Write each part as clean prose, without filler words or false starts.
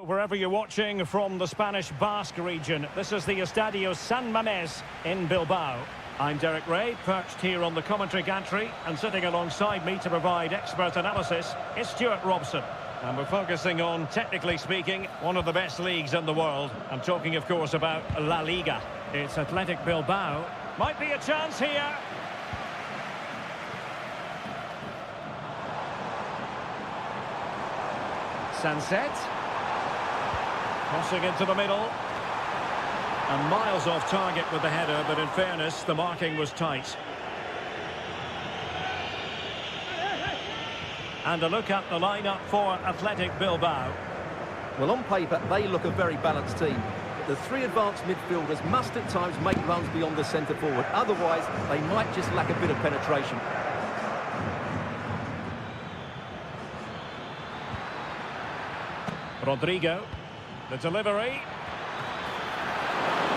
Wherever you're watching from the Spanish Basque region, this is the Estadio San Mamés in Bilbao. I'm Derek Ray, perched here on the commentary gantry, and sitting alongside me to provide expert analysis is Stuart Robson. And we're focusing on, technically speaking, one of the best leagues in the world. I'm talking, of course, about La Liga. It's Athletic Bilbao. Might be a chance here. Sunset. Crossing into the middle. And miles off target with the header, but in fairness, the marking was tight. And a look at the lineup for Athletic Bilbao. Well, on paper, they look a very balanced team. But the three advanced midfielders must at times make runs beyond the centre forward. Otherwise, they might just lack a bit of penetration. Rodrigo, the delivery.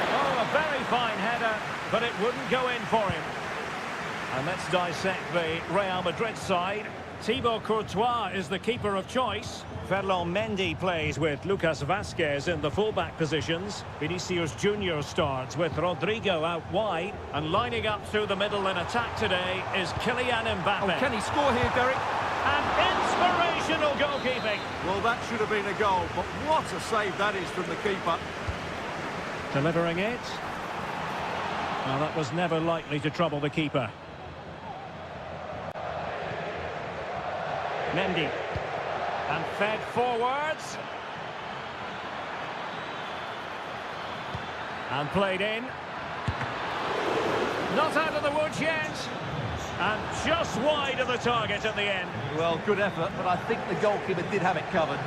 Oh, a very fine header, but it wouldn't go in for him. And let's dissect the Real Madrid side. Thibaut Courtois is the keeper of choice. Ferland Mendy plays with Lucas Vázquez in the fullback positions. Vinicius Junior starts with Rodrigo out wide. And lining up through the middle in attack today is Kylian Mbappe. Oh, can he score here, Derek? And inspirational goalkeeping. Well, that should have been a goal, but what a save that is from the keeper. Delivering it. Well, that was never likely to trouble the keeper. Mendy. And fed forwards. And played in. Not out of the woods yet. And just wide of the target at the end. Well, good effort, but I think the goalkeeper did have it covered.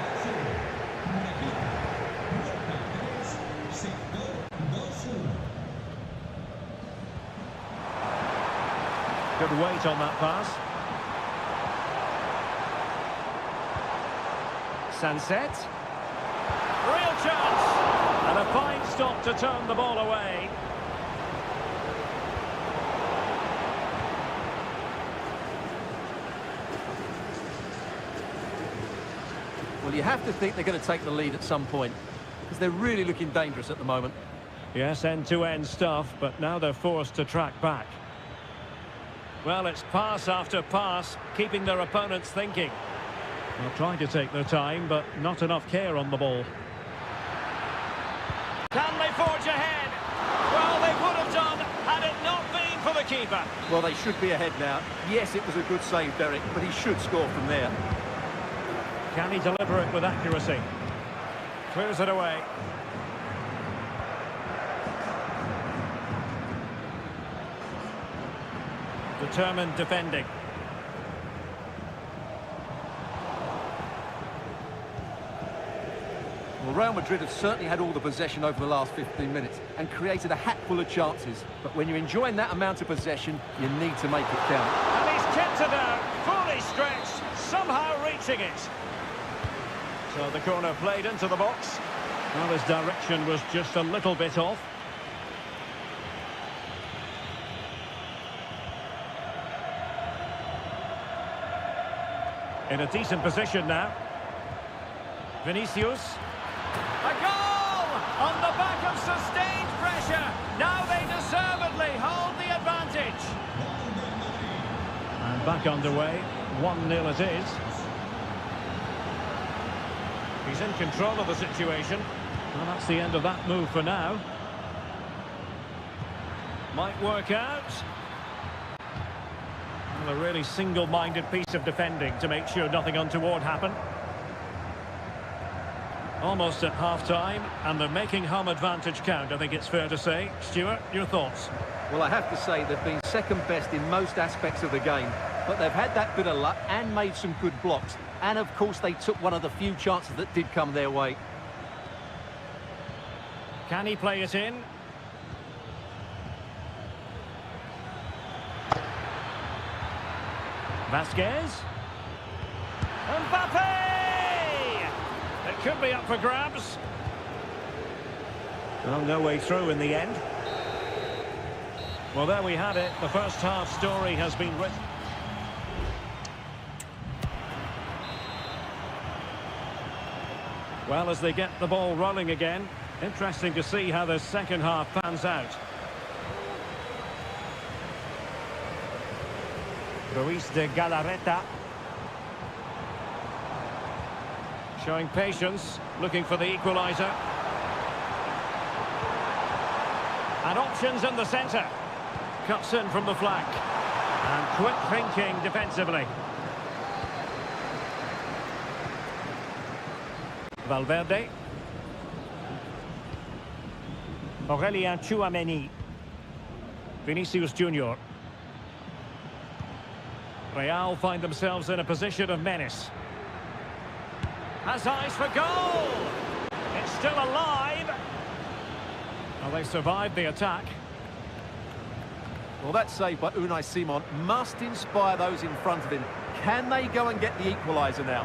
Good weight on that pass. Sunset. Real chance. And a fine stop to turn the ball away. Well, you have to think they're going to take the lead at some point, because they're really looking dangerous at the moment. Yes, end-to-end stuff, but now they're forced to track back. Well, it's pass after pass, keeping their opponents thinking. They're trying to take their time, but not enough care on the ball. Can they forge ahead? Well, they would have done had it not been for the keeper. Well, they should be ahead now. Yes, it was a good save, Derek, but he should score from there. Can he deliver it with accuracy? Clears it away. Determined defending. Well, Real Madrid have certainly had all the possession over the last 15 minutes and created a hatful of chances. But when you're enjoying that amount of possession, you need to make it count. And he's kept it out, fully stretched, somehow reaching it. So the corner played into the box. Well, his direction was just a little bit off. In a decent position now. Vinicius. A goal! On the back of sustained pressure. Now they deservedly hold the advantage. And back underway. 1-0 it is. He's in control of the situation. Well, that's the end of that move for now. Might work out. Well, a really single-minded piece of defending to make sure nothing untoward happened. Almost at half-time, and they're making home advantage count, I think it's fair to say. Stuart, your thoughts? Well, I have to say they've been second best in most aspects of the game, but they've had that bit of luck and made some good blocks. And, of course, they took one of the few chances that did come their way. Can he play it in? Vázquez. Mbappe! It could be up for grabs. Well, no way through in the end. Well, there we have it. The first half story has been written. Well, as they get the ball rolling again, interesting to see how the second half pans out. Luis de Galarreta. Showing patience, looking for the equaliser. And options in the centre. Cuts in from the flank. And quick thinking defensively. Valverde. Aurelien Tchouameni. Vinicius Junior. Real find themselves in a position of menace. Has eyes for goal! It's still alive! Well, they survived the attack. Well, that save by Unai Simon must inspire those in front of him. Can they go and get the equaliser now?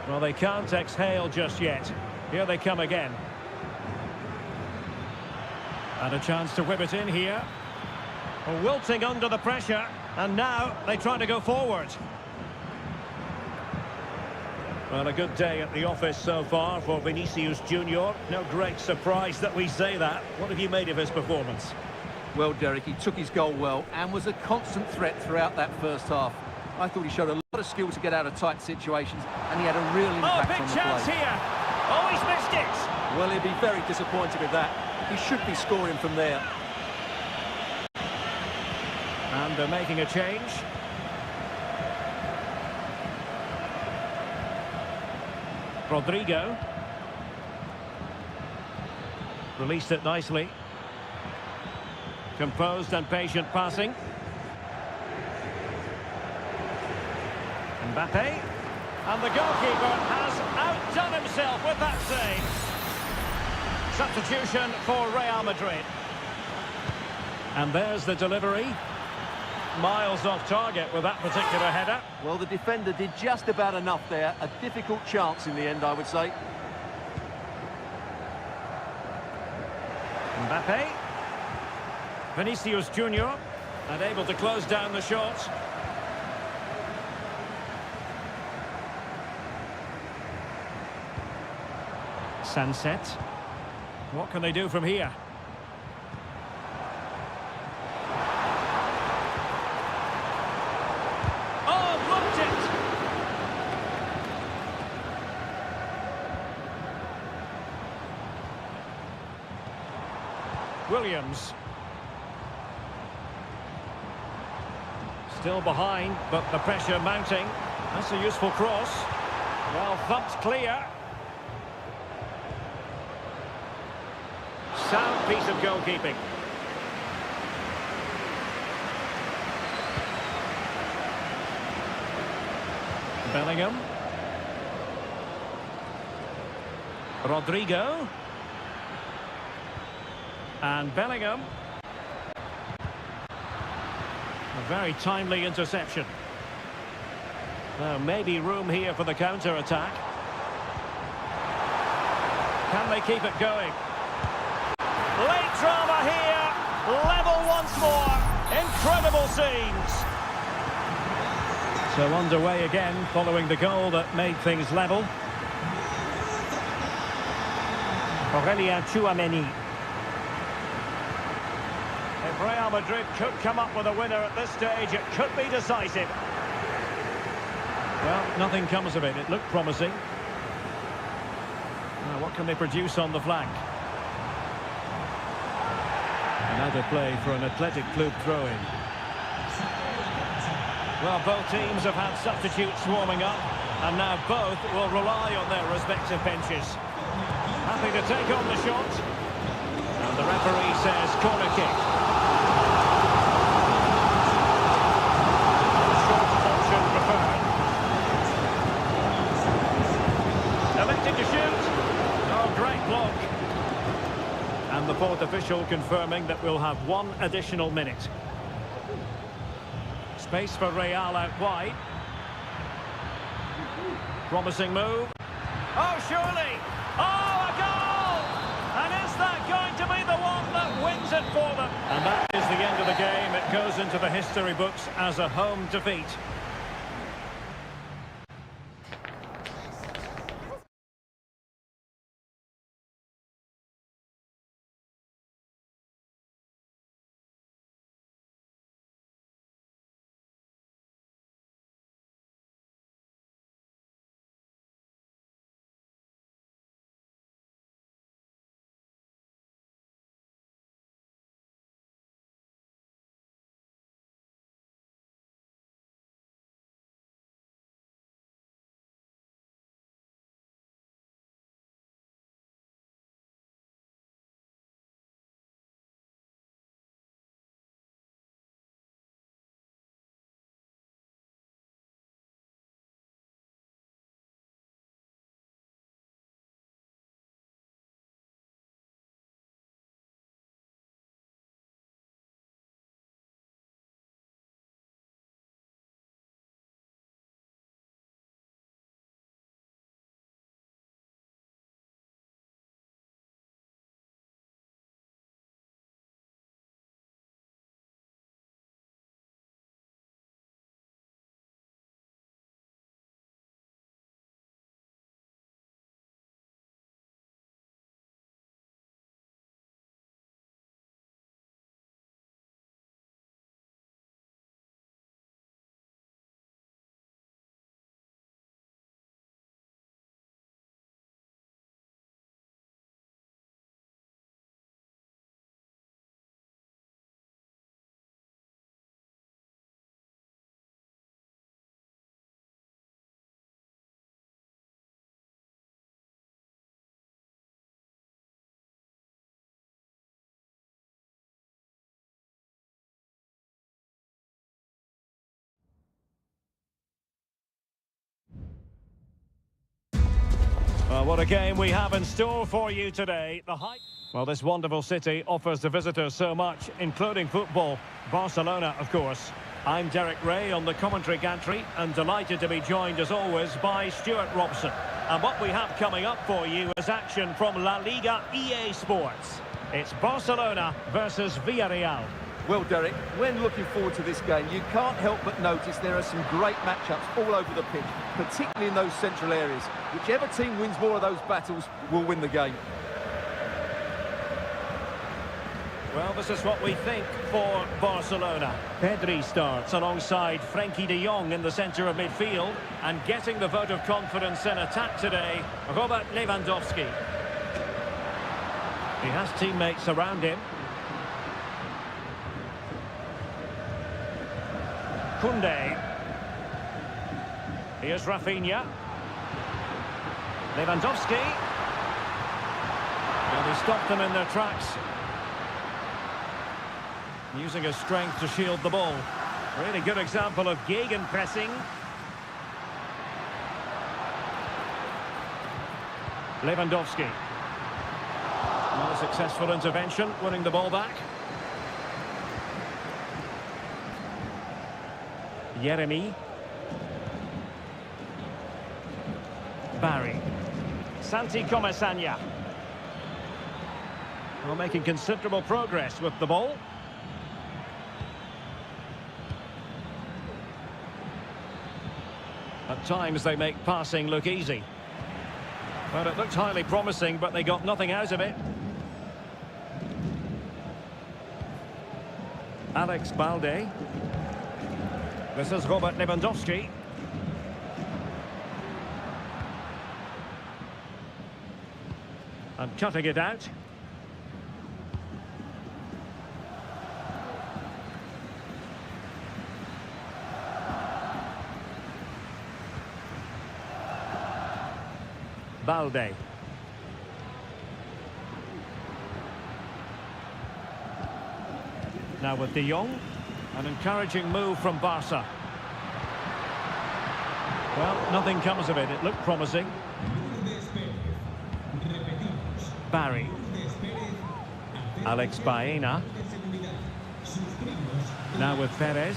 Well, they can't exhale just yet. Here they come again. And a chance to whip it in here. Wilting under the pressure, and now they try to go forward. Well, a good day at the office so far for Vinicius Junior. No great surprise that we say that. What have you made of his performance? Well, Derek, he took his goal well and was a constant threat throughout that first half. I thought he showed a lot of skill to get out of tight situations, and he had a real impact on the play. Oh, big chance here! Oh, he's missed it! Well, he'd be very disappointed with that. He should be scoring from there. And they're making a change. Rodrigo. Released it nicely. Composed and patient passing. Mbappe. And the goalkeeper has outdone himself with that save. Substitution for Real Madrid. And there's the delivery. Miles off target with that particular header. Well, the defender did just about enough there. A difficult chance in the end, I would say. Mbappe. Vinicius Junior. And able to close down the shot. Sunset. What can they do from here? Williams. Still behind, but the pressure mounting. That's a useful cross. Well thumped clear. Sound piece of goalkeeping. Bellingham. Rodrigo. And Bellingham. A very timely interception. Now, maybe room here for the counter-attack. Can they keep it going? Late drama here. Level once more. Incredible scenes. So underway again following the goal that made things level. Aurelien Tchouameni. If Real Madrid could come up with a winner at this stage, it could be decisive. Well, nothing comes of it. It looked promising. Now, what can they produce on the flank? Another play for an Athletic Club throw-in. Well, both teams have had substitutes warming up, and now both will rely on their respective benches. Happy to take on the shot. And the referee says corner kick. Short option preferred. Electing to shoot. Oh, great block. And the fourth official confirming that we'll have one additional minute. Space for Real out wide. Promising move. Oh, surely! Oh, a goal! And is that going to be the one that wins it for them? And that is the end of the game. It goes into the history books as a home defeat. what a game we have in store for you today. Well, this wonderful city offers the visitors so much, including football. Barcelona, of course. I'm Derek Ray on the commentary gantry, and delighted to be joined, as always, by Stuart Robson. And what we have coming up for you is action from La Liga EA Sports. It's Barcelona versus Villarreal. Well, Derek, when looking forward to this game, you can't help but notice there are some great matchups all over the pitch, particularly in those central areas. Whichever team wins more of those battles will win the game. Well, this is what we think for Barcelona. Pedri starts alongside Frenkie de Jong in the centre of midfield, and getting the vote of confidence in attack today, Robert Lewandowski. He has teammates around him. Koundé. Here's Rafinha. Lewandowski. And he stopped them in their tracks. Using his strength to shield the ball. Really good example of gegenpressing. Lewandowski. Not a successful intervention, winning the ball back. Yeremy. Barry. Santi Comesaña. Well, making considerable progress with the ball. At times they make passing look easy. Well, it looked highly promising, but they got nothing out of it. Alex Balde. This is Robert Lewandowski. And cutting it out. Balde. Now with de Jong. An encouraging move from Barca. Well, nothing comes of it. It looked promising. Barry. Alex Baena. Now with Perez.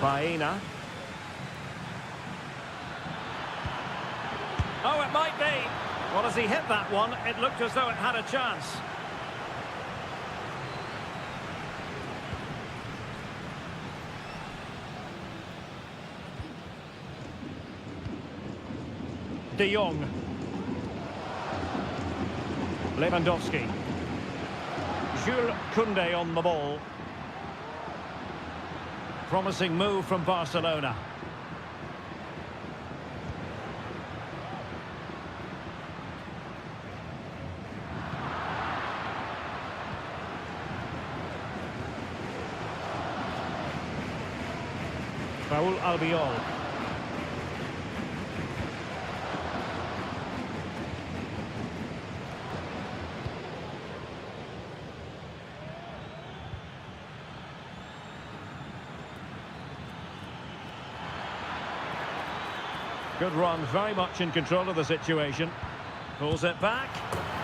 Baena. Oh, it might be. Well, as he hit that one, it looked as though it had a chance. De Jong. Lewandowski. Jules Koundé on the ball. Promising move from Barcelona. Raúl Albiol. Good run, very much in control of the situation. Pulls it back.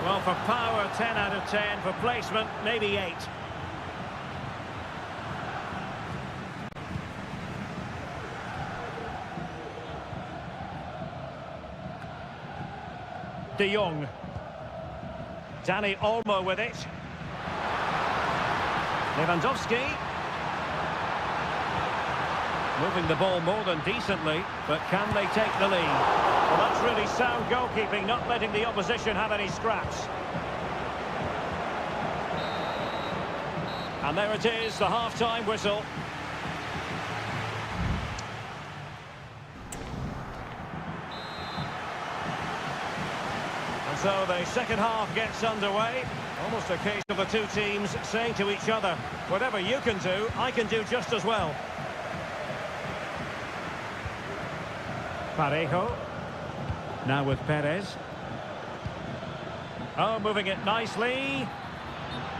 Well, for power, 10 out of 10. For placement, maybe 8. De Jong. Dani Olmo with it. Lewandowski. Moving the ball more than decently, but can they take the lead? Well, that's really sound goalkeeping, not letting the opposition have any scraps. And there it is, the half-time whistle. And so the second half gets underway. Almost a case of the two teams saying to each other, whatever you can do, I can do just as well. Parejo. Now with Perez. Oh, moving it nicely.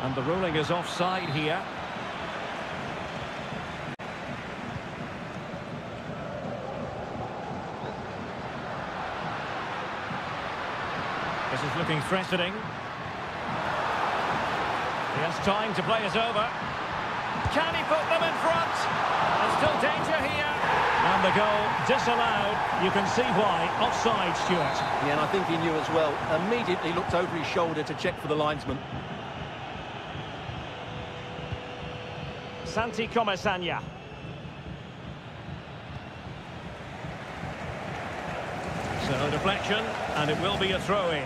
And the ruling is offside here. looking threatening. He has time to play it over. Can he put them in front? There's still danger here. And the goal disallowed. You can see why. Offside, Stuart. Yeah, and I think he knew as well. Immediately looked over his shoulder to check for the linesman. Santi Comesaña. So deflection, and it will be a throw-in.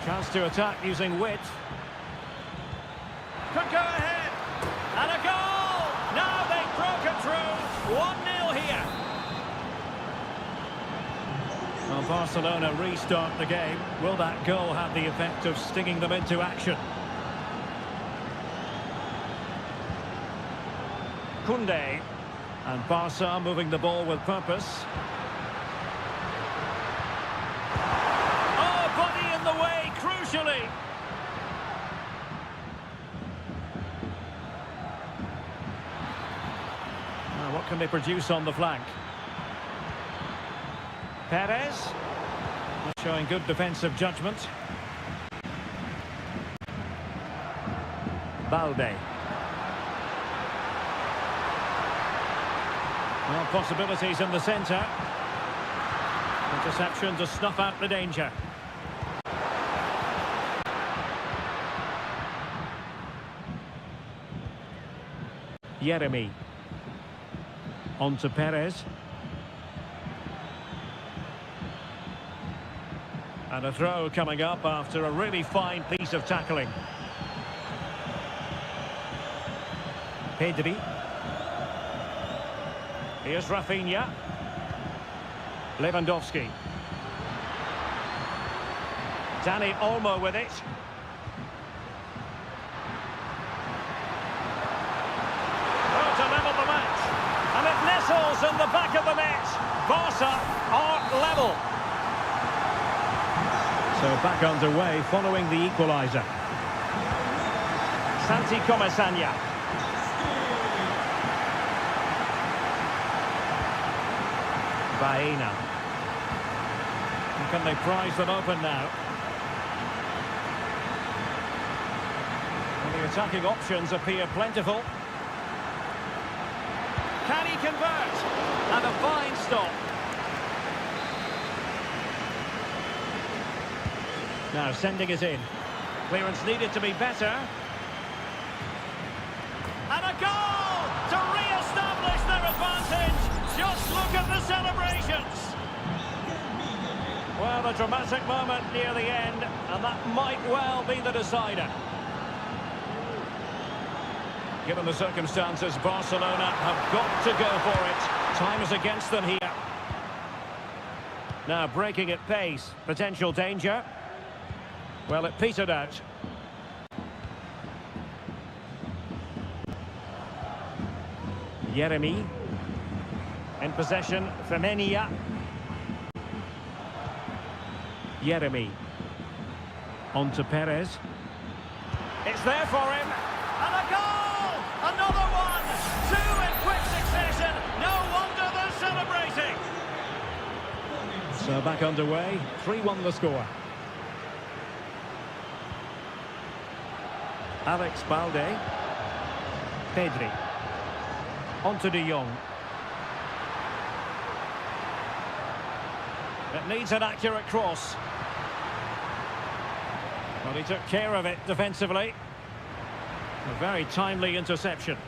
Chance to attack using width. Could go ahead. And a goal! Now they've broken through. 1-0 here. Well, Barcelona restart the game. Will that goal have the effect of stinging them into action? Koundé. And Barca moving the ball with purpose. Oh, body in the way, crucially. Now, what can they produce on the flank? Perez. Showing good defensive judgment. Balde. Well, possibilities in the centre. Interception to snuff out the danger. Yeremy. On to Perez. And a throw coming up after a really fine piece of tackling. Pedri. Here's Rafinha. Lewandowski. Dani Olmo with it. Oh, to level the match. And it nestles in the back of the net. Barca are level. So back underway following the equaliser. Santi Comesaña. Baena. And can they prize them open now? And the attacking options appear plentiful. Can he convert? And a fine stop. Now sending it in. Clearance needed to be better. And a goal to re-establish their advantage. Just look at the celebrations. Well, a dramatic moment near the end, and that might well be the decider. Given the circumstances, Barcelona have got to go for it. Time is against them here. Now breaking at pace. Potential danger. Well, it petered out. Yeremy. In possession, Femenia. Yeremy. On to Perez. It's there for him. And a goal! Another one! Two in quick succession. No wonder they're celebrating. So back underway. 3-1 the score. Alex Balde. Pedri. On to De Jong. It needs an accurate cross. Well, he took care of it defensively. A very timely interception.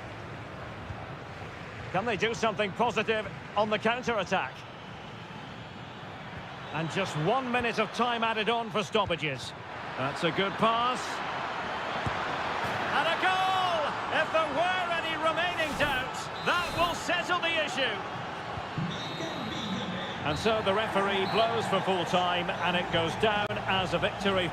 Can they do something positive on the counter-attack? And just 1 minute of time added on for stoppages. That's a good pass. And a goal! If there were any remaining doubts, that will settle the issue. And so the referee blows for full time, and it goes down as a victory.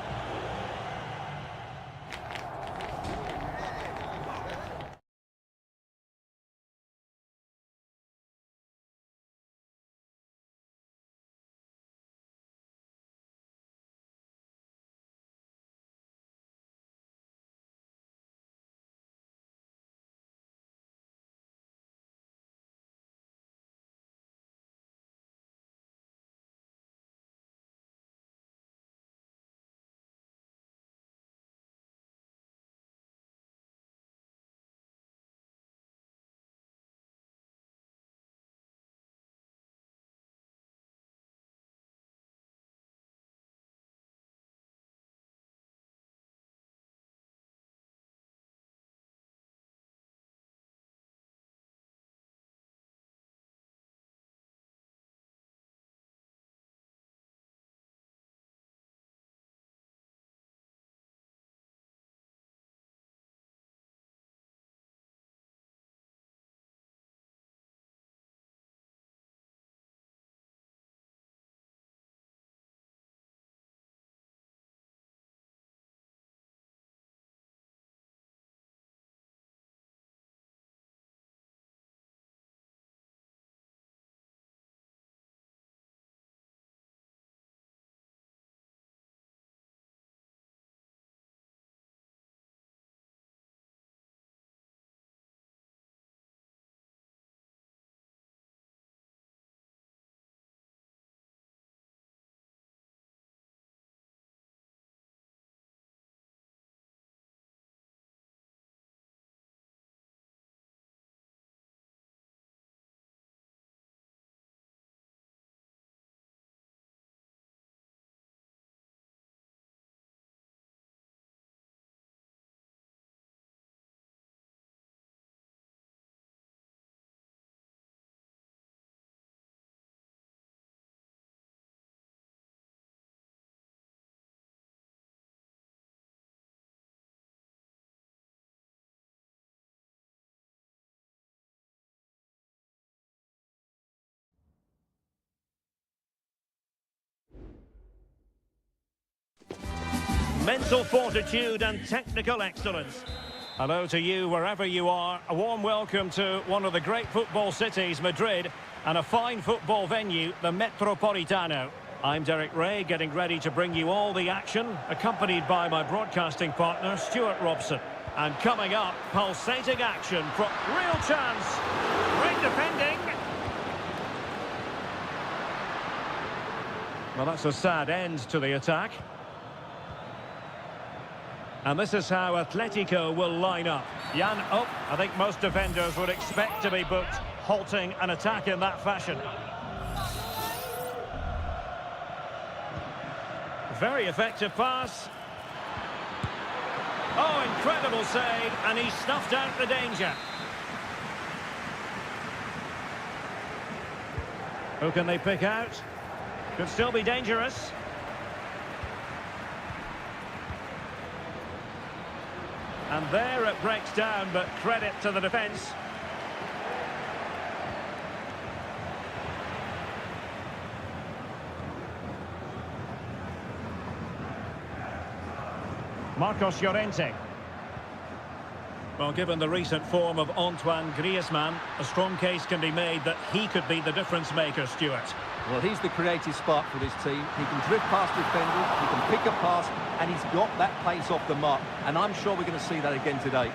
mental fortitude and technical excellence. Hello to you wherever you are. A warm welcome to one of the great football cities, Madrid, and a fine football venue, the Metropolitano. I'm Derek Ray, getting ready to bring you all the action, accompanied by my broadcasting partner, Stuart Robson. And coming up, pulsating action from real chance. Great defending. Well, that's a sad end to the attack. And this is how Atletico will line up. Jan up. I think most defenders would expect to be booked, halting an attack in that fashion. Very effective pass. Oh, incredible save, and he snuffed out the danger. Who can they pick out? Could still be dangerous. And there it breaks down, but credit to the defence. Marcos Llorente. Well, given the recent form of Antoine Griezmann, a strong case can be made that he could be the difference maker, Stuart. Well, he's the creative spark for this team. He can drift past defenders, he can pick a pass, and he's got that pace off the mark. And I'm sure we're going to see that again today.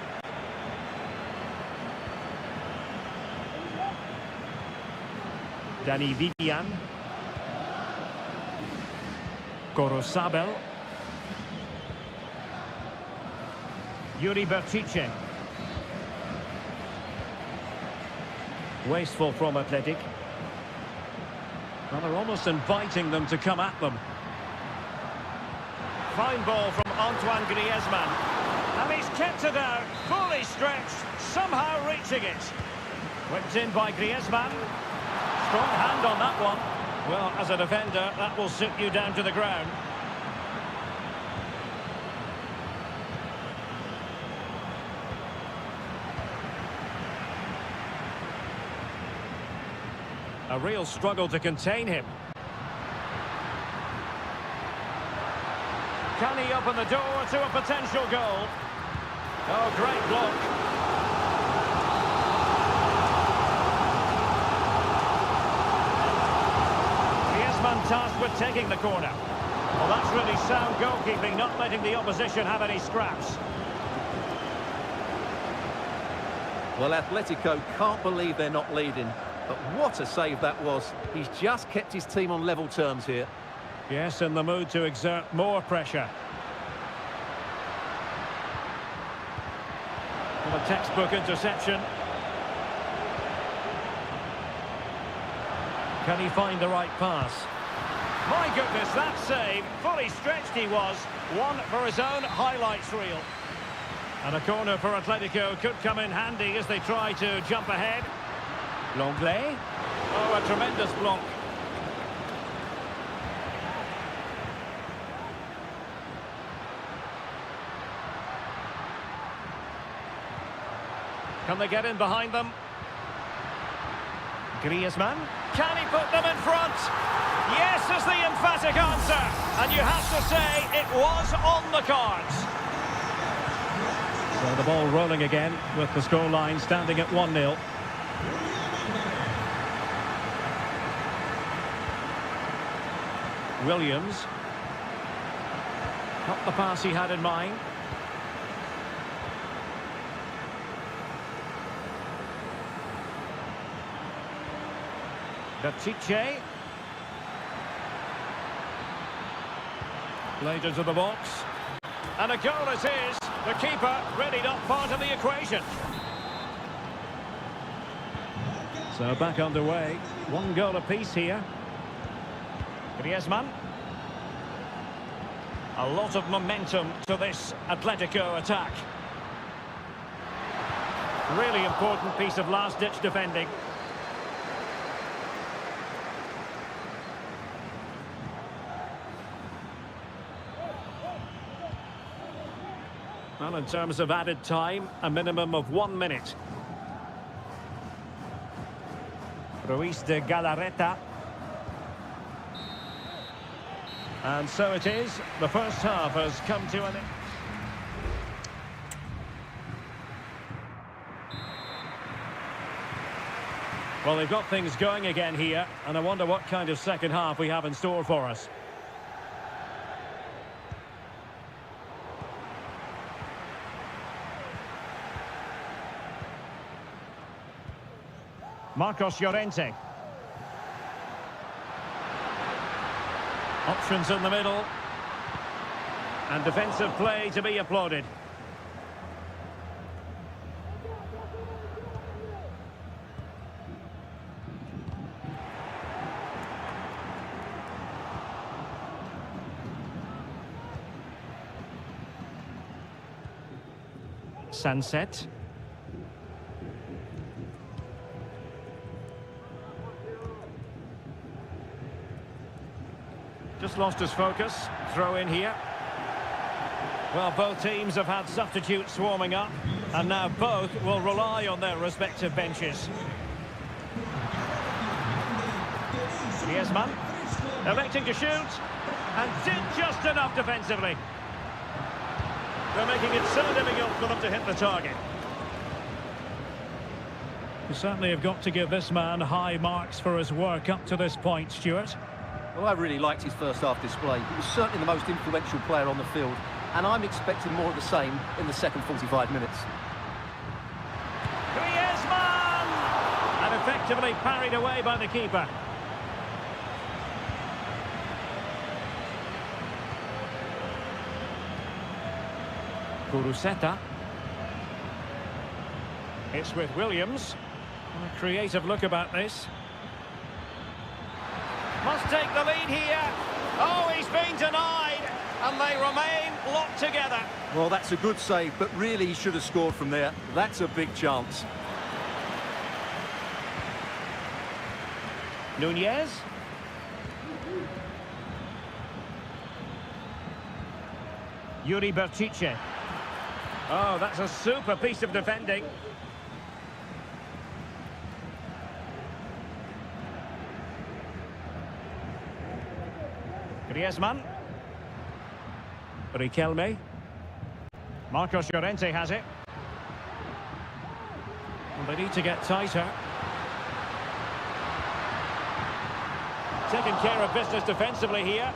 Dani Vivian. Gorosabel. Yuri Berchiche. Wasteful from Athletic. Well, they're almost inviting them to come at them. Fine ball from Antoine Griezmann. And he's kept it out, fully stretched, somehow reaching it. Whipped in by Griezmann. Strong hand on that one. Well, as a defender, that will sit you down to the ground. A real struggle to contain him. Can he open the door to a potential goal? Oh, great block. Griezmann tasked with taking the corner. Well, that's really sound goalkeeping, not letting the opposition have any scraps. Well, Atletico can't believe they're not leading. But what a save that was. He's just kept his team on level terms here. Yes, in the mood to exert more pressure. Well, a textbook interception. Can he find the right pass? My goodness, that save. Fully stretched he was. One for his own highlights reel. And a corner for Atletico could come in handy as they try to jump ahead. Longley. Oh, a tremendous block. Can they get in behind them? Griezmann. Can he put them in front? Yes is the emphatic answer. And you have to say it was on the cards. So the ball rolling again with the scoreline standing at 1-0. Williams. Not the pass he had in mind. Berchiche. Played into the box. And a goal it is. The keeper really not part of the equation. So back underway. One goal apiece here. Griezmann. A lot of momentum to this Atletico attack. Really important piece of last-ditch defending. Well, in terms of added time, a minimum of 1 minute. Ruiz de Galarreta. And so it is. The first half has come to an end. Well, they've got things going again here, and I wonder what kind of second half we have in store for us. Marcos Llorente. Options in the middle. And defensive play to be applauded. Sunset. Just lost his focus. Throw in here. Well, both teams have had substitutes warming up, and now both will rely on their respective benches. Griezmann, electing to shoot, and did just enough defensively. They're making it so difficult for them to hit the target. You certainly have got to give this man high marks for his work up to this point, Stuart. Well, I really liked his first half display. He was certainly the most influential player on the field, and I'm expecting more of the same in the second 45 minutes. Griezmann! And effectively parried away by the keeper. Kuruseta. It's with Williams. A creative look about this. Must take the lead here. Oh, he's been denied. And they remain locked together. Well, that's a good save, but really he should have scored from there. That's a big chance. Nunez. Yuri Berchiche. Oh, that's a super piece of defending. Griezmann. Riquelme. Marcos Llorente has it. Well, they need to get tighter. Taking care of business defensively here.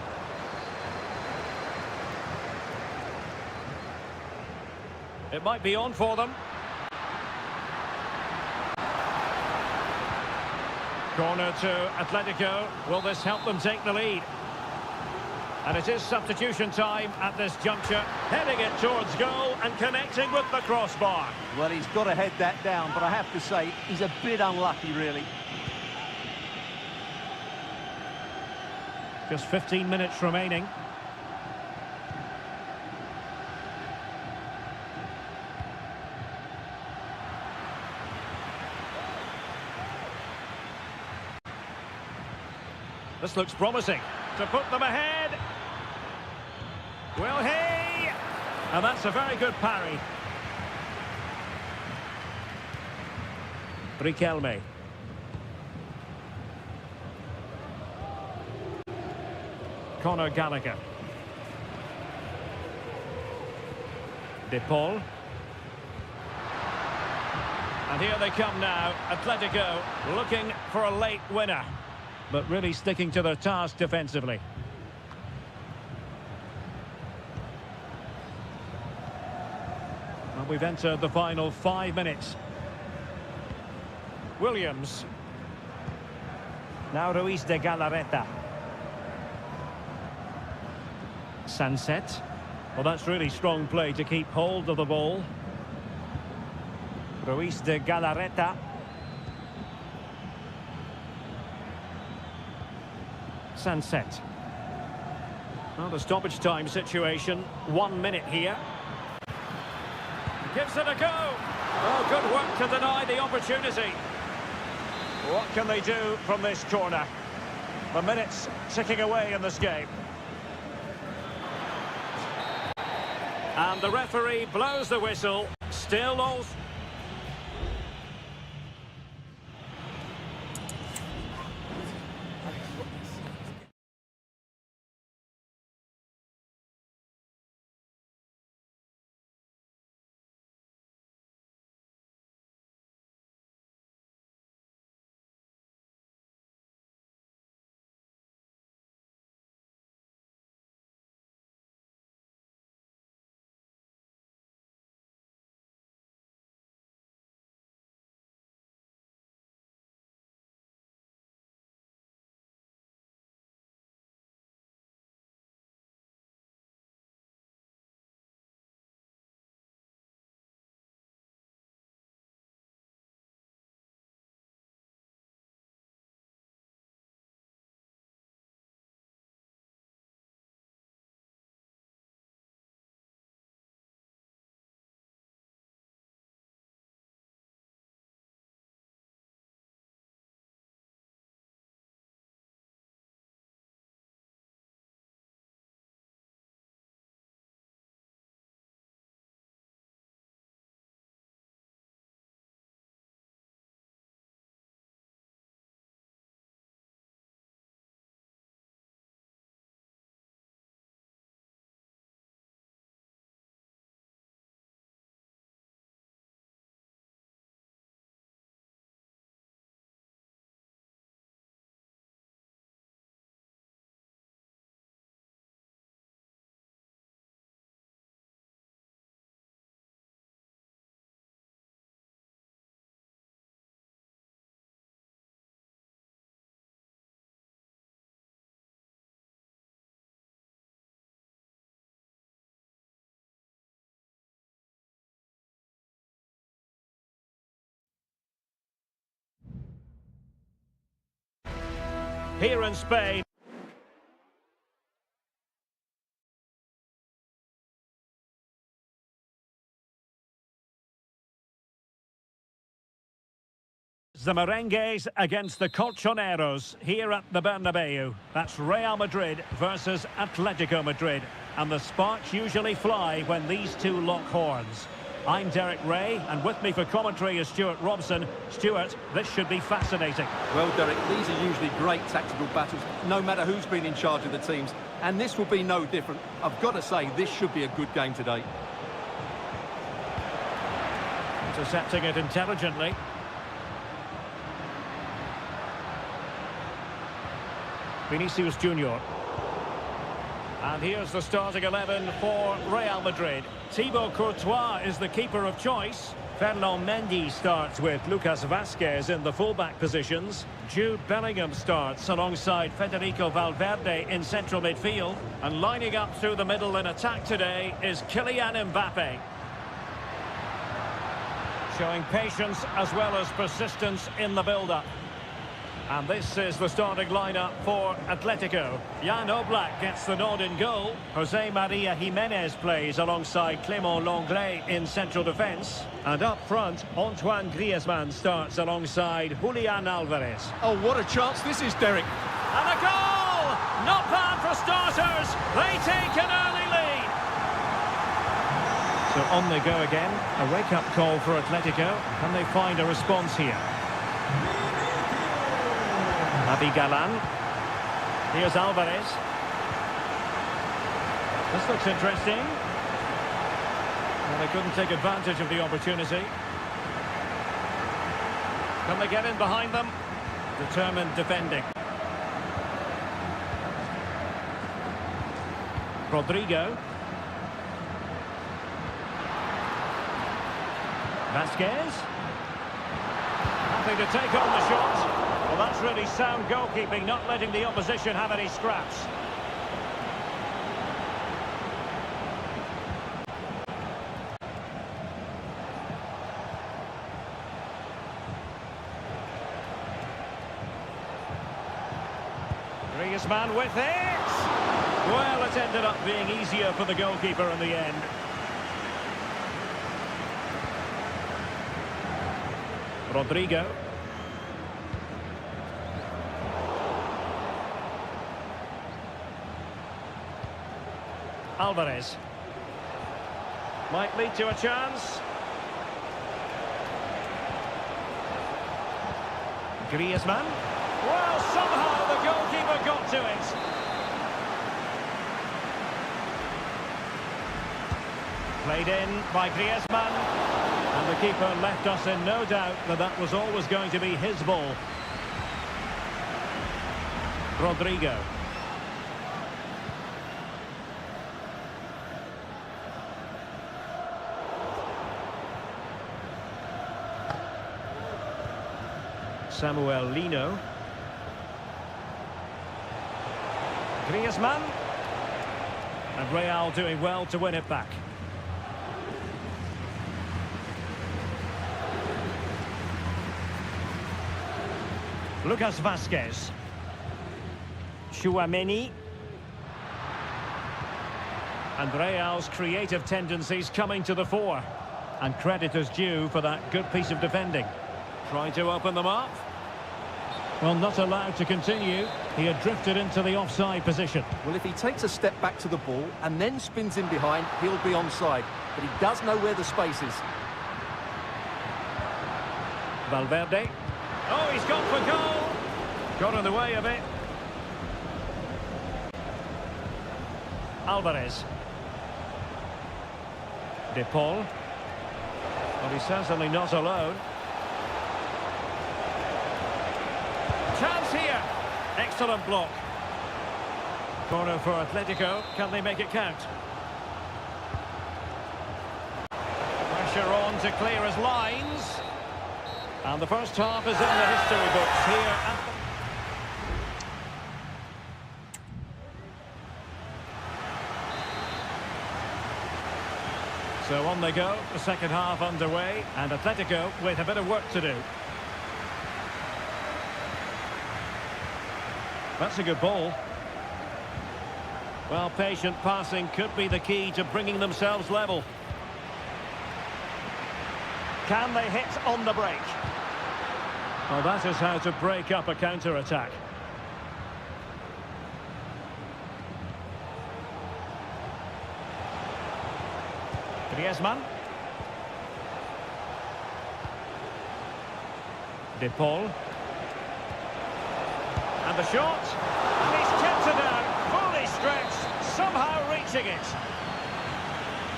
It might be on for them. Corner to Atletico. Will this help them take the lead? And it is substitution time at this juncture. Heading it towards goal and connecting with the crossbar. Well, he's got to head that down, but I have to say, he's a bit unlucky, really. Just 15 minutes remaining. This looks promising. To put them ahead. Will he? And that's a very good parry. Riquelme. Conor Gallagher. De Paul. And here they come now. Atletico looking for a late winner, but really sticking to their task defensively. Well, we've entered the final 5 minutes. Williams. Now Ruiz de Galarreta. Sunset. Well, that's really strong play to keep hold of the ball. Ruiz de Galarreta. Sunset. Well, the stoppage time situation. 1 minute here. Gives it a go. Oh, good work to deny the opportunity. What can they do from this corner? The minutes ticking away in this game. And the referee blows the whistle. Still all... here in Spain. The Merengues against the Colchoneros here at the Bernabeu. That's Real Madrid versus Atletico Madrid. And the sparks usually fly when these two lock horns. I'm Derek Ray, and with me for commentary is Stuart Robson. Stuart, this should be fascinating. Well, Derek, these are usually great tactical battles, no matter who's been in charge of the teams. And this will be no different. I've got to say, this should be a good game today. Intercepting it intelligently. Vinicius Junior. And here's the starting 11 for Real Madrid. Thibaut Courtois is the keeper of choice. Ferland Mendy starts with Lucas Vazquez in the fullback positions. Jude Bellingham starts alongside Federico Valverde in central midfield. And lining up through the middle in attack today is Kylian Mbappe. Showing patience as well as persistence in the build-up. And this is the starting lineup for Atletico. Jan Oblak gets the nod in goal. Jose Maria Jimenez plays alongside Clément Lenglet in central defence. And up front, Antoine Griezmann starts alongside Julian Alvarez. Oh, what a chance this is, Derek. And a goal! Not bad for starters. They take an early lead. So on they go again. A wake-up call for Atletico. Can they find a response here? Naby Galan. Here's Alvarez. This looks interesting. Well, they couldn't take advantage of the opportunity. Can they get in behind them? Determined defending. Rodrigo. Vazquez. Happy to take on the shot. Well, that's really sound goalkeeping, not letting the opposition have any scraps. Griezmann with it! Well, it ended up being easier for the goalkeeper in the end. Rodrigo. Alvarez. Might lead to a chance. Griezmann. Well, somehow the goalkeeper got to it. Played in by Griezmann. And the keeper left us in no doubt that that was always going to be his ball. Rodrigo. Samuel Lino. Griezmann. And Real doing well to win it back. Lucas Vazquez. Tchouaméni. And Real's creative tendencies coming to the fore. And credit is due for that good piece of defending. Trying to open them up. Well, not allowed to continue. He had drifted into the offside position. Well, if he takes a step back to the ball and then spins in behind, he'll be onside. But he does know where the space is. Valverde. Oh, he's gone for goal. Got in the way of it. Alvarez. De Paul. Well, he's certainly not alone. Chance here. Excellent block. Corner for Atletico. Can they make it count? Pressure on to clear his lines. And the first half is in the history books here at So on they go, the second half underway, and Atletico with a bit of work to do. That's a good ball. Well, patient passing could be the key to bringing themselves level. Can they hit on the break? Well, that is how to break up a counter-attack. Griezmann. De Paul. And the shot. And he's kept it down. Fully stretched. Somehow reaching it.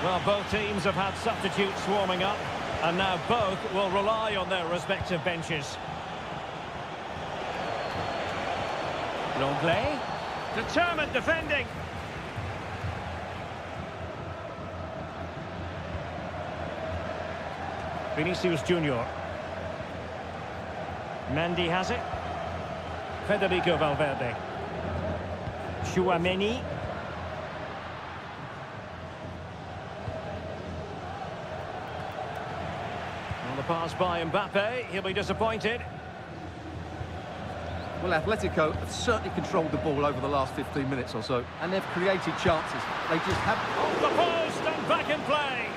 Well, both teams have had substitutes warming up. And now both will rely on their respective benches. Longley. Determined defending. Vinicius Junior. Mendy has it. Federico Valverde. Tchouaméni. On the pass by Mbappe, he'll be disappointed. Well, Atletico have certainly controlled the ball over the last 15 minutes or so, and they've created chances. They just haven't... The post and back in play.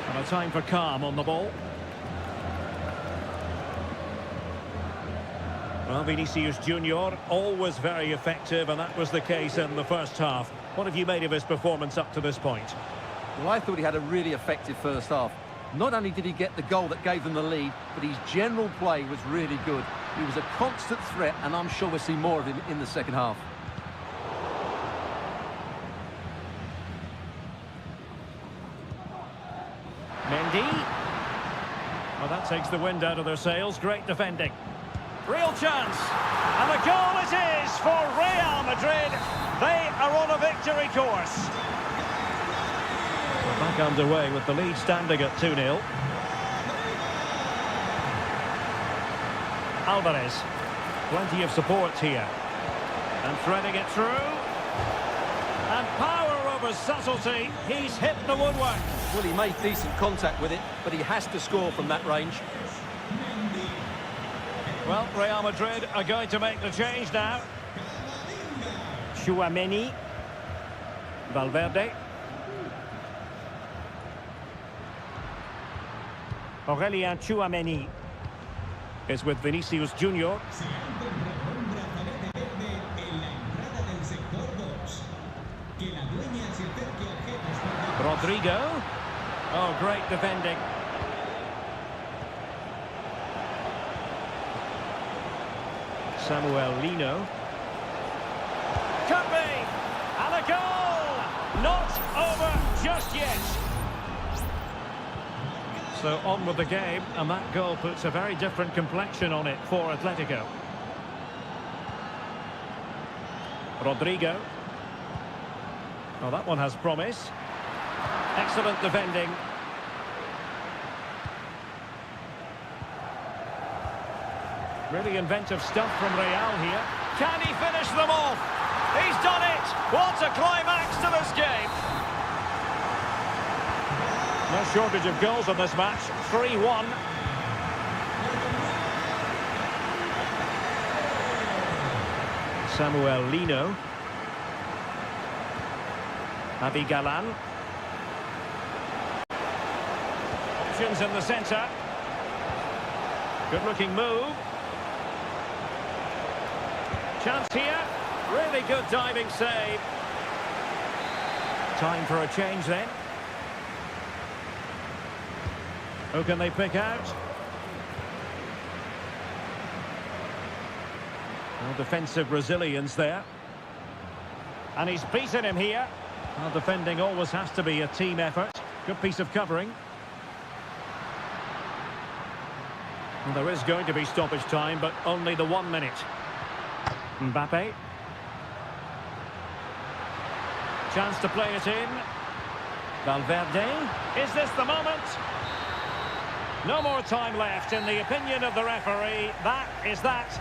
And a time for calm on the ball. Well, Vinicius Junior, always very effective, and that was the case in the first half. What have you made of his performance up to this point? Well, I thought he had a really effective first half. Not only did he get the goal that gave them the lead, but his general play was really good. He was a constant threat, and I'm sure we'll see more of him in the second half. Mendy. Well, that takes the wind out of their sails. Great defending. Real chance. And the goal it is for Real Madrid. They are on a victory course. We're back underway with the lead standing at 2-0. Alvarez. Plenty of support here. And threading it through. And power over subtlety. He's hit the woodwork. Well, he made decent contact with it, but he has to score from that range. Well, Real Madrid are going to make the change now. Tchouaméni. Valverde. Aurélien Tchouaméni is with Vinicius Junior. Rodrigo. Oh, great defending. Samuel Lino. Could be! And a goal! Not over just yet. So on with the game, and that goal puts a very different complexion on it for Atletico. Rodrigo. Oh, that one has promise. Excellent defending. Really inventive stuff from Real here. Can he finish them off? He's done it! What a climax to this game! No shortage of goals in this match. 3-1. Samuel Lino. Javi Galan. Options in the centre. Good-looking move. Chance here. Really good diving save. Time for a change then. Who can they pick out? Well, defensive resilience there. And he's beaten him here. Well, defending always has to be a team effort. Good piece of covering. Well, there is going to be stoppage time, but only the 1 minute. Mbappe. Chance to play it in. Valverde. Is this the moment? No more time left. In the opinion of the referee, that is that.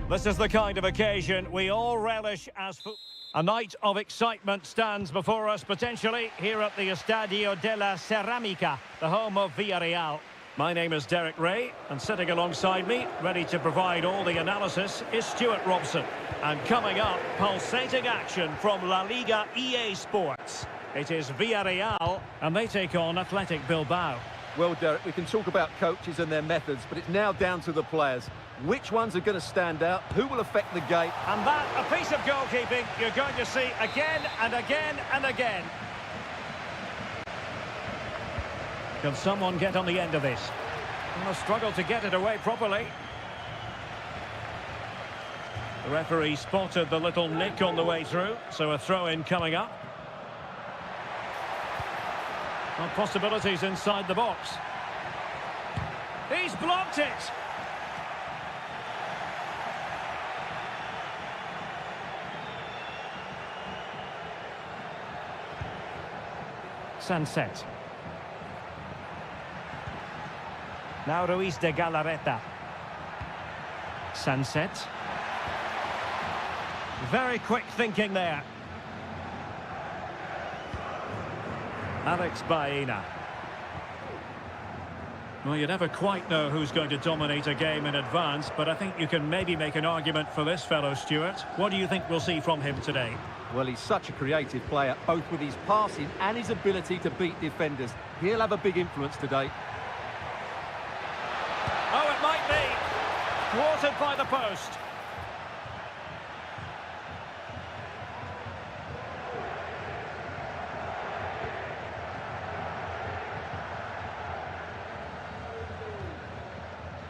This is the kind of occasion we all relish as a night of excitement stands before us potentially here at the Estadio de la Ceramica, the home of Villarreal. My name is Derek Ray, and sitting alongside me, ready to provide all the analysis, is Stuart Robson. And coming up, pulsating action from La Liga EA Sports. It is Villarreal, and they take on Athletic Bilbao. Well, Derek, we can talk about coaches and their methods, but it's now down to the players. Which ones are going to stand out? Who will affect the game? And that, a piece of goalkeeping you're going to see again and again and again. Can someone get on the end of this? Well, struggle to get it away properly. The referee spotted the little nick on the way through, so a throw-in coming up. Well, possibilities inside the box. He's blocked it! Sunset. Now Ruiz de Galarreta. Sunset. Very quick thinking there. Alex Baena. Well, you never quite know who's going to dominate a game in advance, but I think you can maybe make an argument for this fellow, Stuart. What do you think we'll see from him today? Well, he's such a creative player, both with his passing and his ability to beat defenders. He'll have a big influence today. Oh, it might be. Thwarted by the post.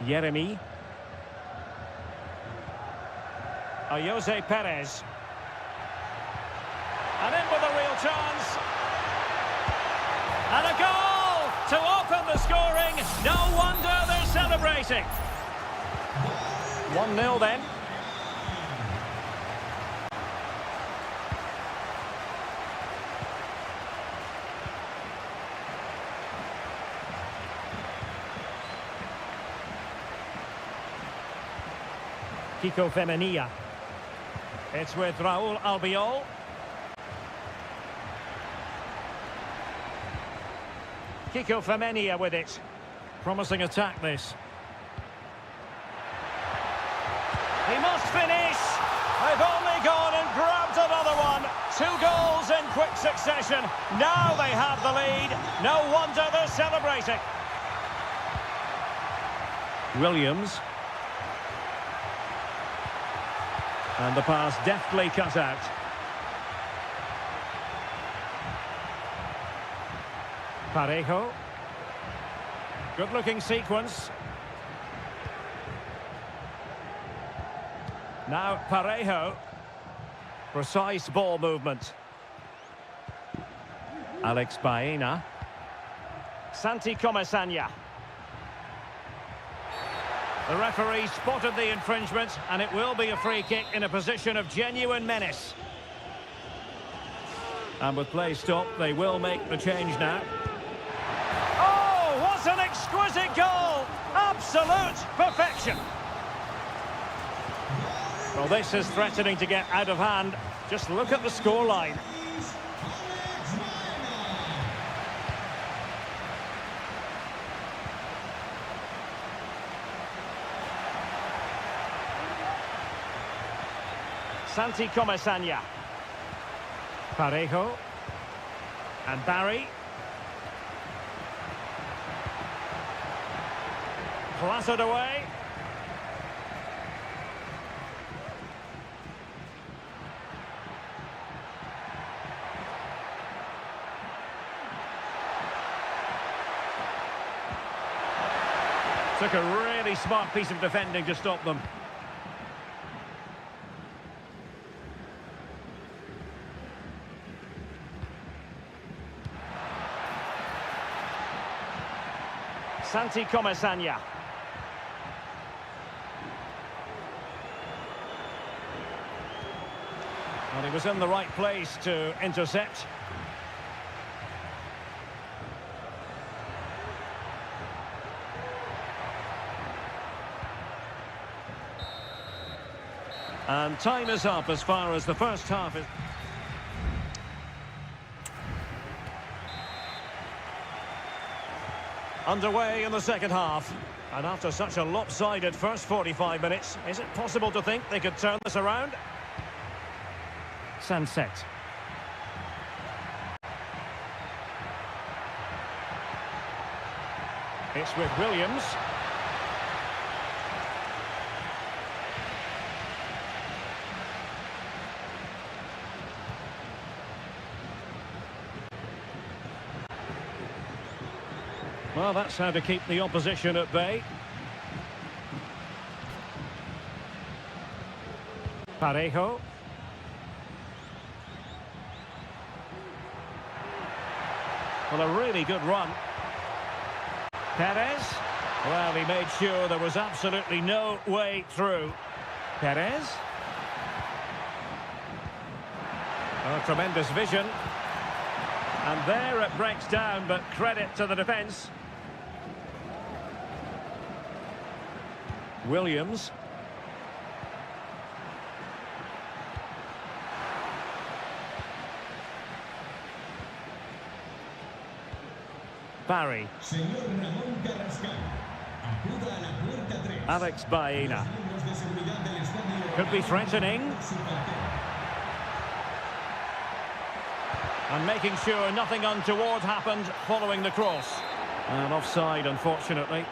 Yeremy. Jose Perez. And in with a real chance. And a goal to open the scoring. No wonder they're celebrating. 1-0 then. Kiko Femenia. It's with Raúl Albiol. Kiko Femenia with it. Promising attack this. He must finish. They've only gone and grabbed another one. 2 goals in quick succession. Now they have the lead. No wonder they're celebrating. Williams. And the pass deftly cut out. Parejo. Good-looking sequence. Now Parejo. Precise ball movement. Alex Baena. Santi Comesaña. The referee spotted the infringement, and it will be a free kick in a position of genuine menace. And with play stopped, they will make the change now. Oh, what an exquisite goal! Absolute perfection. Well, this is threatening to get out of hand. Just look at the scoreline. Santi Comesaña. Parejo. And Barry. Clattered away. Took a really smart piece of defending to stop them. Santi Comesaña. Well, he was in the right place to intercept. And time is up as far as the first half is... Underway in the second half. And after such a lopsided first 45 minutes, is it possible to think they could turn this around? Sunset. It's with Williams. Well, that's how to keep the opposition at bay. Parejo. Well, a really good run. Perez. Well, he made sure there was absolutely no way through. Perez. Oh, tremendous vision. And there it breaks down, but credit to the defence. Williams. Barry. Alex Baena. Could be threatening. And making sure nothing untoward happened following the cross. And offside, unfortunately.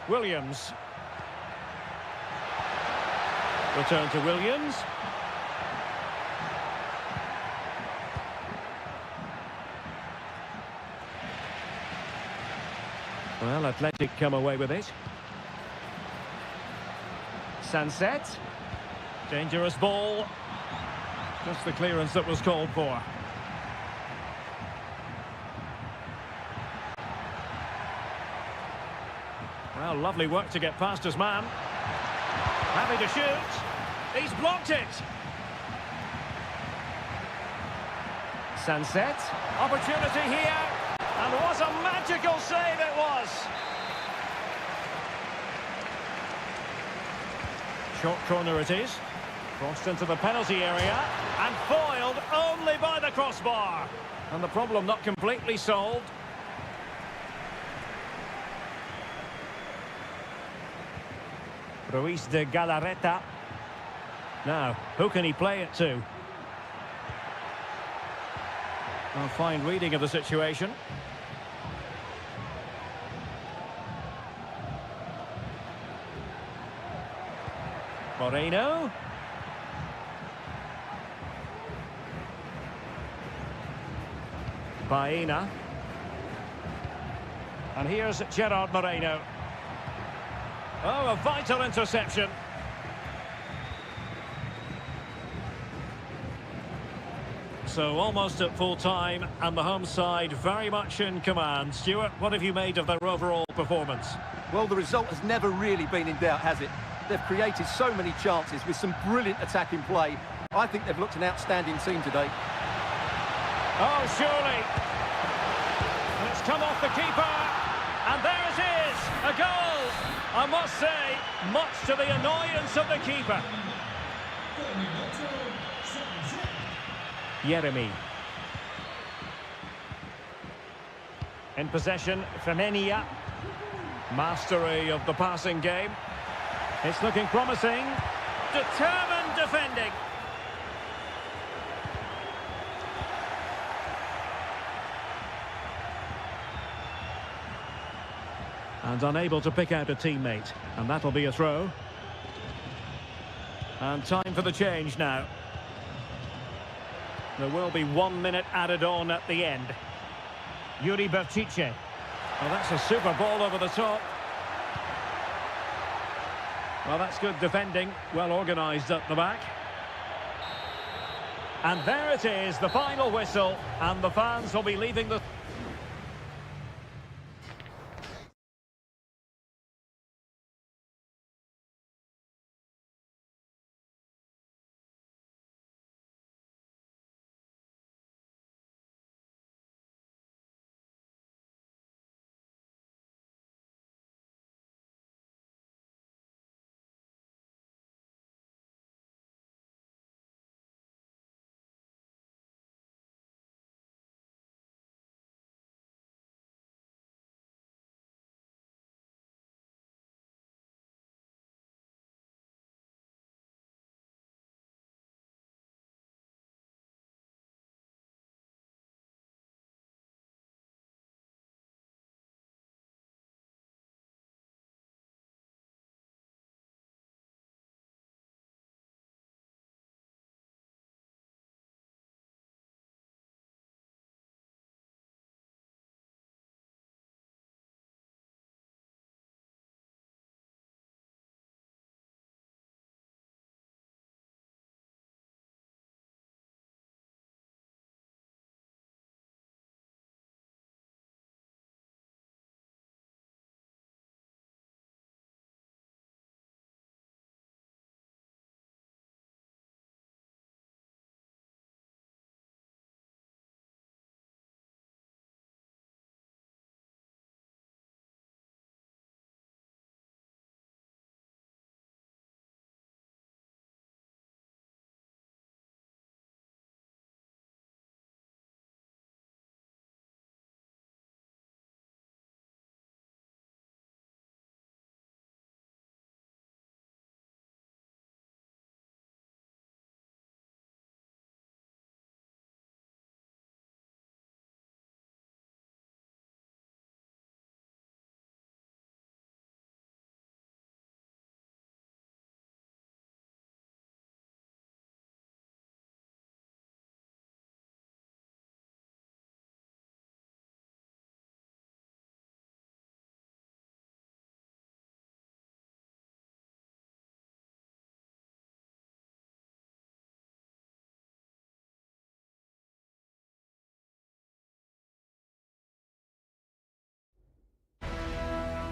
Williams. Return to Williams. Well, Athletic come away with it. Sunset. Dangerous ball. Just the clearance that was called for. Well, lovely work to get past his man. Happy to shoot. He's blocked it. Sunset. Opportunity here. And what a magical save it was. Short corner it is. Crossed into the penalty area. And foiled only by the crossbar. And the problem not completely solved. Ruiz de Galarreta. Now, who can he play it to? A fine reading of the situation. Moreno. Baena. And here's Gerard Moreno. Oh, a vital interception. So almost at full time, and the home side very much in command. Stuart, what have you made of their overall performance? Well, the result has never really been in doubt, has it? They've created so many chances with some brilliant attacking play. I think they've looked an outstanding team today. Oh, surely. And it's come off the keeper. And there it is, a goal. I must say, much to the annoyance of the keeper. Yeremy. In possession, Femenia. Mastery of the passing game. It's looking promising. Determined defending. And unable to pick out a teammate. And that'll be a throw. And time for the change now. There will be 1 minute added on at the end. Yuri Berchiche. Well, that's a super ball over the top. Well, that's good defending. Well organised at the back. And there it is, the final whistle. And the fans will be leaving the...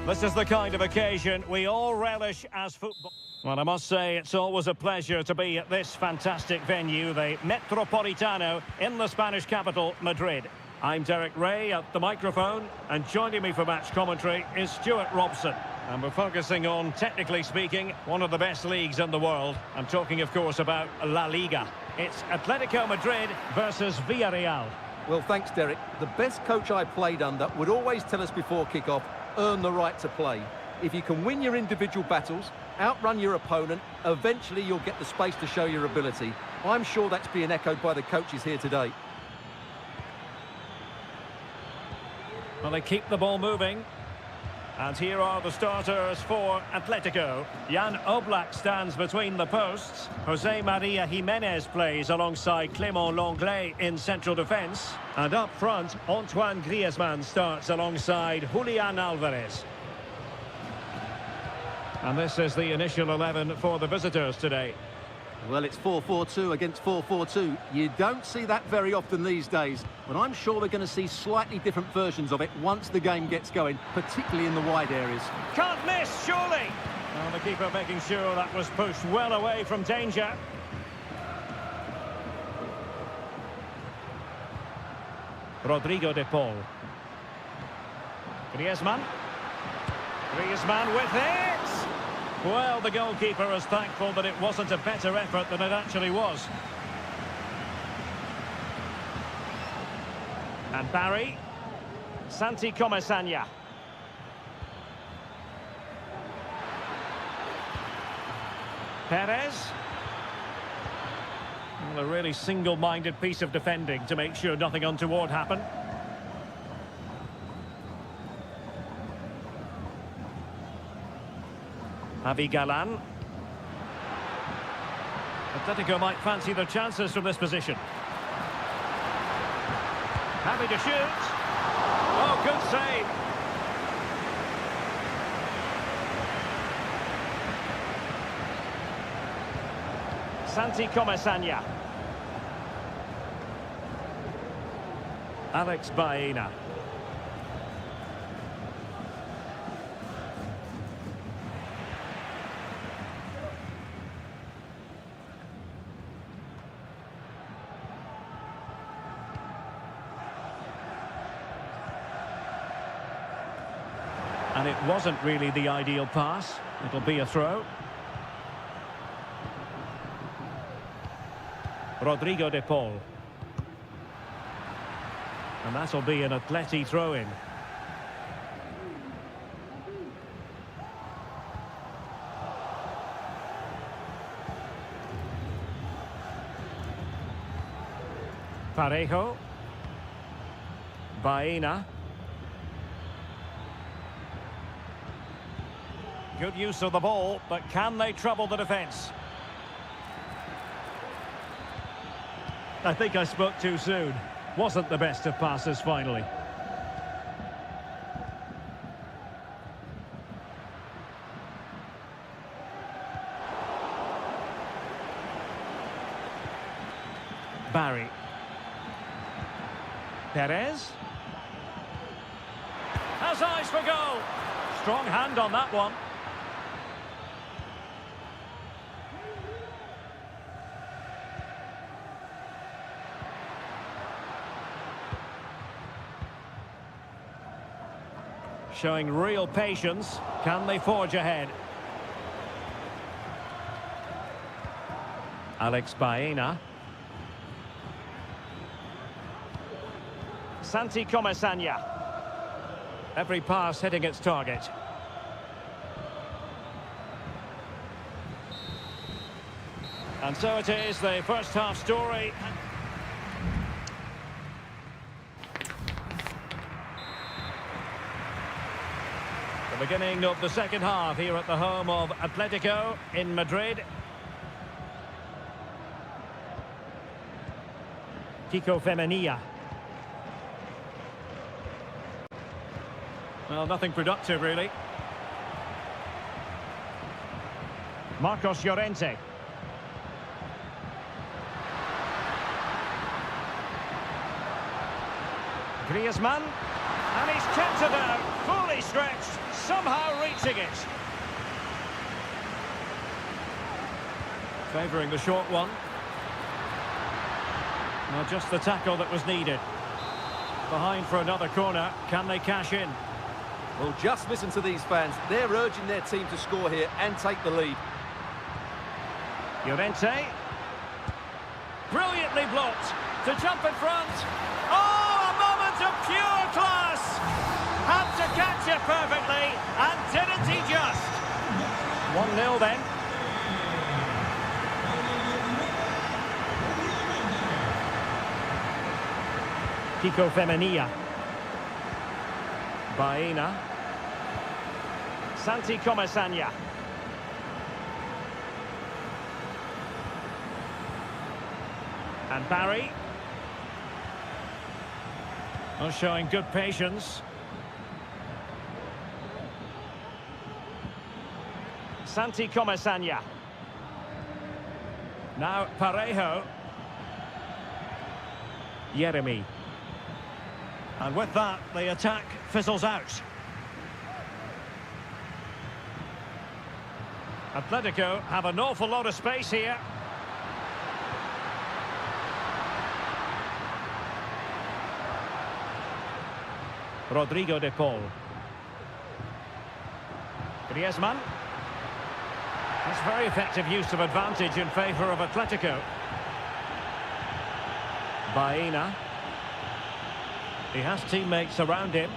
This is the kind of occasion we all relish as football. Well, I must say, it's always a pleasure to be at this fantastic venue, the Metropolitano, in the Spanish capital, Madrid. I'm Derek Ray at the microphone, and joining me for match commentary is Stuart Robson. And we're focusing on, technically speaking, one of the best leagues in the world. I'm talking, of course, about La Liga. It's Atletico Madrid versus Villarreal. Well, thanks, Derek. The best coach I played under would always tell us before kick-off, earn the right to play. If you can win your individual battles, outrun your opponent, eventually you'll get the space to show your ability. I'm sure that's being echoed by the coaches here today. Well, they keep the ball moving. And here are the starters for Atletico. Jan Oblak stands between the posts. Jose Maria Jimenez plays alongside Clément Lenglet in central defence. And up front, Antoine Griezmann starts alongside Julian Alvarez. And this is the initial 11 for the visitors today. Well, it's 4-4-2 against 4-4-2. You don't see that very often these days, but I'm sure we're going to see slightly different versions of it once the game gets going, particularly in the wide areas. Can't miss, surely! Well, the keeper making sure that was pushed well away from danger. Rodrigo de Paul. Griezmann. Griezmann with it! Well, the goalkeeper is thankful that it wasn't a better effort than it actually was. And Barry. Santi Comesaña. Perez. Well, a really single-minded piece of defending to make sure nothing untoward happened. Javi Galán. Atletico might fancy their chances from this position. Happy to shoot. Oh, good save. Santi Comesaña. Alex Baena. And it wasn't really the ideal pass. It'll be a throw. Rodrigo de Paul. And that'll be an Atleti throw-in. Parejo. Baena. Good use of the ball, but can they trouble the defence? I think I spoke too soon. Wasn't the best of passes finally. Barry. Perez. Has eyes for goal. Strong hand on that one. Showing real patience. Can they forge ahead? Alex Baena. Santi Comesaña. Every pass hitting its target. And so it is, the first half story. The beginning of the second half here at the home of Atletico in Madrid. Kiko Femenia. Well, nothing productive, really. Marcos Llorente. Griezmann. And he's kept it out. Fully Thinly stretched, somehow reaching it. Favouring the short one. Well, just the tackle that was needed. Behind for another corner. Can they cash in? Well, just listen to these fans. They're urging their team to score here and take the lead. Llorente. Brilliantly blocked. To jump in front. Oh, a moment of pure class. Had to catch it perfectly. And didn't he just? 1-0 then. Kiko Femenia. Baena. Santi Comasanya. And Barry. Oh, showing good patience. Santi Comasanya. Now Parejo. Jeremy. And with that, the attack fizzles out. Atletico have an awful lot of space here. Rodrigo de Paul. Griezmann. That's very effective use of advantage in favour of Atletico. Baena. He has teammates around him.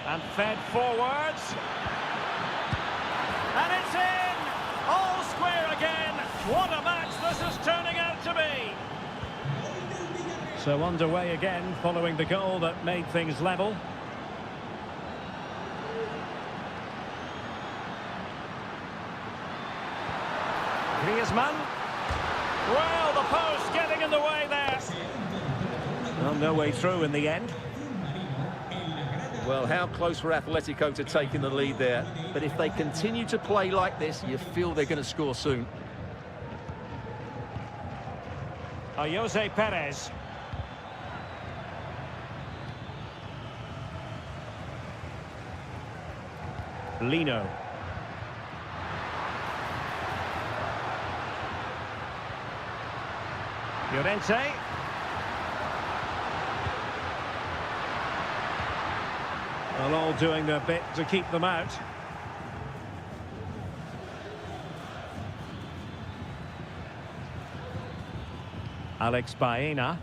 And fed forwards. And it's in! All square again. What a match this is turning out to be. So underway again following the goal that made things level. Griezmann. Well, the post getting in the way there. Well, no way through in the end. Well, how close were Atletico to taking the lead there? But if they continue to play like this, you feel they're going to score soon. Jose Perez. Lino. Llorente. Well, all doing their bit to keep them out. Alex Baena.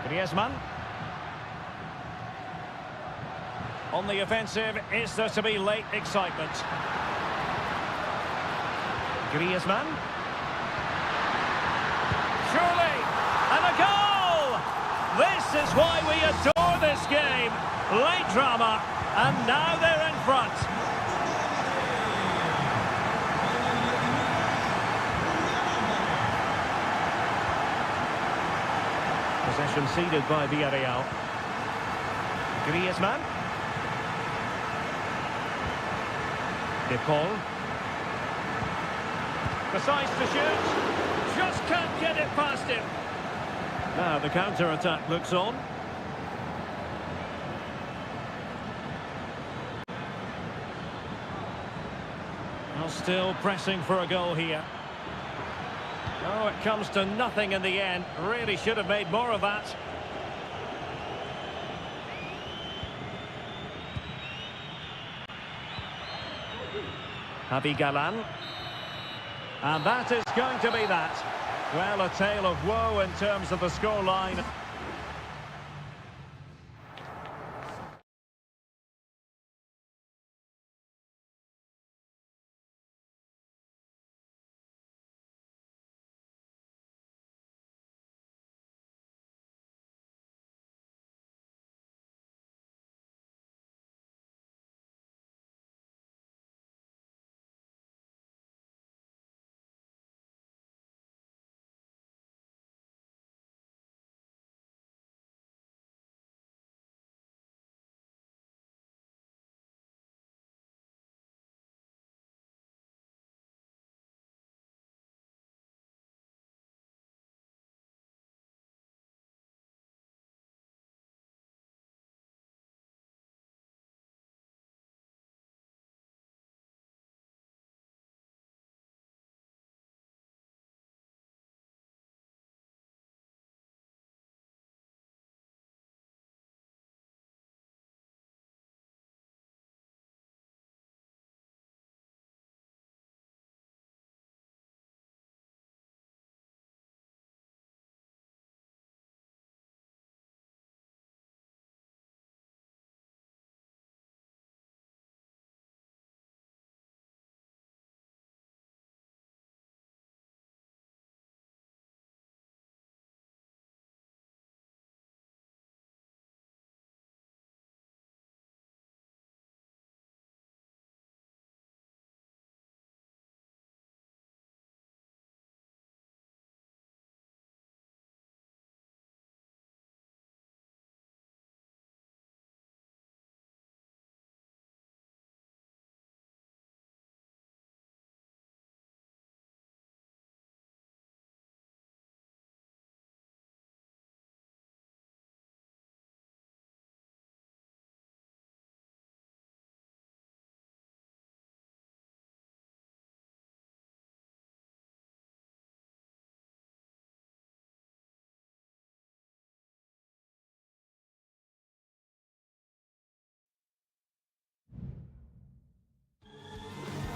Griezmann. On the offensive, is there to be late excitement? Griezmann. Surely, and a goal! This is why we adore this game. Late drama, and now they're in front. Possession ceded by Villarreal. Griezmann. De Paul. Decides to shoot. Just can't get it past him. Now the counter-attack looks on. Well, still pressing for a goal here. Oh, it comes to nothing in the end. Really should have made more of that. Javi Galan. And that is going to be that. Well, a tale of woe in terms of the scoreline.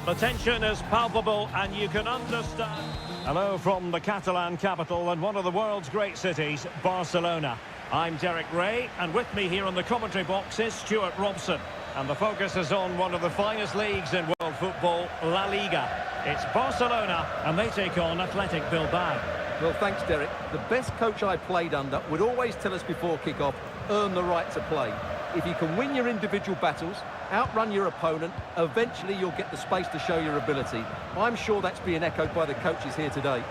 The tension is palpable and you can understand. Hello from the Catalan capital and one of the world's great cities, Barcelona. I'm Derek Ray, and with me here on the commentary box is Stuart Robson. And the focus is on one of the finest leagues in world football, La Liga. It's Barcelona, and they take on Athletic Bilbao. Well, thanks, Derek. The best coach I played under would always tell us before kick-off, earn the right to play. If you can win your individual battles, outrun your opponent, eventually you'll get the space to show your ability. I'm sure that's being echoed by the coaches here today.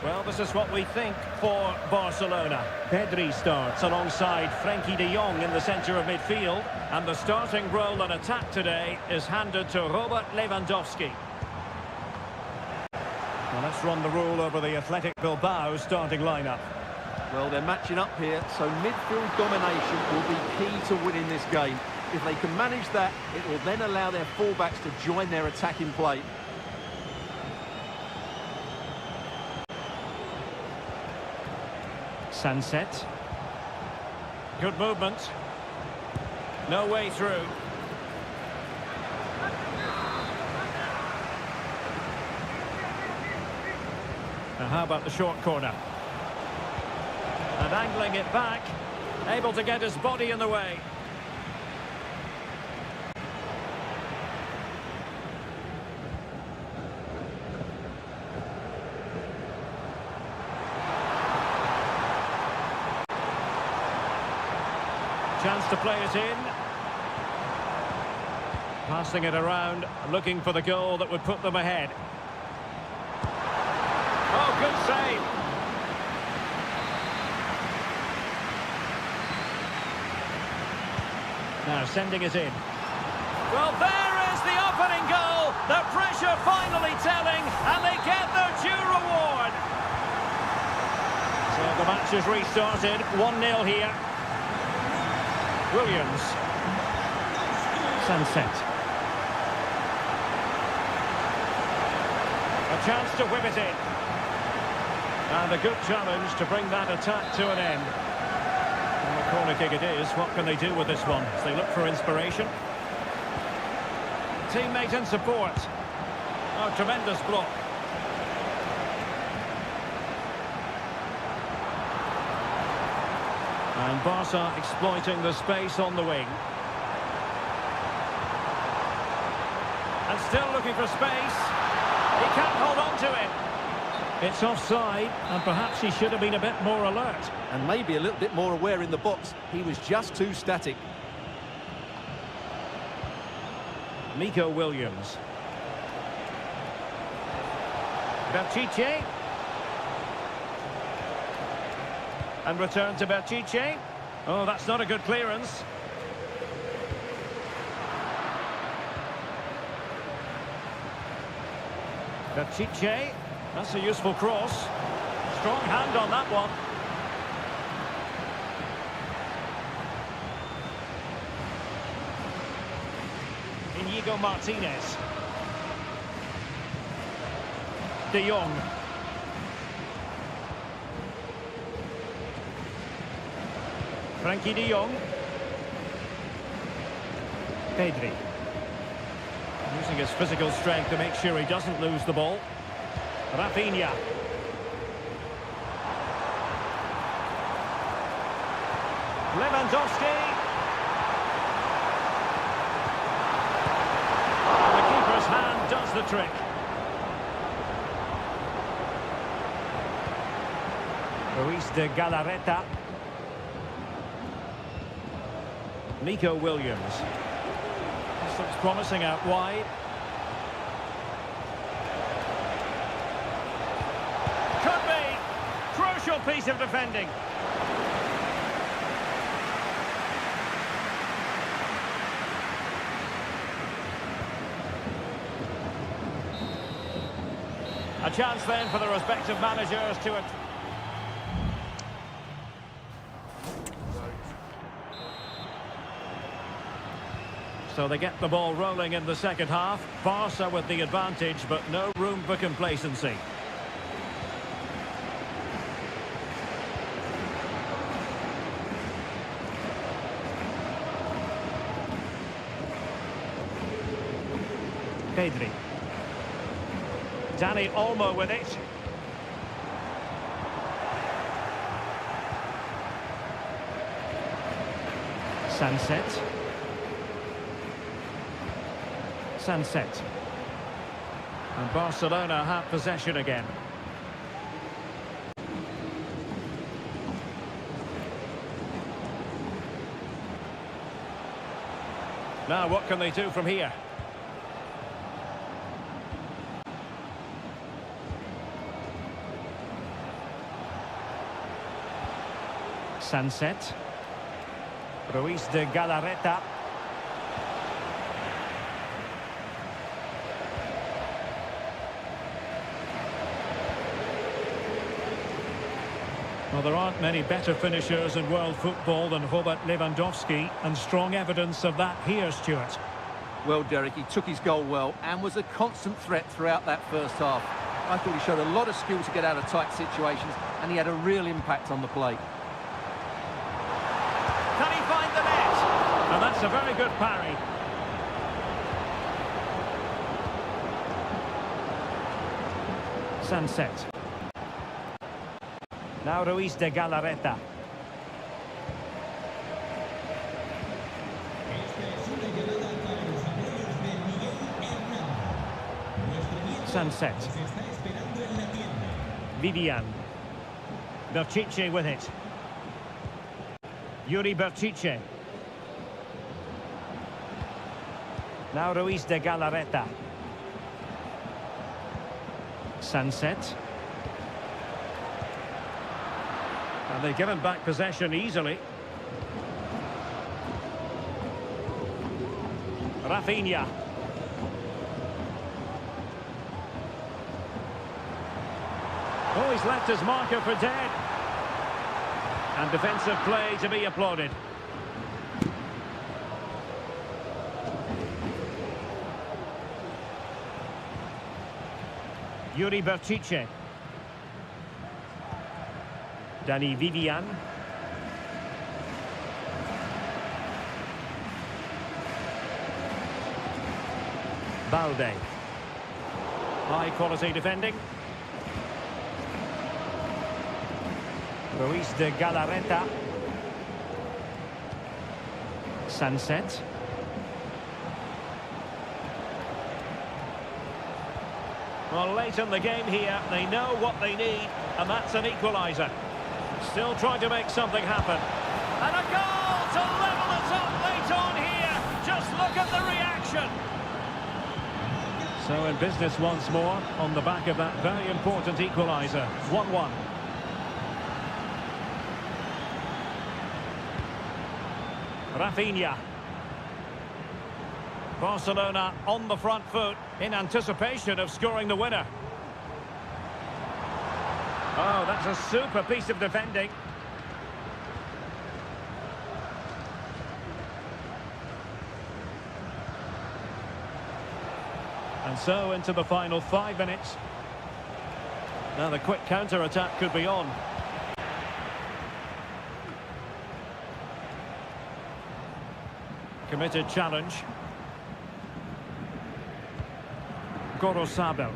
Well, this is what we think for Barcelona. Pedri starts alongside Frenkie de Jong in the centre of midfield. And the starting role in attack today is handed to Robert Lewandowski. Well, let's run the rule over the Athletic Bilbao starting lineup. Well, they're matching up here, so midfield domination will be key to winning this game. If they can manage that, it will then allow their fullbacks to join their attacking play. Sunset. Good movement. No way through. Now how about the short corner? And angling it back. Able to get his body in the way. Chance to play it in. Passing it around, looking for the goal that would put them ahead. Oh, good save. Now sending it in. Well, there is the opening goal. The pressure finally telling, and they get their due reward. So the match is restarted. 1-0 here. Williams. Sunset. A chance to whip it in. And a good challenge to bring that attack to an end. And the corner kick it is. What can they do with this one as they look for inspiration? Teammate in support. Oh, tremendous block. And Barca exploiting the space on the wing. And still looking for space. He can't hold on to it. It's offside, and perhaps he should have been a bit more alert. And maybe a little bit more aware in the box. He was just too static. Nico Williams. Berchiche. And return to Berchiche. Oh, that's not a good clearance. Berchiche. That's a useful cross. Strong hand on that one. Inigo Martinez. De Jong. Frenkie de Jong. Pedri. Using his physical strength to make sure he doesn't lose the ball. Rafinha. Lewandowski. And the keeper's hand does the trick. Ruiz de Galarreta. Nico Williams. This looks promising out wide. Could be. Crucial piece of defending. A chance then for the respective managers to... So they get the ball rolling in the second half. Barca with the advantage, but no room for complacency. Pedri. Danny Olmo with it. Sunset. Sunset. And Barcelona have possession again. Now what can they do from here? Sunset. Ruiz de Galarreta. Well, there aren't many better finishers in world football than Robert Lewandowski, and strong evidence of that here, Stuart. Well, Derek, he took his goal well and was a constant threat throughout that first half. I thought he showed a lot of skill to get out of tight situations, and he had a real impact on the play. Can he find the net? And that's a very good parry. Sunset. Now Ruiz de Galarreta. Sunset. Vivian. Berchiche with it. Yuri Berchiche. Now Ruiz de Galarreta. Sunset. And they've given back possession easily. Rafinha. Oh, he's left his marker for dead. And defensive play to be applauded. Yuri Berchiche. Danny Vivian. Balde. High quality defending. Ruiz de Galarreta. Sunset. Well, late in the game here, they know what they need, and that's an equaliser. Still trying to make something happen. And a goal to level it up late on here. Just look at the reaction. So in business once more, on the back of that very important equaliser. 1-1. Rafinha. Barcelona on the front foot in anticipation of scoring the winner. Oh, that's a super piece of defending. And so into the final 5 minutes. Now the quick counter-attack could be on. Committed challenge. Gorosabel.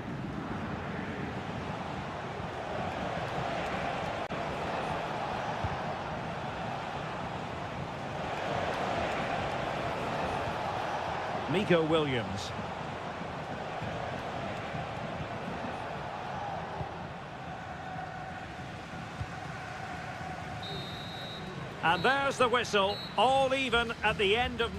Nico Williams. And there's the whistle, all even at the end of...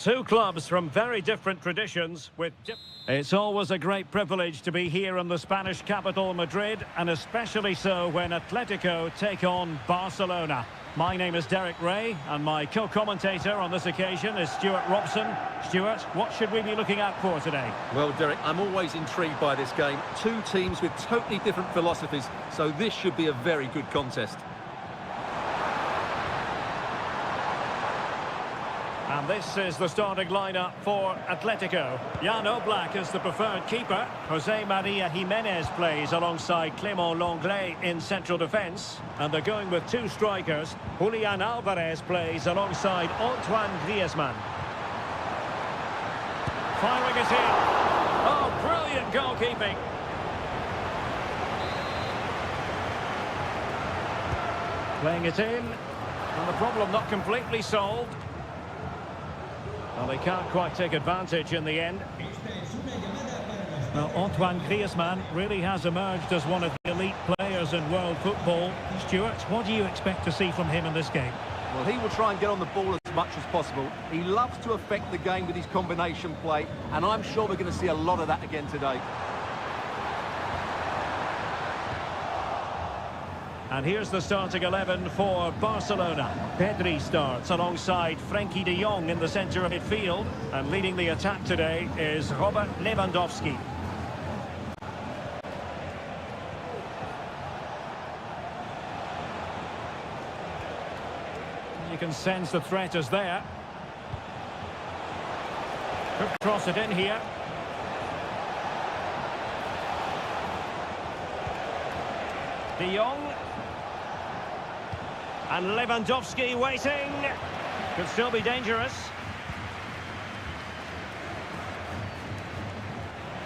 Two clubs from very different traditions with... It's always a great privilege to be here in the Spanish capital, Madrid, and especially so when Atletico take on Barcelona. My name is Derek Ray, and my co-commentator on this occasion is Stuart Robson. Stuart, what should we be looking out for today? Well, Derek, I'm always intrigued by this game. Two teams with totally different philosophies, so this should be a very good contest. And this is the starting lineup for Atletico. Jan Oblak is the preferred keeper. Jose Maria Jimenez plays alongside Clément Lenglet in central defence. And they're going with two strikers. Julian Alvarez plays alongside Antoine Griezmann. Firing it in. Oh, brilliant goalkeeping. Playing it in. And the problem not completely solved. Well, they can't quite take advantage in the end. Now, Antoine Griezmann really has emerged as one of the elite players in world football. Stuart, what do you expect to see from him in this game? Well, he will try and get on the ball as much as possible. He loves to affect the game with his combination play, and I'm sure we're going to see a lot of that again today. And here's the starting 11 for Barcelona. Pedri starts alongside Frenkie de Jong in the centre of midfield. And leading the attack today is Robert Lewandowski. You can sense the threat is there. Could cross it in here. De Jong. And Lewandowski waiting. Could still be dangerous.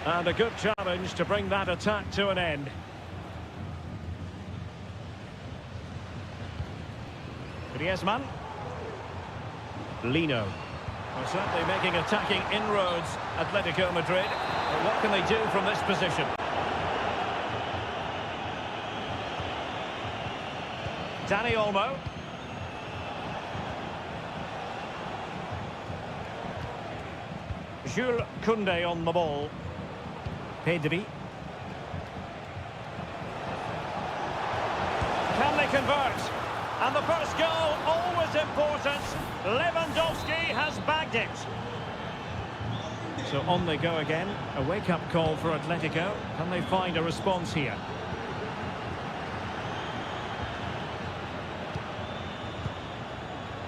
And a good challenge to bring that attack to an end. Griezmann. Lino. Well, certainly making attacking inroads, Atletico Madrid. But what can they do from this position? Dani Olmo. Jules Koundé on the ball. Pedri. Can they convert? And the first goal, always important. Lewandowski has bagged it. So on they go again. A wake-up call for Atletico. Can they find a response here?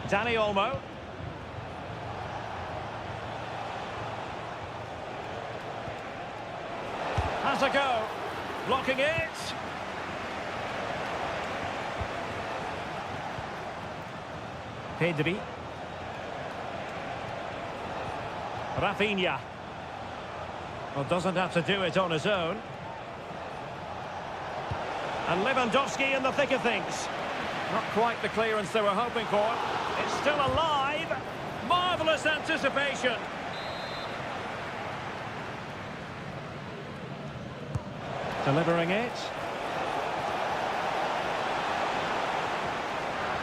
Dani Olmo. Has a go. Blocking it. Pedri. Rafinha. Well, doesn't have to do it on his own. And Lewandowski in the thick of things. Not quite the clearance they were hoping for. It's still alive. Marvellous anticipation. Delivering it.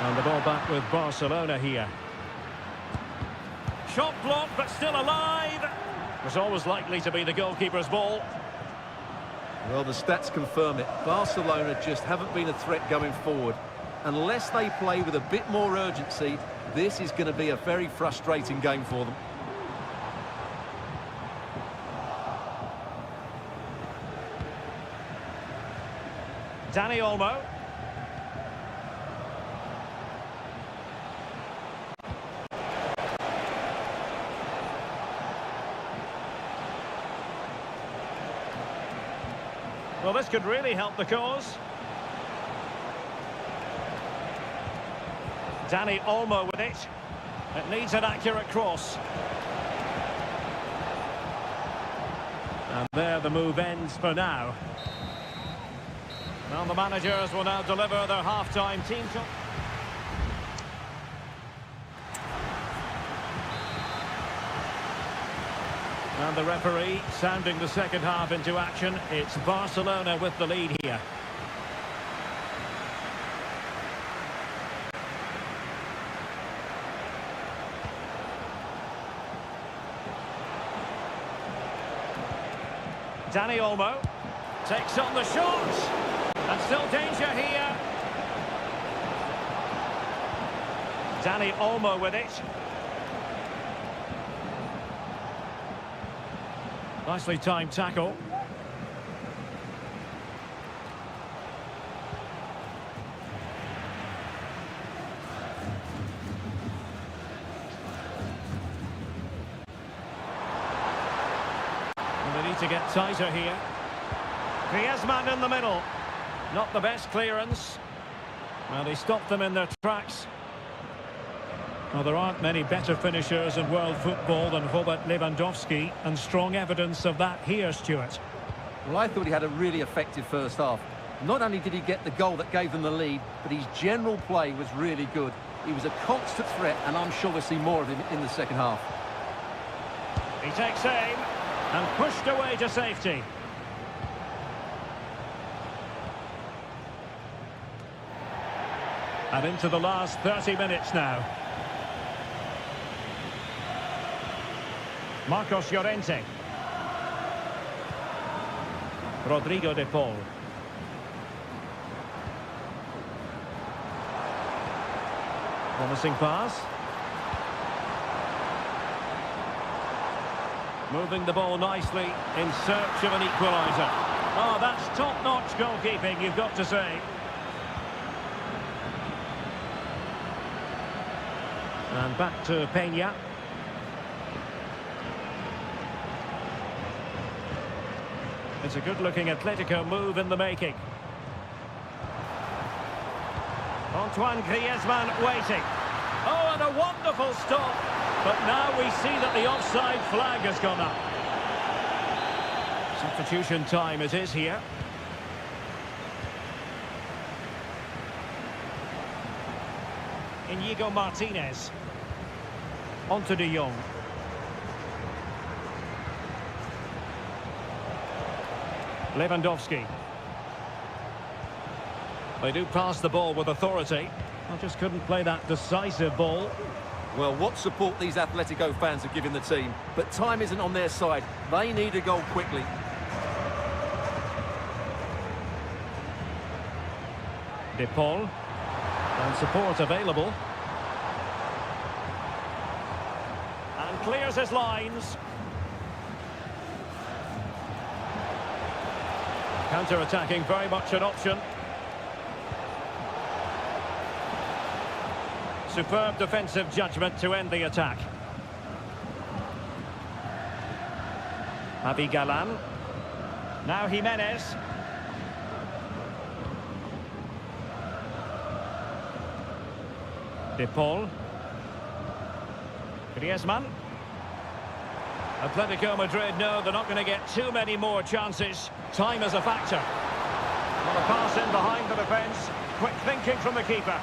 And the ball back with Barcelona here. Shot blocked, but still alive. Was always likely to be the goalkeeper's ball. Well, the stats confirm it. Barcelona just haven't been a threat going forward. Unless they play with a bit more urgency, this is going to be a very frustrating game for them. Dani Olmo. Well, this could really help the cause. Dani Olmo with it. It needs an accurate cross. And there the move ends for now. Well, the managers will now deliver their half-time team talk. And the referee sounding the second half into action. It's Barcelona with the lead here. Danny Olmo takes on the shot. And still danger here. Danny Olmo with it. Nicely timed tackle. And they need to get tighter here. Griezmann in the middle. Not the best clearance. Well, he stopped them in their tracks. Well, there aren't many better finishers in world football than Robert Lewandowski, and strong evidence of that here, Stuart. Well, I thought he had a really effective first half. Not only did he get the goal that gave them the lead, but his general play was really good. He was a constant threat, and I'm sure we'll see more of him in the second half. He takes aim and pushed away to safety. And into the last 30 minutes now. Marcos Llorente. Rodrigo de Paul. Promising pass. Moving the ball nicely in search of an equaliser. Oh, that's top-notch goalkeeping, you've got to say. And back to Peña. It's a good-looking Atletico move in the making. Antoine Griezmann waiting. Oh, and a wonderful stop. But now we see that the offside flag has gone up. Substitution time it is here. Inigo Martinez. On to De Jong. Lewandowski. They do pass the ball with authority. I just couldn't play that decisive ball. Well, what support these Atletico fans are giving the team. But time isn't on their side. They need a goal quickly. De Paul. And support available. And clears his lines. Counter-attacking, very much an option. Superb defensive judgment to end the attack. Javi Galan. Now Jimenez. De Paul. Griezmann. Atletico Madrid know they're not going to get too many more chances. Time is a factor. Well, a pass in behind the defence. Quick thinking from the keeper.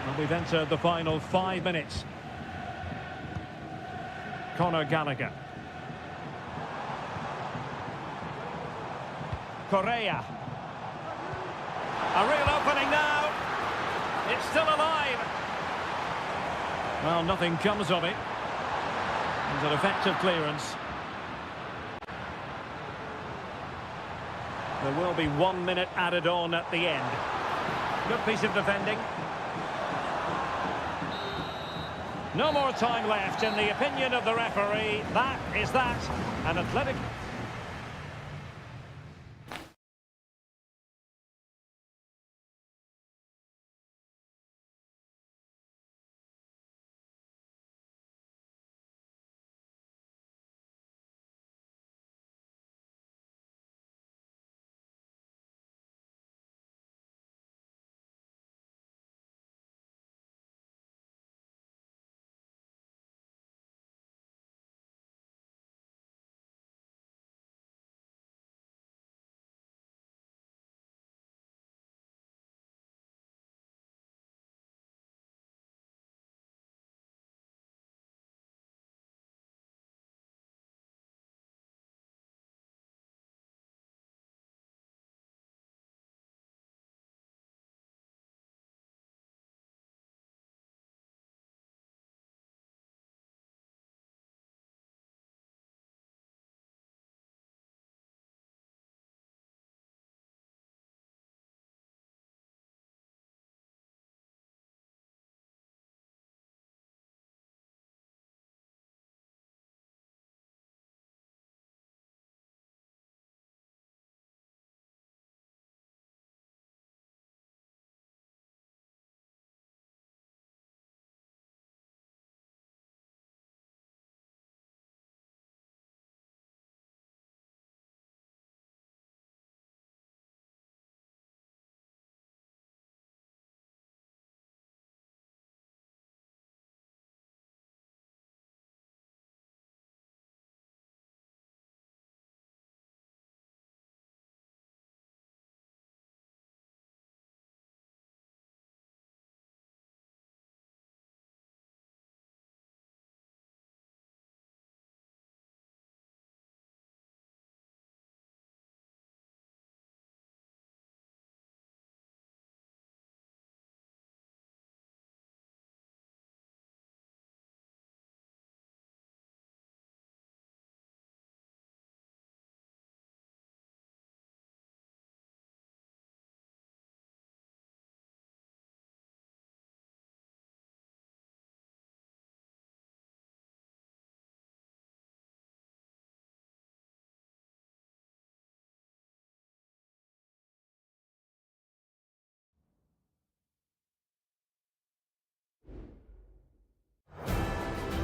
And we've entered the final 5 minutes. Conor Gallagher. Correa. A real opening now. It's still alive. Well, nothing comes of it. It's an effective clearance. There will be 1 minute added on at the end. Good piece of defending. No more time left. In the opinion of the referee, that is that. An Athletic...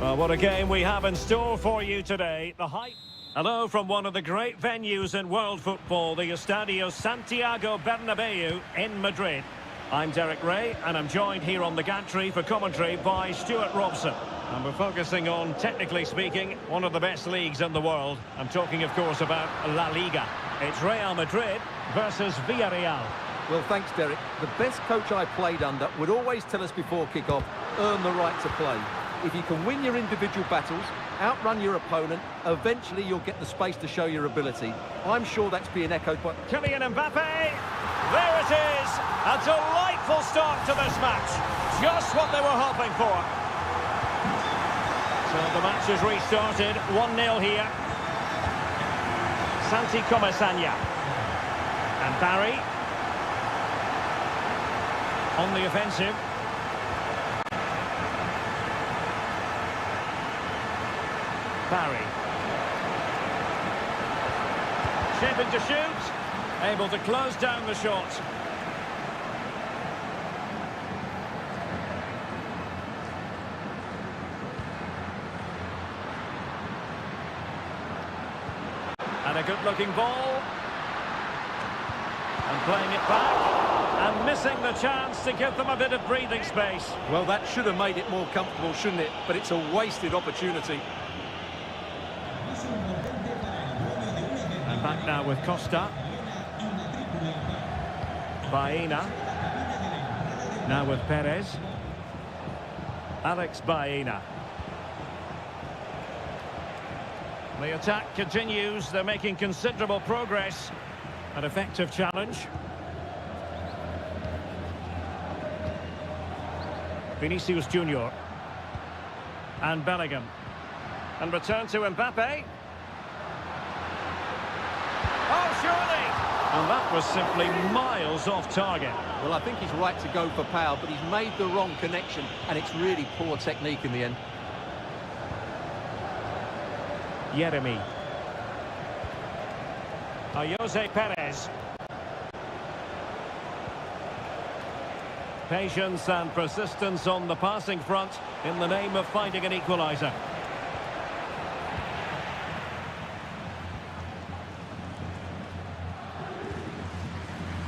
Well, what a game we have in store for you today. The hype. Hello from one of the great venues in world football, the Estadio Santiago Bernabeu in Madrid. I'm Derek Ray, and I'm joined here on the gantry for commentary by Stuart Robson. And we're focusing on, technically speaking, one of the best leagues in the world. I'm talking, of course, about La Liga. It's Real Madrid versus Villarreal. Well, thanks, Derek. The best coach I played under would always tell us before kick-off, earn the right to play. If you can win your individual battles, outrun your opponent, eventually you'll get the space to show your ability. I'm sure that's being echoed by... Kylian Mbappe! There it is! A delightful start to this match. Just what they were hoping for. So the match has restarted. 1-0 here. Santi Comasanya. And Barry. On the offensive. Barry. Shaping to shoot. Able to close down the shot. And a good-looking ball. And playing it back. And missing the chance to give them a bit of breathing space. Well, that should have made it more comfortable, shouldn't it? But it's a wasted opportunity. And back now with Costa. Baena. Now with Perez. Alex Baena. The attack continues. They're making considerable progress. An effective challenge. Vinicius Junior. And Bellingham. And return to Mbappe. Oh, surely! And that was simply miles off target. Well, I think he's right to go for power, but he's made the wrong connection, and it's really poor technique in the end. Yeremy. Jose Perez. Patience and persistence on the passing front in the name of finding an equaliser.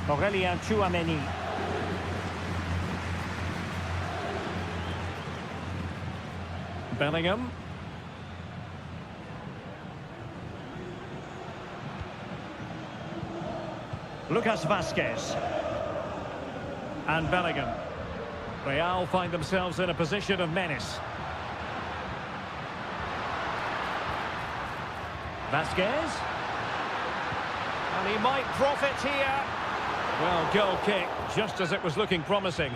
Aurélien Tchouameni. Bellingham. Lucas Vazquez. And Bellingham. Real find themselves in a position of menace. Vazquez. And he might profit here. Well, goal kick, just as it was looking promising.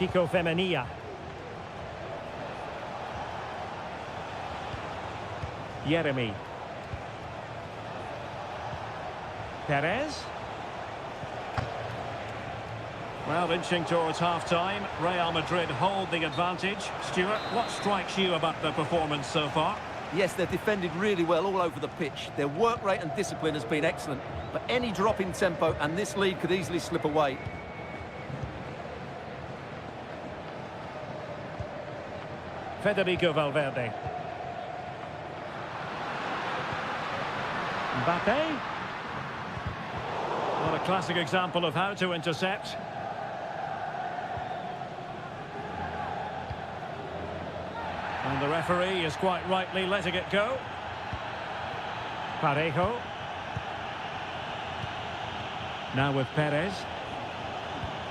Kiko Femenia. Yeremy. Perez. Well, inching towards half-time, Real Madrid hold the advantage. Stuart, what strikes you about the performance so far? Yes, they've defended really well all over the pitch. Their work rate and discipline has been excellent. But any drop in tempo and this lead could easily slip away. Federico Valverde. Mbappe. What a classic example of how to intercept. And the referee is quite rightly letting it go. Parejo. Now with Perez.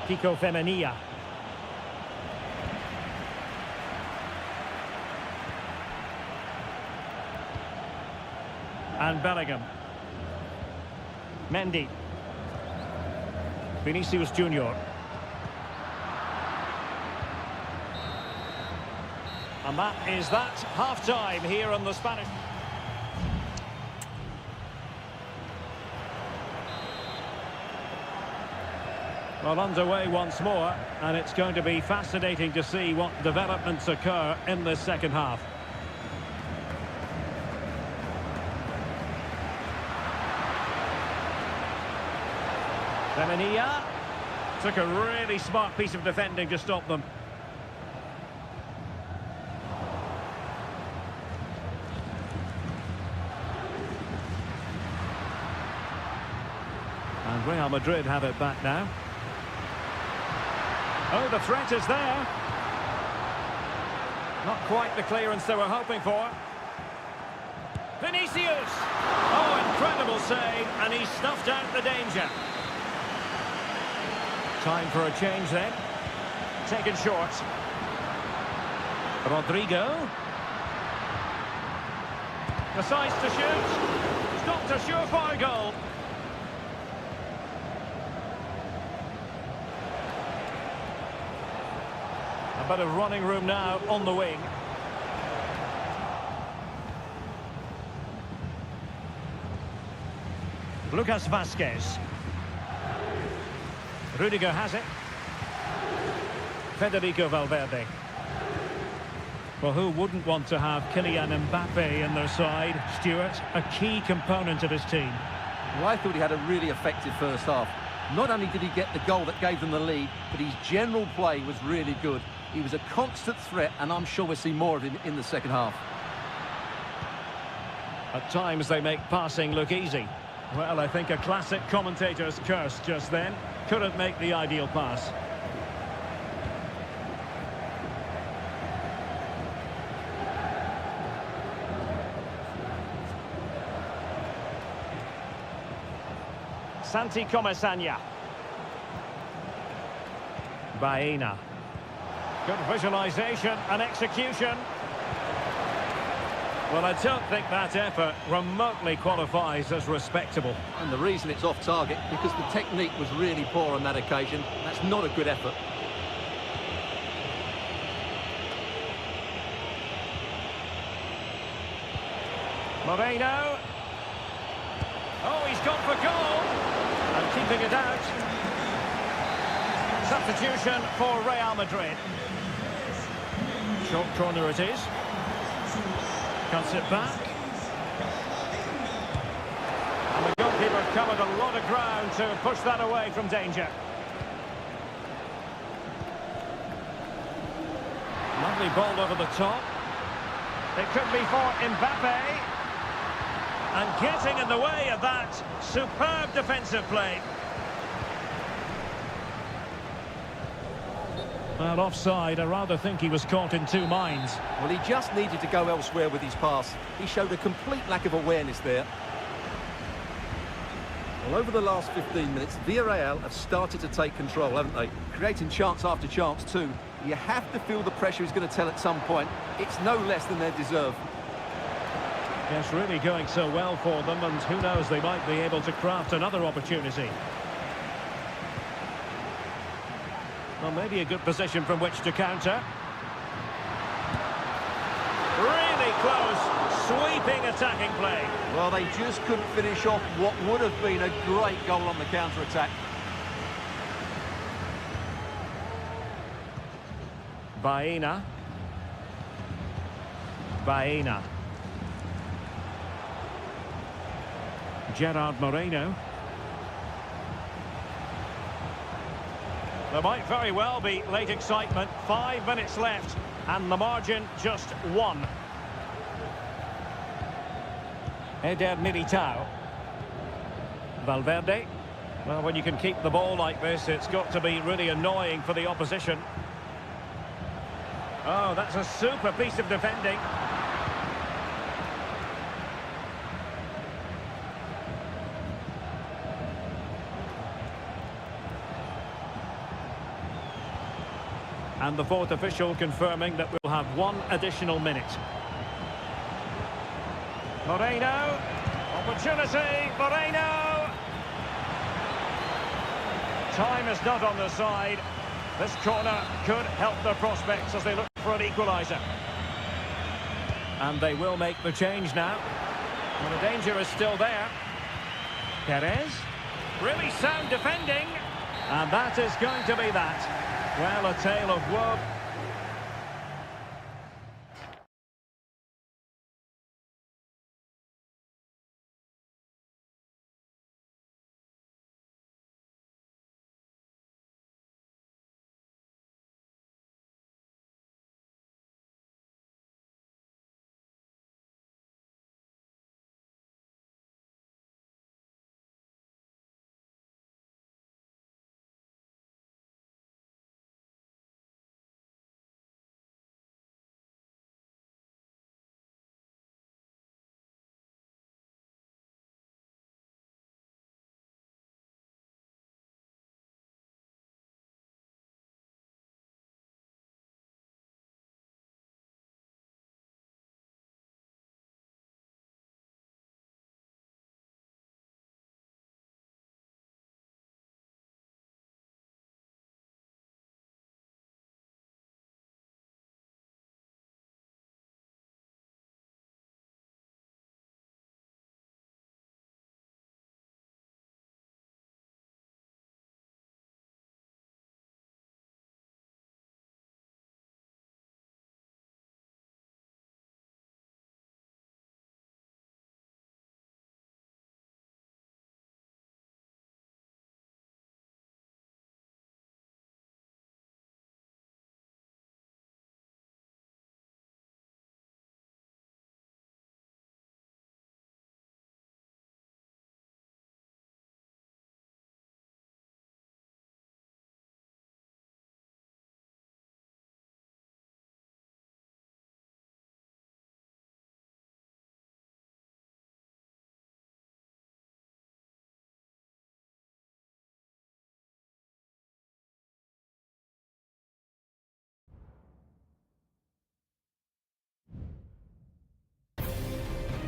Kiko Femenia. And Bellingham. Mendy. Vinicius Junior. And that is that. Half-time here on the Spanish. Well, underway once more, and it's going to be fascinating to see what developments occur in this second half. Seria took a really smart piece of defending to stop them. And Real Madrid have it back now. Oh, the threat is there. Not quite the clearance they were hoping for. Vinicius! Oh, incredible save, and he snuffed out the danger. Time for a change then. Taken short. Rodrigo. Decides to shoot. Stopped a surefire goal. A bit of running room now on the wing. Lucas Vazquez. Rudiger has it. Federico Valverde. Well, who wouldn't want to have Kylian Mbappe in their side? Stuart, a key component of his team. Well, I thought he had a really effective first half. Not only did he get the goal that gave them the lead, but his general play was really good. He was a constant threat, and I'm sure we'll see more of him in the second half. At times they make passing look easy. Well, I think a classic commentator's curse just then. Couldn't make the ideal pass. Santi Comesaña. Baena. Good visualisation and execution. Well, I don't think that effort remotely qualifies as respectable. And the reason it's off target, because the technique was really poor on that occasion. That's not a good effort. Moreno. Oh, he's gone for goal. And keeping it out. Substitution for Real Madrid. Short corner it is. Cuts it back. And the goalkeeper covered a lot of ground to push that away from danger. Lovely ball over the top. It could be for Mbappe. And getting in the way of that superb defensive play. Well, offside, I rather think he was caught in two minds. Well, he just needed to go elsewhere with his pass. He showed a complete lack of awareness there. Well, over the last 15 minutes, Villarreal have started to take control, haven't they? Creating chance after chance too. You have to feel the pressure is going to tell at some point. It's no less than they deserve. Yes, really going so well for them, and who knows, they might be able to craft another opportunity. Well, maybe a good position from which to counter. Really close, sweeping attacking play. Well, they just couldn't finish off what would have been a great goal on the counter-attack. Baena. Baena. Gerard Moreno. There might very well be late excitement. 5 minutes left, and the margin just 1. Eder Militao. Valverde. Well, when you can keep the ball like this, it's got to be really annoying for the opposition. Oh, that's a super piece of defending. And the fourth official confirming that we'll have 1 additional minute. Moreno. Opportunity. Moreno. Time is not on the side. This corner could help their prospects as they look for an equaliser. And they will make the change now. Well, the danger is still there. Perez. Really sound defending. And that is going to be that. Well, a tale of woe.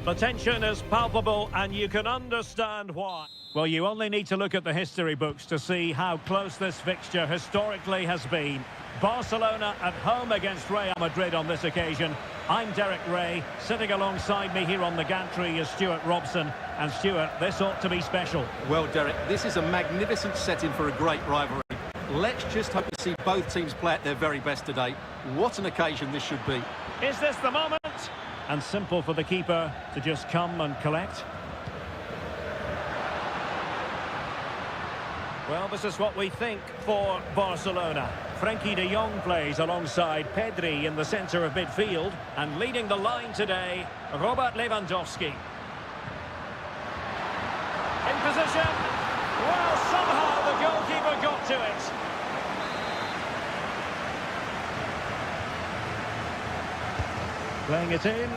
The tension is palpable and you can understand why. Well, you only need to look at the history books to see how close this fixture historically has been. Barcelona at home against Real Madrid on this occasion. I'm Derek Ray. Sitting alongside me here on the gantry is Stuart Robson. And Stuart, this ought to be special. Well, Derek, this is a magnificent setting for a great rivalry. Let's just hope to see both teams play at their very best today. What an occasion this should be. Is this the moment? And simple for the keeper to just come and collect. Well, this is what we think for Barcelona. Frenkie de Jong plays alongside Pedri in the centre of midfield. And leading the line today, Robert Lewandowski. In position. Well, somehow the goalkeeper got to it. Playing it in.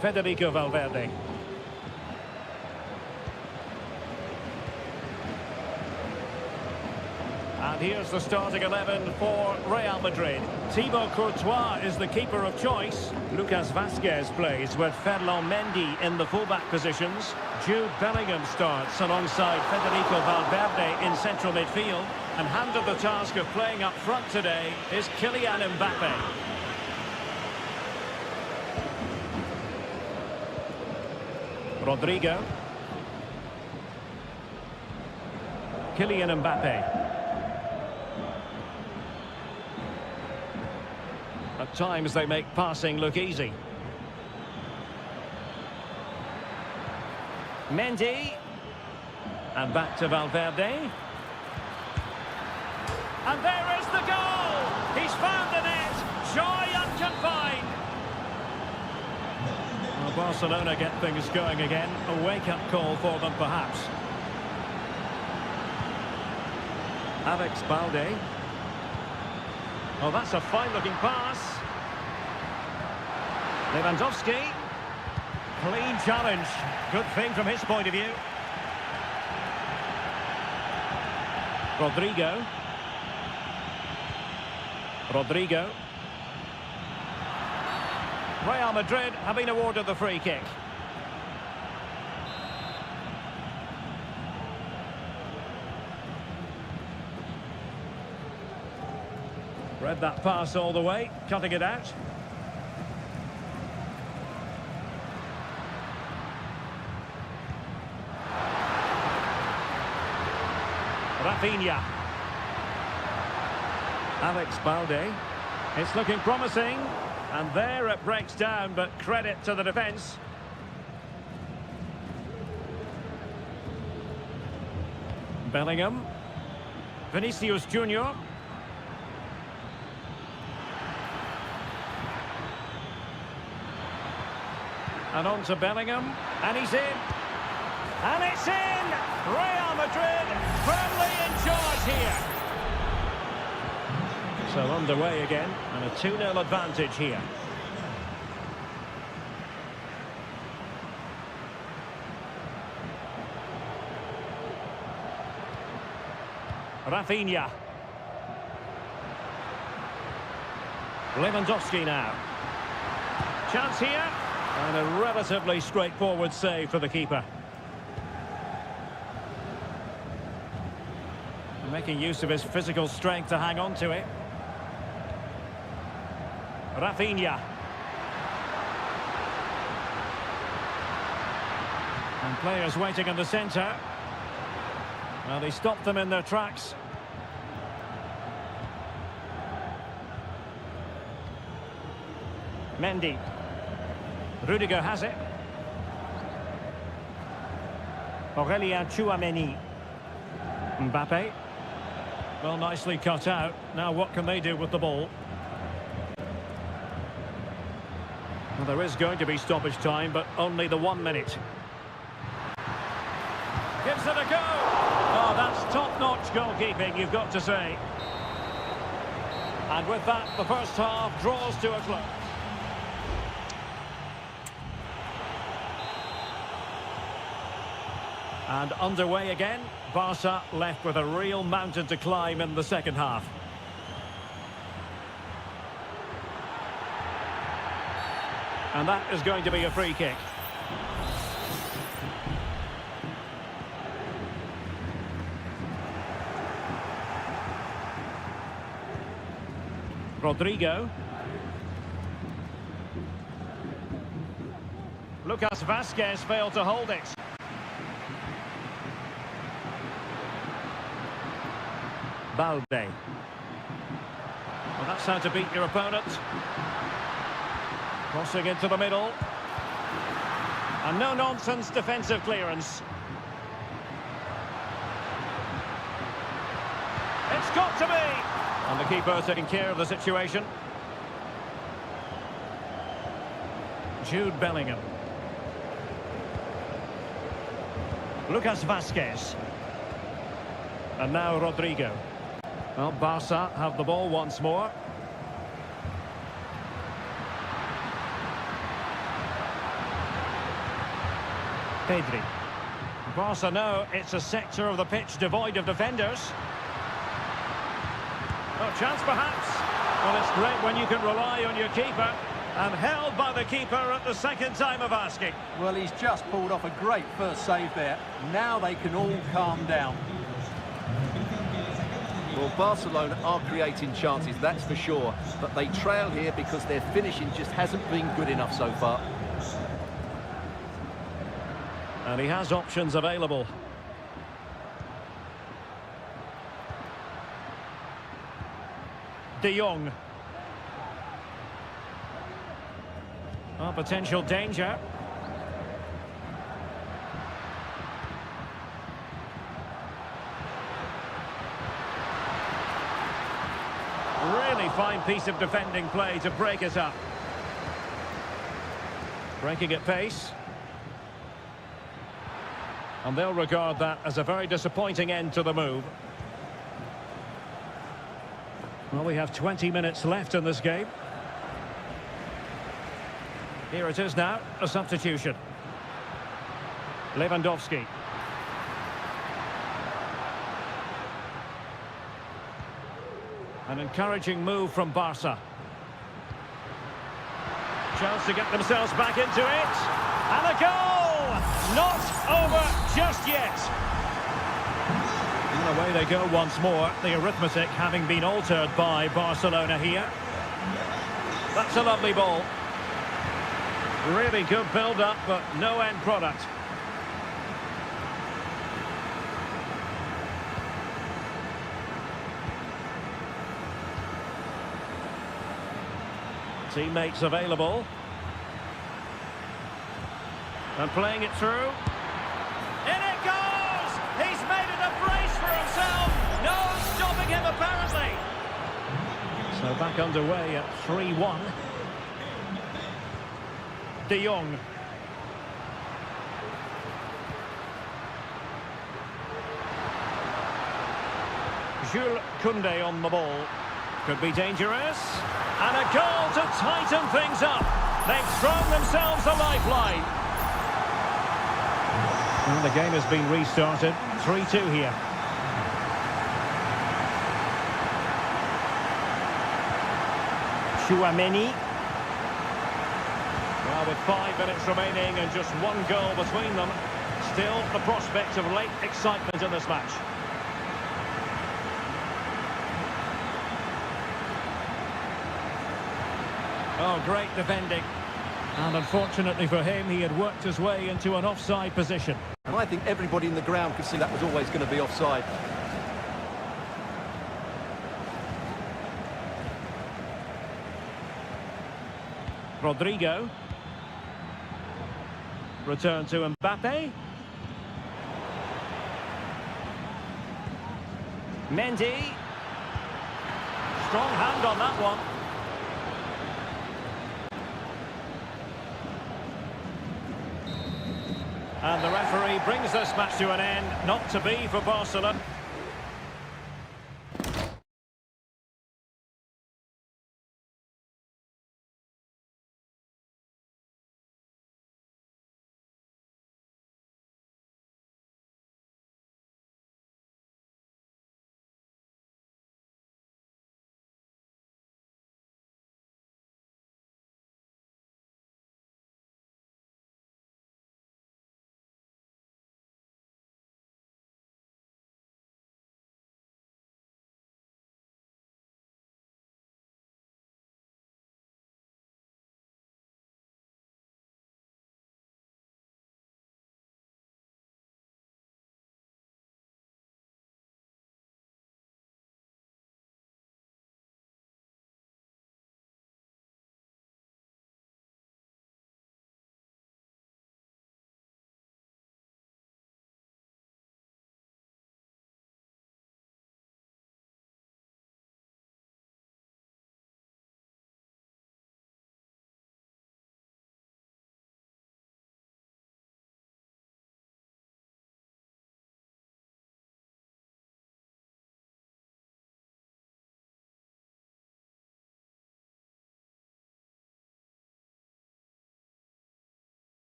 Federico Valverde. And here's the starting 11 for Real Madrid. Thibaut Courtois is the keeper of choice. Lucas Vazquez plays with Ferland Mendy in the fullback positions. Jude Bellingham starts alongside Federico Valverde in central midfield. And handed the task of playing up front today is Kylian Mbappe. Rodrigo. Kylian Mbappe. At times they make passing look easy. Mendy. And back to Valverde. And there is the goal! He's found the net! Joy unconfined! Well, Barcelona get things going again. A wake-up call for them, perhaps. Alex Balde. Oh, that's a fine-looking pass. Lewandowski. Clean challenge. Good thing from his point of view. Rodrigo. Real Madrid have been awarded the free kick. Read that pass all the way, cutting it out. Rafinha. Alex Balde. It's looking promising. And there it breaks down, but credit to the defence. Bellingham. Vinicius Junior. And on to Bellingham. And he's in. And it's in! Real Madrid firmly in charge here. So underway again, and a 2-0 advantage here. Rafinha. Lewandowski now. Chance here, and a relatively straightforward save for the keeper. Making use of his physical strength to hang on to it. Rafinha. And players waiting in the centre. Well, they stopped them in their tracks. Mendy. Rudiger has it. Aurélien Tchouameni. Mbappe. Well, nicely cut out. Now what can they do with the ball? Well, there is going to be stoppage time, but only the 1 minute. Gives it a go. Oh, that's top-notch goalkeeping, you've got to say. And with that, the first half draws to a close. And underway again. Barca left with a real mountain to climb in the second half. And that is going to be a free kick. Rodrigo. Lucas Vazquez failed to hold it. Balde. Well, that's how to beat your opponent. Crossing into the middle. And no-nonsense defensive clearance. It's got to be! And the keeper taking care of the situation. Jude Bellingham. Lucas Vazquez. And now Rodrigo. Well, Barca have the ball once more. Pedri. Barca know it's a sector of the pitch devoid of defenders. Oh, chance perhaps. Well, it's great when you can rely on your keeper. And held by the keeper at the second time of asking. Well, he's just pulled off a great first save there. Now they can all calm down. Well, Barcelona are creating chances, that's for sure. But they trail here because their finishing just hasn't been good enough so far. And he has options available. De Jong. Oh, potential danger. Really fine piece of defending play to break it up. Breaking at pace. And they'll regard that as a very disappointing end to the move. Well, we have 20 minutes left in this game. Here it is now, a substitution. Lewandowski. An encouraging move from Barca. Chance to get themselves back into it. And a goal! Not over just yet. And away they go once more. The arithmetic having been altered by Barcelona here. That's a lovely ball. Really good build-up, but no end product. Teammates available. And playing it through. In it goes! He's made it a brace for himself. No stopping him, apparently. So back underway at 3-1. De Jong. Jules Koundé on the ball. Could be dangerous. And a goal to tighten things up. They've thrown themselves a lifeline. And the game has been restarted. 3-2 here. Chouameni. Well, with 5 minutes remaining and just one goal between them, still the prospect of late excitement in this match. Oh, great defending. And unfortunately for him, he had worked his way into an offside position. And I think everybody in the ground could see that was always going to be offside. Rodrigo. Return to Mbappe. Mendy. Strong hand on that one. And the referee brings this match to an end. Not to be for Barcelona.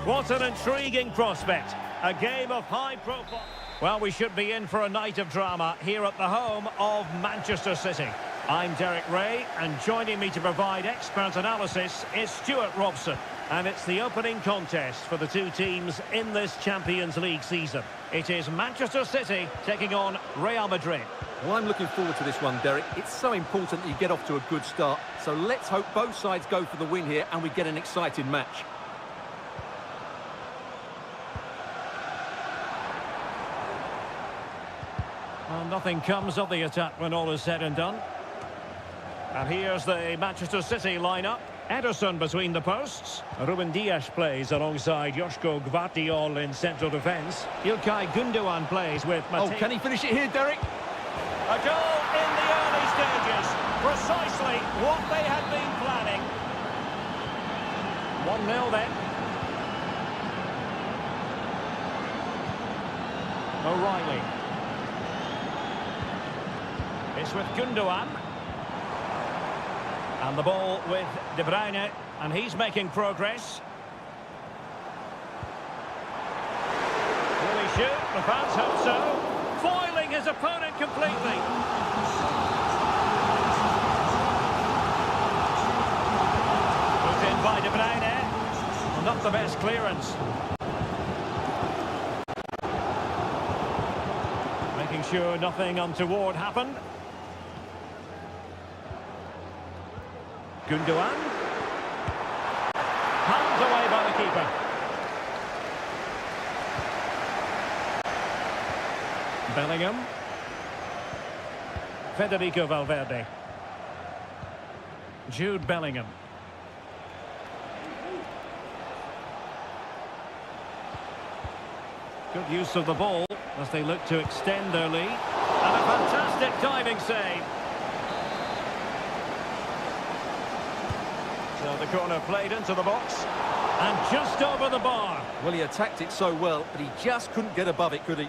What an intriguing prospect. A game of high profile. Well, we should be in for a night of drama here at the home of Manchester City. I'm Derek Ray, and joining me to provide expert analysis is Stuart Robson. And it's the opening contest for the two teams in this Champions League season. It is Manchester City taking on Real Madrid. Well, I'm looking forward to this one, Derek. It's so important that you get off to a good start. So let's hope both sides go for the win here and we get an exciting match. Well, nothing comes of the attack when all is said and done. And here's the Manchester City lineup. Ederson between the posts. Ruben Dias plays alongside Joško Gvardiol in central defence. Ilkay Gundogan plays with Mateo. Oh, can he finish it here, Derek? A goal in the early stages. Precisely what they had been planning. 1-0 then. O'Reilly. It's with Gundogan. And the ball with De Bruyne, and he's making progress. Will he shoot? The fans hope so. Foiling his opponent completely. Put in by De Bruyne. Well, not the best clearance. Making sure nothing untoward happened. Gundogan. Hands away by the keeper. Bellingham. Federico Valverde. Jude Bellingham. Good use of the ball as they look to extend their lead. And a fantastic diving save. So the corner played into the box. And just over the bar. Well, he attacked it so well, but he just couldn't get above it, could he?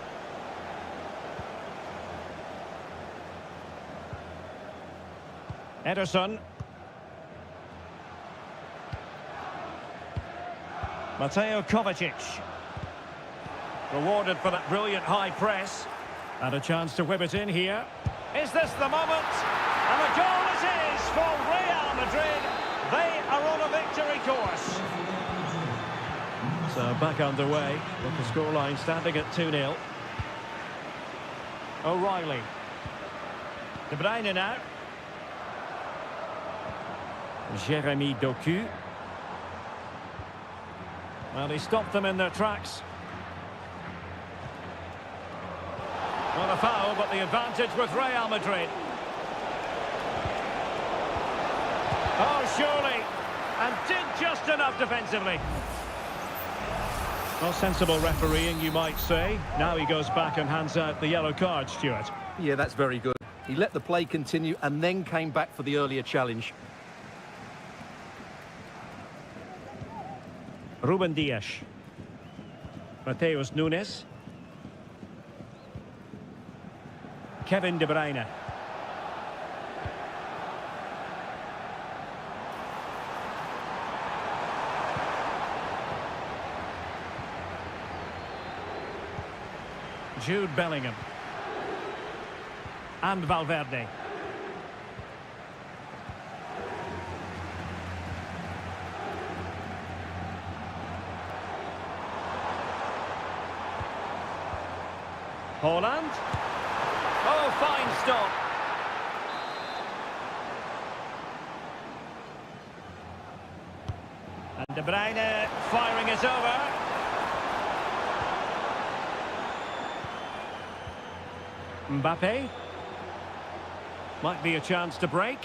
Ederson. Mateo Kovacic. Rewarded for that brilliant high press. And a chance to whip it in here. Is this the moment? And the goal it is for Real Madrid. They are on a victory course. So back underway with the scoreline standing at 2-0. O'Reilly. De Bruyne now. Jeremy Doku. Well, he stopped them in their tracks. Well, a foul, but the advantage with Real Madrid. Oh, surely. And did just enough defensively. Well, sensible refereeing, you might say. Now he goes back and hands out the yellow card, Stuart. Yeah, that's very good. He let the play continue and then came back for the earlier challenge. Ruben Dias. Mateus Nunes. Kevin De Bruyne. Jude Bellingham. And Valverde. Holland. Oh, fine stop. And De Bruyne firing it over. Mbappe. Might be a chance to break.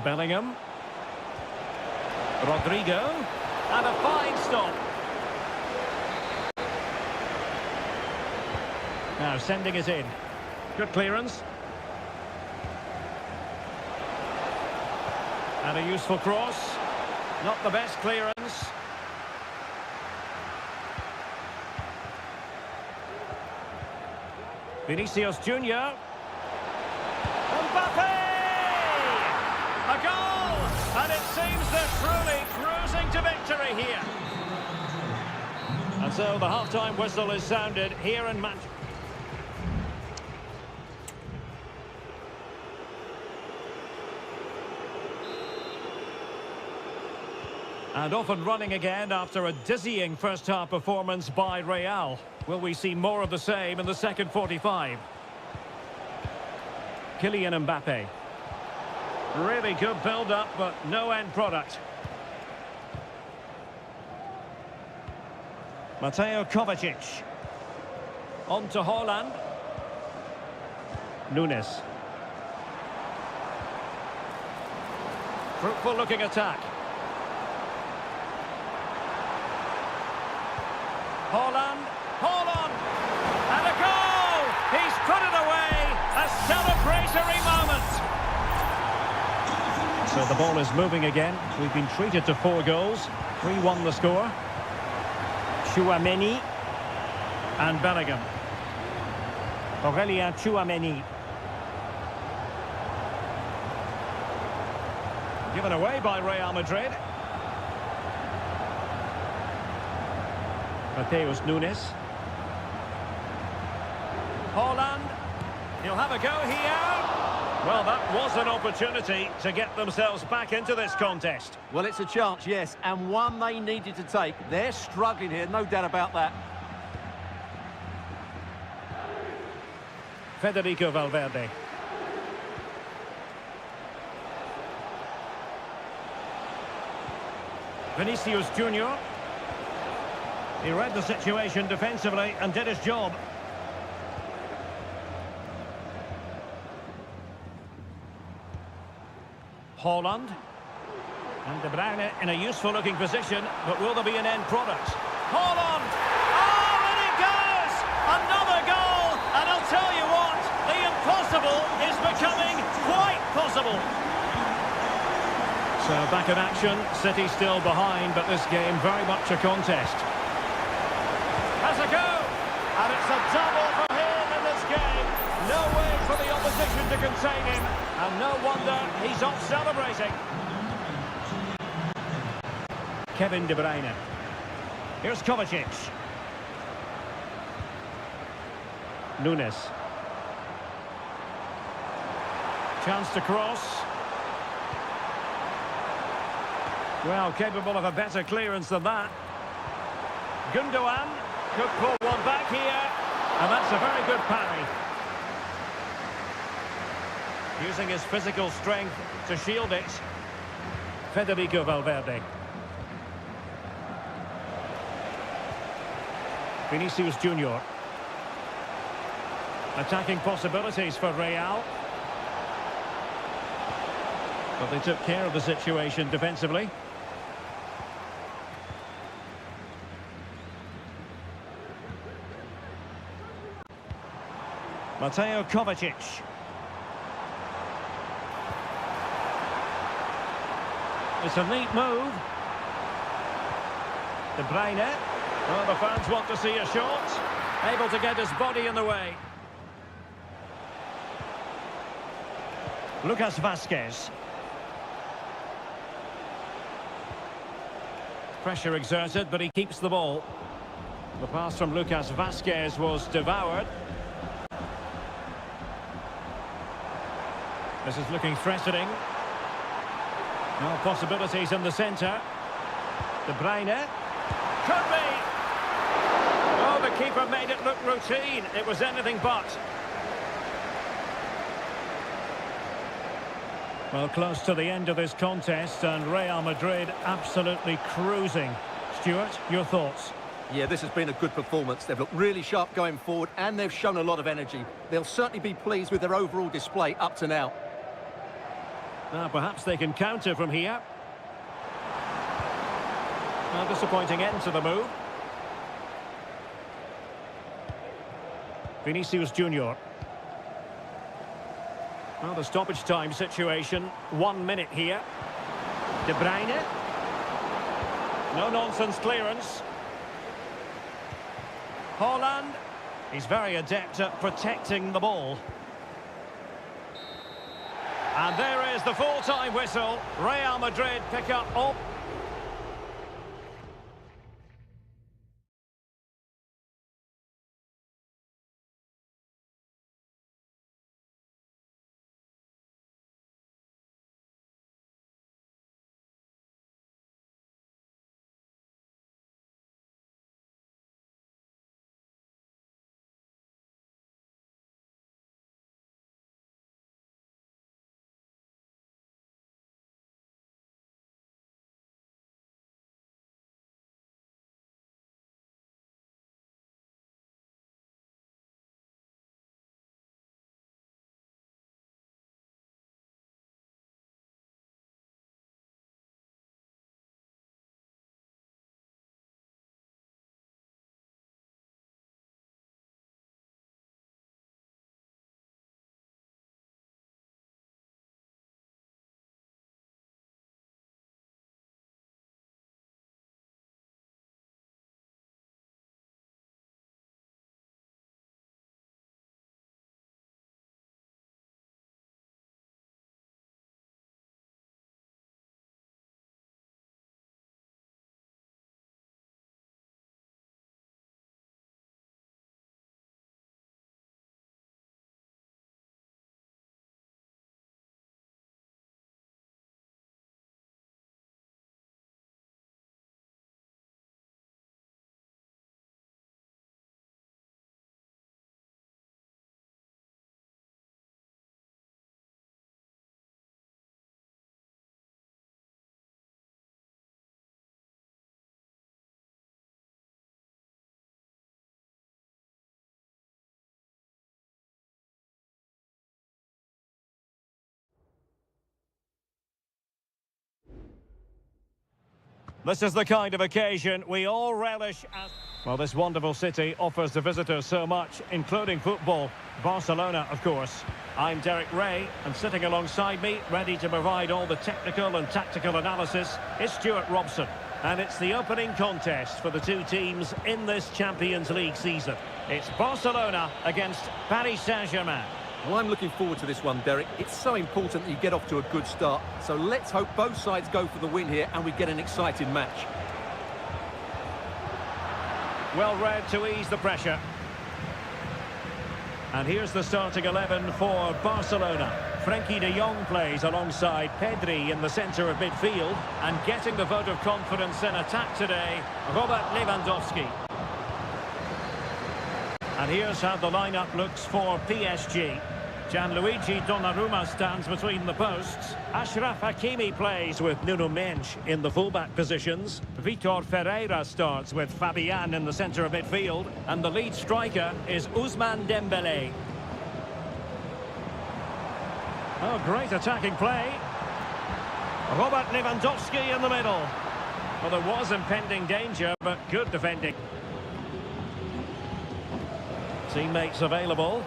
Bellingham. Rodrigo. And a fine stop. Now sending it in. Good clearance. And a useful cross. Not the best clearance. Vinicius Junior. Mbappe! A goal! And it seems they're truly cruising to victory here. And so the half-time whistle is sounded here in Manchester. And off and running again after a dizzying first-half performance by Real. Will we see more of the same in the second 45? Kylian Mbappe. Really good build-up, but no end product. Mateo Kovacic. On to Haaland. Nunes. Fruitful looking attack. Haaland. Haaland. And a goal! He's put it away. A celebratory moment. So the ball is moving again. We've been treated to 4 goals. 3-1 the score. Tchouaméni and Bellingham. Aurélien Tchouaméni. Given away by Real Madrid. Mateus Nunes. Haaland. He'll have a go here. Well, that was an opportunity to get themselves back into this contest. Well, it's a chance, yes, and one they needed to take. They're struggling here, no doubt about that. Federico Valverde. Vinicius Junior. He read the situation defensively and did his job. Haaland. And De Bruyne in a useful-looking position, but will there be an end product? Haaland! Oh, and it goes! Another goal! And I'll tell you what, the impossible is becoming quite possible. So back in action, City still behind, but this game very much a contest. Has a go! And it's a double for him in this game. No way for the opposition to contain him. And no wonder he's off celebrating. Kevin De Bruyne. Here's Kovacic. Nunes. Chance to cross. Well, capable of a better clearance than that. Gundogan could pull one back here. And that's a very good parry. Using his physical strength to shield it. Federico Valverde. Vinicius Junior. Attacking possibilities for Real. But they took care of the situation defensively. Mateo Kovacic. It's a neat move. De Bruyne. Well, the fans want to see a shot. Able to get his body in the way. Lucas Vazquez. Pressure exerted, but he keeps the ball. The pass from Lucas Vazquez was devoured. This is looking threatening. No possibilities in the centre. De Bruyne. Could be! Oh, the keeper made it look routine. It was anything but. Well, close to the end of this contest, and Real Madrid absolutely cruising. Stuart, your thoughts? Yeah, this has been a good performance. They've looked really sharp going forward, and they've shown a lot of energy. They'll certainly be pleased with their overall display up to now. Now, perhaps they can counter from here. A disappointing end to the move. Vinicius Junior. Well, the stoppage time situation, 1 minute here. De Bruyne. No-nonsense clearance. Haaland. He's very adept at protecting the ball. And there is the full-time whistle. Real Madrid pick up all... This is the kind of occasion we all relish as... Well, this wonderful city offers the visitors so much, including football. Barcelona, of course. I'm Derek Ray, and sitting alongside me, ready to provide all the technical and tactical analysis, is Stuart Robson. And it's the opening contest for the two teams in this Champions League season. It's Barcelona against Paris Saint-Germain. Well, I'm looking forward to this one, Derek. It's so important that you get off to a good start. So let's hope both sides go for the win here and we get an exciting match. Well read to ease the pressure. And here's the starting 11 for Barcelona. Frenkie de Jong plays alongside Pedri in the centre of midfield. And getting the vote of confidence in attack today, Robert Lewandowski. And here's how the lineup looks for PSG. Gianluigi Donnarumma stands between the posts. Achraf Hakimi plays with Nuno Mendes in the fullback positions. Vitor Ferreira starts with Fabian in the centre of midfield. And the lead striker is Ousmane Dembélé. Oh, great attacking play. Robert Lewandowski in the middle. Well, there was impending danger, but good defending. Teammates available.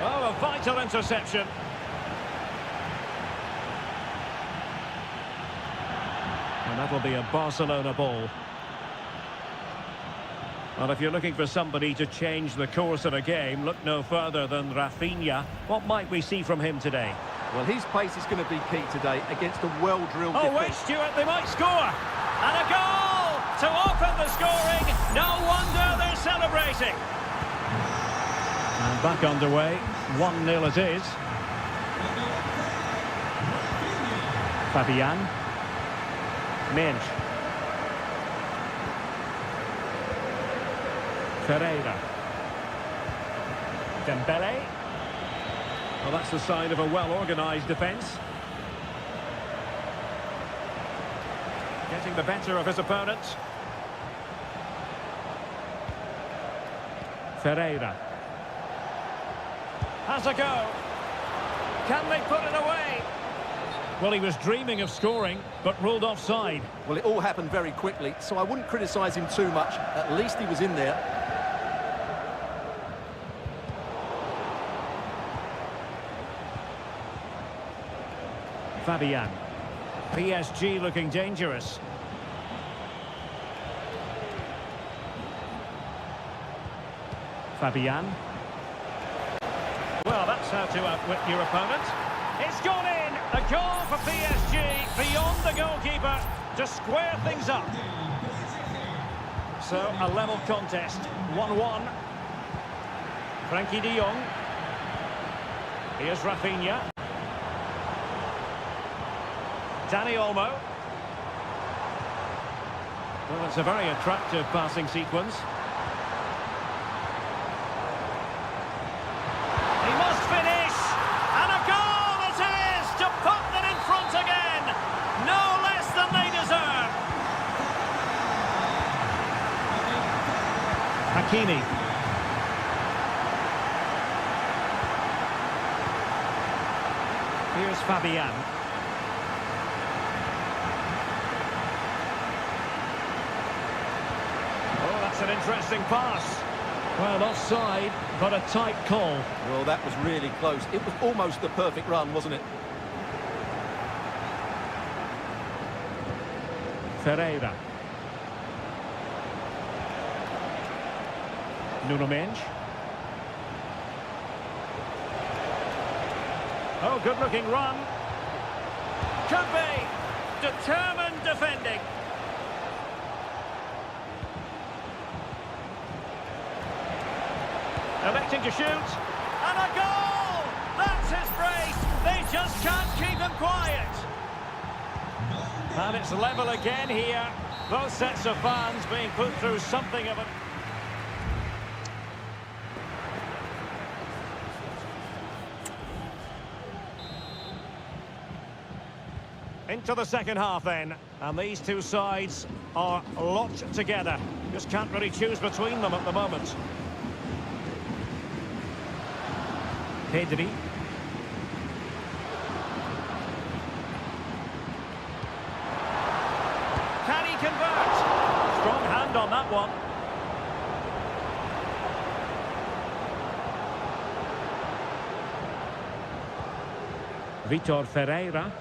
Oh, a vital interception. And that'll be a Barcelona ball. Well, if you're looking for somebody to change the course of a game, look no further than Rafinha. What might we see from him today? Well, his pace is going to be key today against a well-drilled defence. Oh, wait, Stuart, they might score! And a goal to open the scoring. No wonder they're celebrating. And back underway, 1-0 it is. Fabian. Mendes. Ferreira. Dembélé. Well, that's the sign of a well-organised defence. Getting the better of his opponent. Ferreira. Has a go. Can they put it away? Well, he was dreaming of scoring, but ruled offside. Well, it all happened very quickly, so I wouldn't criticise him too much. At least he was in there. Fabian. PSG looking dangerous. Fabian. Well, that's how to outwit your opponent. It's gone in. A goal for PSG beyond the goalkeeper to square things up. So, a level contest. 1-1. Frankie de Jong. Here's Rafinha. Dani Olmo. Well, it's a very attractive passing sequence. He must finish! And a goal it is to put them in front again! No less than they deserve! Hakimi. Here's Fabian. Oh, that's an interesting pass. Well, offside, but a tight call. Well, that was really close. It was almost the perfect run, wasn't it? Ferreira. Nuno Mendes. Oh, good-looking run. Could be. Determined defending. Electing to shoot. And a goal! That's his brace. They just can't keep him quiet. And it's level again here. Both sets of fans being put through something of a... Into the second half then, and these two sides are locked together. Just can't really choose between them at the moment. Pedri. Can he convert? Strong hand on that one. Vitor Ferreira.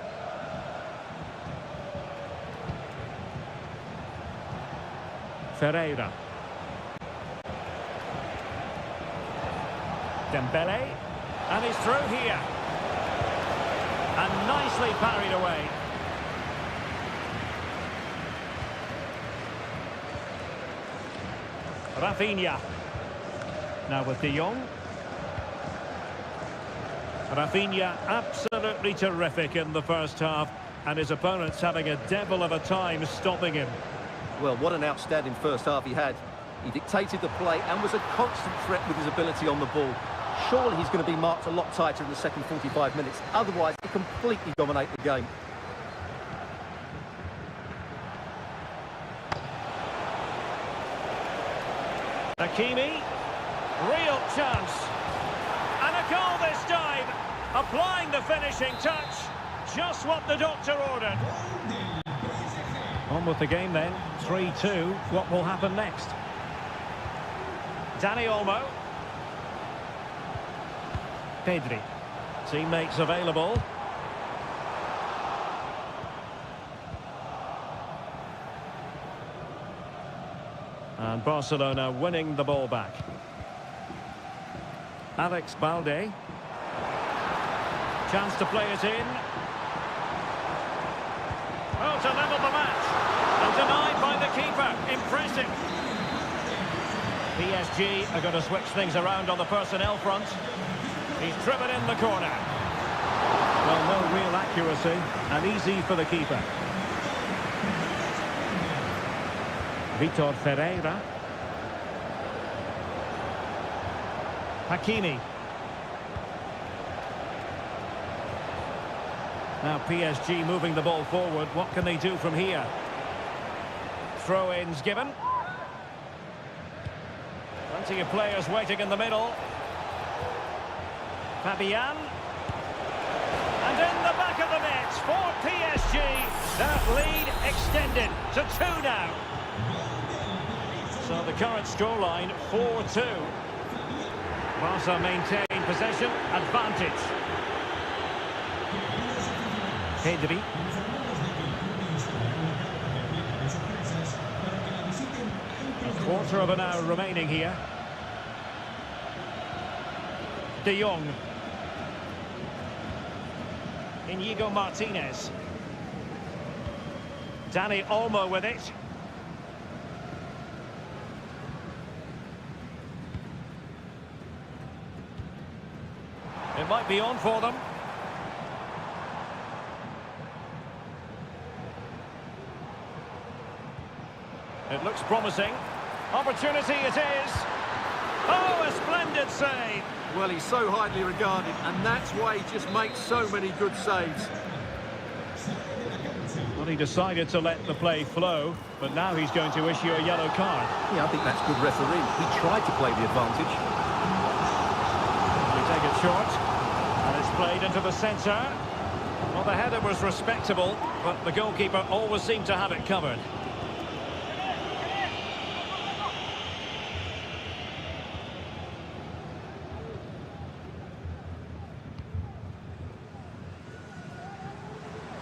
Ferreira. Dembele. And he's through here. And nicely parried away. Rafinha. Now with de Jong. Rafinha absolutely terrific in the first half. And his opponent's having a devil of a time stopping him. Well, what an outstanding first half he had. He dictated the play and was a constant threat with his ability on the ball. Surely he's going to be marked a lot tighter in the second 45 minutes. Otherwise, he completely dominate the game. Hakimi. Real chance. And a goal this time. Applying the finishing touch. Just what the doctor ordered. On with the game then. 3-2. What will happen next? Dani Olmo. Pedri. Teammates available. And Barcelona winning the ball back. Alex Balde. Chance to play it in. Oh, to level the match. And denied by the keeper. Impressive. PSG are going to switch things around on the personnel front. He's driven in the corner. Well, no real accuracy. And easy for the keeper. Vitor Ferreira. Hakimi. Now PSG moving the ball forward. What can they do from here? Throw-ins given. Plenty of players waiting in the middle. Fabian. And in the back of the net for PSG. That lead extended to 2 now. So the current scoreline 4-2. Barca maintain possession advantage. Pedri. A quarter of an hour remaining here. De Jong. Inigo Martinez. Dani Olmo with it. It might be on for them. It looks promising. Opportunity it is. Oh, a splendid save. Well, he's so highly regarded, and that's why he just makes so many good saves. Well, he decided to let the play flow, but now he's going to issue a yellow card. Yeah, I think that's good refereeing. He tried to play the advantage. We take it short, and it's played into the centre. Well, the header was respectable, but the goalkeeper always seemed to have it covered.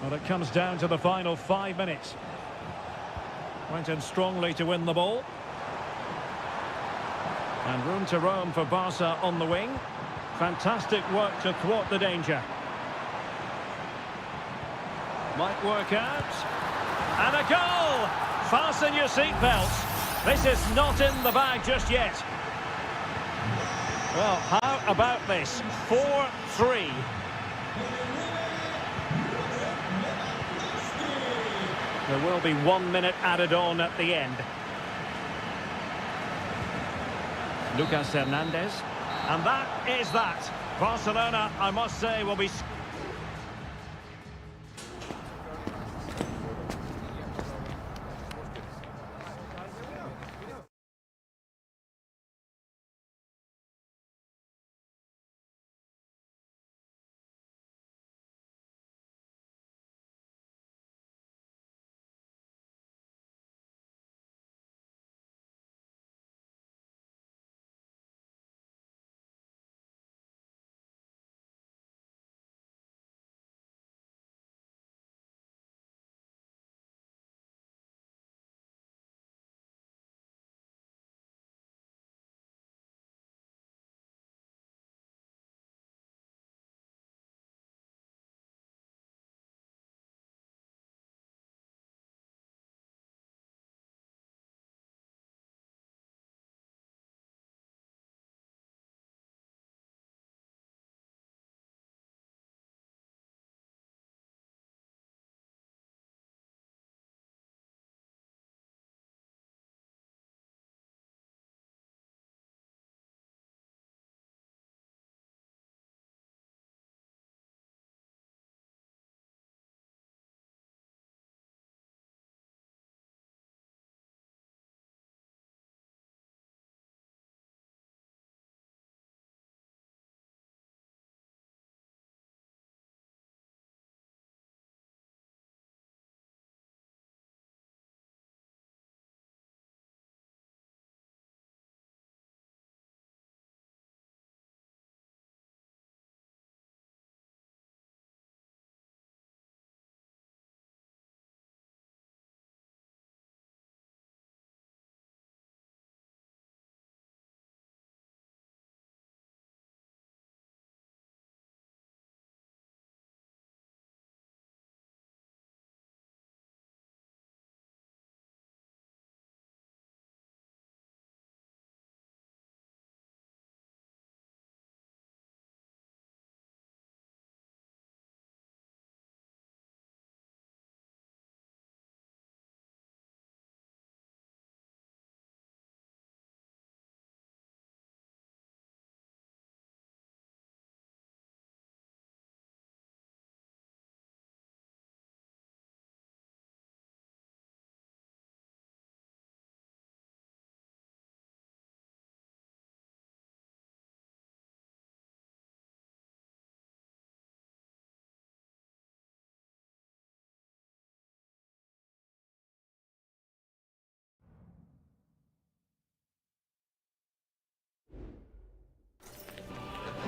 Well, it comes down to the final 5 minutes. Went in strongly to win the ball. And room to roam for Barca on the wing. Fantastic work to thwart the danger. Might work out. And a goal! Fasten your seatbelts. This is not in the bag just yet. Well, how about this? 4-3. There will be 1 minute added on at the end. Lucas Hernandez. And that is that. Barcelona, I must say, will be...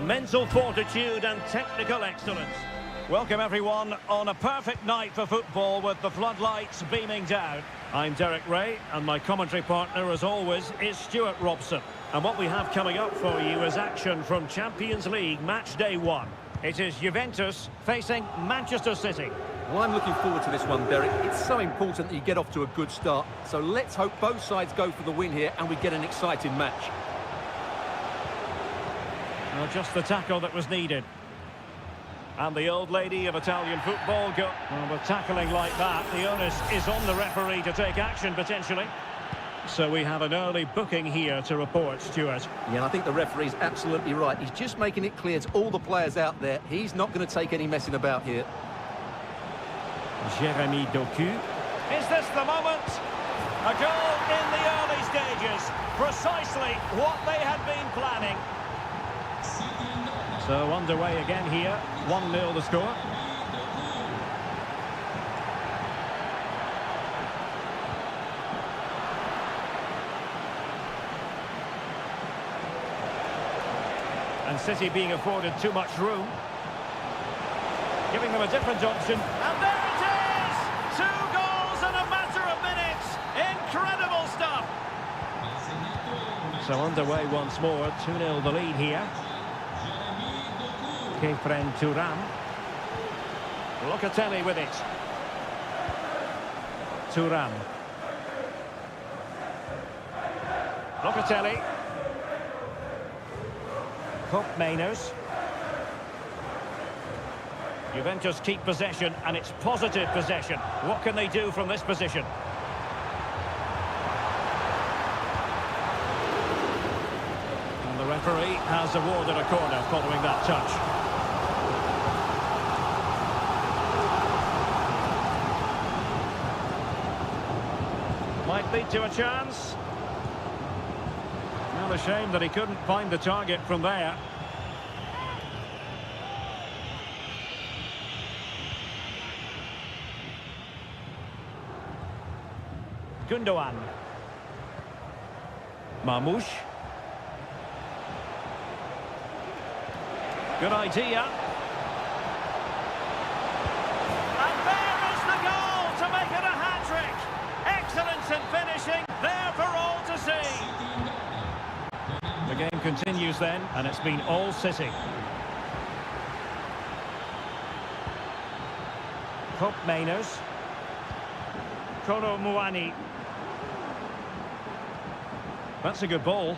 Mental fortitude and technical excellence. Welcome everyone on a perfect night for football with the floodlights beaming down. I'm Derek Ray and my commentary partner as always is Stuart Robson. And what we have coming up for you is action from Champions League match day 1. It is Juventus facing Manchester City. Well, I'm looking forward to this one, Derek. It's so important that you get off to a good start. So let's hope both sides go for the win here and we get an exciting match. Well, just the tackle that was needed. And the old lady of Italian football with tackling like that, the onus is on the referee to take action potentially. So we have an early booking here to report, Stuart. Yeah, I think the referee's absolutely right. He's just making it clear to all the players out there, he's not going to take any messing about here. Jeremy Doku. Is this the moment? A goal in the early stages. Precisely what they had been planning. So underway again here. 1-0 the score. And City being afforded too much room. Giving them a different option. And there it is! 2 goals in a matter of minutes. Incredible stuff. So underway once more. 2-0 the lead here. Kefren Turam. Locatelli with it. Turam. Locatelli. Mainers. Juventus keep possession, and it's positive possession. What can they do from this position? And the referee has awarded a corner following that touch. Might lead to a chance. Well, a shame that he couldn't find the target from there. Gundogan. Marmoush. Good idea. And there is the goal to make it a hat-trick. Excellence in finishing, there for all to see. The game continues then, and it's been all City. Mainers. Kolo Muani. That's a good ball.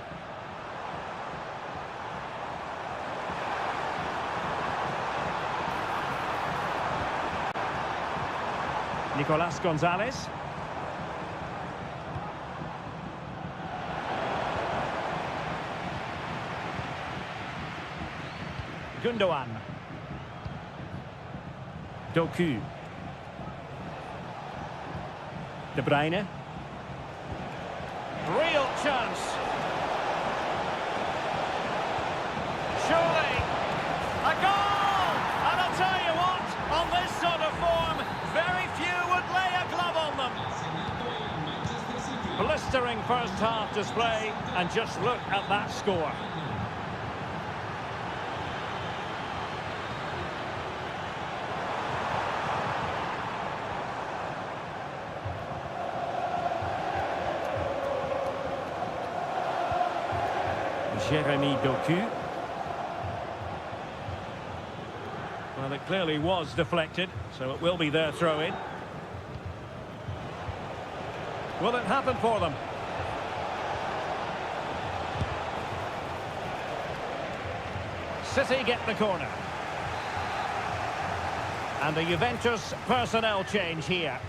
Nicolas Gonzalez. Gundogan. Doku. De Bruyne. Real chance. Surely. A goal! And I'll tell you what, on this sort of form, very few would lay a glove on them. Blistering first half display, and just look at that score. Jeremy Doku. Well, it clearly was deflected, so it will be their throw-in. Will it happen for them? City get the corner. And the Juventus personnel change here.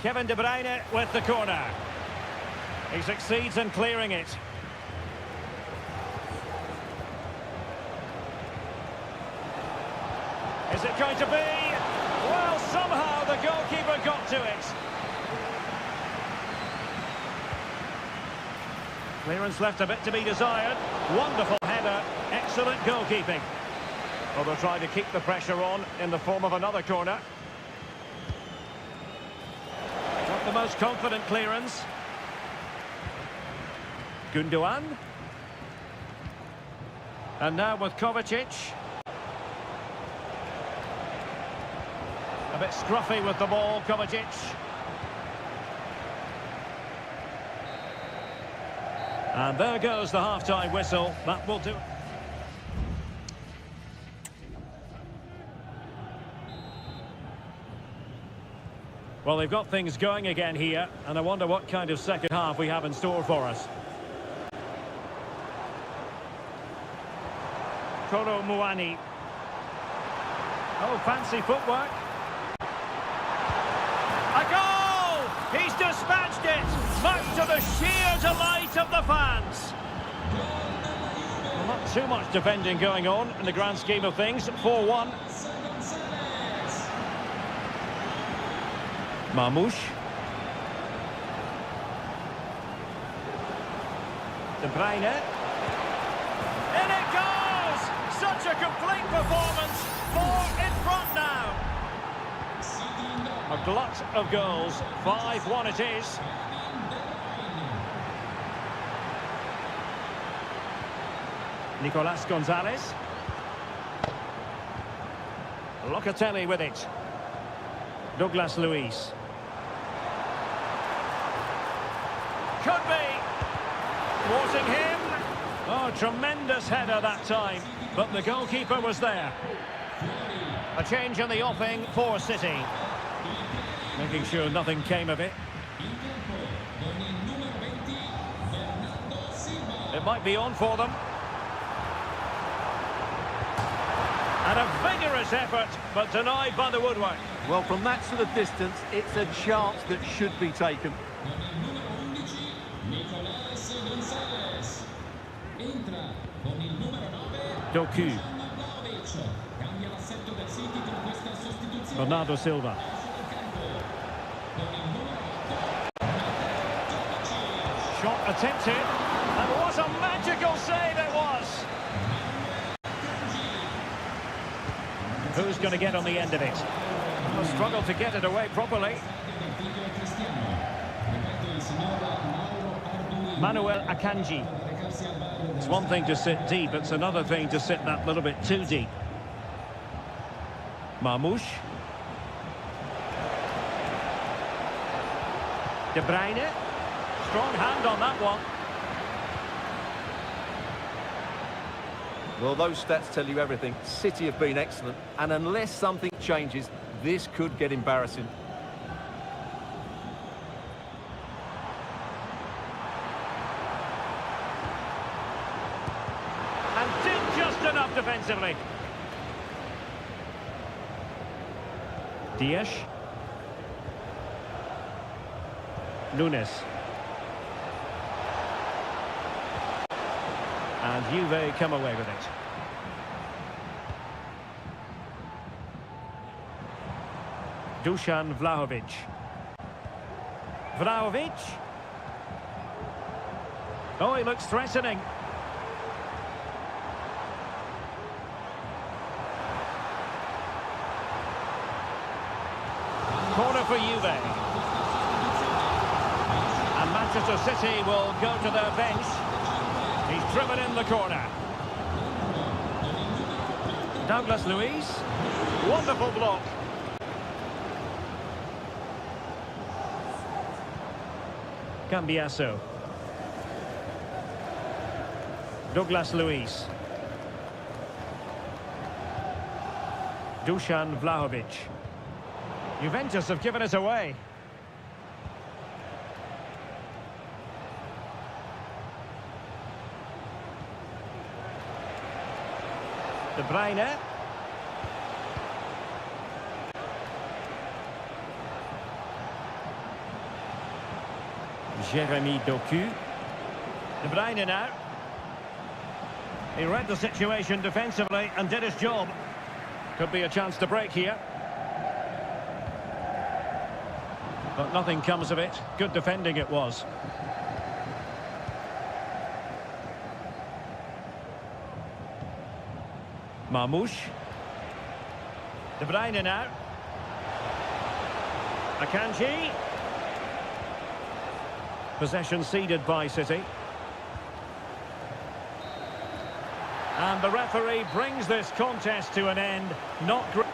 Kevin De Bruyne with the corner. He succeeds in clearing it. Is it going to be? Well, somehow the goalkeeper got to it. Clearance left a bit to be desired. Wonderful header. Excellent goalkeeping. Well, they'll try to keep the pressure on in the form of another corner. Not the most confident clearance. Gundogan. And now with Kovacic. bit scruffy with the ball, Kovacic. And there goes the half-time whistle. That will do. Well, they've got things going again here, and I wonder what kind of second half we have in store for us. Kolo Muani. Oh, fancy footwork. A goal! He's dispatched it, much to the sheer delight of the fans. Well, not too much defending going on in the grand scheme of things. 4-1. Marmoush. De Bruyne. In it goes! Such a complete performance. 4 in front now. A glut of goals. 5-1 it is. Nicolas Gonzalez. Locatelli with it. Douglas Luiz. Could be. Thwarting him. Oh, tremendous header that time. But the goalkeeper was there. A change in the offing for City. Making sure nothing came of it. It might be on for them. And a vigorous effort, but denied by the woodwork. Well, from that sort of distance, it's a chance that should be taken. Doku. Bernardo Silva. Shot attempted, and what a magical save it was! Who's going to get on the end of it? Will struggle to get it away properly. Manuel Akanji. It's one thing to sit deep, it's another thing to sit that little bit too deep. Marmoush. De Bruyne. Strong hand on that one. Well, those stats tell you everything. City have been excellent, and unless something changes, this could get embarrassing. And did just enough defensively. Dias. Nunes. And Juve come away with it. Dusan Vlahovic. Vlahovic. Oh, he looks threatening. Corner for Juve. And Manchester City will go to their bench. He's driven in the corner. Douglas Luiz. Wonderful block. Cambiasso. Douglas Luiz. Dusan Vlahovic. Juventus have given it away. De Bruyne. Jeremy Doku. De Bruyne now. He read the situation defensively and did his job. Could be a chance to break here. But nothing comes of it. Good defending it was. Marmoush. De Bruyne now. Akanji. Possession ceded by City. And the referee brings this contest to an end. Not great.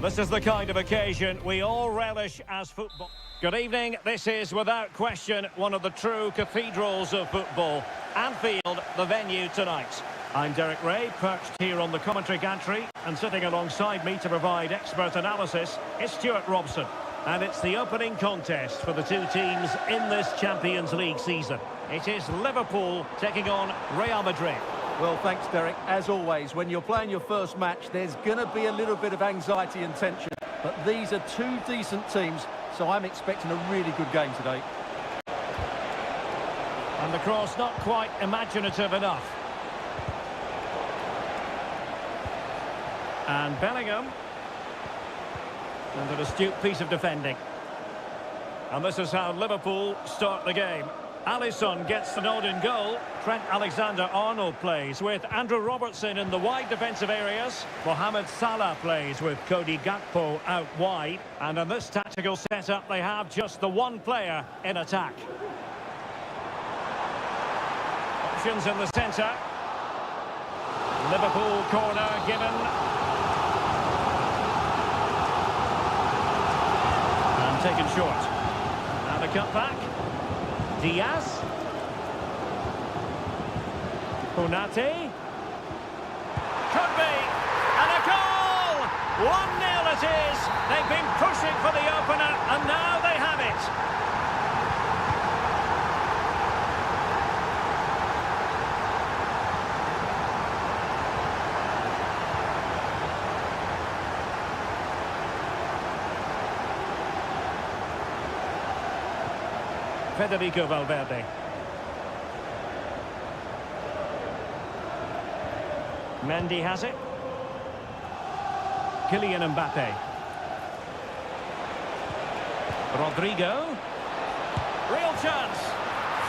This is the kind of occasion we all relish as football. Good evening. This is, without question, one of the true cathedrals of football. Anfield, the venue tonight. I'm Derek Ray, perched here on the commentary gantry, and sitting alongside me to provide expert analysis is Stuart Robson. And it's the opening contest for the two teams in this Champions League season. It is Liverpool taking on Real Madrid. Well, thanks, Derek. As always, when you're playing your first match, there's going to be a little bit of anxiety and tension. But these are two decent teams, so I'm expecting a really good game today. And the cross not quite imaginative enough. And Bellingham. And an astute piece of defending. And this is how Liverpool start the game. Alisson gets the nod in goal. Trent Alexander-Arnold plays with Andrew Robertson in the wide defensive areas. Mohamed Salah plays with Cody Gakpo out wide. And in this tactical setup, they have just the one player in attack. Options in the centre. Liverpool corner given. And taken short. And a cutback. Diaz. Konate. Could be. And a goal! 1-0 it is. They've been pushing for the opener, and now they have it. Federico Valverde. Mendy has it. Kylian Mbappe. Rodrigo. Real chance.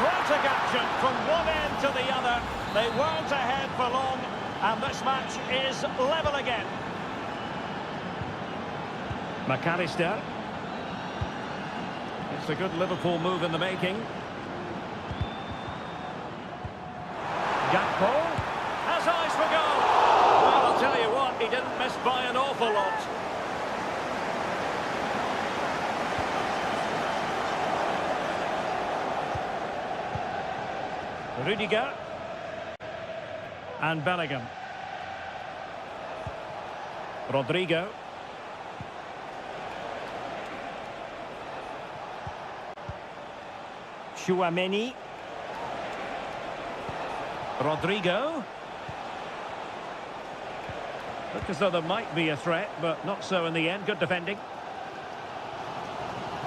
Frantic action from one end to the other. They weren't ahead for long, and this match is level again. McAllister. It's a good Liverpool move in the making. Gakpo has eyes for goal. Well, I'll tell you what, he didn't miss by an awful lot. Rudiger. And Bellingham. Rodrigo. Chouameni. Rodrigo. Looked as though there might be a threat, but not so in the end. Good defending.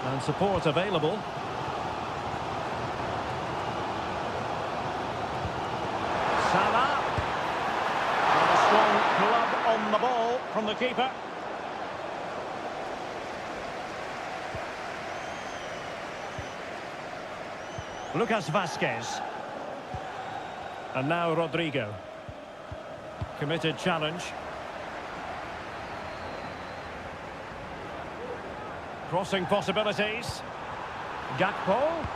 And support available. Salah. And a strong club on the ball from the keeper. Lucas Vazquez. And now Rodrigo. Committed challenge. Crossing possibilities. Gakpo.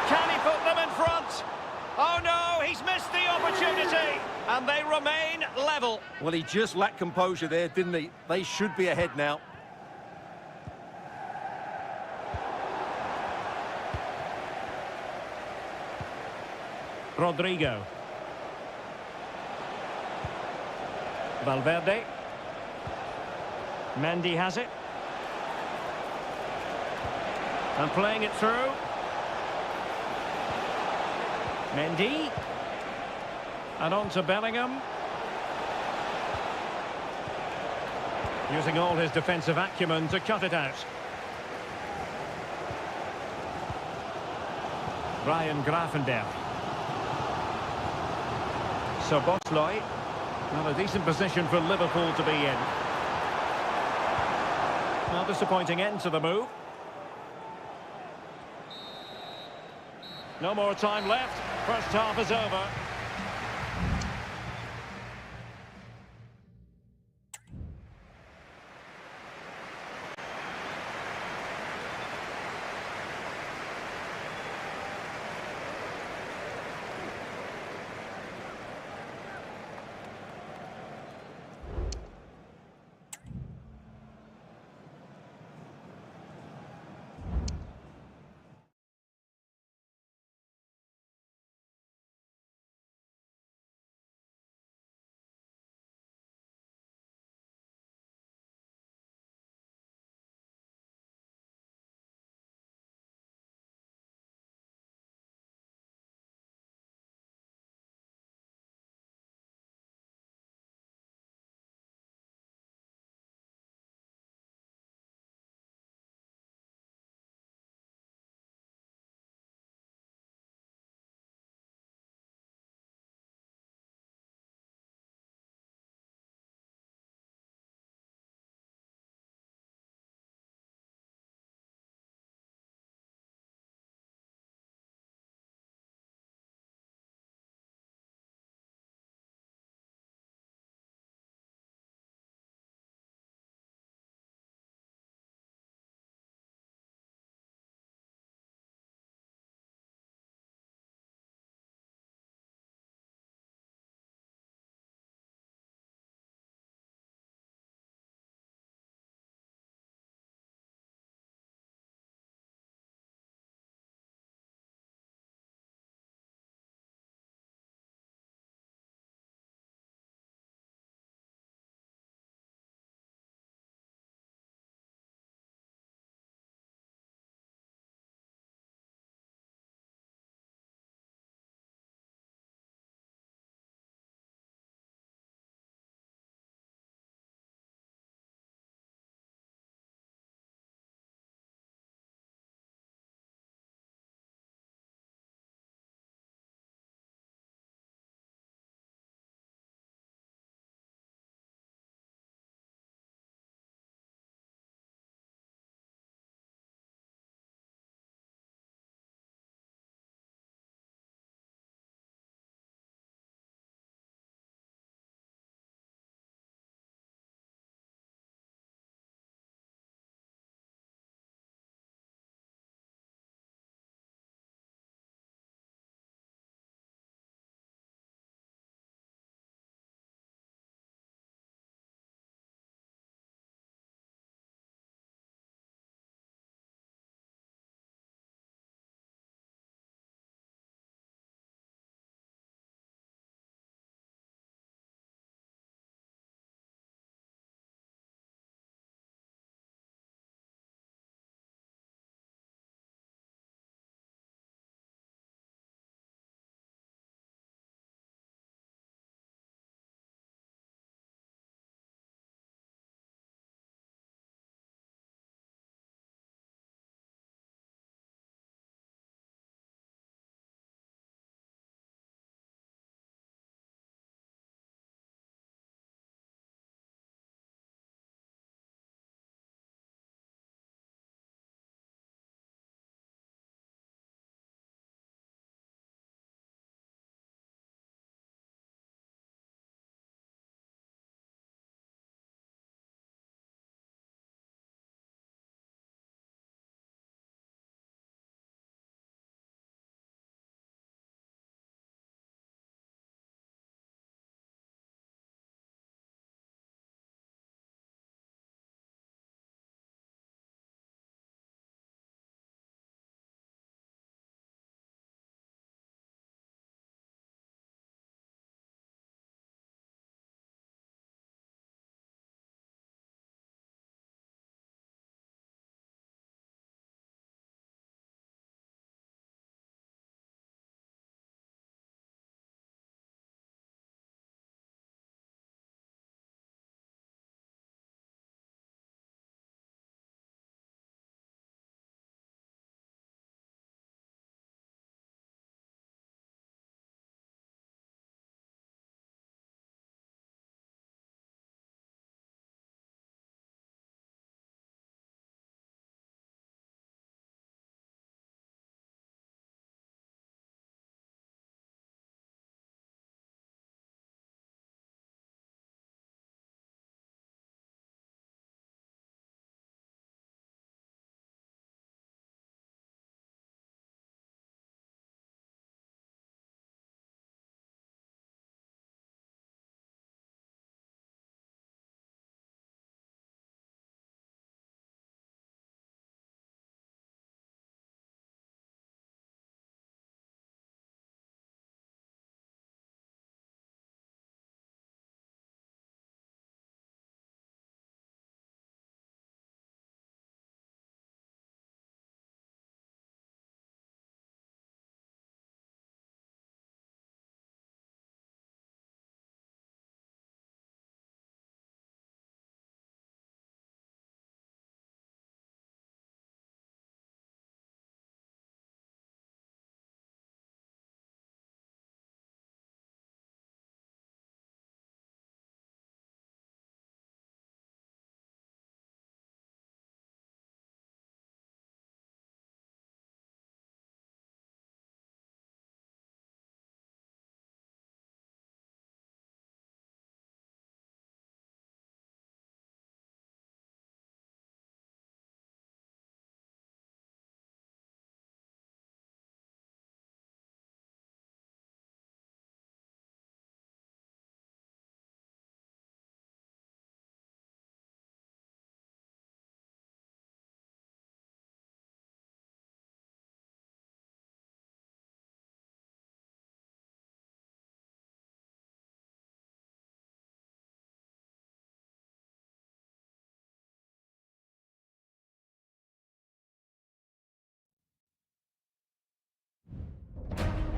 Can he put them in front? Oh no, he's missed the opportunity. And they remain level. Well, he just lacked composure there, didn't he? They should be ahead now. Rodrigo. Valverde. Mendy has it. And playing it through. Mendy. And on to Bellingham. Using all his defensive acumen to cut it out. Ryan Gravenberch. So Boxloy, well, a decent position for Liverpool to be in. Well, disappointing end to the move. No more time left. First half is over.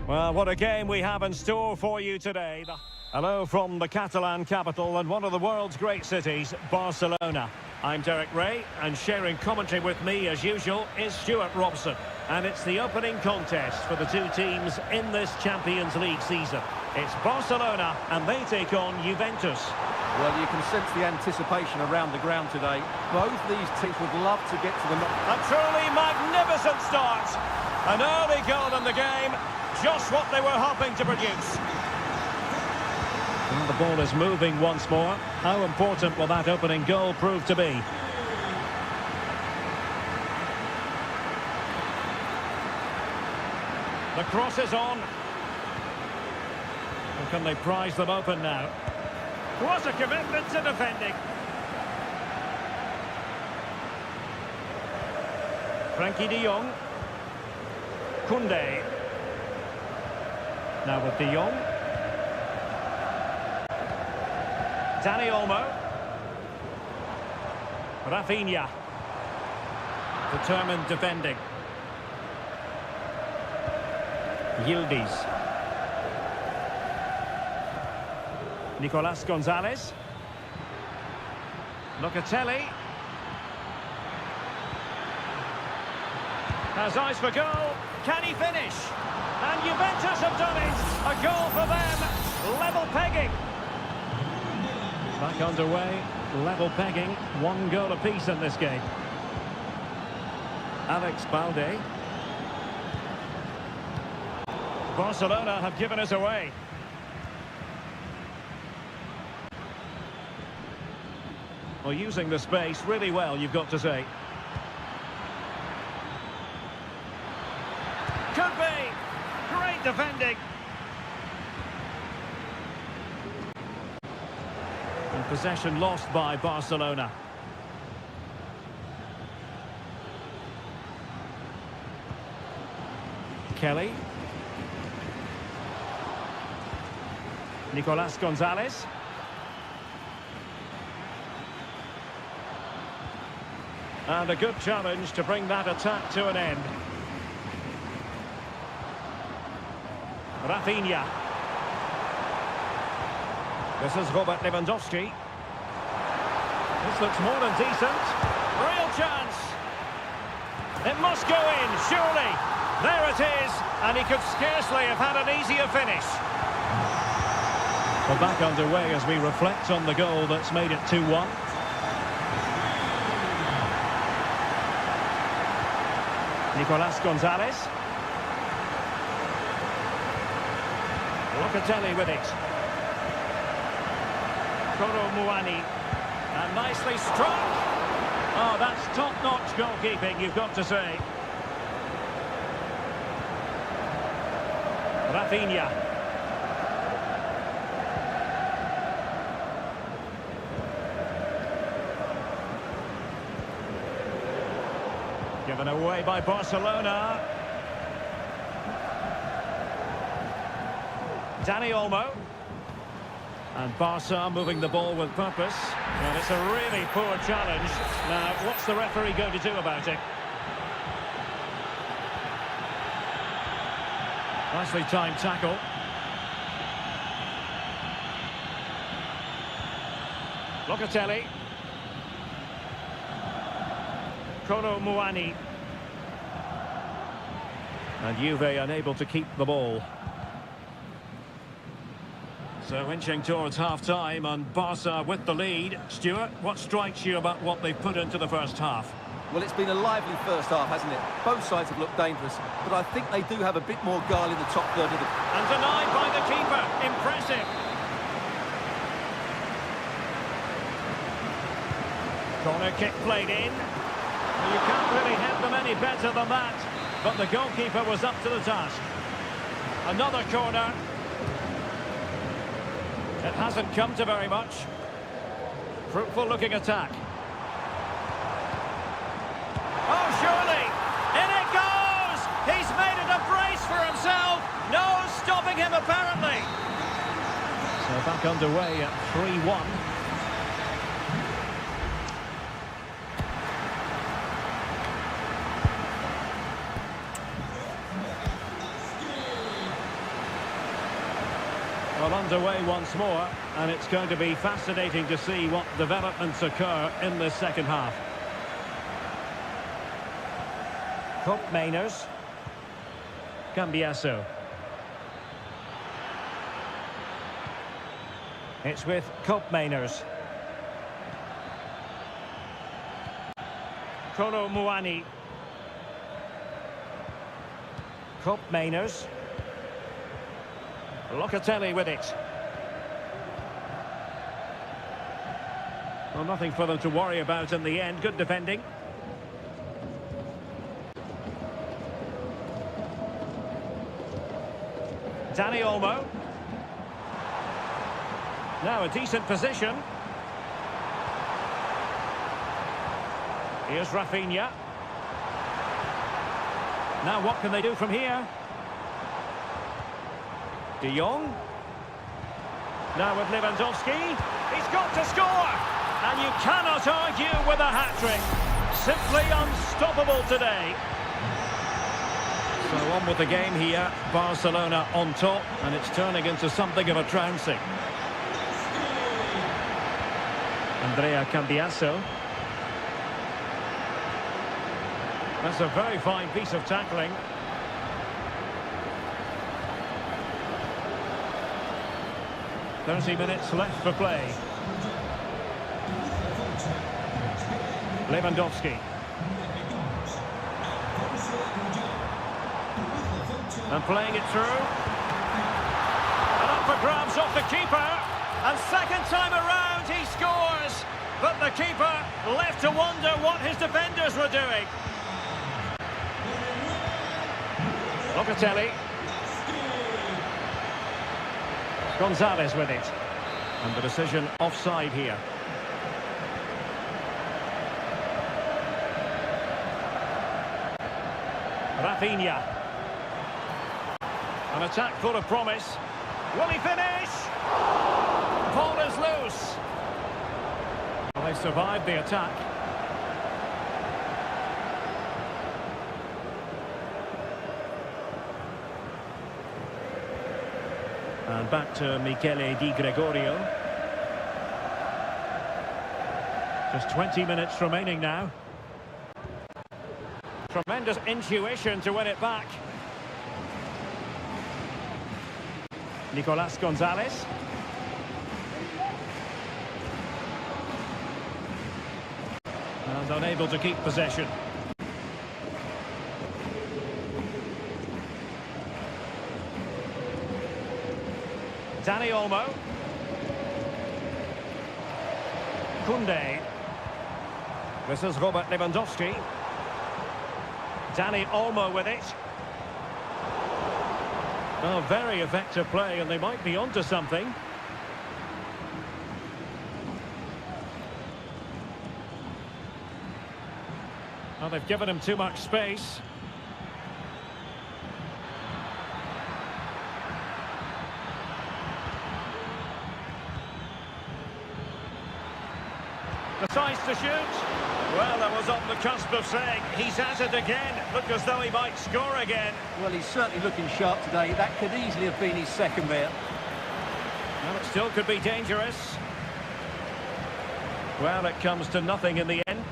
Well, what a game we have in store for you today. Hello from the Catalan capital and one of the world's great cities, Barcelona. I'm Derek Ray, and sharing commentary with me, as usual, is Stuart Robson. And it's the opening contest for the two teams in this Champions League season. It's Barcelona, and they take on Juventus. Well, you can sense the anticipation around the ground today. Both these teams would love to get to the... A truly magnificent start. An early goal in the game. Just what they were hoping to produce. And the ball is moving once more. How important will that opening goal prove to be? The cross is on. Or can they prize them open now? What a commitment to defending. Frankie de Jong. Koundé. Now with de Jong. Dani Olmo. Rafinha. Determined defending. Yildiz. Nicolas Gonzalez. Locatelli. Has eyes for goal. Can he finish? And Juventus have done it. A goal for them. Level pegging. Back underway. Level pegging. One goal apiece in this game. Alex Balde. Barcelona have given us away. Well, using the space really well, you've got to say. Could be. Great defending. And possession lost by Barcelona. Kelly. Nicolas Gonzalez. And a good challenge to bring that attack to an end. Rafinha. This is Robert Lewandowski. This looks more than decent. Real chance. It must go in, surely. There it is. And he could scarcely have had an easier finish. We're back underway as we reflect on the goal that's made it 2-1. Nicolas Gonzalez. Locatelli with it. Koro Muani. And nicely struck. Oh, that's top-notch goalkeeping, you've got to say. Rafinha. Given away by Barcelona. Dani Olmo. And Barca moving the ball with purpose. Well, it's a really poor challenge. Now, what's the referee going to do about it? Nicely timed tackle. Locatelli. Koro Muani. And Juve unable to keep the ball. So inching towards half-time and Barca with the lead. Stuart, what strikes you about what they've put into the first half? Well, it's been a lively first half, hasn't it? Both sides have looked dangerous, but I think they do have a bit more guile in the top third of the... And denied by the keeper. Impressive. Corner kick played in. Well, you can't really head them any better than that. But the goalkeeper was up to the task. Another corner. It hasn't come to very much. Fruitful looking attack. Oh, surely! In it goes! He's made it a brace for himself! No stopping him, apparently! So back underway at 3-1. Well, underway once more, and it's going to be fascinating to see what developments occur in this second half. Mainers. Cambiasso. It's with Mainers. Kolo Muani. Mainers. Locatelli with it. Well, nothing for them to worry about in the end. Good defending. Dani Olmo. Now a decent position. Here's Rafinha. Now what can they do from here? De Jong. Now with Lewandowski. He's got to score! And you cannot argue with a hat-trick. Simply unstoppable today. So on with the game here. Barcelona on top, and it's turning into something of a trouncing. Andrea Cambiasso. That's a very fine piece of tackling. "30 minutes left for play. Lewandowski. And playing it through. And up for grabs off the keeper. And second time around he scores. But the keeper left to wonder what his defenders were doing. Locatelli. Gonzalez with it. And the decision offside here. Rafinha. An attack full of promise. Will he finish? Ball is loose. Well, they survived the attack. And back to Michele Di Gregorio. Just 20 minutes remaining now. Tremendous intuition to win it back. Nicolas Gonzalez. And unable to keep possession. Dani Olmo. Koundé. This is Robert Lewandowski. Dani Olmo with it. Oh, very effective play, and they might be onto something. Well, they've given him too much space. Decides to shoot. Well, that was on the cusp of saying he's at it again. Look as though he might score again. Well, he's certainly looking sharp today. That could easily have been his second there. Well, it still could be dangerous. Well, it comes to nothing in the end.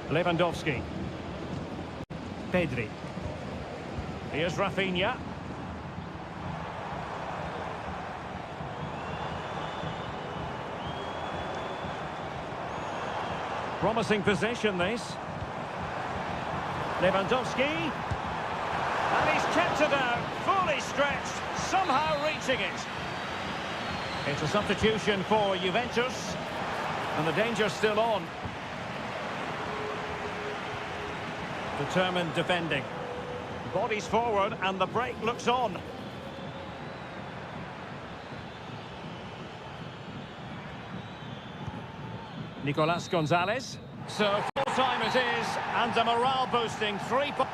Lewandowski. Pedri. Here's Rafinha. Promising possession, this. Lewandowski. And he's kept it out, fully stretched, somehow reaching it. It's a substitution for Juventus. And the danger's still on. Determined defending. Bodies forward and the break looks on. Nicolas Gonzalez. So full time it is, and a morale boosting 3-point.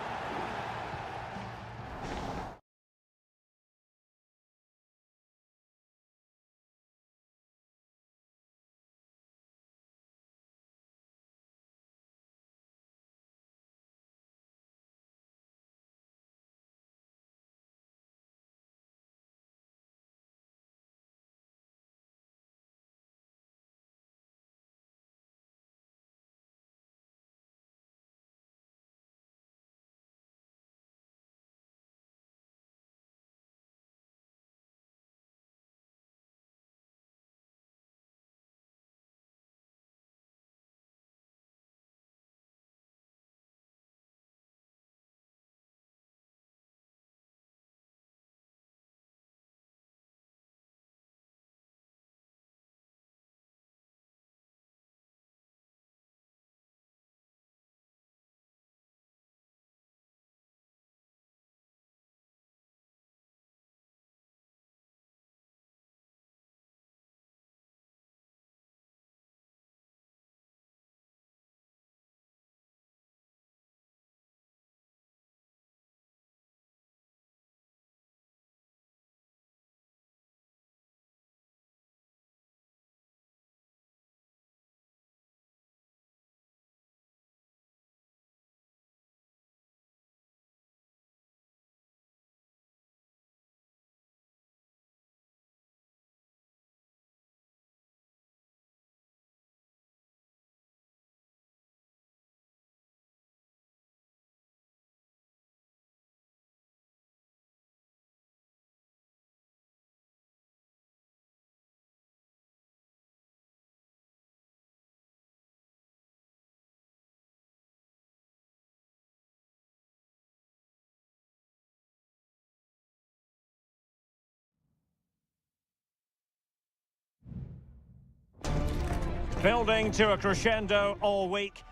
Building to a crescendo all week.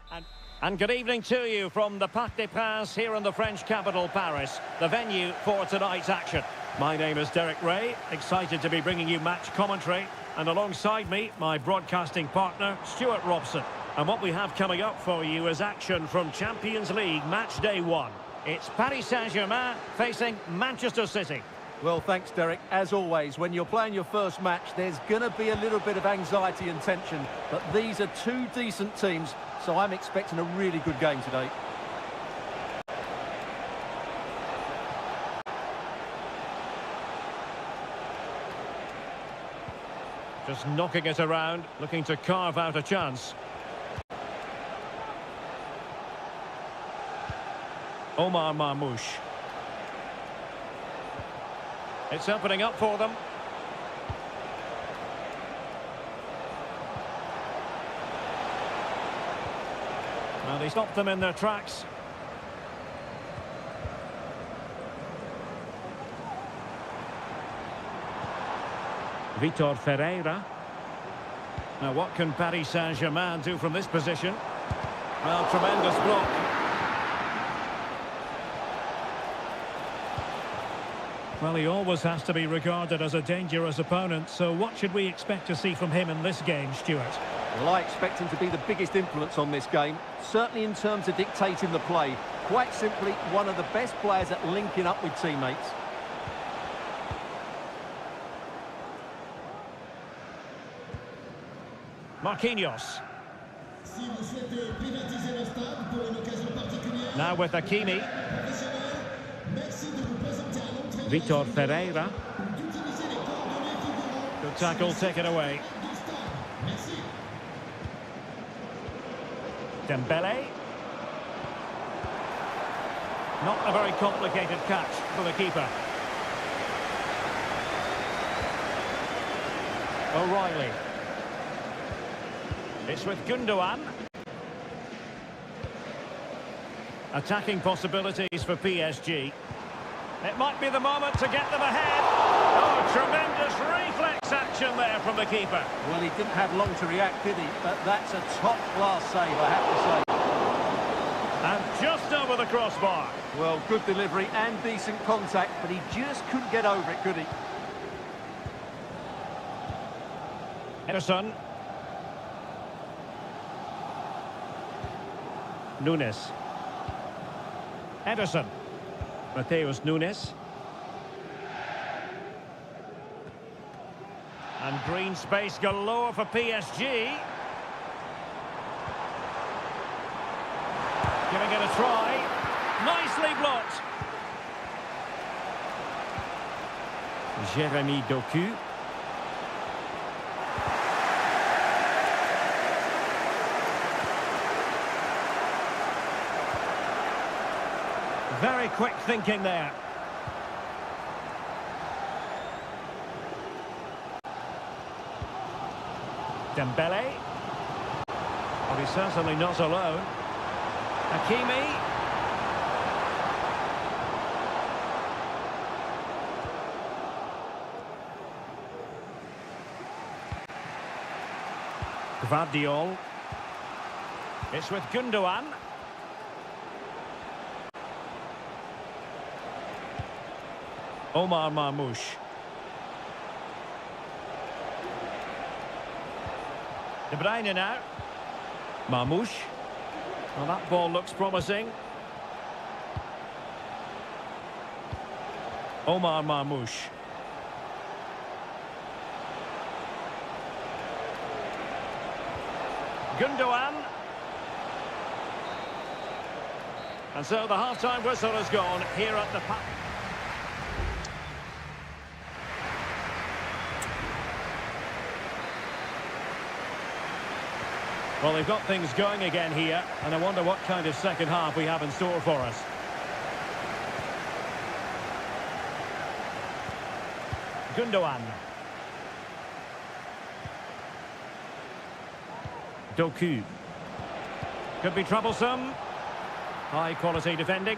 And good evening to you from the Parc des Princes here in the French capital, Paris, the venue for tonight's action. My name is Derek Ray, excited to be bringing you match commentary. And alongside me, my broadcasting partner, Stuart Robson. And what we have coming up for you is action from Champions League match day 1. It's Paris Saint-Germain facing Manchester City. Well, thanks, Derek. As always, when you're playing your first match, there's going to be a little bit of anxiety and tension. But these are two decent teams, so I'm expecting a really good game today. Just knocking it around, looking to carve out a chance. Omar Marmoush. It's opening up for them. Well, they stopped them in their tracks. Vitor Ferreira. Now, what can Paris Saint-Germain do from this position? Well, tremendous block. Well, he always has to be regarded as a dangerous opponent, so what should we expect to see from him in this game, Stuart? Well, I expect him to be the biggest influence on this game, certainly in terms of dictating the play. Quite simply, one of the best players at linking up with teammates. Marquinhos. Now with Hakimi. Vitor Ferreira. Good tackle, taken away. Dembele. Not a very complicated catch for the keeper. O'Reilly. It's with Gundogan. Attacking possibilities for PSG. It might be the moment to get them ahead. Oh, tremendous reflex action there from the keeper. Well, he didn't have long to react, did he? But that's a top-class save, I have to say. And just over the crossbar. Well, good delivery and decent contact, but he just couldn't get over it, could he? Ederson. Nunes. Ederson. Mateus Nunes. And green space galore for PSG. Giving it a try. Nicely blocked. Jérémy Doku. Very quick thinking there. Dembele. But he's certainly not alone. Hakimi. Gvardiol. It's with Gundogan. Omar Marmoush. De Bruyne now. Marmoush. Well, that ball looks promising. Omar Marmoush. Gundogan. And so the half-time whistle has gone here at the Parc. Well, they've got things going again here, and I wonder what kind of second half we have in store for us. Gundogan. Doku. Could be troublesome. High quality defending.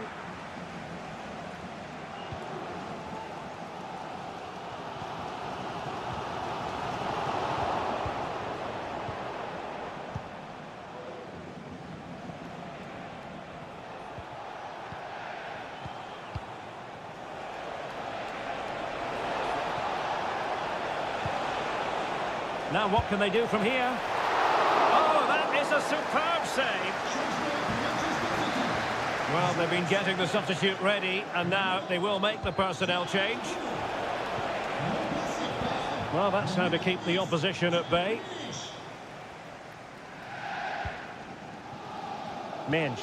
Now what can they do from here? Oh, that is a superb save. Well, they've been getting the substitute ready, and now they will make the personnel change. Well, that's how to keep the opposition at bay. Minge.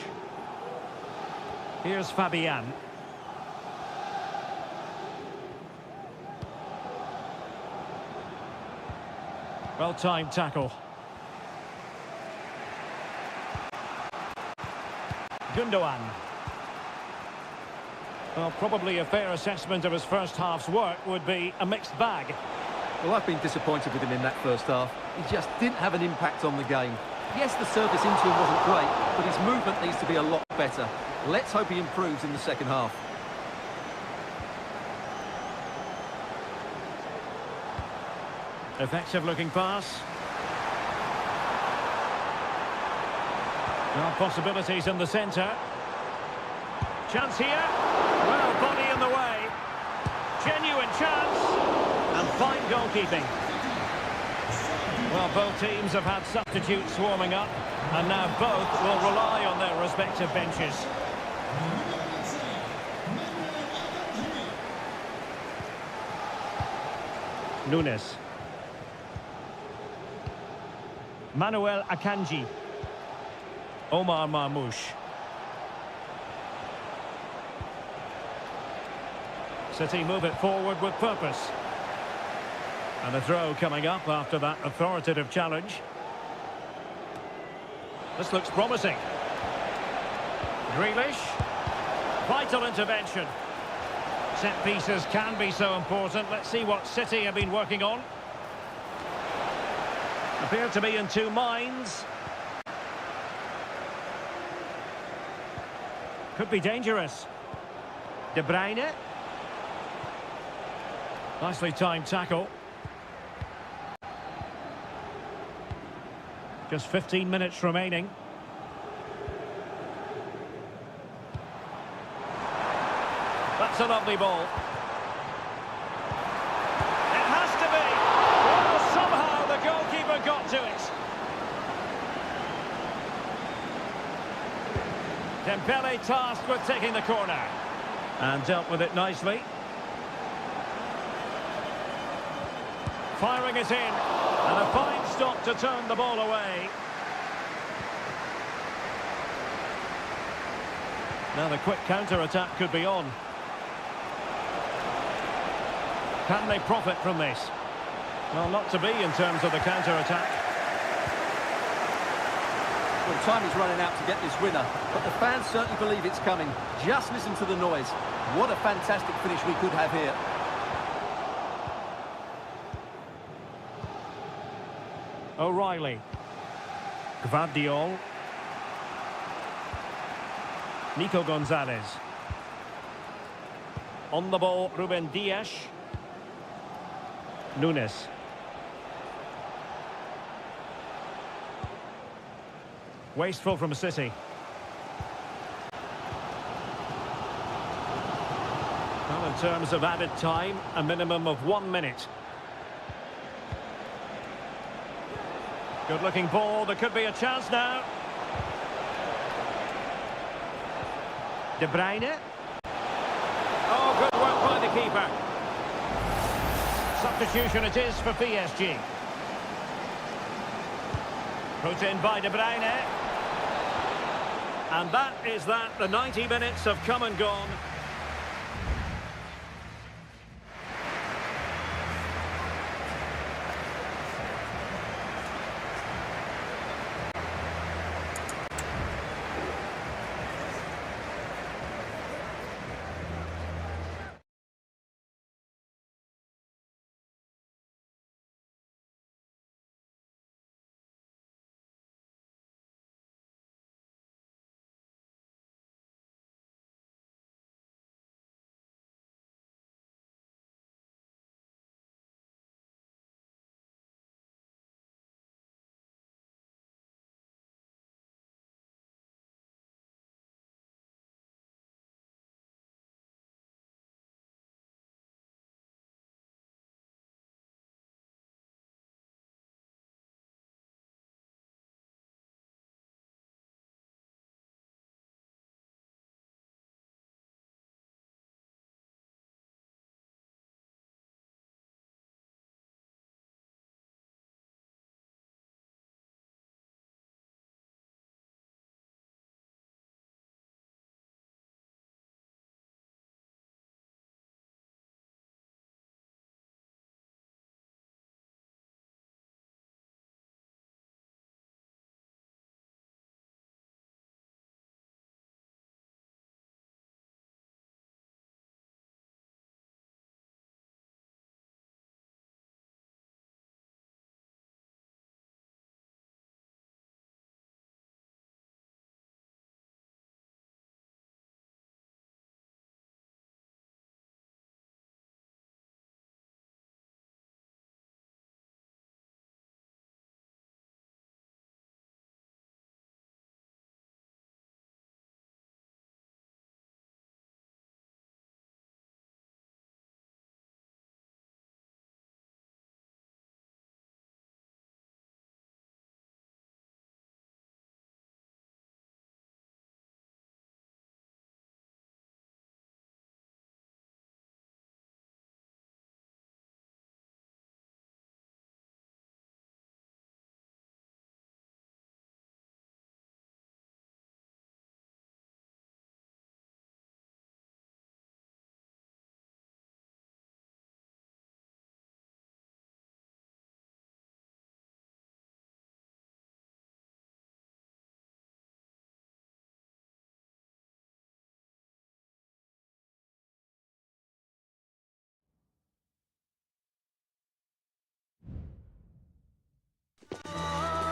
Here's Fabian. Well-timed tackle. Gundogan. Well, probably a fair assessment of his first half's work would be a mixed bag. Well, I've been disappointed with him in that first half. He just didn't have an impact on the game. Yes, the service into him wasn't great, but his movement needs to be a lot better. Let's hope he improves in the second half. Effective looking pass. Now possibilities in the centre. Chance here. Well, body in the way. Genuine chance. And fine goalkeeping. Well, both teams have had substitutes warming up, and now both will rely on their respective benches. Nunes. Manuel Akanji. Omar Marmoush. City move it forward with purpose. And a throw coming up after that authoritative challenge. This looks promising. Grealish. Vital intervention. Set pieces can be so important. Let's see what City have been working on. Appear to be in two minds. Could be dangerous. De Bruyne. Nicely timed tackle. Just 15 minutes remaining. That's a lovely ball. It has to be. Well, somehow the goalkeeper got to it. Dembele tasked with taking the corner. And dealt with it nicely. Firing it in. And a fine stop to turn the ball away. Now the quick counter-attack could be on. Can they profit from this? Well, not to be in terms of the counter-attack. Well, time is running out to get this winner, but the fans certainly believe it's coming. Just listen to the noise. What a fantastic finish we could have here. O'Reilly. Gvardiol. Nico Gonzalez. On the ball, Ruben Dias. Nunes. Wasteful from City. Well, in terms of added time, a minimum of 1 minute. Good-looking ball. There could be a chance now. De Bruyne. Oh, good work by the keeper. Substitution it is for PSG. Put in by De Bruyne. And that is that. The 90 minutes have come and gone.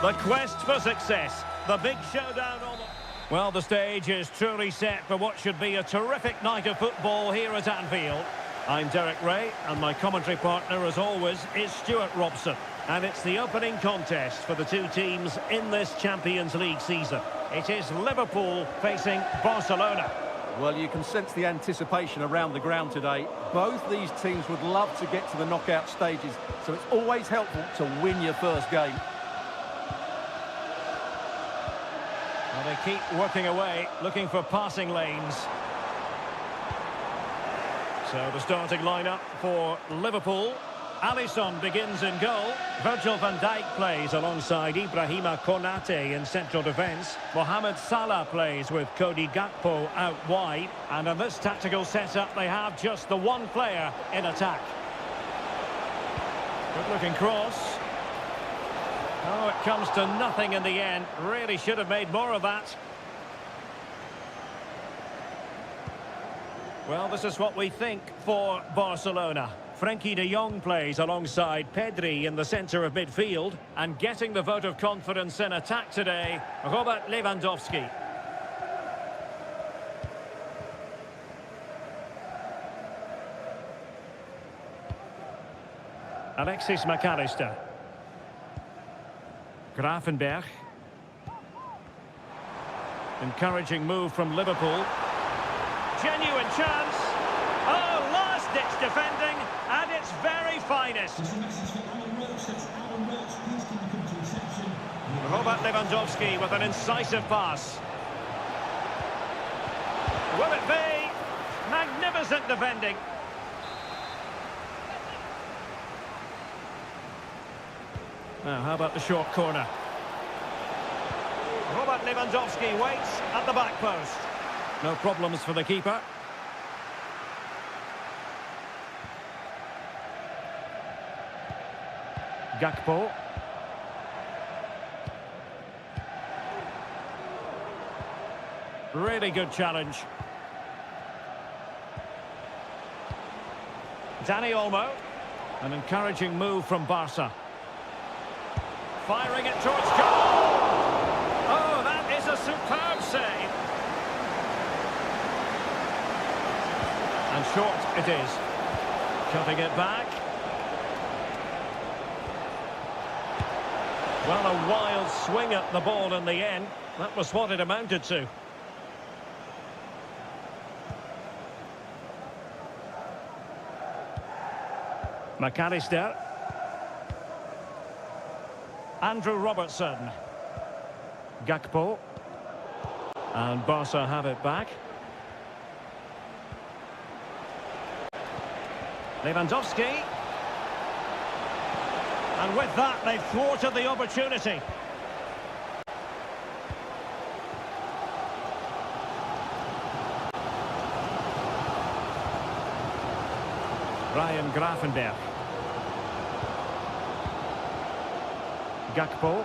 The quest for success. The big showdown on the... Well, the stage is truly set for what should be a terrific night of football here at Anfield. I'm Derek Ray, and my commentary partner, as always, is Stuart Robson. And it's the opening contest for the two teams in this Champions League season. It is Liverpool facing Barcelona. Well, you can sense the anticipation around the ground today. Both these teams would love to get to the knockout stages, so it's always helpful to win your first game. Well, they keep working away, looking for passing lanes. So the starting lineup for Liverpool. Alisson begins in goal. Virgil van Dijk plays alongside Ibrahima Konate in central defence. Mohamed Salah plays with Cody Gakpo out wide. And in this tactical setup, they have just the one player in attack. Good-looking cross. Oh, it comes to nothing in the end. Really should have made more of that. Well, this is what we think for Barcelona. Frenkie de Jong plays alongside Pedri in the centre of midfield. And getting the vote of confidence in attack today, Robert Lewandowski. Alexis McAllister. Gravenberch. Encouraging move from Liverpool. Genuine chance. Oh, last-ditch defending at its very finest. Robert Lewandowski with an incisive pass. Will it be? Magnificent defending. Now, how about the short corner? Robert Lewandowski waits at the back post. No problems for the keeper. Gakpo. Really good challenge. Dani Olmo. An encouraging move from Barca. Firing it towards goal. Oh, that is a superb save. And short it is. Cutting it back. Well, a wild swing at the ball in the end. That was what it amounted to. McAllister. Andrew Robertson. Gakpo. And Barca have it back. Lewandowski. And with that, they've thwarted the opportunity. Ryan Gravenberch. Gakpo.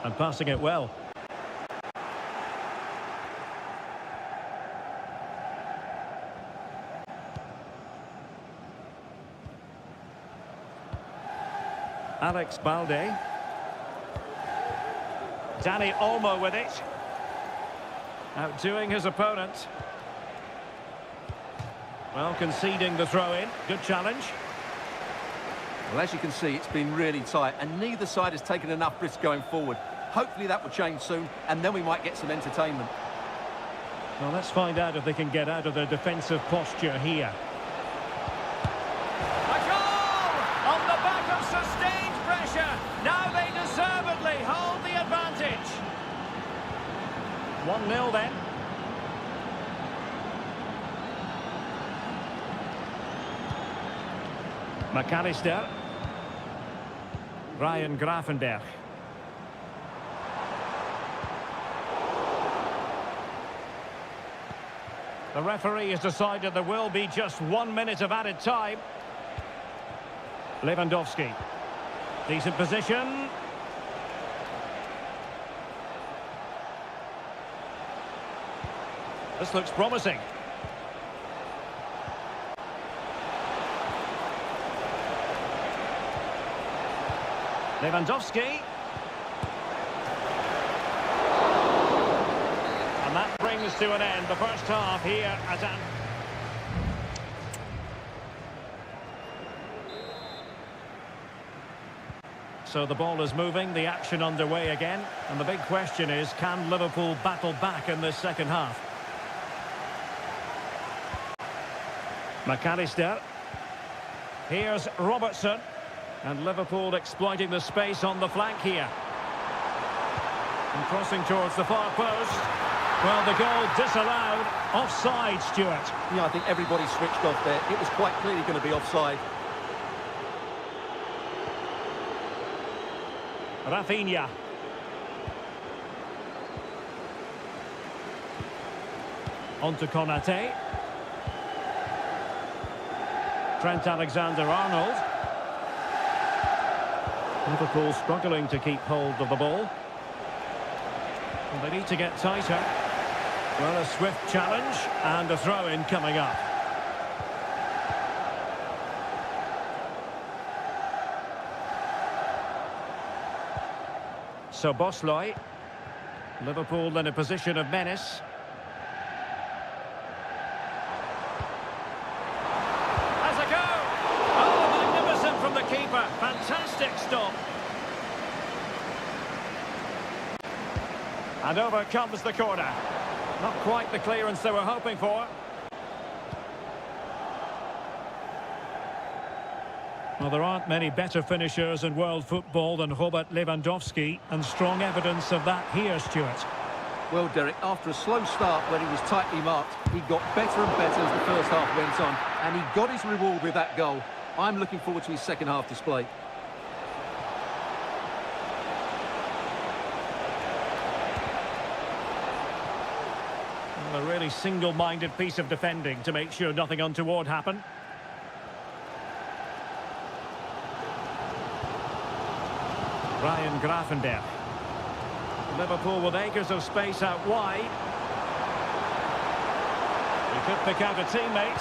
And passing it well. Alex Balde. Dani Olmo with it. Outdoing his opponent. Well, conceding the throw-in. Good challenge. Well, as you can see, it's been really tight, and neither side has taken enough risk going forward. Hopefully that will change soon, and then we might get some entertainment. Well, let's find out if they can get out of their defensive posture here. A goal! On the back of sustained pressure. Now they deservedly hold the advantage. 1-0 then. McAllister. Ryan Gravenberch. The referee has decided there will be just 1 minute of added time. Lewandowski. Decent position. This looks promising. Lewandowski. And that brings to an end the first half here at An... So the ball is moving, the action underway again. And the big question is, can Liverpool battle back in this second half? McAllister. Here's Robertson. And Liverpool exploiting the space on the flank here. And crossing towards the far post. Well, the goal disallowed. Offside, Stuart. Yeah, I think everybody switched off there. It was quite clearly going to be offside. Rafinha. On to Konate. Trent Alexander-Arnold. Liverpool struggling to keep hold of the ball. And they need to get tighter. Well, a swift challenge and a throw-in coming up. So Bosley. Liverpool in a position of menace. Has a go! Oh, magnificent from the keeper. Fantastic stop. And over comes the corner. Not quite the clearance they were hoping for. Well, there aren't many better finishers in world football than Robert Lewandowski, and strong evidence of that here, Stuart. Well, Derek, after a slow start when he was tightly marked, he got better and better as the first half went on, and he got his reward with that goal. I'm looking forward to his second half display. Well, a really single-minded piece of defending to make sure nothing untoward happened. Ryan Gravenberch. Liverpool with acres of space out wide. He could pick out a teammate.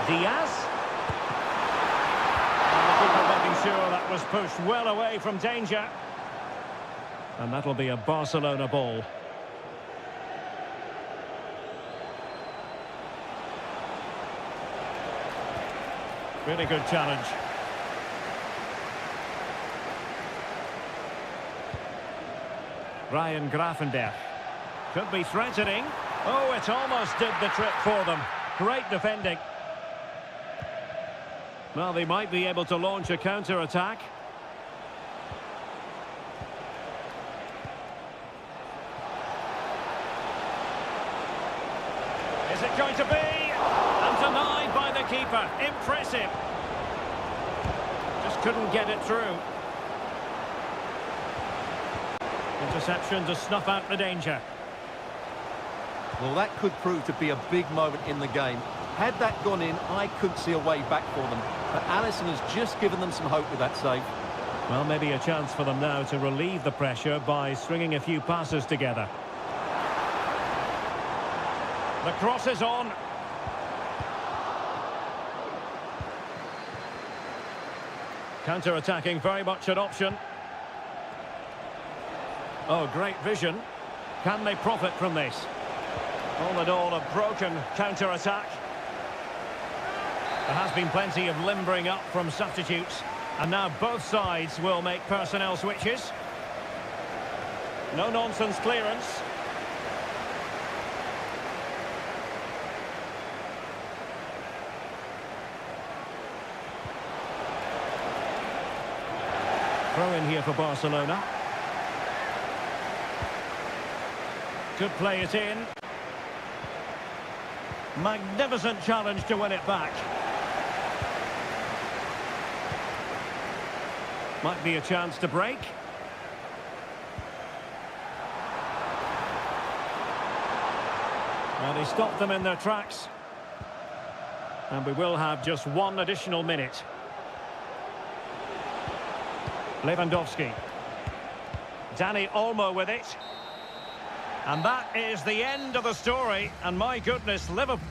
Diaz. And the keeper making sure that was pushed well away from danger. And that'll be a Barcelona ball. Really good challenge. Ryan Gravenberch. Could be threatening. Oh, it almost did the trick for them. Great defending. Well, they might be able to launch a counter-attack. Is it going to be? And denied by the keeper. Impressive. Just couldn't get it through. Interception to snuff out the danger. Well, that could prove to be a big moment in the game. Had that gone in, I couldn't see a way back for them. But Alisson has just given them some hope with that save. Well, maybe a chance for them now to relieve the pressure by stringing a few passes together. The cross is on. Counter-attacking, very much an option. Oh, great vision. Can they profit from this? All in all, a broken counter-attack. There has been plenty of limbering up from substitutes. And now both sides will make personnel switches. No-nonsense clearance. Throw in here for Barcelona. Could play it in. Magnificent challenge to win it back. Might be a chance to break. Well, he stopped them in their tracks. And we will have just one additional minute. Lewandowski. Dani Olmo with it. And that is the end of the story. And my goodness, Liverpool...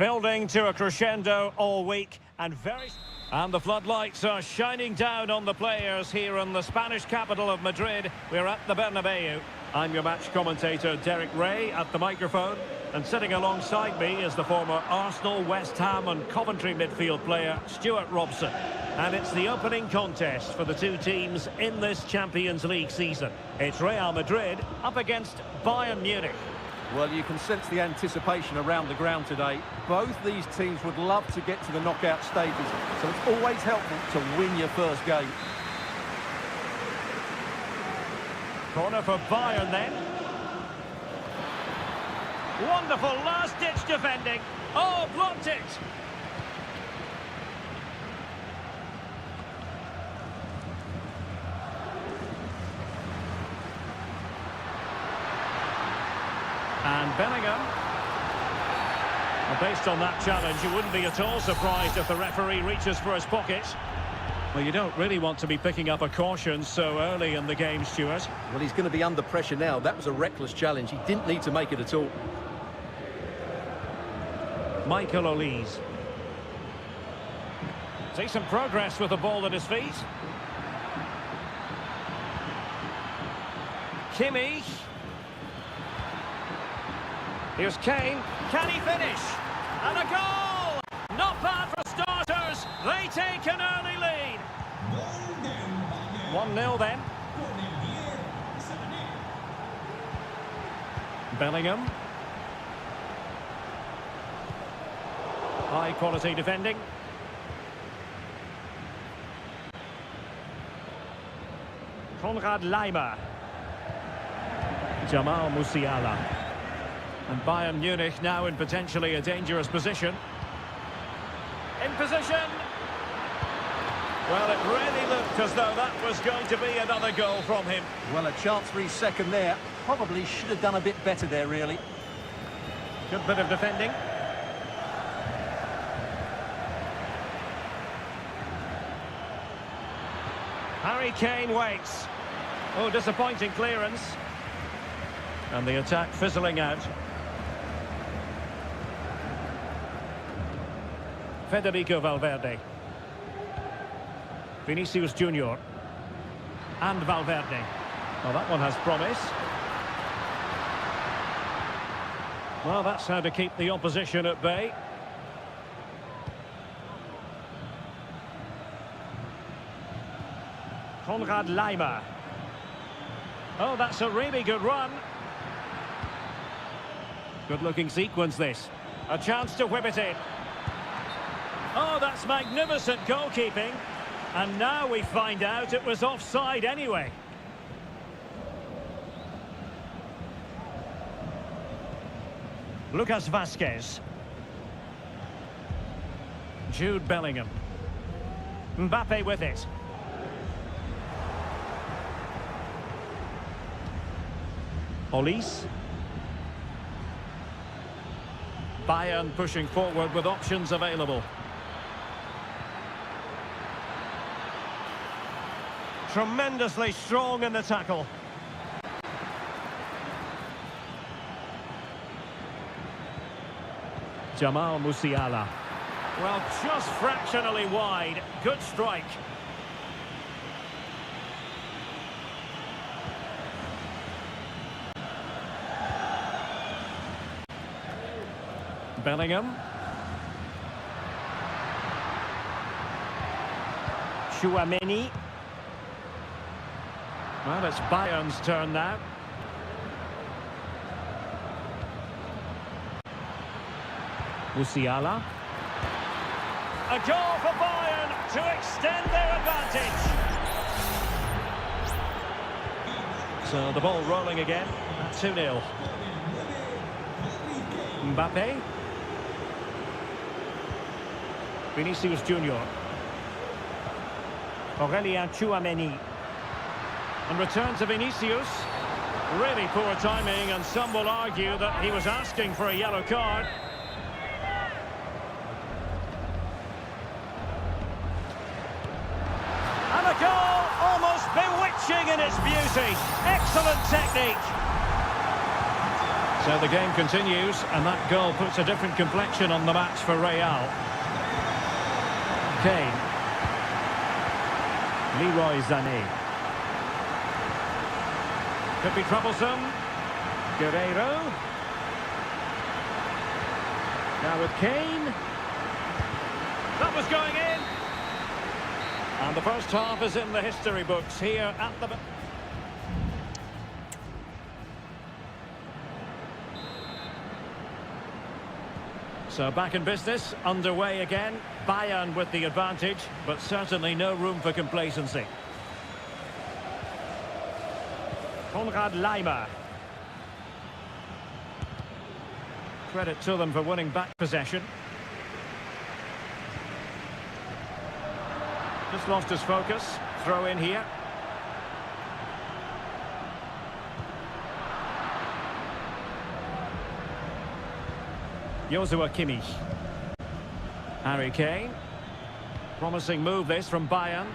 Building to a crescendo all week and And the floodlights are shining down on the players here in the Spanish capital of Madrid. We're at the Bernabeu. I'm your match commentator, Derek Ray, at the microphone. And sitting alongside me is the former Arsenal, West Ham and Coventry midfield player, Stuart Robson. And it's the opening contest for the two teams in this Champions League season. It's Real Madrid up against Bayern Munich. Well, you can sense the anticipation around the ground today. Both these teams would love to get to the knockout stages, so it's always helpful to win your first game. Corner for Bayern then. Wonderful last-ditch defending. Oh, blocked it. And Bellingham. Well, based on that challenge, you wouldn't be at all surprised if the referee reaches for his pocket. Well, you don't really want to be picking up a caution so early in the game, Stuart. Well, he's going to be under pressure now. That was a reckless challenge. He didn't need to make it at all. Michael Olise. See some progress with the ball at his feet. Kimmich. Here's Kane. Can he finish? And a goal! Not bad for starters. They take an early lead. 1-0 then. Bellingham. High quality defending. Konrad Laimer. Jamal Musiala. And Bayern Munich now in potentially a dangerous position. In position. Well, it really looked as though that was going to be another goal from him. Well, a chance for his second there. Probably should have done a bit better there, really. Good bit of defending. Harry Kane waits. Oh, disappointing clearance. And the attack fizzling out. Federico Valverde. Vinicius Junior. And Valverde. Well, that one has promise. Well, that's how to keep the opposition at bay. Konrad Laimer. Oh, that's a really good run. Good-looking sequence, this. A chance to whip it in. Oh, that's magnificent goalkeeping. And now we find out it was offside anyway. Lucas Vazquez. Jude Bellingham. Mbappe with it. Olise. Bayern pushing forward with options available. Tremendously strong in the tackle. Jamal Musiala. Well, just fractionally wide. Good strike. Bellingham. Chouameni. Well, it's Bayern's turn now. Musiala. A goal for Bayern to extend their advantage. So the ball rolling again at 2-0. Mbappe. Vinicius Junior. Aurelien Chouameni. And return to Vinicius. Really poor timing, and some will argue that he was asking for a yellow card. And a goal, almost bewitching in its beauty. Excellent technique. So the game continues, and that goal puts a different complexion on the match for Real. Kane. Leroy Sané. Could be troublesome. Guerreiro. Now with Kane. That was going in. And the first half is in the history books here at the... So back in business, underway again. Bayern with the advantage, but certainly no room for complacency. Konrad Laimer. Credit to them for winning back possession. Just lost his focus. Throw in here. Joshua Kimmich. Harry Kane. Promising move this from Bayern.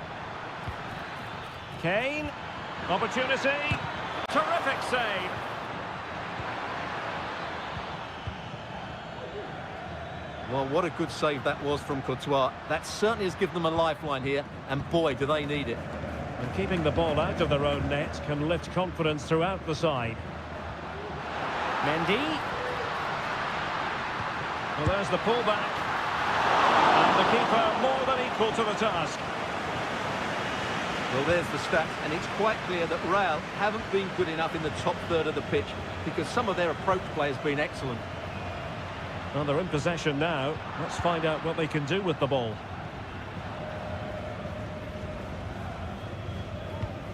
Kane. Opportunity. Terrific save. Well, what a good save that was from Courtois. That certainly has given them a lifeline here, and boy, do they need it. And keeping the ball out of their own net can lift confidence throughout the side. Mendy. Well, there's the pullback. And the keeper more than equal to the task. Well, there's the stats, and it's quite clear that Real haven't been good enough in the top third of the pitch because some of their approach play has been excellent. Well, they're in possession now. Let's find out what they can do with the ball.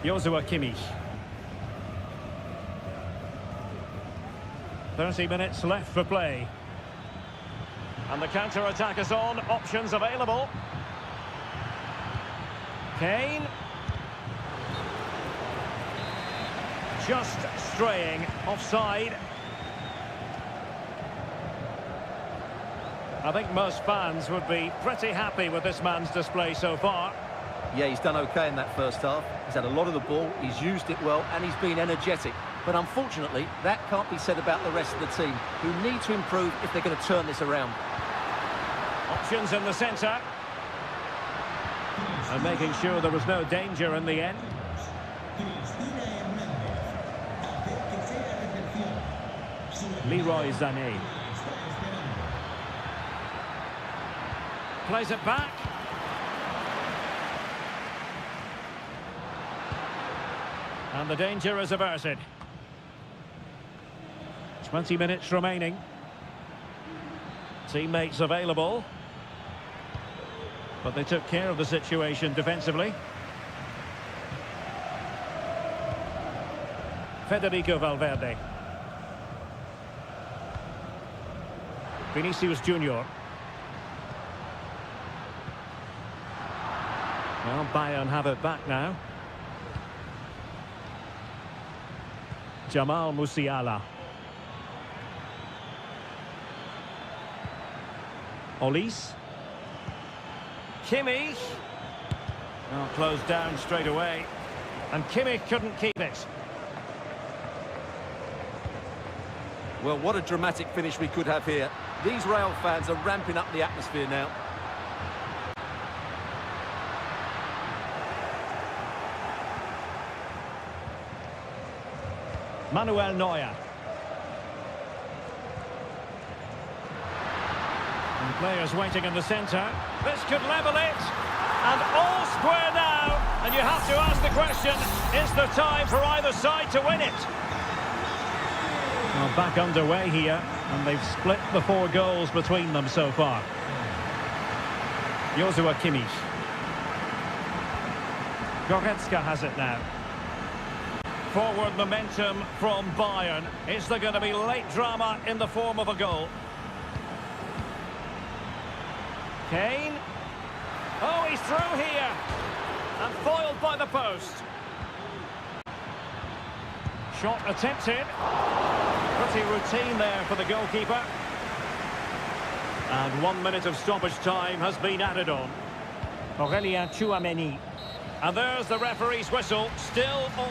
Joshua Kimmich. 30 minutes left for play. And the counter-attack is on. Options available. Kane. Just straying offside. I think most fans would be pretty happy with this man's display so far. Yeah, he's done okay in that first half. He's had a lot of the ball, he's used it well, and he's been energetic. But unfortunately, that can't be said about the rest of the team, who need to improve if they're going to turn this around. Options in the centre. And making sure there was no danger in the end. Leroy Sané. Plays it back. And the danger is averted. 20 minutes remaining. Teammates available. But they took care of the situation defensively. Federico Valverde. Vinicius Junior. Well, Bayern have it back now. Jamal Musiala. Olise. Kimmich. Well, closed down straight away. And Kimmich couldn't keep it. Well, what a dramatic finish we could have here. These Real fans are ramping up the atmosphere now. Manuel Neuer. And players waiting in the centre. This could level it. And all square now. And you have to ask the question, is there time for either side to win it? Well, back underway here. And they've split the 4 goals between them so far. Joshua Kimmich. Goretzka has it now. Forward momentum from Bayern. Is there going to be late drama in the form of a goal? Kane. Oh, he's through here. And foiled by the post. Shot attempted. Pretty routine there for the goalkeeper. And 1 minute of stoppage time has been added on. Aurelien Tchouameni. And there's the referee's whistle. Still on.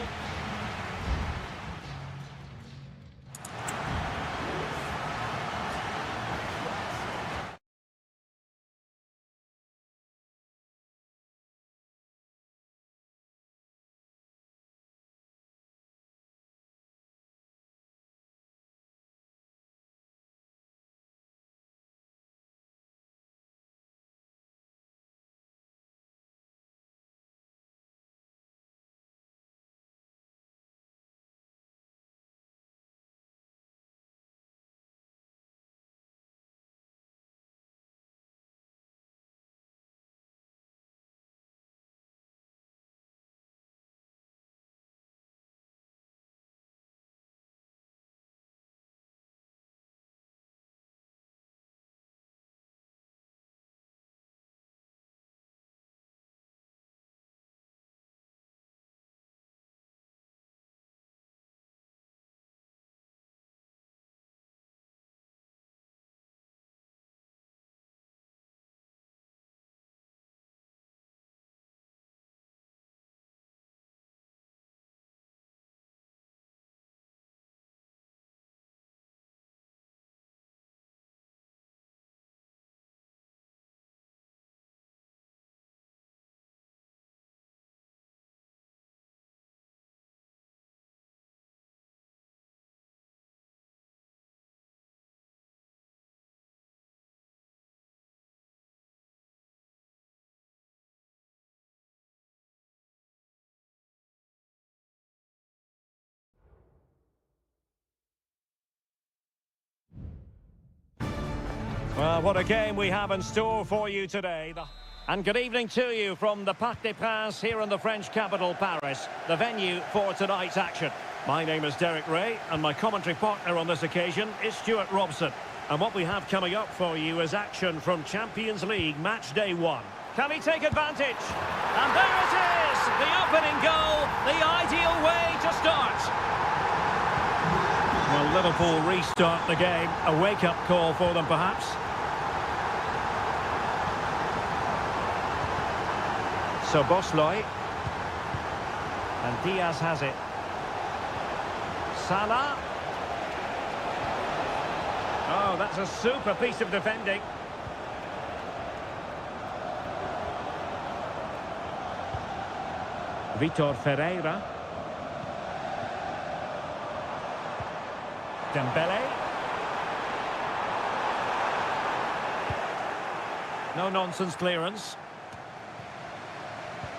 Well, what a game we have in store for you today. And good evening to you from the Parc des Princes here in the French capital, Paris, the venue for tonight's action. My name is Derek Ray, and my commentary partner on this occasion is Stuart Robson. And what we have coming up for you is action from Champions League match day 1. Can he take advantage? And there it is! The opening goal, the ideal way to start. Well, Liverpool restart the game. A wake-up call for them, perhaps. So Bosloy. And Diaz has it. Salah. Oh, that's a super piece of defending. Vitor Ferreira. Dembele. No nonsense clearance.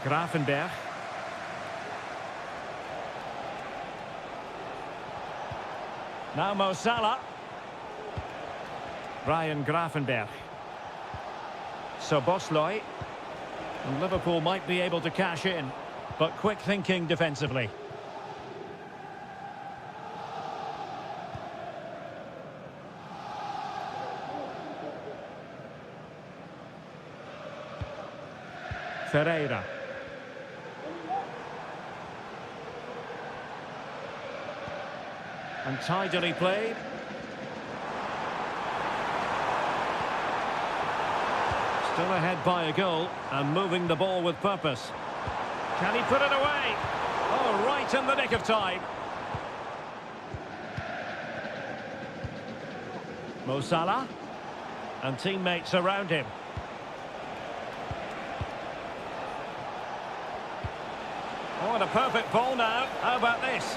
Gravenberch. Now Mo Salah. Ryan Gravenberch. So Bosloy. And Liverpool might be able to cash in, but quick thinking defensively. Ferreira. And tidily played. Still ahead by a goal and moving the ball with purpose. Can he put it away? Oh, right in the nick of time. Mo Salah. And teammates around him. Oh, and a perfect ball now. How about this?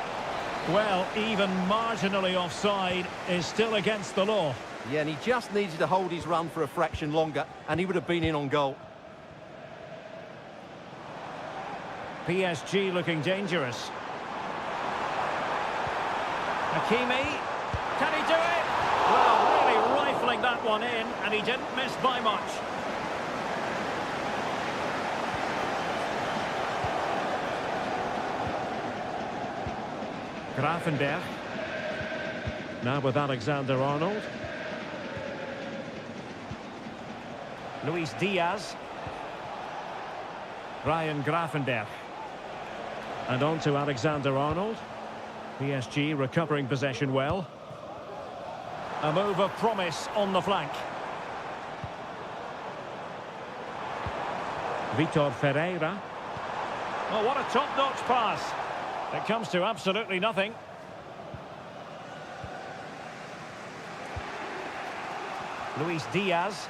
Well, even marginally offside is still against the law. Yeah, and he just needed to hold his run for a fraction longer, and he would have been in on goal. PSG looking dangerous. Hakimi. Can he do it? Well, really rifling that one in, and he didn't miss by much. Gravenberch. Now with Alexander-Arnold. Luis Diaz. Ryan Gravenberch. And on to Alexander-Arnold. PSG recovering possession well. A move of promise on the flank. Vitor Ferreira. Oh, what a top-notch pass. It comes to absolutely nothing. Luis Diaz.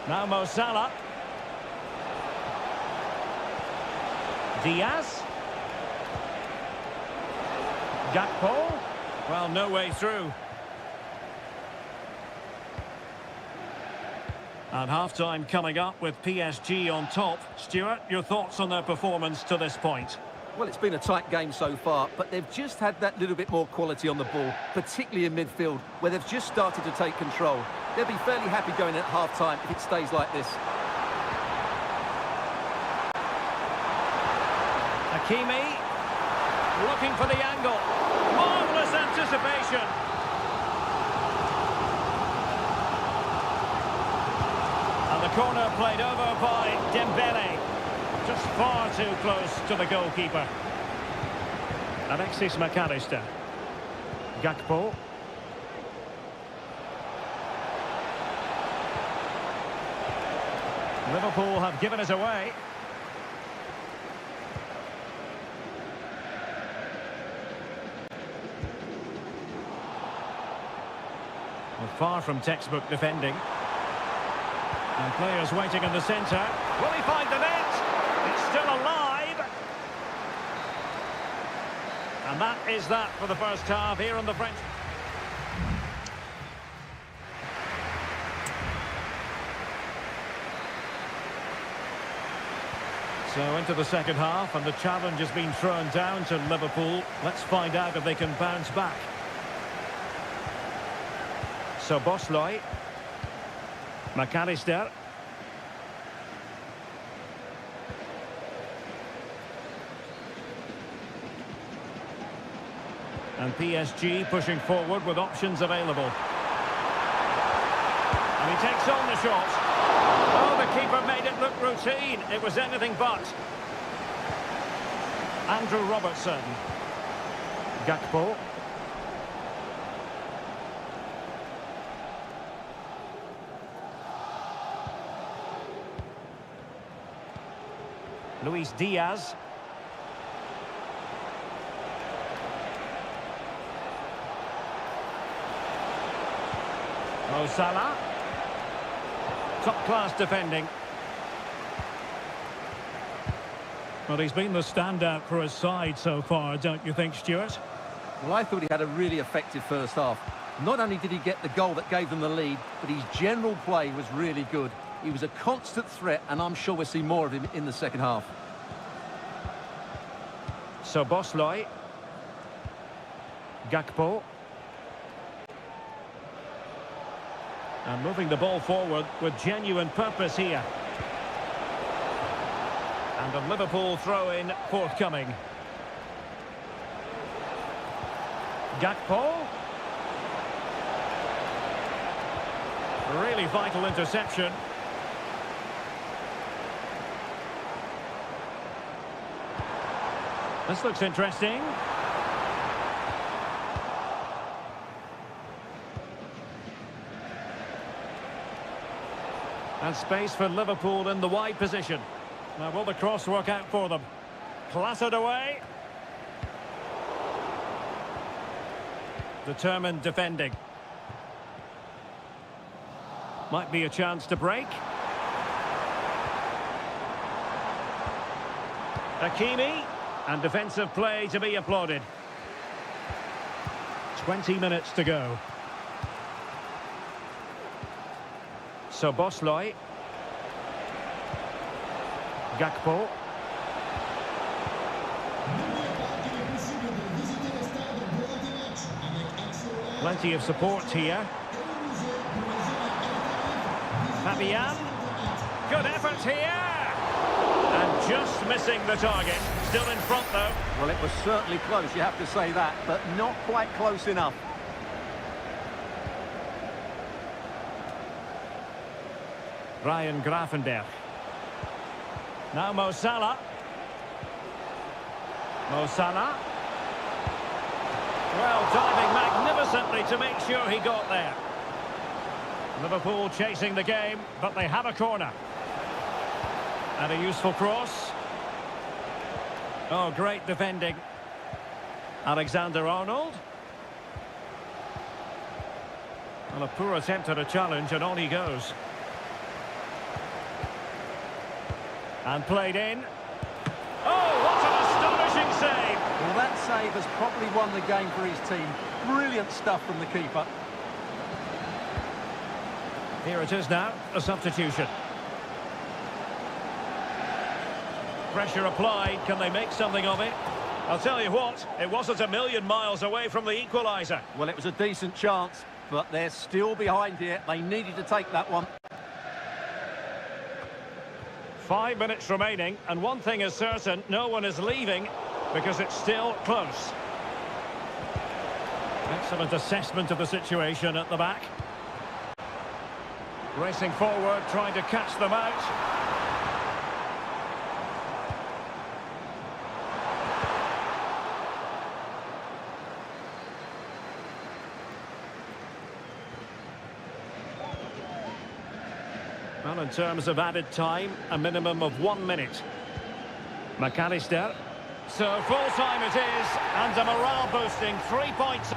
Now Mo Salah. Diaz. Gakpo. Well, no way through. And half-time coming up with PSG on top. Stuart, your thoughts on their performance to this point? Well, it's been a tight game so far, but they've just had that little bit more quality on the ball, particularly in midfield, where they've just started to take control. They'll be fairly happy going at half-time if it stays like this. Hakimi, looking for the angle. Marvellous anticipation. And the corner played over by Dembele. Just far too close to the goalkeeper. Alexis McAllister. Gakpo. Liverpool have given it away. Well, far from textbook defending. And players waiting in the centre. Will he find the net? It's still alive. And that is that for the first half here on the French. So into the second half, and the challenge has been thrown down to Liverpool. Let's find out if they can bounce back. So Bosley. McAllister. And PSG pushing forward with options available. And he takes on the shot. Oh, the keeper made it look routine. It was anything but. Andrew Robertson. Gakpo. Luis Diaz. Mo Salah. Top-class defending. Well, he's been the standout for his side so far, don't you think, Stuart? Well, I thought he had a really effective first half. Not only did he get the goal that gave them the lead, but his general play was really good. He was a constant threat, and I'm sure we'll see more of him in the second half. So Bosley. Gakpo. And moving the ball forward with genuine purpose here. And a Liverpool throw-in forthcoming. Gakpo. Really vital interception. This looks interesting. And space for Liverpool in the wide position. Now will the cross work out for them? Clattered away. Determined defending. Might be a chance to break. Hakimi. And defensive play to be applauded. 20 minutes to go. So Bosley. Gakpo. Plenty of support here. Fabian. Good effort here. And just missing the target. Still in front though. Well, it was certainly close, you have to say that, but not quite close enough. Ryan Gravenberch. Now Mo Salah. Mo Salah. Well, diving magnificently to make sure he got there. Liverpool chasing the game, but they have a corner. And a useful cross. Oh, great defending. Alexander-Arnold. Well, a poor attempt at a challenge, and on he goes. And played in. Oh, what an astonishing save! Well, that save has probably won the game for his team. Brilliant stuff from the keeper. Here it is now, a substitution. Pressure applied, can they make something of it? I'll tell you what, it wasn't a million miles away from the equaliser. Well, it was a decent chance, but they're still behind here. They needed to take that one. 5 minutes remaining, and one thing is certain, no one is leaving because it's still close. Excellent assessment of the situation at the back. Racing forward, trying to catch them out. Well, in terms of added time, a minimum of 1 minute. McAllister. So full time it is, and a morale boosting 3 points.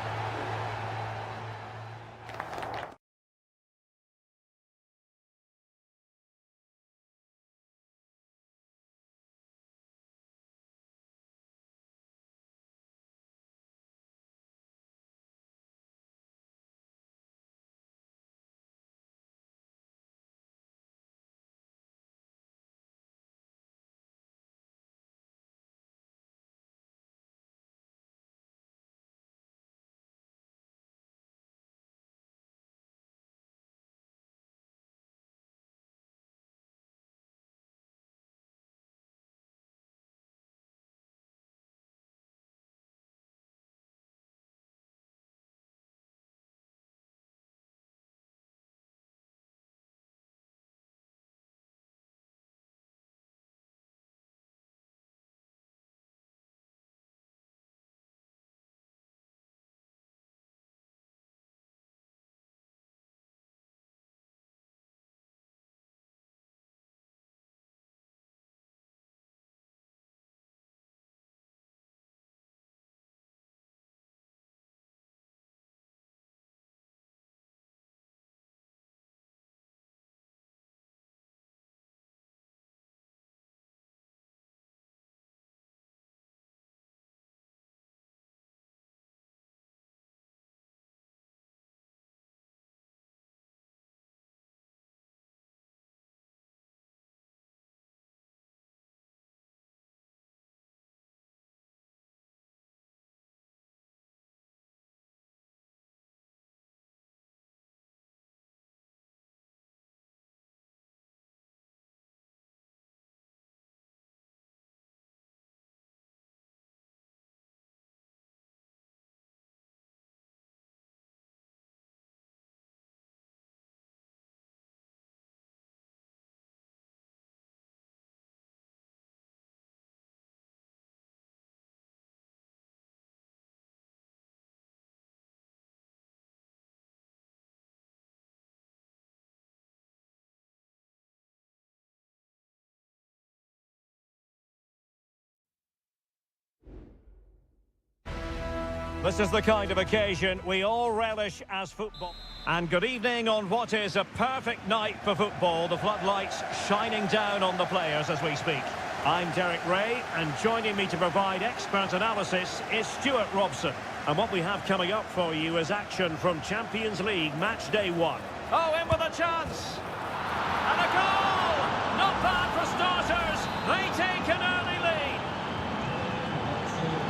This is the kind of occasion we all relish as football. And good evening on what is a perfect night for football. The floodlights shining down on the players as we speak. I'm Derek Ray, and joining me to provide expert analysis is Stuart Robson. And what we have coming up for you is action from Champions League match day 1. Oh, in with a chance! And a goal! Not bad for starters. They take an early lead.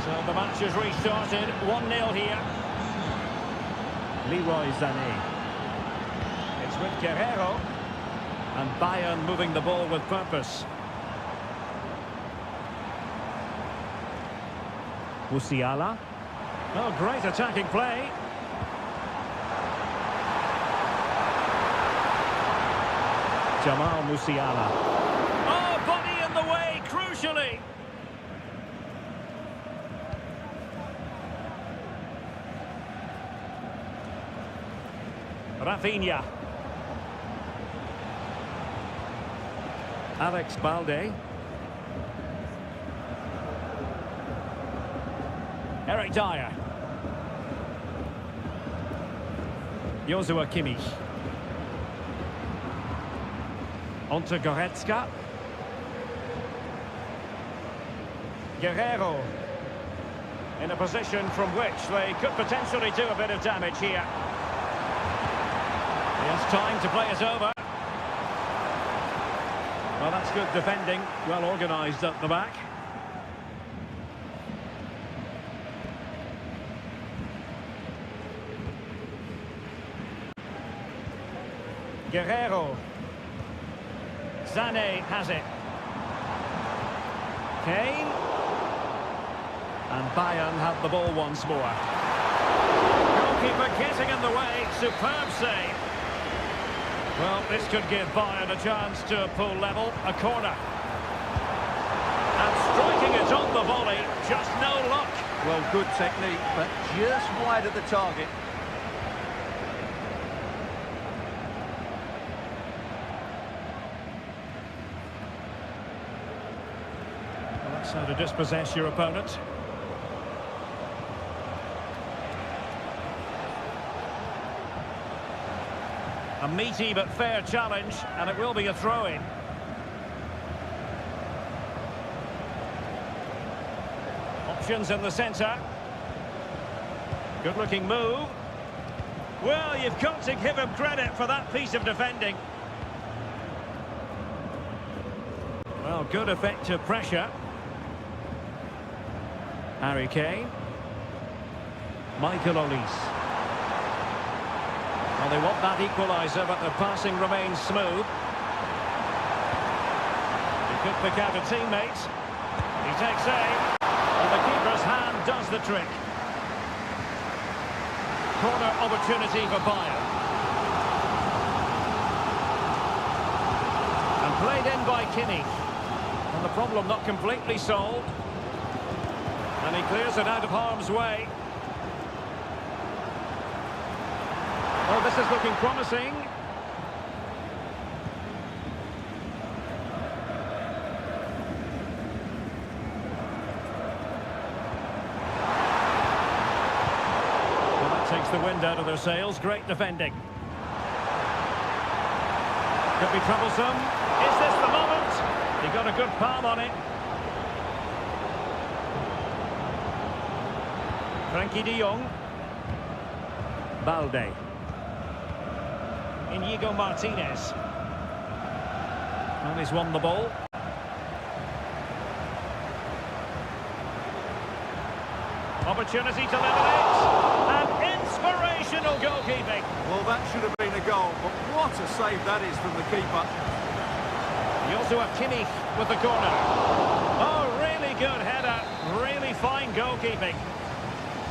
So the match has restarted. 1-0 here. Leroy Sané. It's with Guerrero. And Bayern moving the ball with purpose. Musiala. Oh, great attacking play. Jamal Musiala. Oh, body in the way, crucially. Rafinha. Alex Balde. Eric Dyer. Joshua Kimmich. On to Goretzka. Guerrero. In a position from which they could potentially do a bit of damage here. He has time to play it over. Well, that's good defending. Well organised at the back. Guerrero. Sané has it. Kane. And Bayern have the ball once more. Goalkeeper getting in the way. Superb save. Well, this could give Bayern a chance to pull level. A corner. And striking it on the volley. Just no luck. Well, good technique, but just wide of the target. That's how to dispossess your opponent. A meaty but fair challenge, and it will be a throw-in. Options in the centre. Good-looking move. Well, you've got to give him credit for that piece of defending. Well, good effective pressure. Harry Kane. Michael Olise. Well, they want that equaliser, but the passing remains smooth. He could pick out a teammate. He takes aim. And the keeper's hand does the trick. Corner opportunity for Bayern. And played in by Kimmich. And the problem not completely solved. And he clears it out of harm's way. Well, this is looking promising. Well, that takes the wind out of their sails. Great defending. Could be troublesome. Is this the moment? He got a good palm on it. Frankie de Jong. Balde. Inigo Martinez. Well, he's won the ball. Opportunity to level it. And inspirational goalkeeping. Well, that should have been a goal, but what a save that is from the keeper. Joshua Kimmich with the corner. Oh, really good header. Really fine goalkeeping.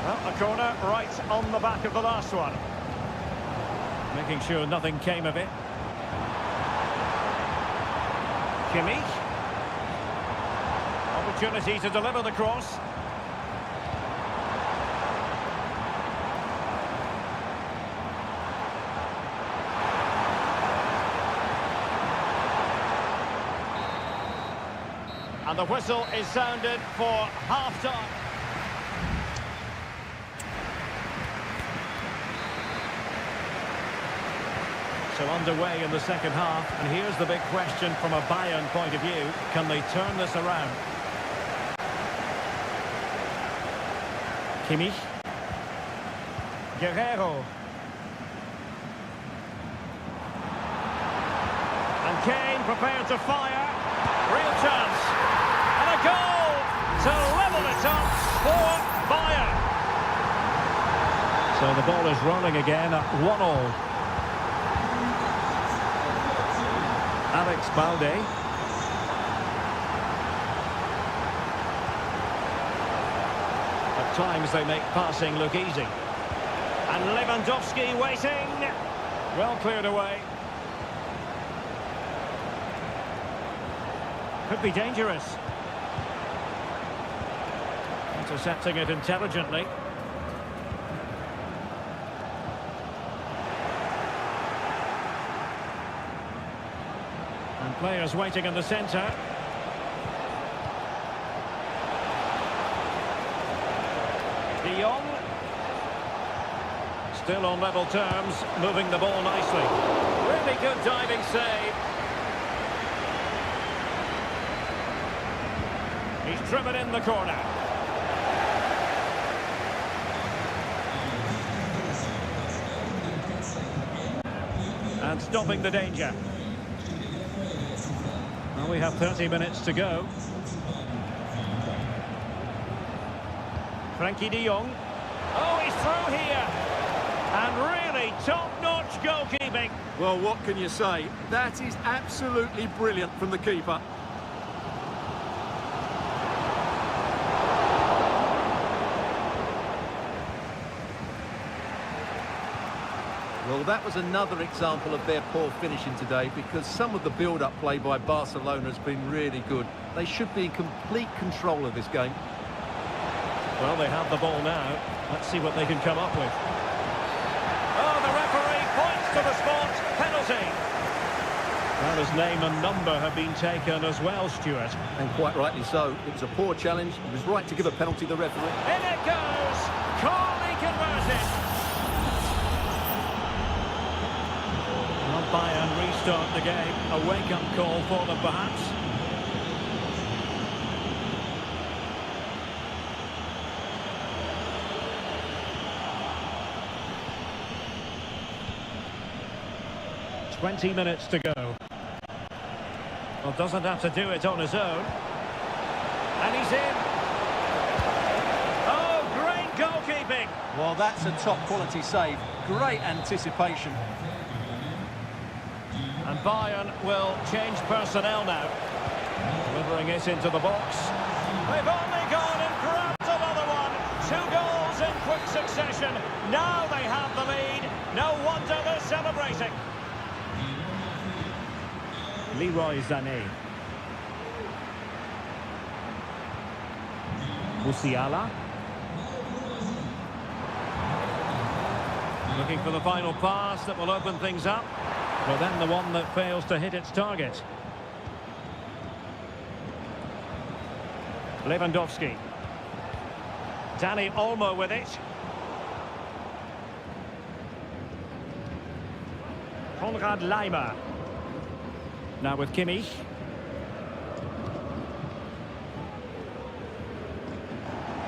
Well, a corner right on the back of the last one. Making sure nothing came of it. Kimmich. Opportunity to deliver the cross. And the whistle is sounded for half-time. So underway in the second half, and here's the big question from a Bayern point of view. Can they turn this around? Kimmich. Guerrero. And Kane prepared to fire. Real chance. And a goal to level it up for Bayern. So the ball is rolling again at 1-1. Alex Balde. At times they make passing look easy. And Lewandowski waiting. Well cleared away. Could be dangerous. Intercepting it intelligently. And players waiting in the centre. De Jong. Still on level terms, moving the ball nicely. Really good diving save. He's driven in the corner. And stopping the danger. Well, we have 30 minutes to go. Frankie de Jong. Oh, he's through here. And really top-notch goalkeeping. Well, what can you say? That is absolutely brilliant from the keeper. Well, that was another example of their poor finishing today, because some of the build-up play by Barcelona has been really good. They should be in complete control of this game. Well, they have the ball now. Let's see what they can come up with. Oh, the referee points to the spot. Penalty. Well, his name and number have been taken as well, Stuart. And quite rightly so. It was a poor challenge. It was right to give a penalty to the referee. In it goes. Calmly converted. Well, Bayern restart the game. A wake-up call for them, perhaps. "20 minutes to go. Well, doesn't have to do it on his own. And he's in. Oh, great goalkeeping. Well, that's a top-quality save. Great anticipation. And Bayern will change personnel now. Delivering it into the box. They've only gone and grabbed another one. 2 goals in quick succession. Now they have the lead. No wonder they're celebrating. Leroy Sané. Musiala. Looking for the final pass that will open things up. But then the one that fails to hit its target. Lewandowski. Dani Olmo with it. Konrad Laimer. Now with Kimmich.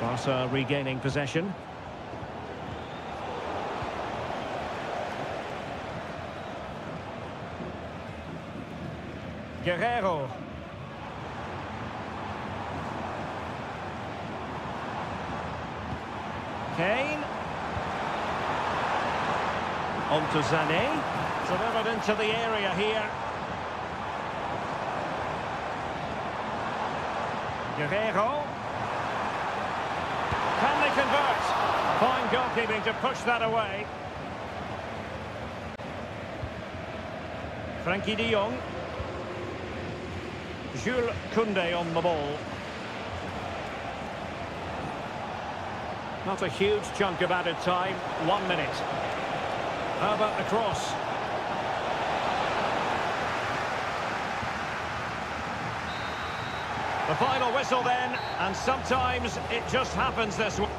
Barca regaining possession. Guerrero. Kane. On to Sané. Delivered into the area here. Guerrero. Can they convert? Fine goalkeeping to push that away. Frankie de Jong. Jules Koundé on the ball. Not a huge chunk of added time. 1 minute. How about the cross? The final whistle then, and sometimes it just happens this way.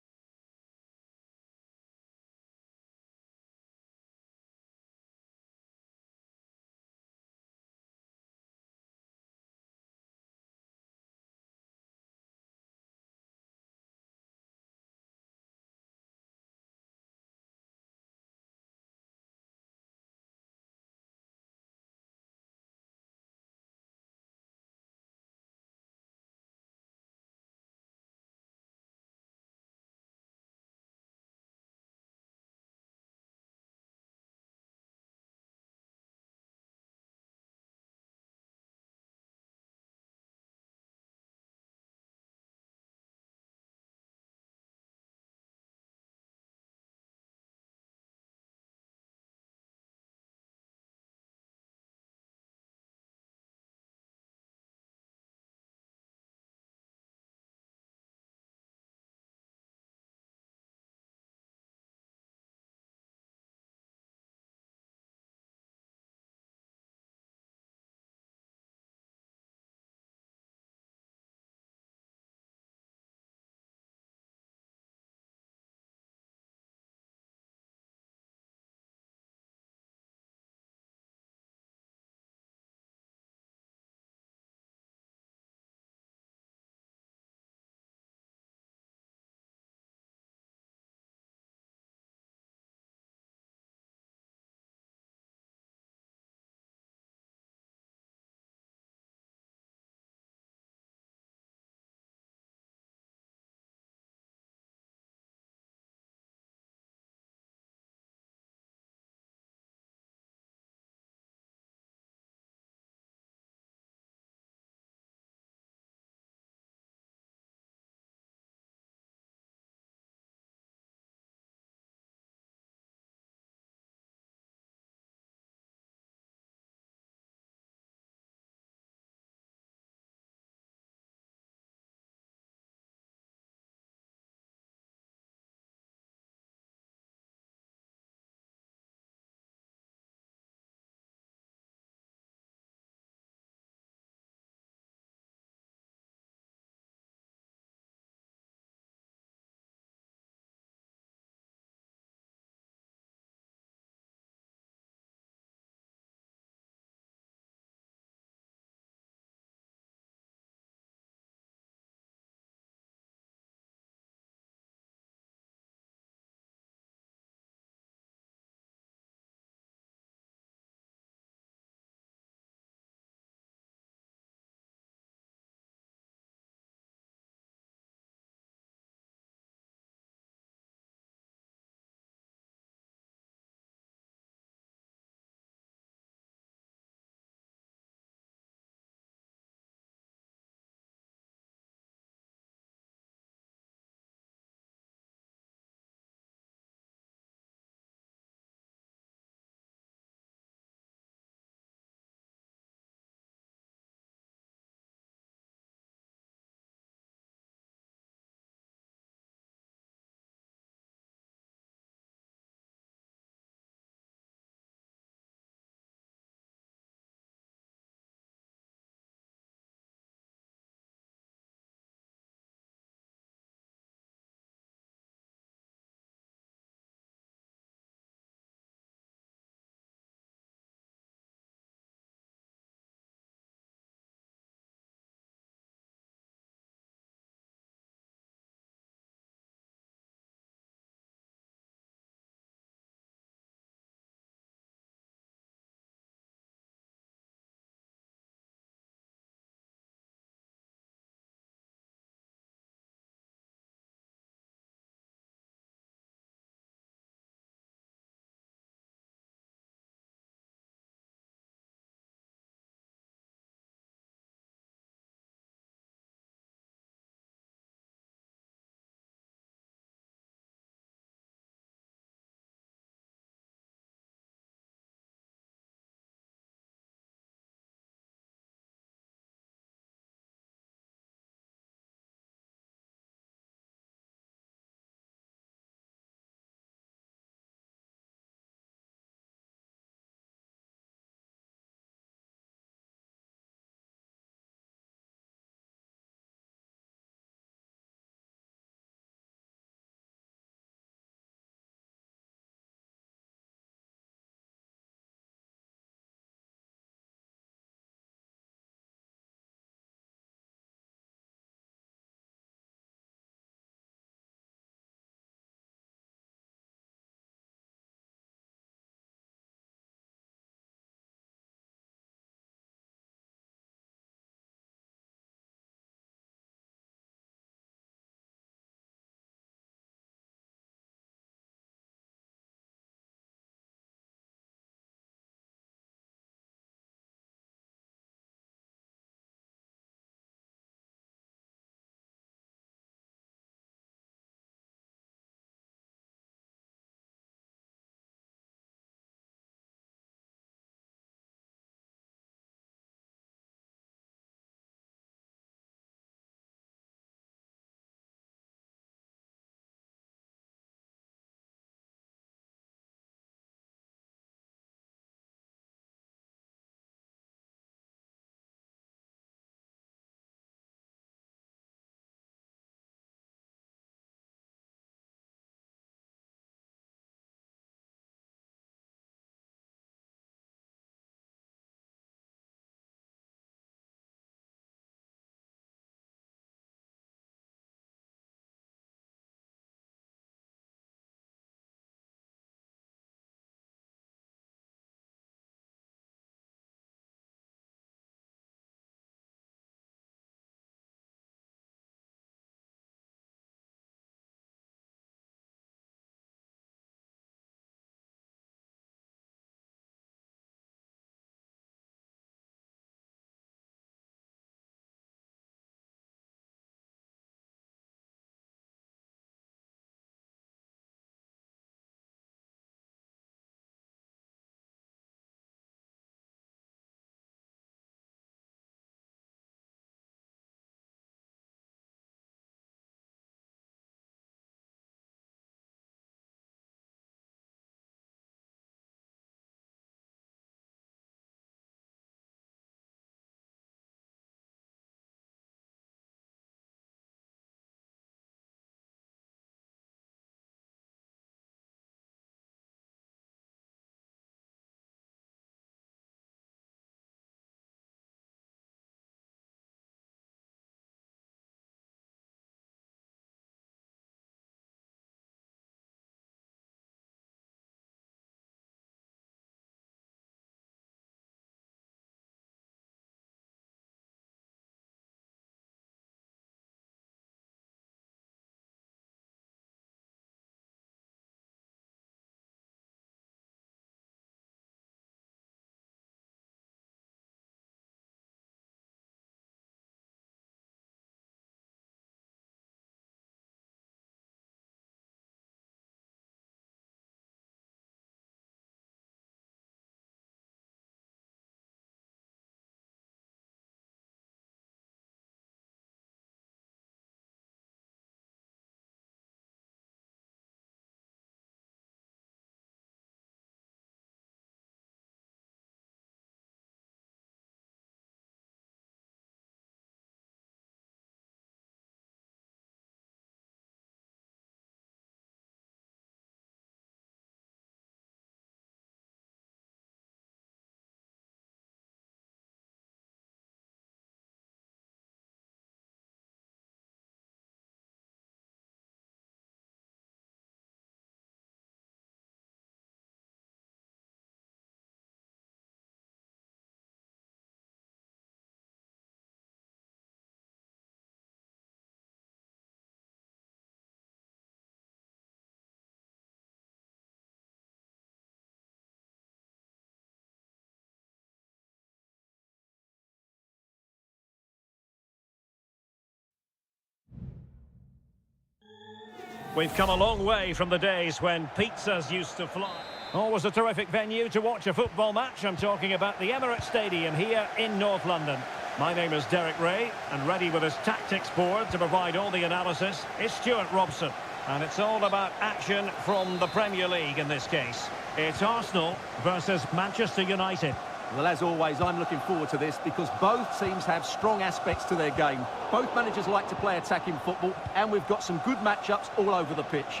We've come a long way from the days when pizzas used to fly. Always a terrific venue to watch a football match. I'm talking about the Emirates Stadium here in North London. My name is Derek Ray, and ready with his tactics board to provide all the analysis is Stuart Robson. And it's all about action from the Premier League in this case. It's Arsenal versus Manchester United. Well, as always, I'm looking forward to this because both teams have strong aspects to their game. Both managers like to play attacking football, and we've got some good matchups all over the pitch.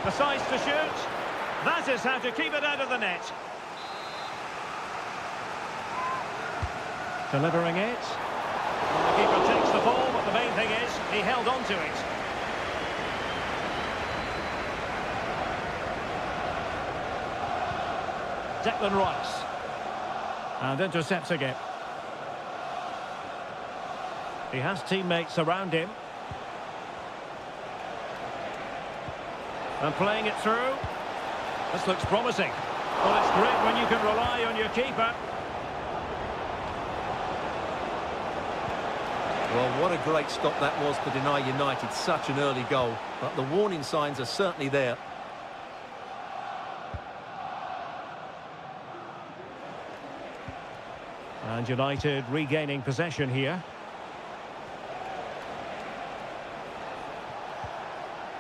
Decides to shoot. That is how to keep it out of the net. Delivering it. And the keeper takes the ball, but the main thing is he held on to it. Declan Rice. And intercepting it. He has teammates around him. And playing it through. This looks promising. Well, it's great when you can rely on your keeper. Well, what a great stop that was to deny United such an early goal. But the warning signs are certainly there. And United regaining possession here.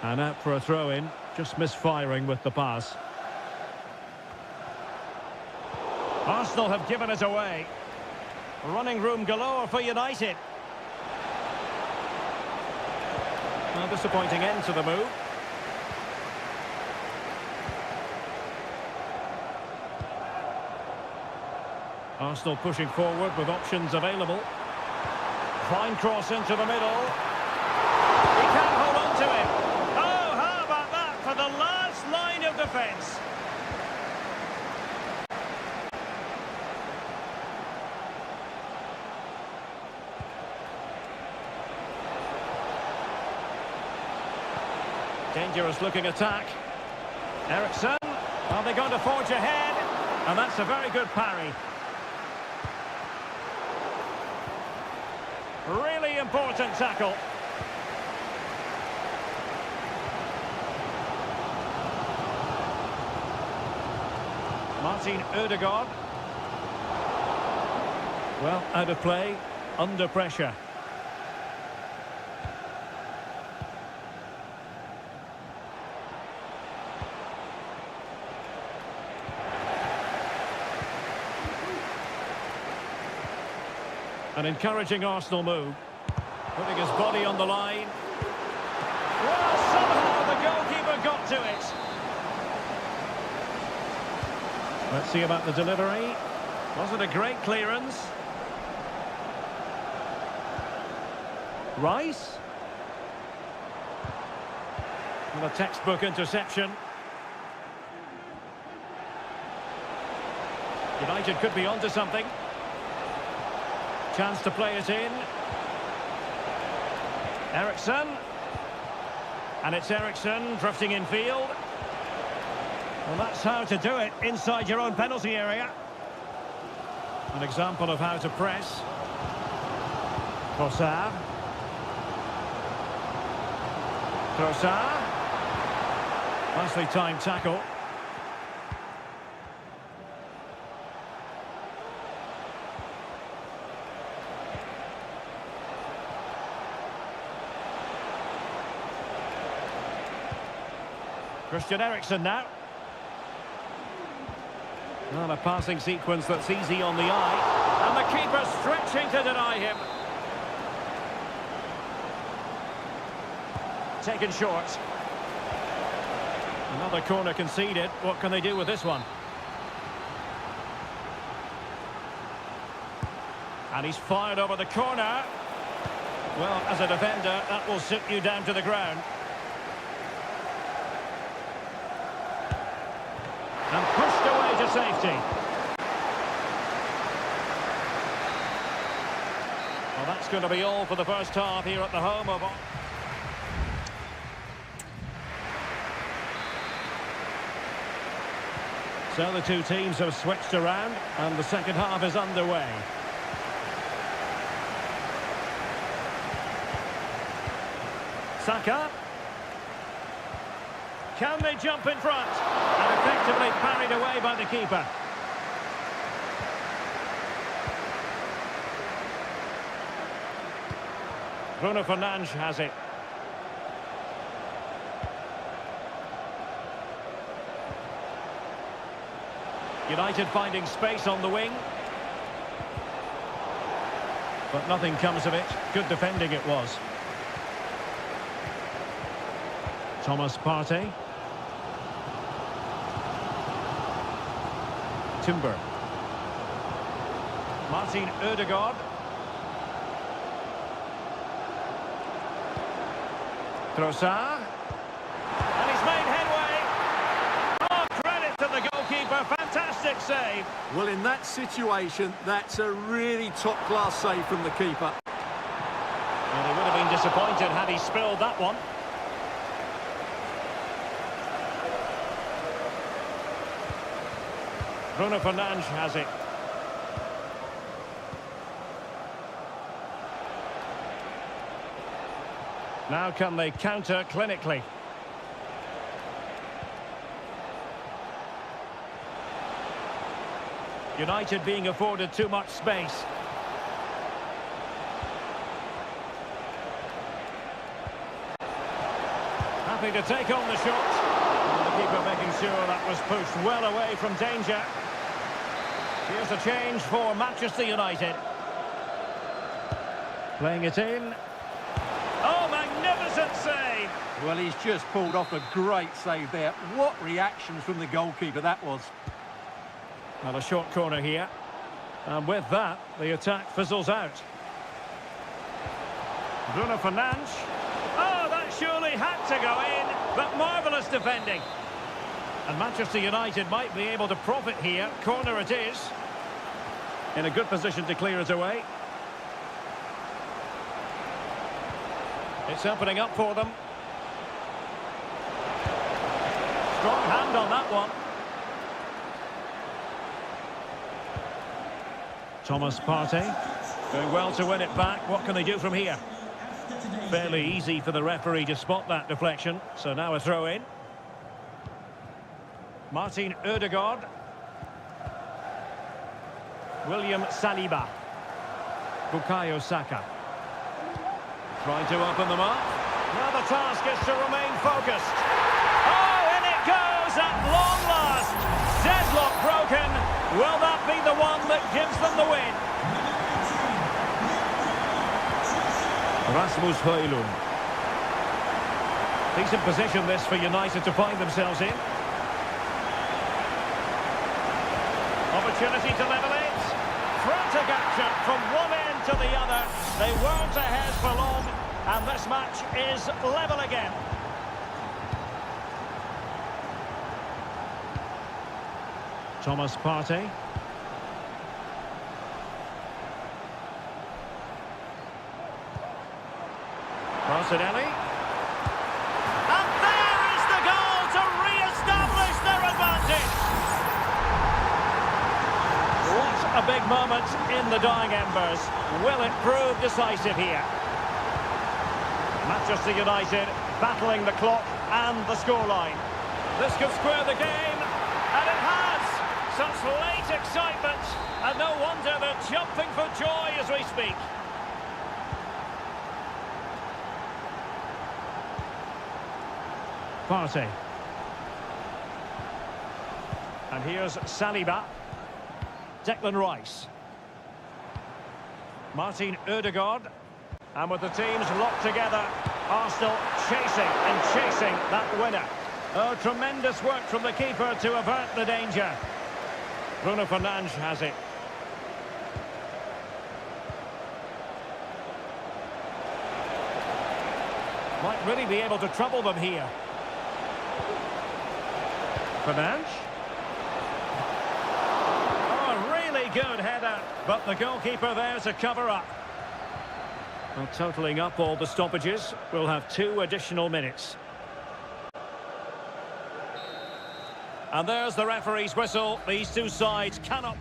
And out for a throw-in, just misfiring with the pass. Arsenal have given it away. Running room galore for United. A disappointing end to the move. Arsenal pushing forward with options available. Fine cross into the middle. He can't hold on to it. Oh, how about that for the last line of defence? Dangerous looking attack. Ericsson. Are they going to forge ahead? And that's a very good parry. Really important tackle. Martin Ødegaard. Well, out of play, under pressure. An encouraging Arsenal move. Putting his body on the line. Well, somehow the goalkeeper got to it. Let's see about the delivery. Was it a great clearance? Rice. And a textbook interception. United could be onto something. Chance to play it in. Ericsson. And it's Ericsson drifting in field. Well, that's how to do it inside your own penalty area. An example of how to press. Trossard. Trossard. Nicely timed tackle. Christian Eriksen now. Well, a passing sequence that's easy on the eye. And the keeper stretching to deny him. Taken short. Another corner conceded. What can they do with this one? And he's fired over the corner. Well, as a defender, that will sit you down to the ground. And pushed away to safety. Well, that's going to be all for the first half here at the home of... So the two teams have switched around and the second half is underway. Saka. Can they jump in front? And effectively parried away by the keeper. Bruno Fernandes has it. United finding space on the wing. But nothing comes of it. Good defending it was. Thomas Partey. Timber. Martin Ødegaard. Trossard. And he's made headway. Oh, credit to the goalkeeper. Fantastic save. Well, in that situation, that's a really top-class save from the keeper. Well, he would have been disappointed had he spilled that one. Bruno Fernandes has it. Now can they counter clinically? United being afforded too much space. Happy to take on the shot. And the keeper making sure that was pushed well away from danger. Here's a change for Manchester United. Playing it in. Oh, magnificent save! Well, he's just pulled off a great save there. What reactions from the goalkeeper that was. Well, a short corner here. And with that, the attack fizzles out. Bruno Fernandes. Oh, that surely had to go in, but marvellous defending. And Manchester United might be able to profit here. Corner it is. In a good position to clear it away. It's opening up for them. Strong hand on that one. Thomas Partey doing well to win it back. What can they do from here? Fairly easy for the referee to spot that deflection. So now a throw in. Martin Ødegaard. William Saliba. Bukayo Saka. Trying to open them up. Now the task is to remain focused. Oh, in it goes at long last. Deadlock broken. Will that be the one that gives them the win? Rasmus Højlund. Decent position this for United to find themselves in. Opportunity to level it. Frantic action from one end to the other. They weren't ahead for long, and this match is level again. Thomas Partey. Rossinelli. And there is the goal to re-establish their advantage. What a big moment in the dying embers. Will it prove decisive here? Manchester United battling the clock and the scoreline. This could square the game, and it has. Such late excitement, and no wonder they're jumping for joy as we speak. Partey. And here's Saliba. Declan Rice. Martin Ødegaard. And with the teams locked together, Arsenal chasing and chasing that winner. Oh, tremendous work from the keeper to avert the danger. Bruno Fernandes has it. Might really be able to trouble them here. Fernandes. Oh, really good header, but the goalkeeper there to cover up. Well, totalling up all the stoppages, we'll have 2 additional minutes. And there's the referee's whistle. These two sides cannot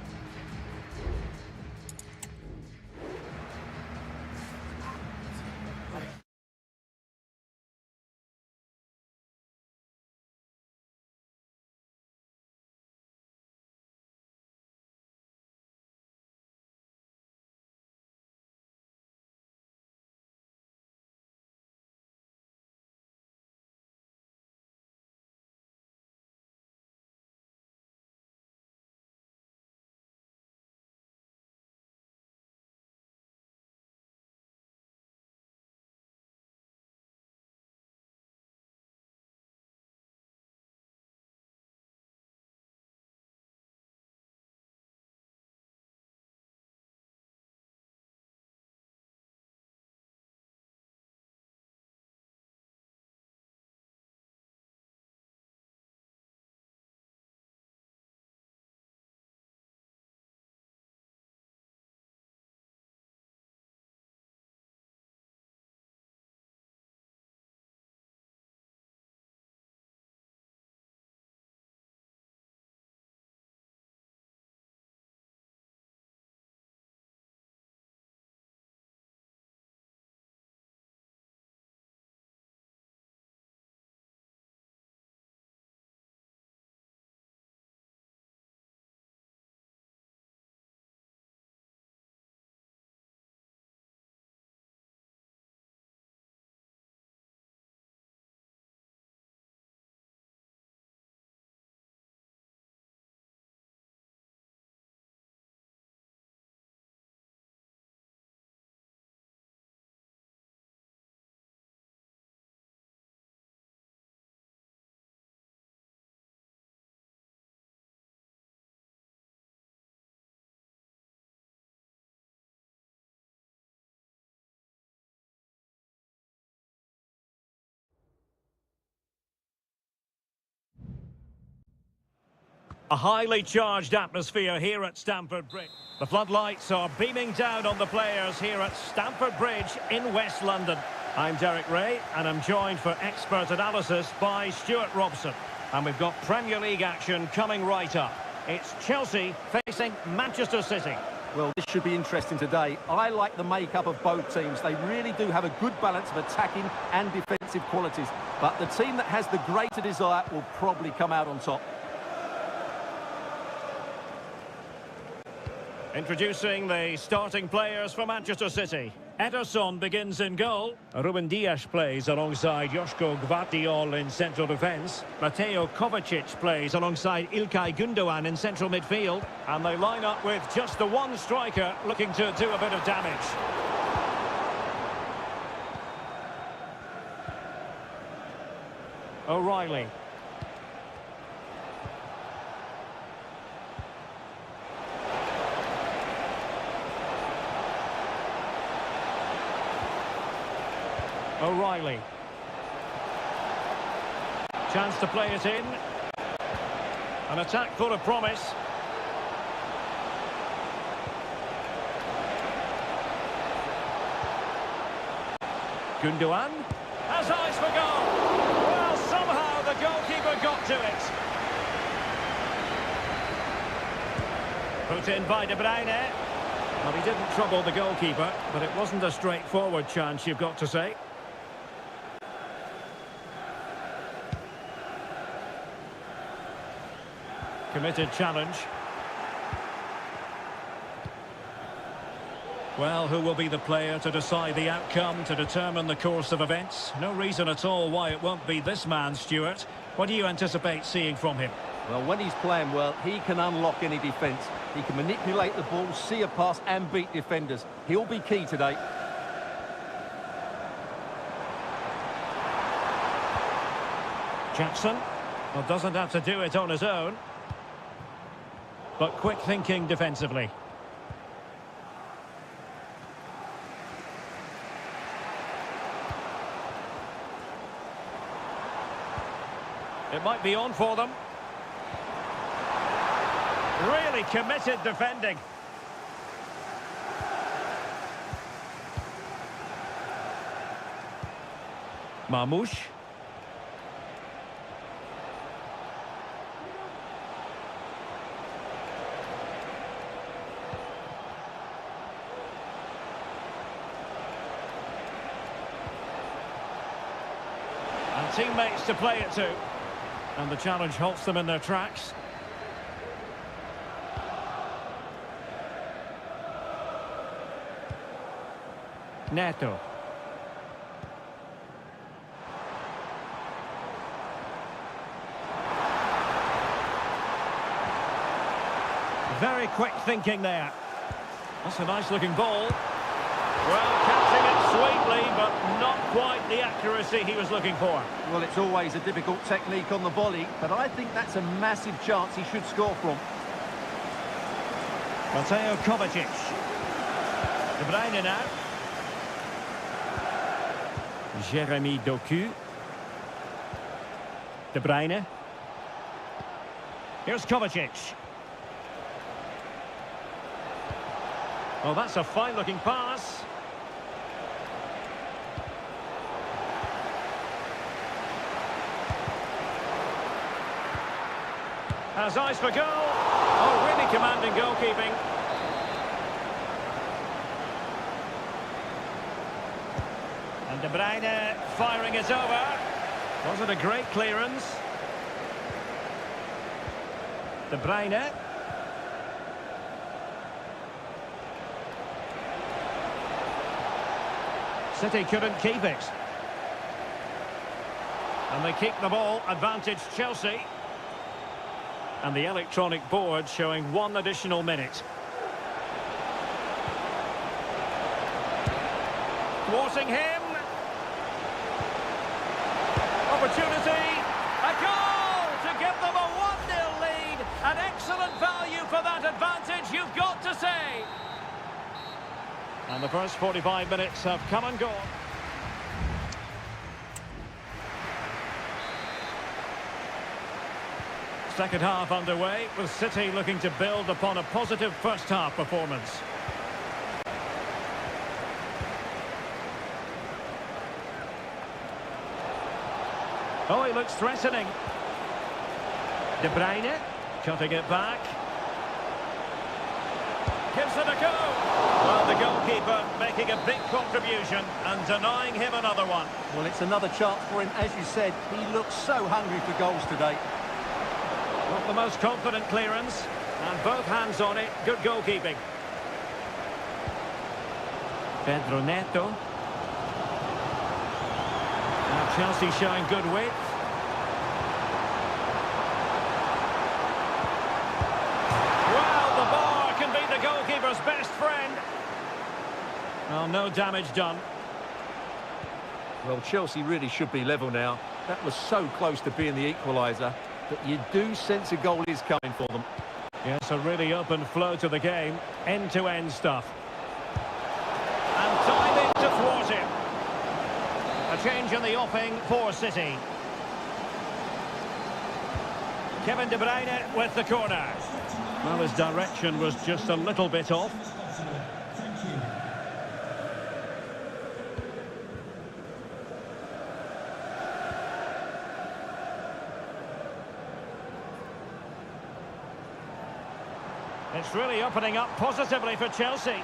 A highly charged atmosphere here at Stamford Bridge. The floodlights are beaming down on the players here at Stamford Bridge in West London. I'm Derek Ray, and I'm joined for expert analysis by Stuart Robson. And we've got Premier League action coming right up. It's Chelsea facing Manchester City. Well, this should be interesting today. I like the makeup of both teams. They really do have a good balance of attacking and defensive qualities. But the team that has the greater desire will probably come out on top. Introducing the starting players for Manchester City. Ederson begins in goal. Ruben Dias plays alongside Joško Gvardiol in central defence. Mateo Kovacic plays alongside Ilkay Gundogan in central midfield. And they line up with just the one striker looking to do a bit of damage. O'Reilly. O'Reilly. Chance to play it in. An attack full of promise. Gundogan has eyes for goal. Well, somehow the goalkeeper got to it. Put in by De Bruyne. Well, he didn't trouble the goalkeeper, but it wasn't a straightforward chance, you've got to say. Committed challenge. Well, who will be the player to decide the outcome, to determine the course of events? No reason at all why it won't be this man, Stuart. What do you anticipate seeing from him? Well, when he's playing well, he can unlock any defence. He can manipulate the ball, see a pass and beat defenders. He'll be key today. Jackson. Well, doesn't have to do it on his own. But quick thinking defensively. It might be on for them. Really committed defending. Marmoush. And teammates to play it to. And the challenge halts them in their tracks. Neto. Very quick thinking there. That's a nice looking ball. Well, catching it sweetly, but not quite the accuracy he was looking for. Well, it's always a difficult technique on the volley, but I think that's a massive chance he should score from. Mateo Kovacic. De Bruyne now. Jeremy Doku. De Bruyne. Here's Kovacic. Well, that's a fine-looking pass. Has eyes for goal. Oh, really commanding goalkeeping. And De Bruyne firing it over. Was it a great clearance? De Bruyne. City couldn't keep it. And they keep the ball, advantage Chelsea. And the electronic board showing 1 additional minute. Thwarting him. Opportunity. A goal to give them a 1-0 lead. An excellent value for that advantage, you've got to say. And the first 45 minutes have come and gone. Second half underway, with City looking to build upon a positive first half performance. Oh, he looks threatening. De Bruyne, cutting it back. Gives it a go. Well, the goalkeeper making a big contribution and denying him another one. Well, it's another chance for him. As you said, he looks so hungry for goals today. Not the most confident clearance, and both hands on it. Good goalkeeping. Pedro Neto. Now Chelsea showing good width. Well, the bar can be the goalkeeper's best friend. Well, no damage done. Well, Chelsea really should be level now. That was so close to being the equaliser, but you do sense a goal is coming for them. Yes, a really open flow to the game. End-to-end stuff. And timing to thwart him. A change in the offing for City. Kevin De Bruyne with the corner. Well, his direction was just a little bit off. It's really opening up positively for Chelsea.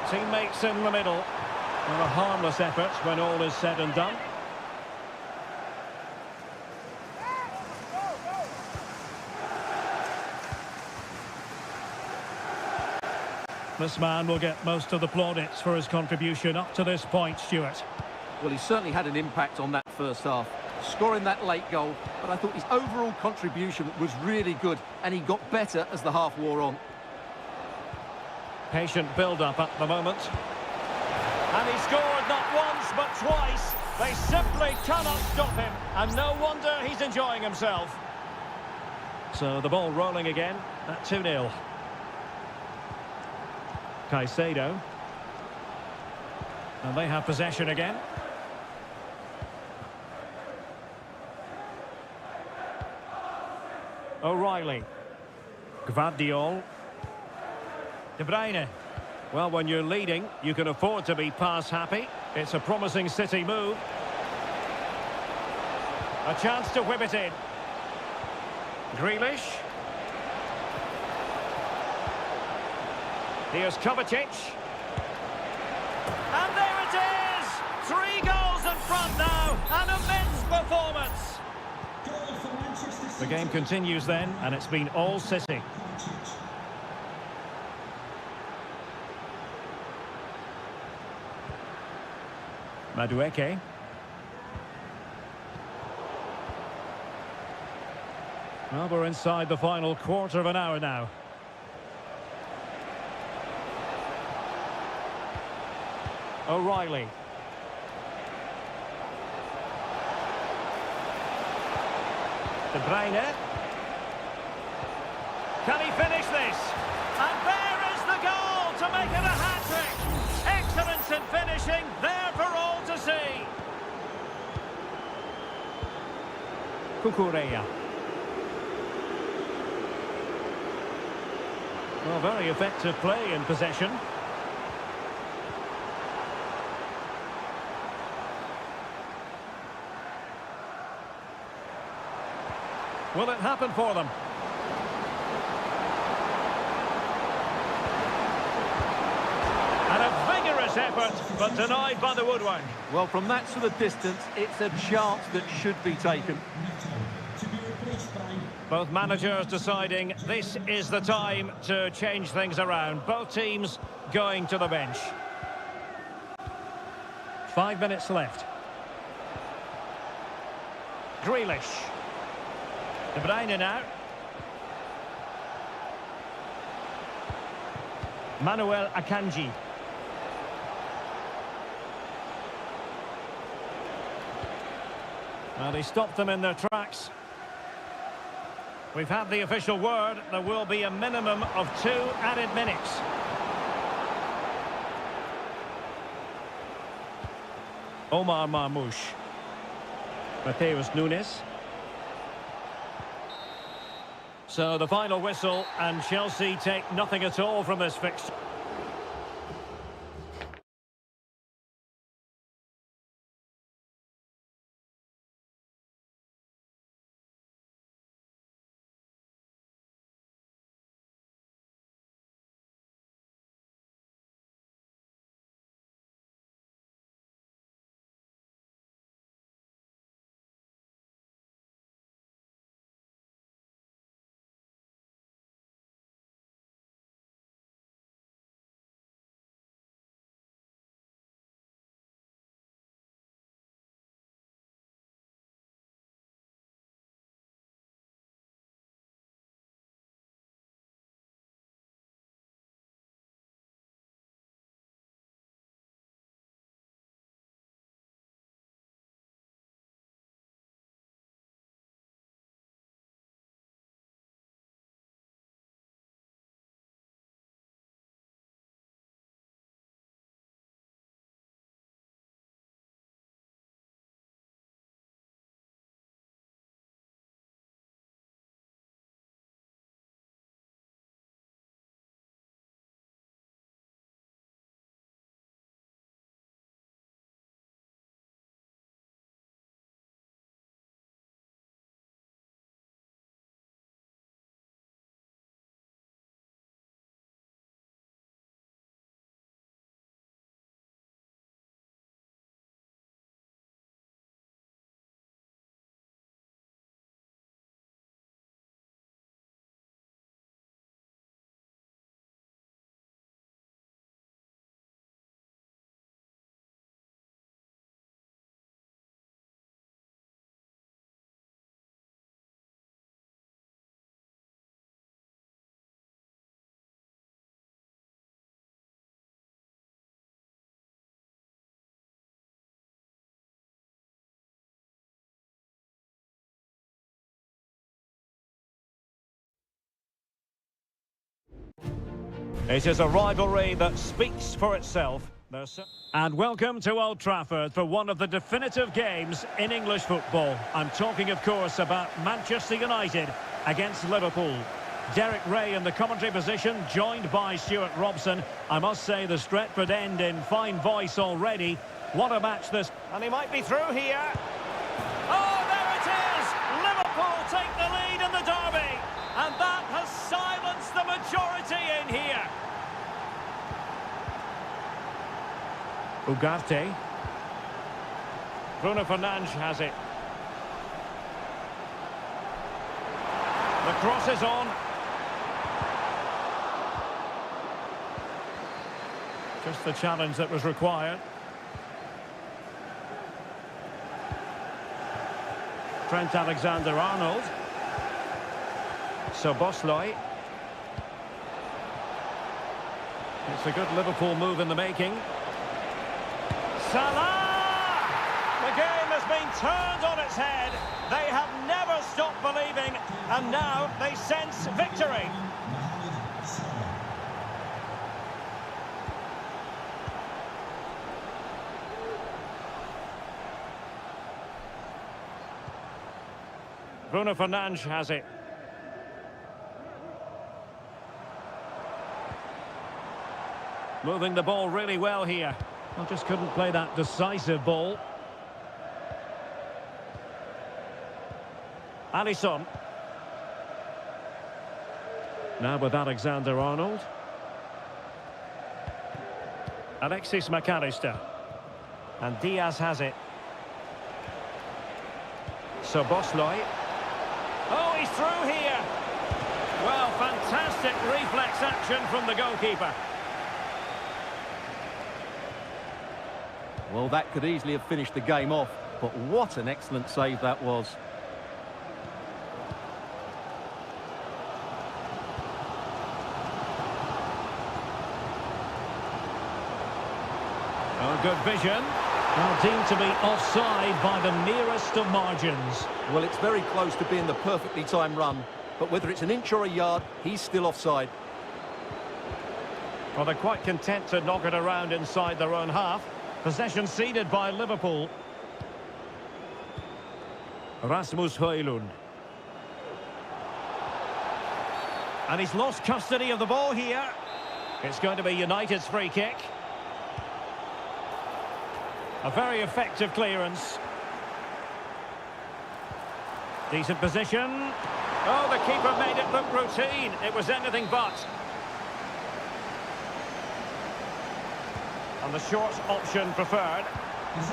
Teammates in the middle. Well, a harmless effort when all is said and done. This man will get most of the plaudits for his contribution up to this point, Stuart. Well, he certainly had an impact on that first half, scoring that late goal, but I thought his overall contribution was really good, and he got better as the half wore on. Patient build-up at the moment. And he scored not once, but twice. They simply cannot stop him, and no wonder he's enjoying himself. So the ball rolling again at 2-0. Caicedo. And they have possession again. O'Reilly. Gvardiol. De Bruyne. Well, when you're leading, you can afford to be pass happy. It's a promising City move. A chance to whip it in. Grealish. Here's Kovacic. And there it is! 3 goals in front now. An immense performance. The game continues then, and it's been all City. Madueke. Well, we're inside the final quarter of an hour now. O'Reilly. De Bruyne. Can he finish this? And there is the goal to make it a hat-trick. Excellence in finishing, there for all to see. Cucurella. Well, very effective play in possession. Will it happen for them? And a vigorous effort, but denied by the woodwork. Well, from that sort of distance, it's a chance that should be taken. Both managers deciding this is the time to change things around. Both teams going to the bench. 5 minutes left. Grealish. De Bruyne now. Manuel Akanji. Well, he stopped them in their tracks. We've had the official word. There will be a minimum of 2 added minutes. Omar Marmoush. Mateus Nunes. So the final whistle, and Chelsea take nothing at all from this fixture. It is a rivalry that speaks for itself. And welcome to Old Trafford for one of the definitive games in English football. I'm talking, of course, about Manchester United against Liverpool. Derek Ray in the commentary position, joined by Stuart Robson. I must say the Stretford end in fine voice already. What a match this... And he might be through here. Oh, there it is! Liverpool take the lead in the derby. And that has silenced the majority in here. Ugarte. Bruno Fernandes has it. The cross is on. Just the challenge that was required. Trent Alexander-Arnold. Szoboszlai. It's a good Liverpool move in the making. Salah! The game has been turned on its head. They have never stopped believing, and now they sense victory. Bruno Fernandes has it. Moving the ball really well here. Well, just couldn't play that decisive ball. Alisson. Now with Alexander-Arnold. Alexis McAllister. And Diaz has it. Szoboszlai. Oh, he's through here. Well, fantastic reflex action from the goalkeeper. Well, that could easily have finished the game off, but what an excellent save that was. Oh, good vision. Well, deemed to be offside by the merest of margins. Well, it's very close to being the perfectly timed run, but whether it's an inch or a yard, he's still offside. Well, they're quite content to knock it around inside their own half. Possession ceded by Liverpool. Rasmus Højlund. And he's lost custody of the ball here. It's going to be United's free kick. A very effective clearance. Decent position. Oh, the keeper made it look routine. It was anything but. And the short option preferred.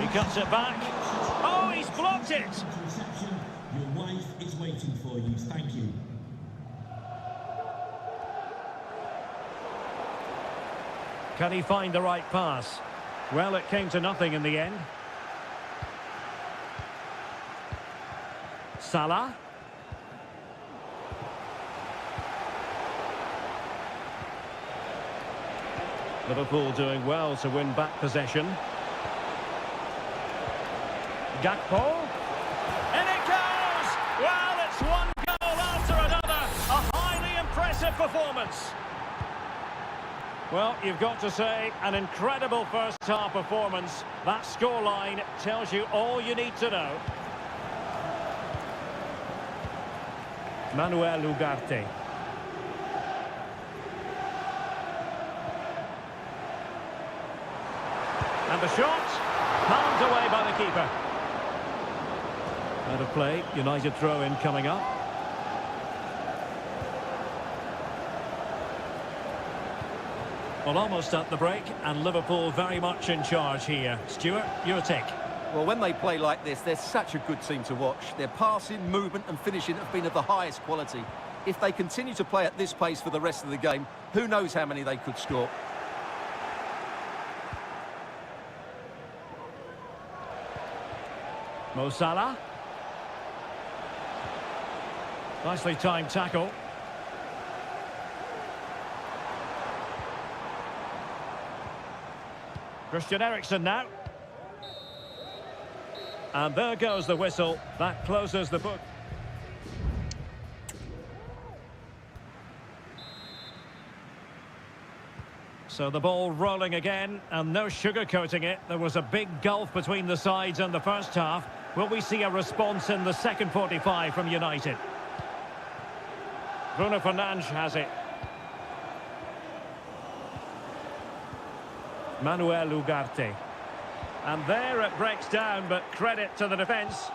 He cuts it back. Oh, he's blocked it. Your wife is waiting for you. Thank you. Can he find the right pass? Well, it came to nothing in the end. Salah. Liverpool doing well to win back possession. Gakpo. And it goes! Well, it's one goal after another. A highly impressive performance. Well, you've got to say, an incredible first-half performance. That scoreline tells you all you need to know. Manuel Ugarte. And the shot, palmed away by the keeper. Out of play, United throw-in coming up. Well, almost at the break, and Liverpool very much in charge here. Stuart, your take. Well, when they play like this, they're such a good team to watch. Their passing, movement and finishing have been of the highest quality. If they continue to play at this pace for the rest of the game, who knows how many they could score. Mo Salah. Nicely timed tackle. Christian Eriksen now. And there goes the whistle. That closes the book. So the ball rolling again, and no sugarcoating it. There was a big gulf between the sides in the first half. Will we see a response in the second 45 from United? Bruno Fernandes has it. Manuel Ugarte. And there it breaks down, but credit to the defence.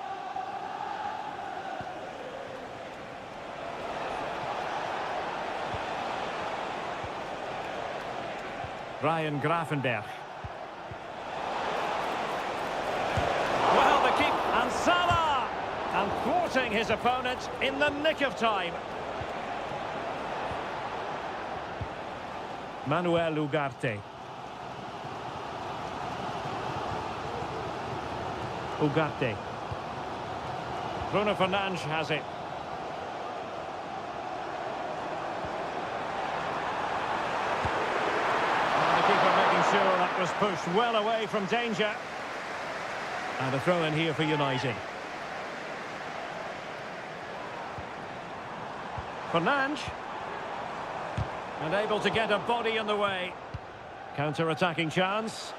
Ryan Gravenberch. Well, the keep and Salah, and thwarting his opponent in the nick of time. Manuel Ugarte. Ugarte. Bruno Fernandes has it. Sure, that was pushed well away from danger. And a throw in here for United. Fernandes. And able to get a body in the way. Counter-attacking chance.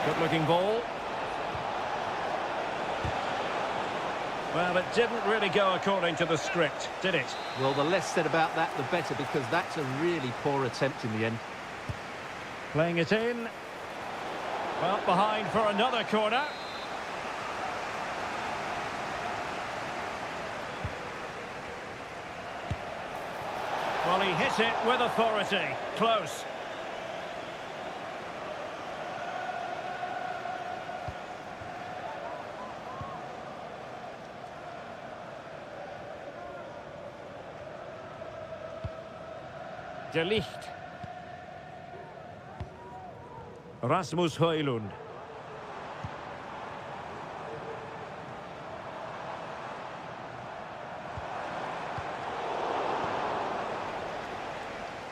Good-looking ball. Well, it didn't really go according to the script, did it? Well, the less said about that, the better, because that's a really poor attempt in the end. Playing it in. Well, behind for another corner. Well, he hit it with authority. Close. De Ligt. Rasmus Højlund.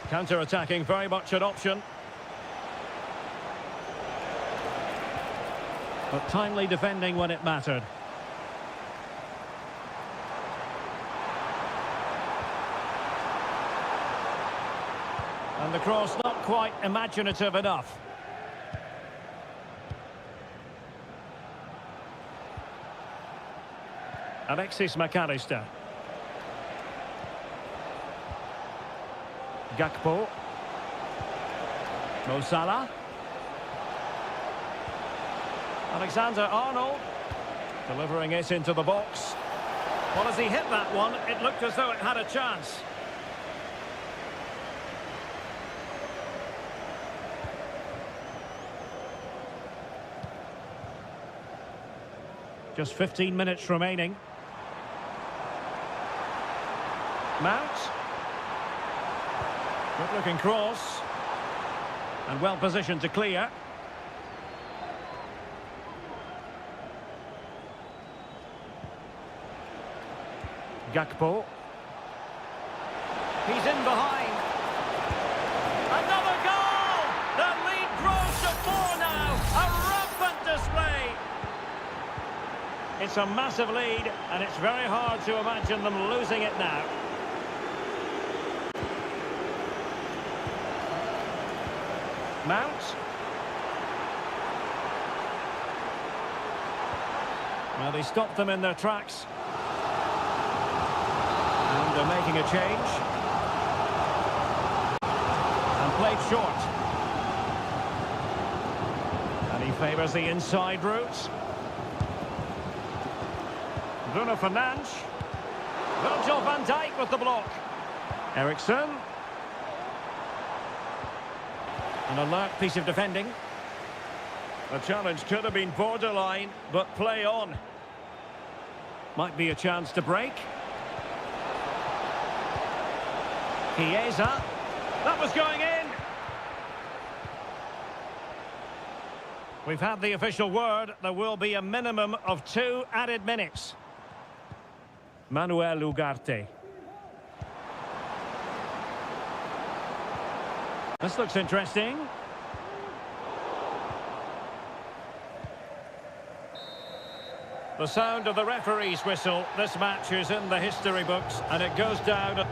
Counter-attacking, very much an option. But timely defending when it mattered. And the cross not quite imaginative enough. Alexis McAllister. Gakpo. Mo Salah. Alexander-Arnold. Delivering it into the box. Well, as he hit that one, it looked as though it had a chance. Just 15 minutes remaining. Mount. Good-looking cross. And well positioned to clear. Gakpo. He's in behind. Another goal! The lead grows to 4 now. A rampant display. It's a massive lead, and it's very hard to imagine them losing it now. Mount. Well, they stopped them in their tracks. And they're making a change. And played short. And he favours the inside route. Bruno Fernandes. Virgil van Dijk with the block. Eriksson. An alert piece of defending. The challenge could have been borderline, but play on. Might be a chance to break. Chiesa. That was going in. We've had the official word. There will be a minimum of 2 added minutes. Manuel Ugarte. This looks interesting. The sound of the referee's whistle. This match is in the history books, and it goes down.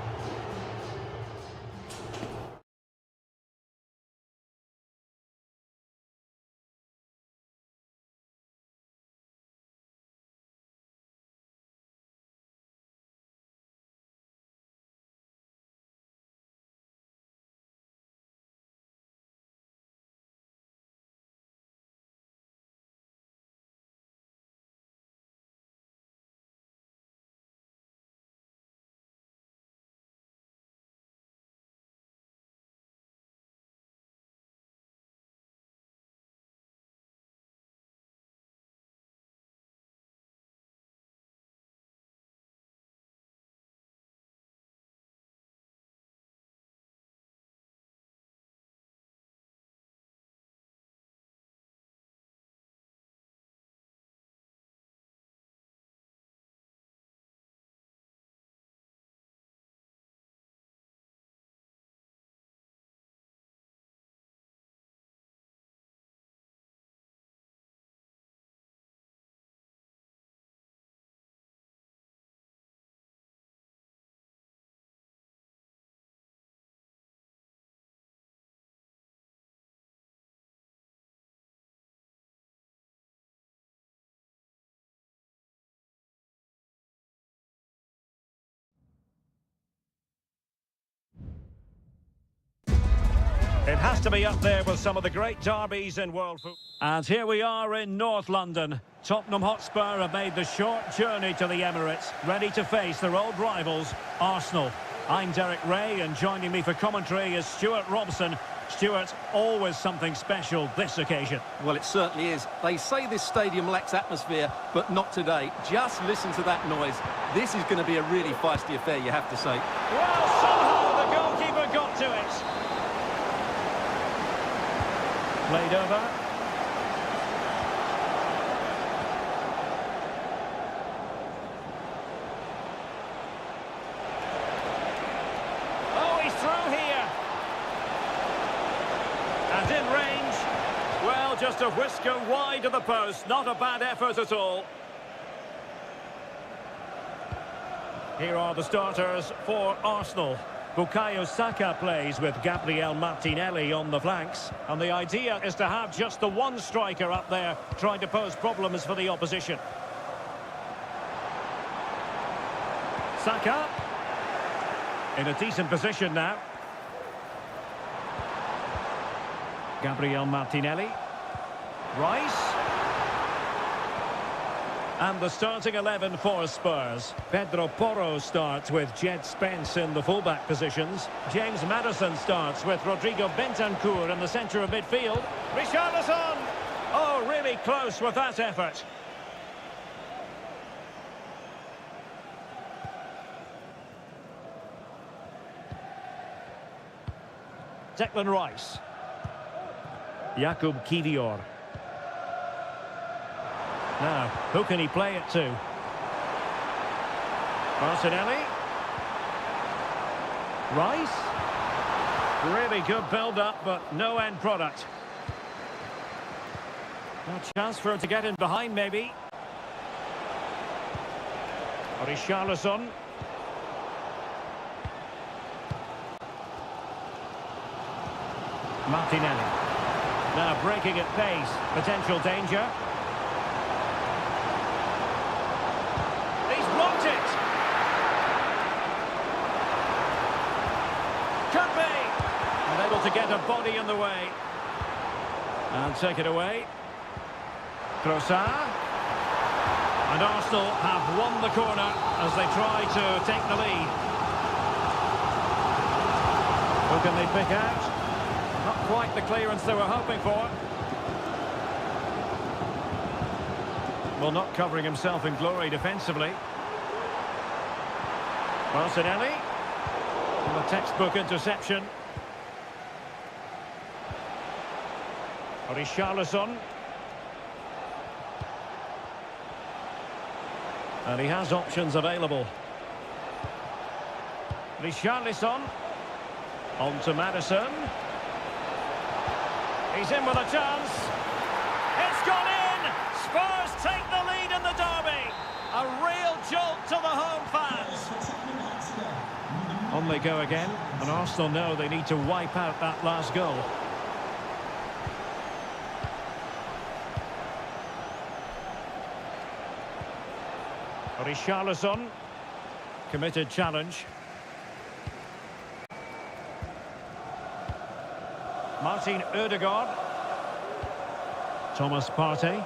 It has to be up there with some of the great derbies in world football. And here we are in North London. Tottenham Hotspur have made the short journey to the Emirates, ready to face their old rivals, Arsenal. I'm Derek Ray, and joining me for commentary is Stuart Robson. Stuart, always something special this occasion. Well, it certainly is. They say this stadium lacks atmosphere, but not today. Just listen to that noise. This is going to be a really feisty affair, you have to say. Well, somehow the goalkeeper got to it. Played over. Oh, he's through here. And in range. Well, just a whisker wide of the post. Not a bad effort at all. Here are the starters for Arsenal. Bukayo Saka plays with Gabriel Martinelli on the flanks. And the idea is to have just the one striker up there trying to pose problems for the opposition. Saka. In a decent position now. Gabriel Martinelli. Rice. And the starting 11 for Spurs. Pedro Porro starts with Jed Spence in the fullback positions. James Maddison starts with Rodrigo Bentancur in the centre of midfield. Richarlison! Oh, really close with that effort. Declan Rice. Jakub Kivior. Now, who can he play it to? Martinelli. Rice. Really good build-up, but no end product. A chance for him to get in behind, maybe. Richarlison. Martinelli. Now breaking at pace. Potential danger. He's blocked it. Could be. Unable to get a body in the way. And take it away. Trossard. And Arsenal have won the corner as they try to take the lead. Who can they pick out? Not quite the clearance they were hoping for. Well, not covering himself in glory defensively. Martinelli. And a textbook interception. Richarlison. And he has options available. Richarlison. On to Maddison. He's in with a chance. It's gone in! Spurs take the lead in the derby. A real jolt to the home fans. On they go again, and Arsenal know they need to wipe out that last goal. Richarlison. Committed challenge. Martin Ødegaard. Thomas Partey.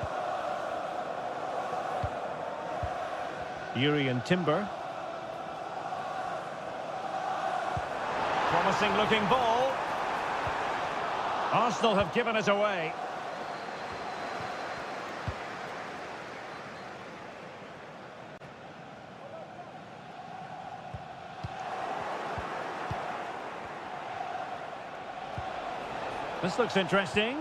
Urian Timber. Promising looking ball. Arsenal have given it away. This looks interesting.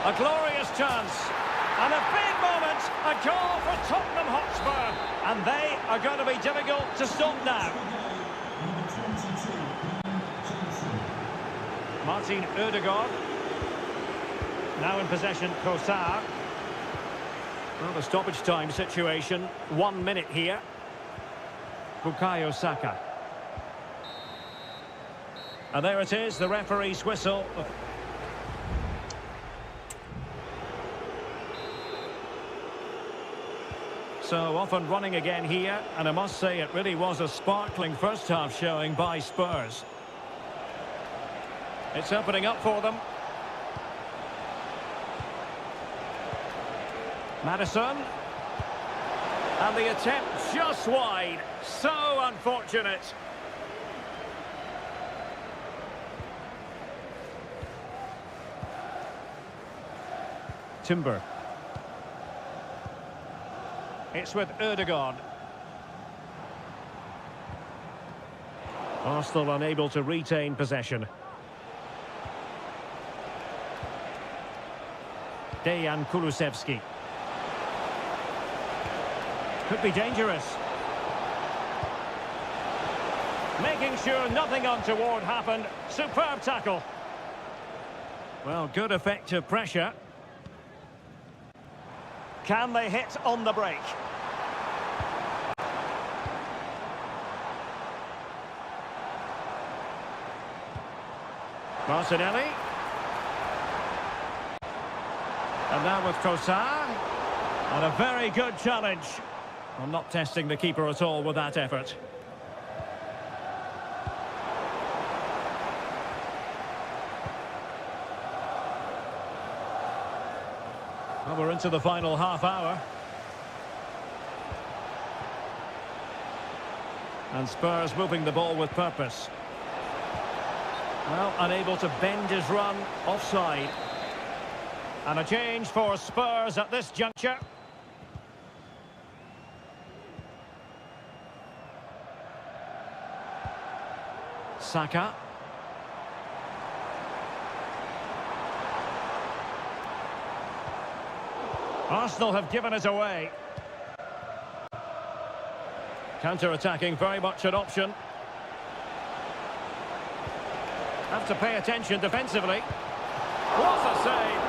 A glorious chance. And a big moment. A goal for Tottenham Hotspur. And they are going to be difficult to stop now. Martin Ødegaard. Now in possession, Trossard. Well, the stoppage time situation. 1 minute here. Bukayo Saka. And there it is, the referee's whistle. So off and running again here, and I must say it really was a sparkling first half showing by Spurs. It's opening up for them. Maddison. And the attempt just wide. So unfortunate. Timber. It's with Ødegaard. Arsenal unable to retain possession. Dejan Kulusevski. Could be dangerous. Making sure nothing untoward happened. Superb tackle. Well, good effective pressure. Can they hit on the break? Martinelli. And now with Trossard. And a very good challenge. I'm not testing the keeper at all with that effort. Well, we're into the final half hour. And Spurs moving the ball with purpose. Well, unable to bend his run, offside. And a change for Spurs at this juncture. Saka. Arsenal have given it away. Counter-attacking, very much an option. Have to pay attention defensively. What a save!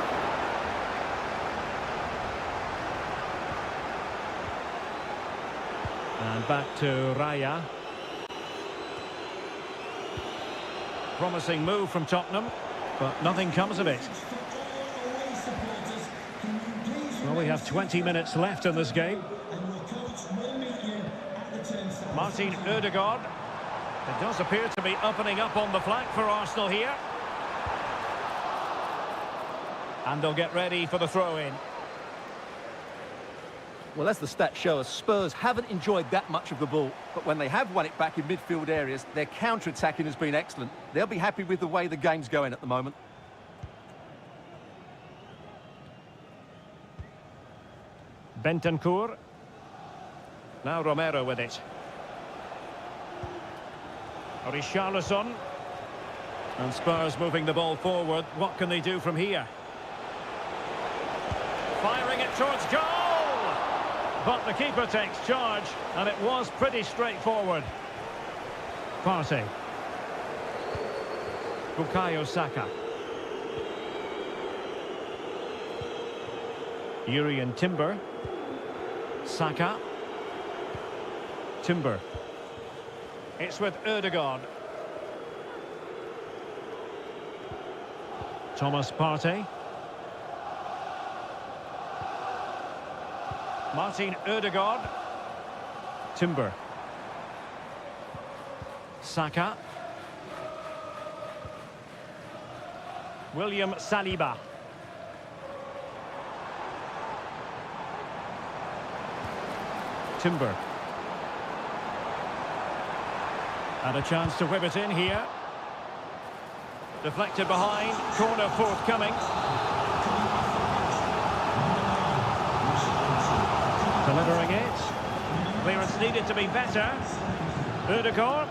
And back to Raya. Promising move from Tottenham, but nothing comes of it. Well, we have 20 minutes left in this game. Martin Ødegaard. It does appear to be opening up on the flank for Arsenal here. And they'll get ready for the throw-in. Well, as the stats show us, Spurs haven't enjoyed that much of the ball, but when they have won it back in midfield areas, their counter-attacking has been excellent. They'll be happy with the way the game's going at the moment. Bentancur. Now Romero with it. Richarlison. And Spurs moving the ball forward. What can they do from here? Firing it towards goal! But the keeper takes charge, and it was pretty straightforward. Partey. Bukayo Saka. Urian Timber. Saka. Timber. It's with Ødegaard. Thomas Partey. Martin Ødegaard. Timber. Saka. William Saliba. Timber. And a chance to whip it in here. Deflected behind, corner forthcoming. Delivering it. Clearance needed to be better. Ødegaard.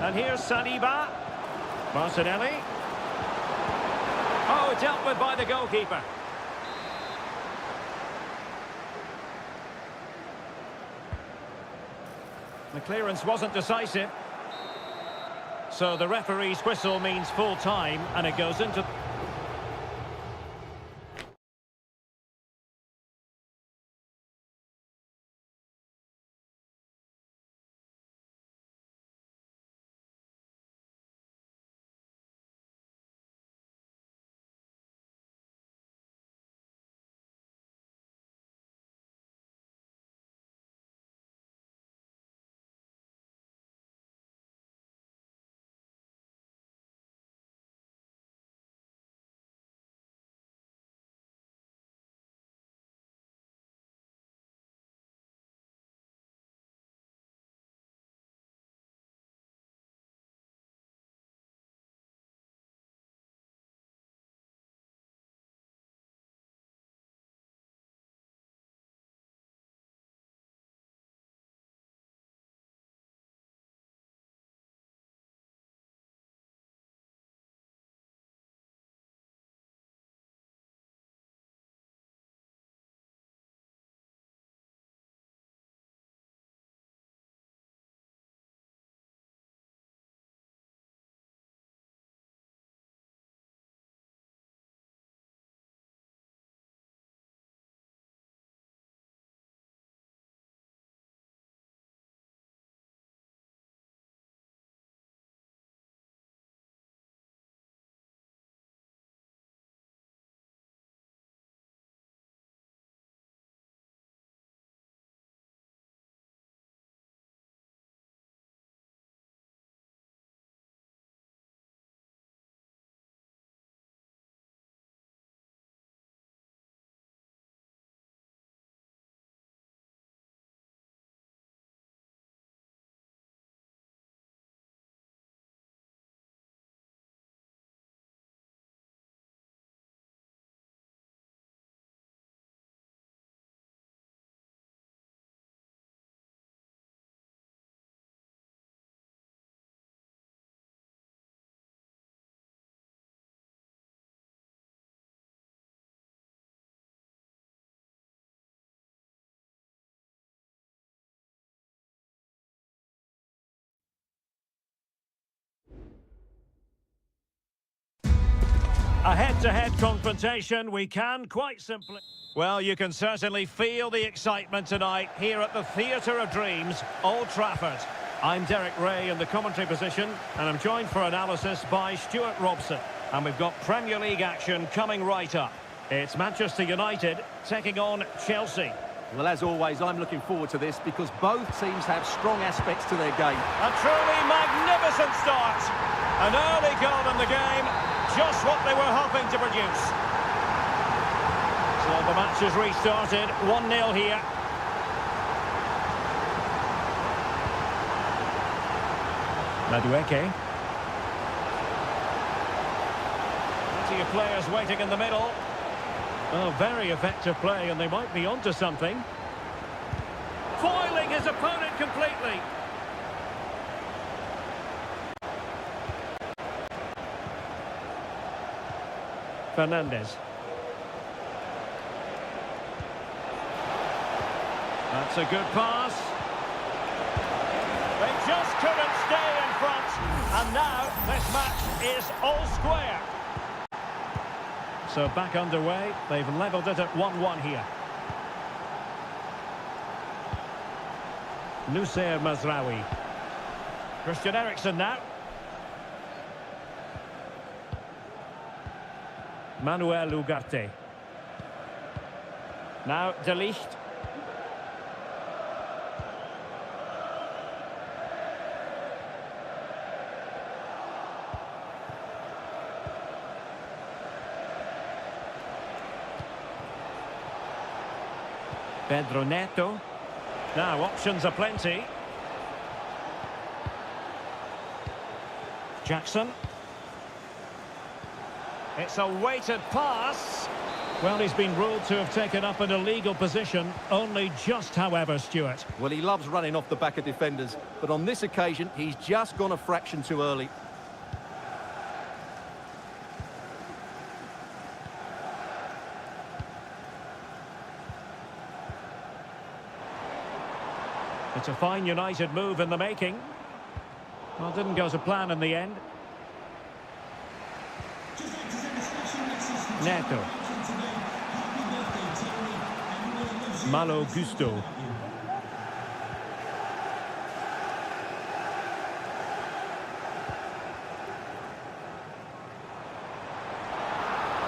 And here's Saliba. Martinelli. Oh, dealt with by the goalkeeper. The clearance wasn't decisive. So the referee's whistle means full time, and it goes into... A head-to-head confrontation, we can quite simply... Well, you can certainly feel the excitement tonight here at the Theatre of Dreams, Old Trafford. I'm Derek Ray in the commentary position, and I'm joined for analysis by Stuart Robson. And we've got Premier League action coming right up. It's Manchester United taking on Chelsea. Well, as always, I'm looking forward to this because both teams have strong aspects to their game. A truly magnificent start. An early goal in the game, just what they were hoping to produce. So the match has restarted, 1-0 here. Madueke. Plenty of players waiting in the middle. Oh, very effective play, and they might be onto something. Foiling his opponent completely. Fernandez. That's a good pass. They just couldn't stay in front. And now this match is all square. So back underway. They've levelled it at 1-1 here. Nusayr Mazraoui. Christian Eriksen now. Manuel Ugarte. Now De Ligt. Pedro Neto. Now options are plenty. Jackson. It's a weighted pass. Well, he's been ruled to have taken up an illegal position. Only just, however, Stuart. Well, he loves running off the back of defenders, but on this occasion, he's just gone a fraction too early. It's a fine United move in the making. Well, didn't go to plan in the end. Neto. Malo Gusto.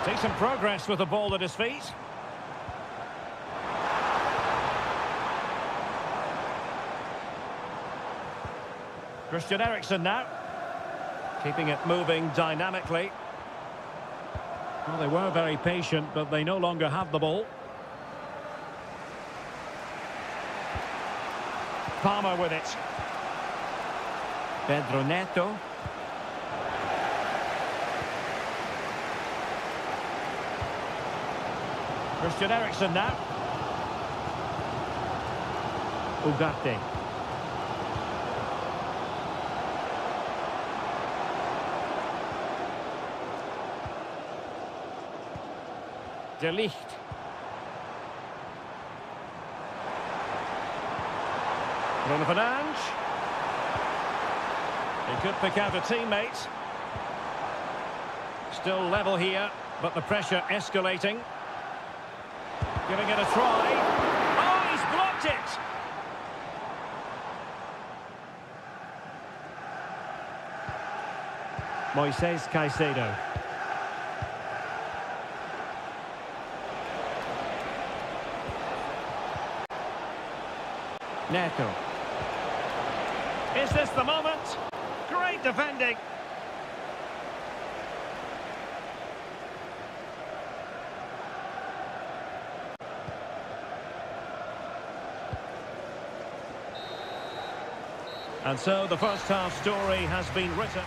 Decent progress with the ball at his feet. Christian Eriksen now. Keeping it moving dynamically. Well, they were very patient, but they no longer have the ball. Palmer with it. Pedro Neto. Christian Eriksen now. Ugarte. De Ligt. Bruno Fernandes. He could pick out a teammate. Still level here, but the pressure escalating. Giving it a try. Oh, he's blocked it! Moises Caicedo. Neto. Is this the moment? Great defending. And so the first half story has been written.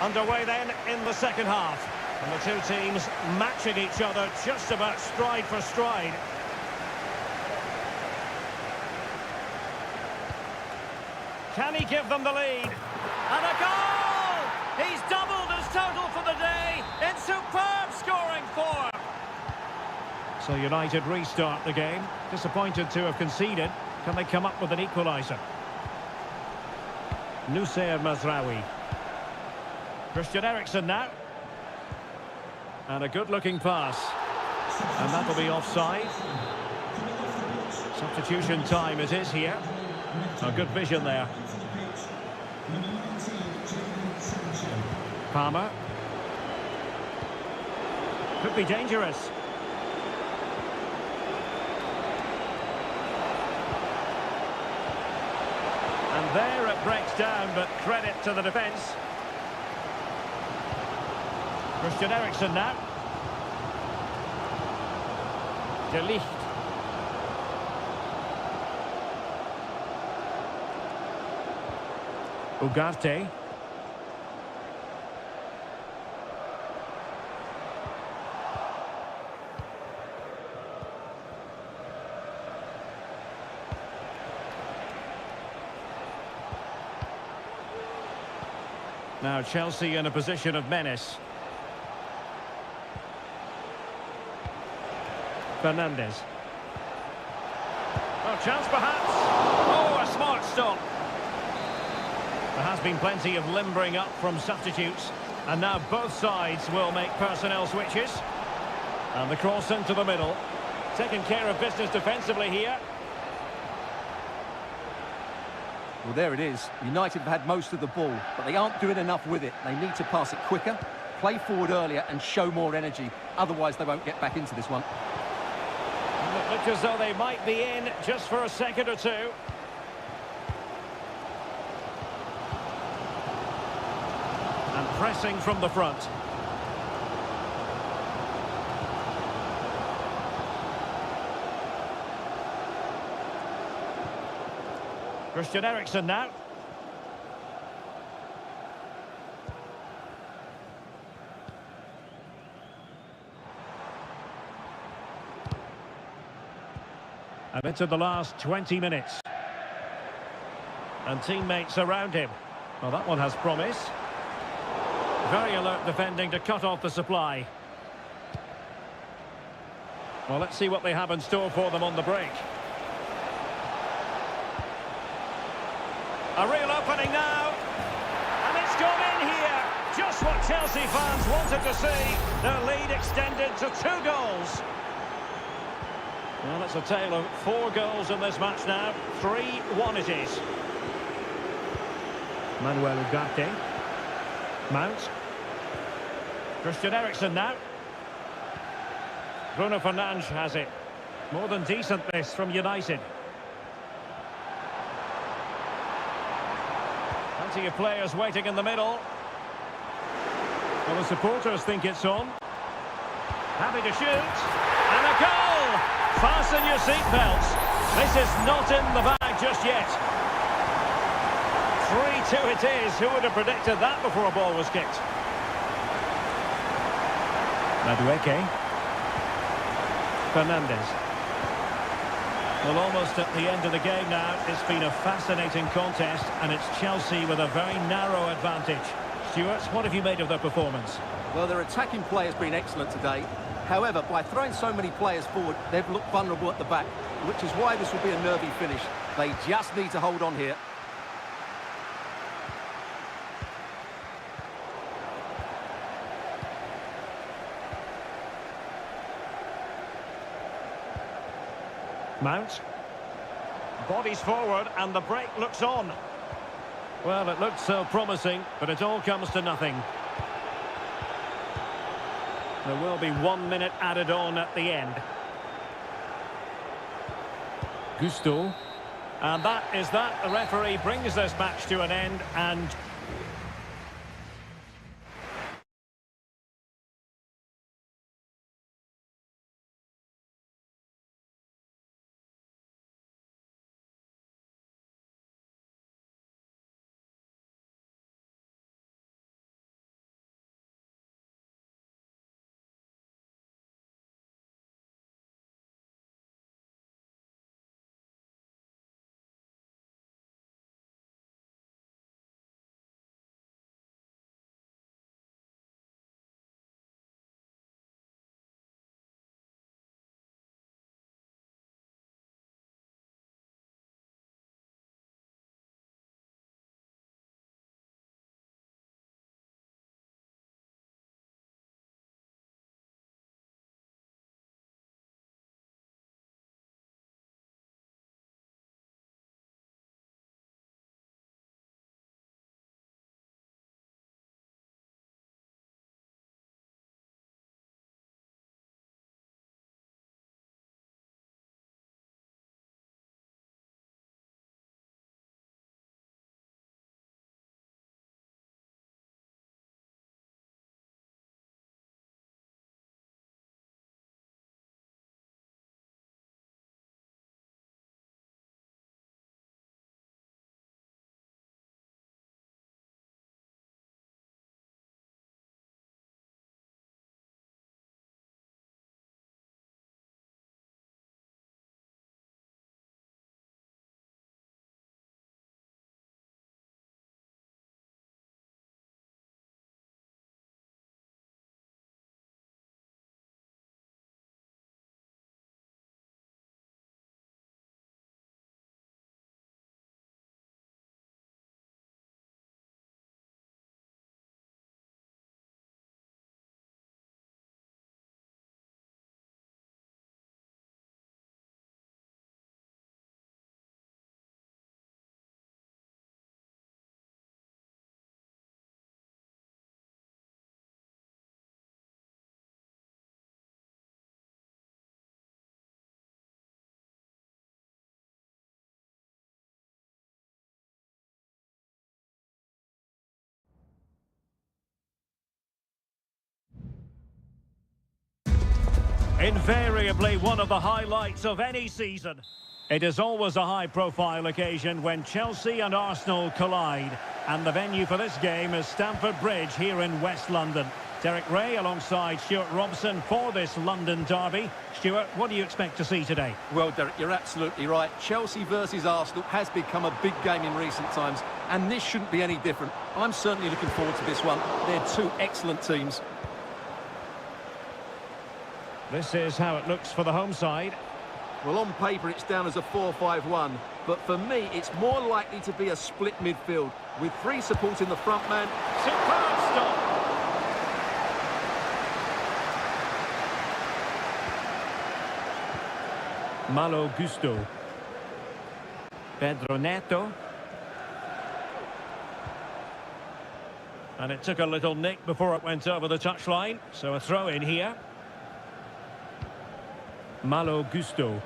Underway then in the second half. And the two teams matching each other just about stride for stride. Can he give them the lead? And a goal! He's doubled his total for the day in superb scoring form. So United restart the game. Disappointed to have conceded. Can they come up with an equaliser? Nusayr Mazraoui. Christian Eriksen now. And a good-looking pass. And that'll be offside. Substitution time it is here. A good vision there. Palmer. Could be dangerous. And there it breaks down, but credit to the defence. Christian Eriksen now. De Ligt. Ugarte. Now Chelsea in a position of menace. Fernandes. Oh, chance perhaps. Oh, a smart stop. There has been plenty of limbering up from substitutes. And now both sides will make personnel switches. And the cross into the middle. Taking care of business defensively here. Well, there it is. United have had most of the ball, but they aren't doing enough with it. They need to pass it quicker, play forward earlier and show more energy. Otherwise, they won't get back into this one. And it looks as though they might be in just for a second or two. And pressing from the front. Christian Eriksen now. And into the last 20 minutes. And teammates around him. Well, that one has promise. Very alert defending to cut off the supply. Well, let's see what they have in store for them on the break. A real opening now. And it's gone in here. Just what Chelsea fans wanted to see. Their lead extended to 2 goals. Well, it's a tale of 4 goals in this match now. 3-1 it is. Manuel Ugarte. Mount. Christian Eriksen now. Bruno Fernandes has it. More than decent this from United. Plenty of players waiting in the middle. Well, the supporters think it's on. Happy to shoot. And a goal! Fasten your seatbelts. This is not in the bag just yet. 3-2 it is. Who would have predicted that before a ball was kicked? Madueke. Fernandes. Well, almost at the end of the game now. It's been a fascinating contest, and it's Chelsea with a very narrow advantage. Stuart, what have you made of their performance? Well, their attacking play has been excellent today. However, by throwing so many players forward, they've looked vulnerable at the back, which is why this will be a nervy finish. They just need to hold on here. Mount. Bodies forward and the break looks on. Well, it looked so promising, but it all comes to nothing. There will be 1 minute added on at the end. Gusto. And that is that. The referee brings this match to an end and Invariably one of the highlights of any season. It is always a high-profile occasion when Chelsea and Arsenal collide. And the venue for this game is Stamford Bridge here in West London. Derek Ray alongside Stuart Robson for this London derby. Stuart, what do you expect to see today? Well, Derek, you're absolutely right. Chelsea versus Arsenal has become a big game in recent times, and this shouldn't be any different. I'm certainly looking forward to this one. They're two excellent teams. This is how it looks for the home side. Well, on paper, it's down as a 4-5-1, but for me, it's more likely to be a split midfield, with three supporting the front man. Superb stop! Malo Gusto. Pedro Neto. And it took a little nick before it went over the touchline, so a throw in here. Malo Gusto.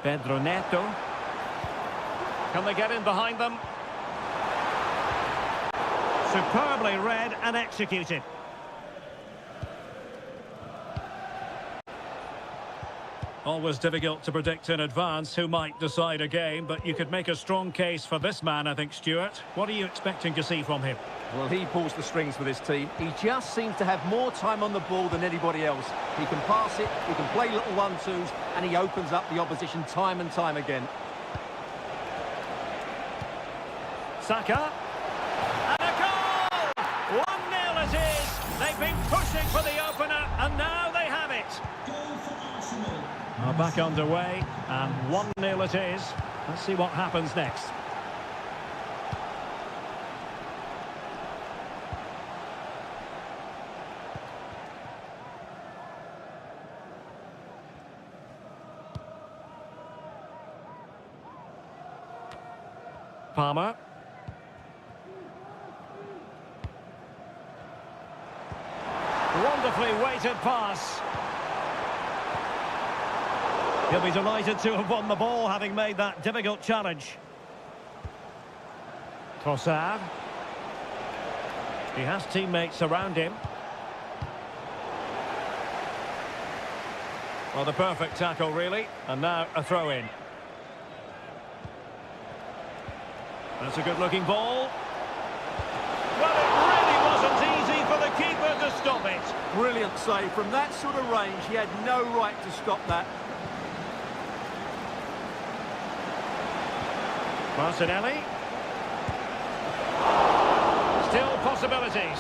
Pedro Neto. Can they get in behind them? Superbly read and executed. Always difficult to predict in advance who might decide a game, but you could make a strong case for this man, I think, Stuart. What are you expecting to see from him? Well, he pulls the strings for this team. He just seems to have more time on the ball than anybody else. He can pass it, he can play little one-twos, and he opens up the opposition time and time again. Saka. And a goal! 1-0 it is! They've been pushing for the opener, and now they have it. Goal for Arsenal. Back underway, and 1-0 it is. Let's see what happens next. Palmer. Wonderfully weighted pass. He'll be delighted to have won the ball, having made that difficult challenge. Trossard. He has teammates around him. Well, the perfect tackle, really. And now a throw-in. That's a good-looking ball. Well, it really wasn't easy for the keeper to stop it. Brilliant save. From that sort of range, he had no right to stop that. Martinelli. Still possibilities.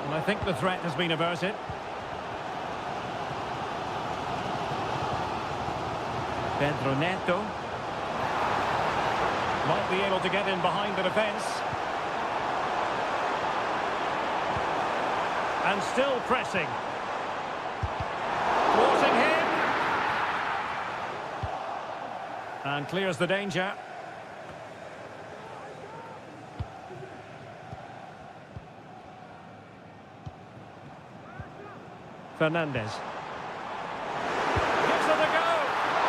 And I think the threat has been averted. Pedro Neto. Might be able to get in behind the defence. And still pressing. Forcing him. And clears the danger. Fernandez. Gives it a go.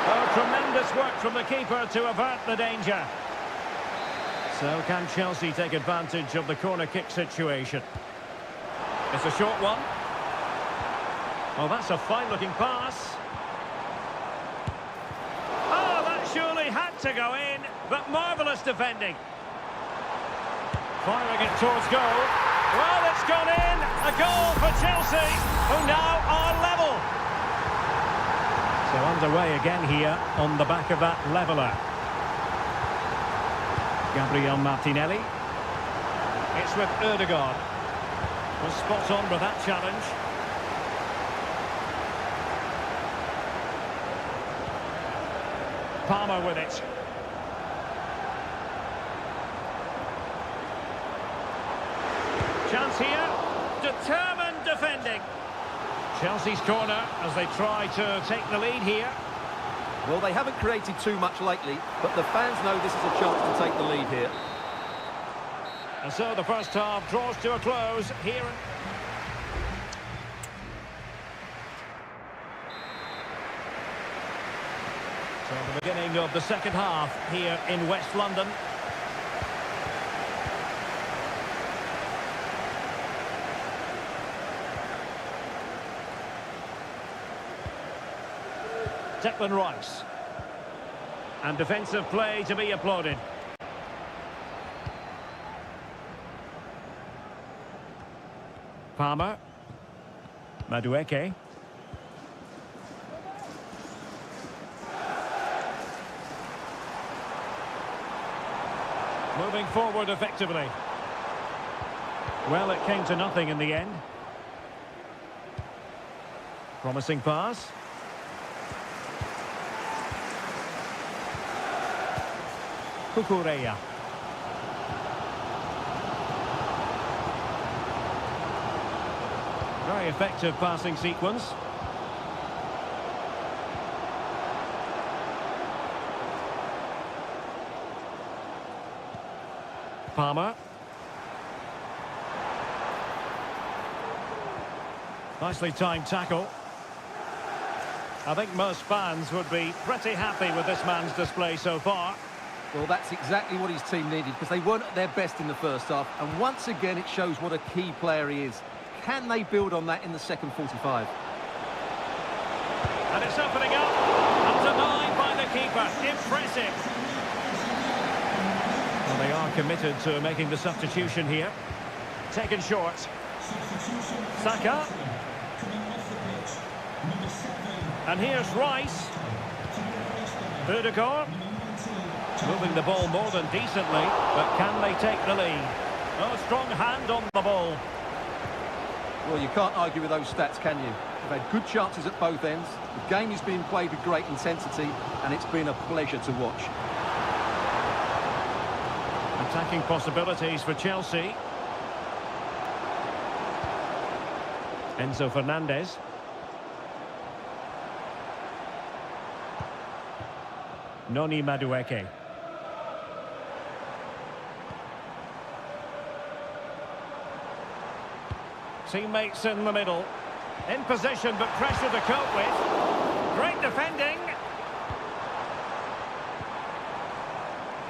Oh, tremendous work from the keeper to avert the danger. So can Chelsea take advantage of the corner kick situation? It's a short one. Oh, that's a fine-looking pass. Surely had to go in, but marvellous defending. Firing it towards goal. Well, it's gone in. A goal for Chelsea, who now are level. So underway again here on the back of that leveller. Gabriel Martinelli. It's with Ødegaard. Was spot on with that challenge. Palmer with it. Chance here. Determined defending. Chelsea's corner as they try to take the lead here. Well, they haven't created too much lately, but the fans know this is a chance to take the lead here. And so the first half draws to a close here. So the beginning of the second half here in West London. Declan Rice. And defensive play to be applauded. Palmer. Madueke. Moving forward effectively. Well, it came to nothing in the end. Promising pass. Cucurella. Very effective passing sequence. Palmer. Nicely timed tackle. I think most fans would be pretty happy with this man's display so far. Well, that's exactly what his team needed, because they weren't at their best in the first half. And once again, it shows what a key player he is. Can they build on that in the second 45? And it's opening up. Undenied by the keeper. Impressive. Well, they are committed to making the substitution here. Taken short. Saka. And here's Rice. Ødegaard. Moving the ball more than decently, but can they take the lead? Oh, strong hand on the ball. Well, you can't argue with those stats, can you? They've had good chances at both ends. The game is being played with great intensity, and it's been a pleasure to watch. Attacking possibilities for Chelsea. Enzo Fernandez. Noni Madueke. Teammates in the middle. In position, but pressure to cope with. Great defending.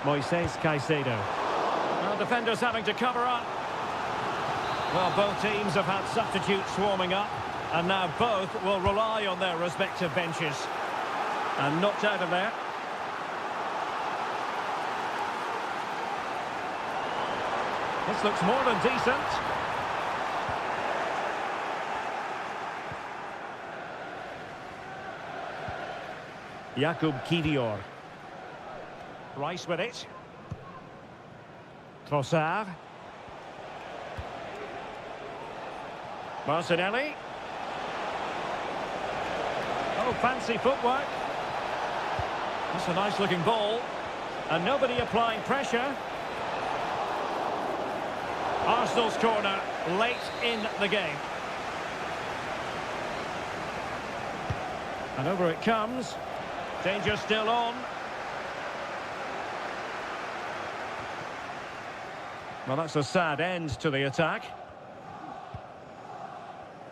Moises Caicedo. Well, defenders having to cover up. Well, both teams have had substitutes swarming up, and now both will rely on their respective benches. And knocked out of there. This looks more than decent. Jakub Kivior. Rice with it. Trossard. Martinelli. Oh, fancy footwork. That's a nice looking ball. And nobody applying pressure. Arsenal's corner late in the game. And over it comes. Danger still on. Well, that's a sad end to the attack.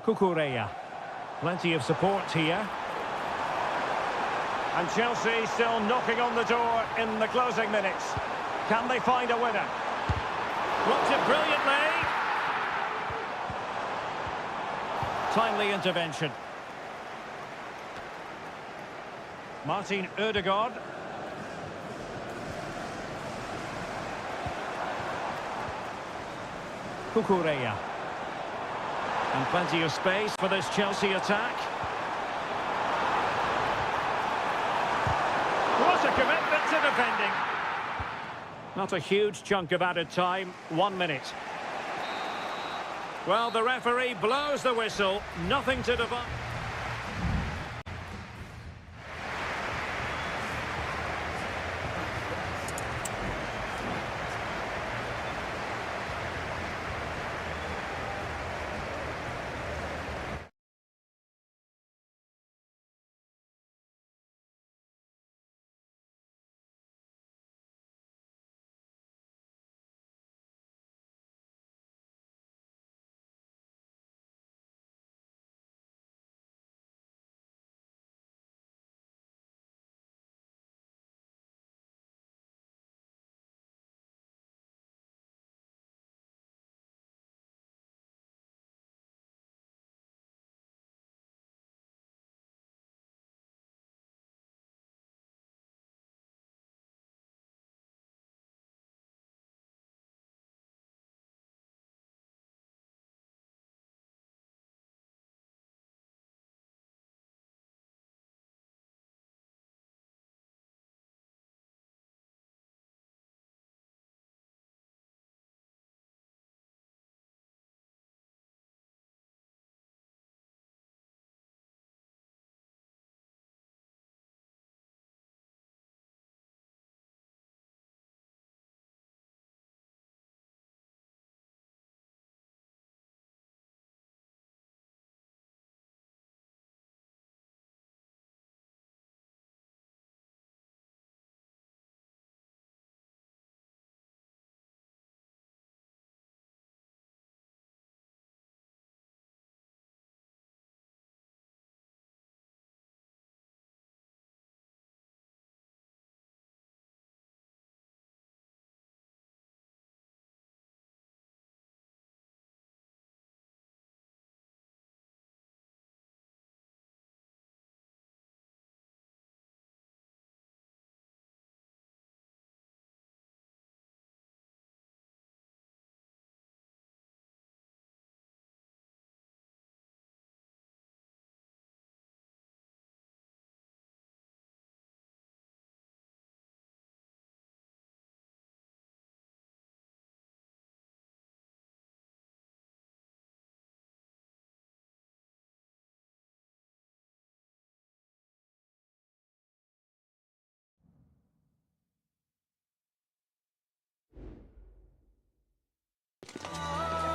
Cucurella. Plenty of support here. And Chelsea still knocking on the door in the closing minutes. Can they find a winner? Blocked it brilliantly. Timely intervention. Martin Ødegaard. Cucurella. And plenty of space for this Chelsea attack. What a commitment to defending. Not a huge chunk of added time, 1 minute. Well, the referee blows the whistle, nothing to divide.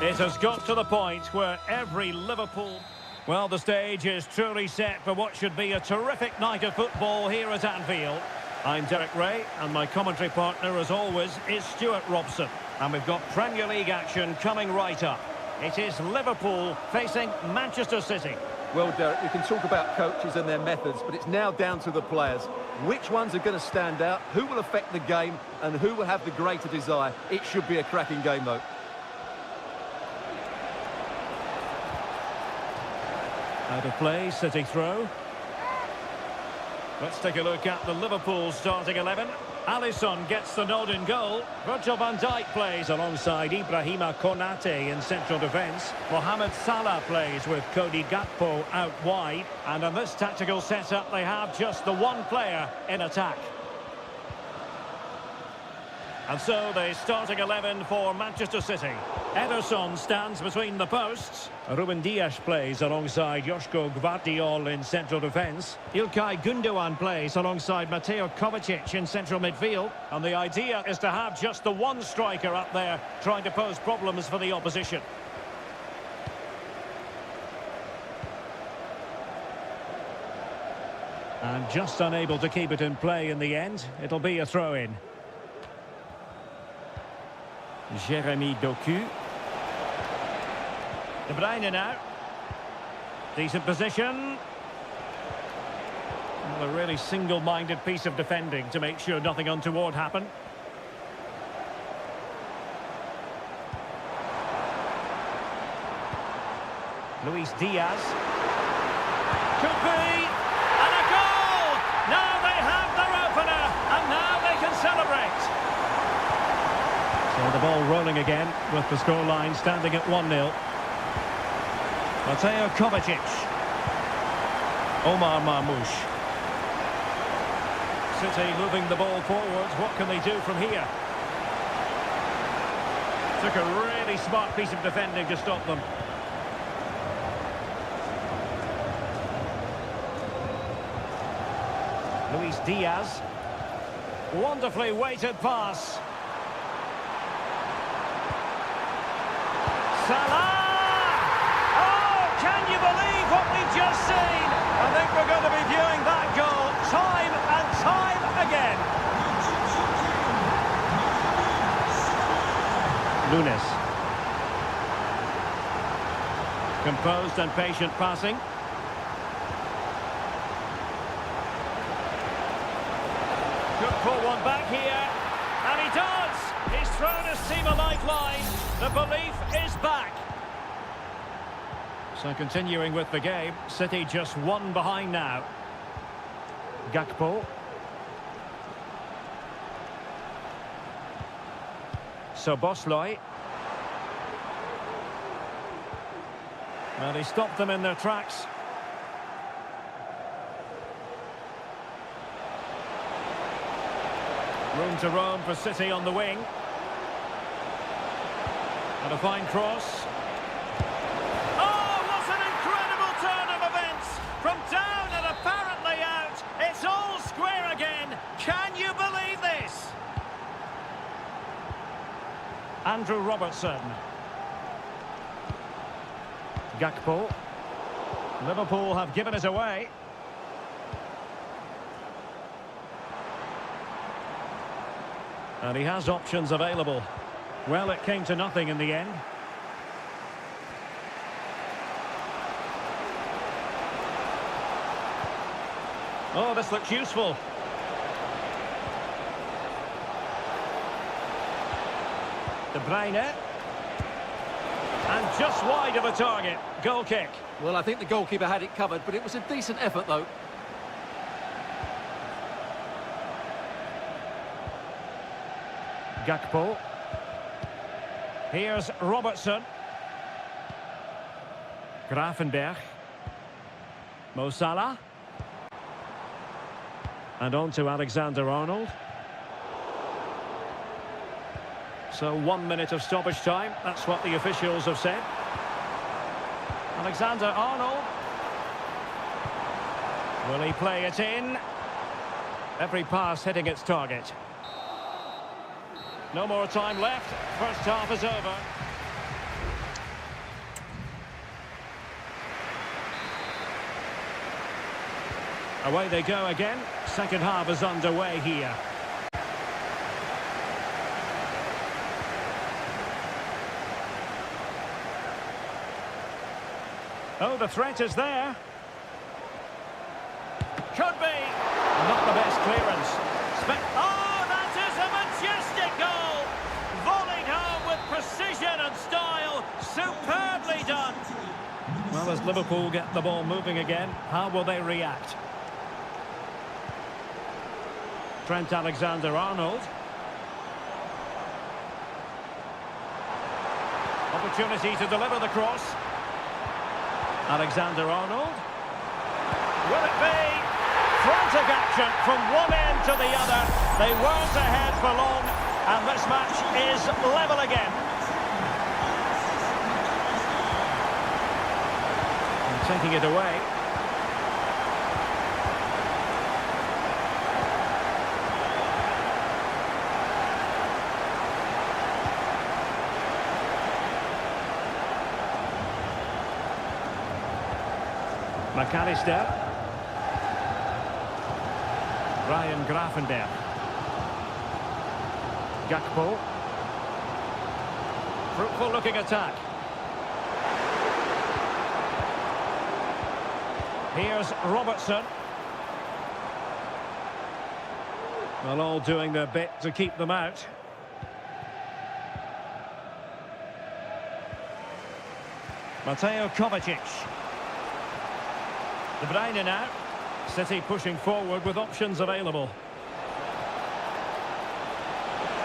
It has got to the point where every Liverpool... Well, the stage is truly set for what should be a terrific night of football here at Anfield. I'm Derek Ray, and my commentary partner, as always, is Stuart Robson. And we've got Premier League action coming right up. It is Liverpool facing Manchester City. Well, Derek, we can talk about coaches and their methods, but it's now down to the players. Which ones are going to stand out, who will affect the game, and who will have the greater desire? It should be a cracking game, though. Out of play, City throw. Let's take a look at the Liverpool starting 11. Alisson gets the nod in goal. Virgil van Dijk plays alongside Ibrahima Konate in central defence. Mohamed Salah plays with Cody Gakpo out wide. And in this tactical setup, they have just the one player in attack. And so the starting 11 for Manchester City. Ederson stands between the posts. Ruben Dias plays alongside Joško Gvardiol in central defence. Ilkay Gundogan plays alongside Mateo Kovacic in central midfield. And the idea is to have just the one striker up there trying to pose problems for the opposition. And just unable to keep it in play in the end. It'll be a throw-in. Jeremy Doku. De Bruyne now. Decent position. Well, a really single-minded piece of defending to make sure nothing untoward happened. Luis Diaz. Could be. And a goal! Now they have their opener. And now they can celebrate. So the ball rolling again with the scoreline standing at 1-0. Mateo Kovacic. Omar Marmoush. City moving the ball forwards. What can they do from here? Took a really smart piece of defending to stop them. Luis Diaz. Wonderfully weighted pass. Salah! Oh, can you believe what we've just seen? I think we're going to be viewing that goal time and time again. Nunes. Composed and patient passing. Could pull one back here. And he does! He's thrown his team a lifeline. The belief is back. So continuing with the game, City just one behind now. Gakpo. Soboslai. Well, he stopped them in their tracks. Room to roam for City on the wing. And a fine cross. Oh, what an incredible turn of events! From down and apparently out, it's all square again. Can you believe this? Andrew Robertson. Gakpo. Liverpool have given it away. And he has options available. Well, it came to nothing in the end. Oh, this looks useful. De Bruyne. And just wide of a target. Goal kick. Well, I think the goalkeeper had it covered, but it was a decent effort, though. Gakpo. Here's Robertson. Gravenberch. Mo Salah. And on to Alexander-Arnold. So 1 minute of stoppage time. That's what the officials have said. Alexander-Arnold. Will he play it in? Every pass hitting its target. No more time left. First half is over. Away they go again. Second half is underway here. Oh, the threat is there. Could be. Not the best clearance. Oh, that is a majestic goal. Volleyed home with precision and style. Superbly done. Well, as Liverpool get the ball moving again, how will they react? Trent Alexander-Arnold. Opportunity to deliver the cross. Alexander-Arnold. Will it be? Frantic action from one end to the other. They weren't ahead for long, and this match is level again. And taking it away. McAllister. Ryan Gravenberch. Gakpo. Fruitful looking attack. Here's Robertson. Well, all doing their bit to keep them out. Mateo Kovacic. De Bruyne now. City pushing forward with options available.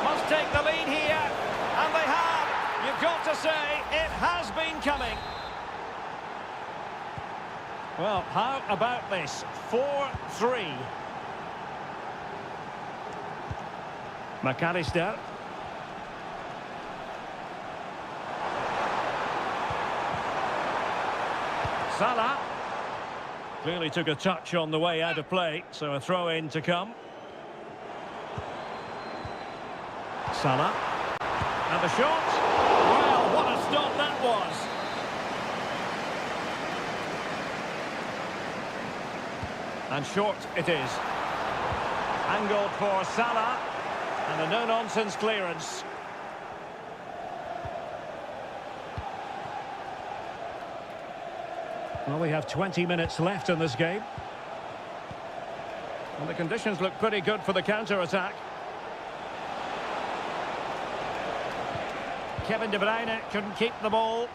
Must take the lead here, and they have. You've got to say, it has been coming. Well, how about this? 4-3. McAllister. Salah. Clearly took a touch on the way out of play, so a throw-in to come. Salah. And the shot. Well, what a stop that was. And short it is. Angled for Salah. And a no-nonsense clearance. Well, we have 20 minutes left in this game. And the conditions look pretty good for the counter-attack. Kevin De Bruyne couldn't keep the ball.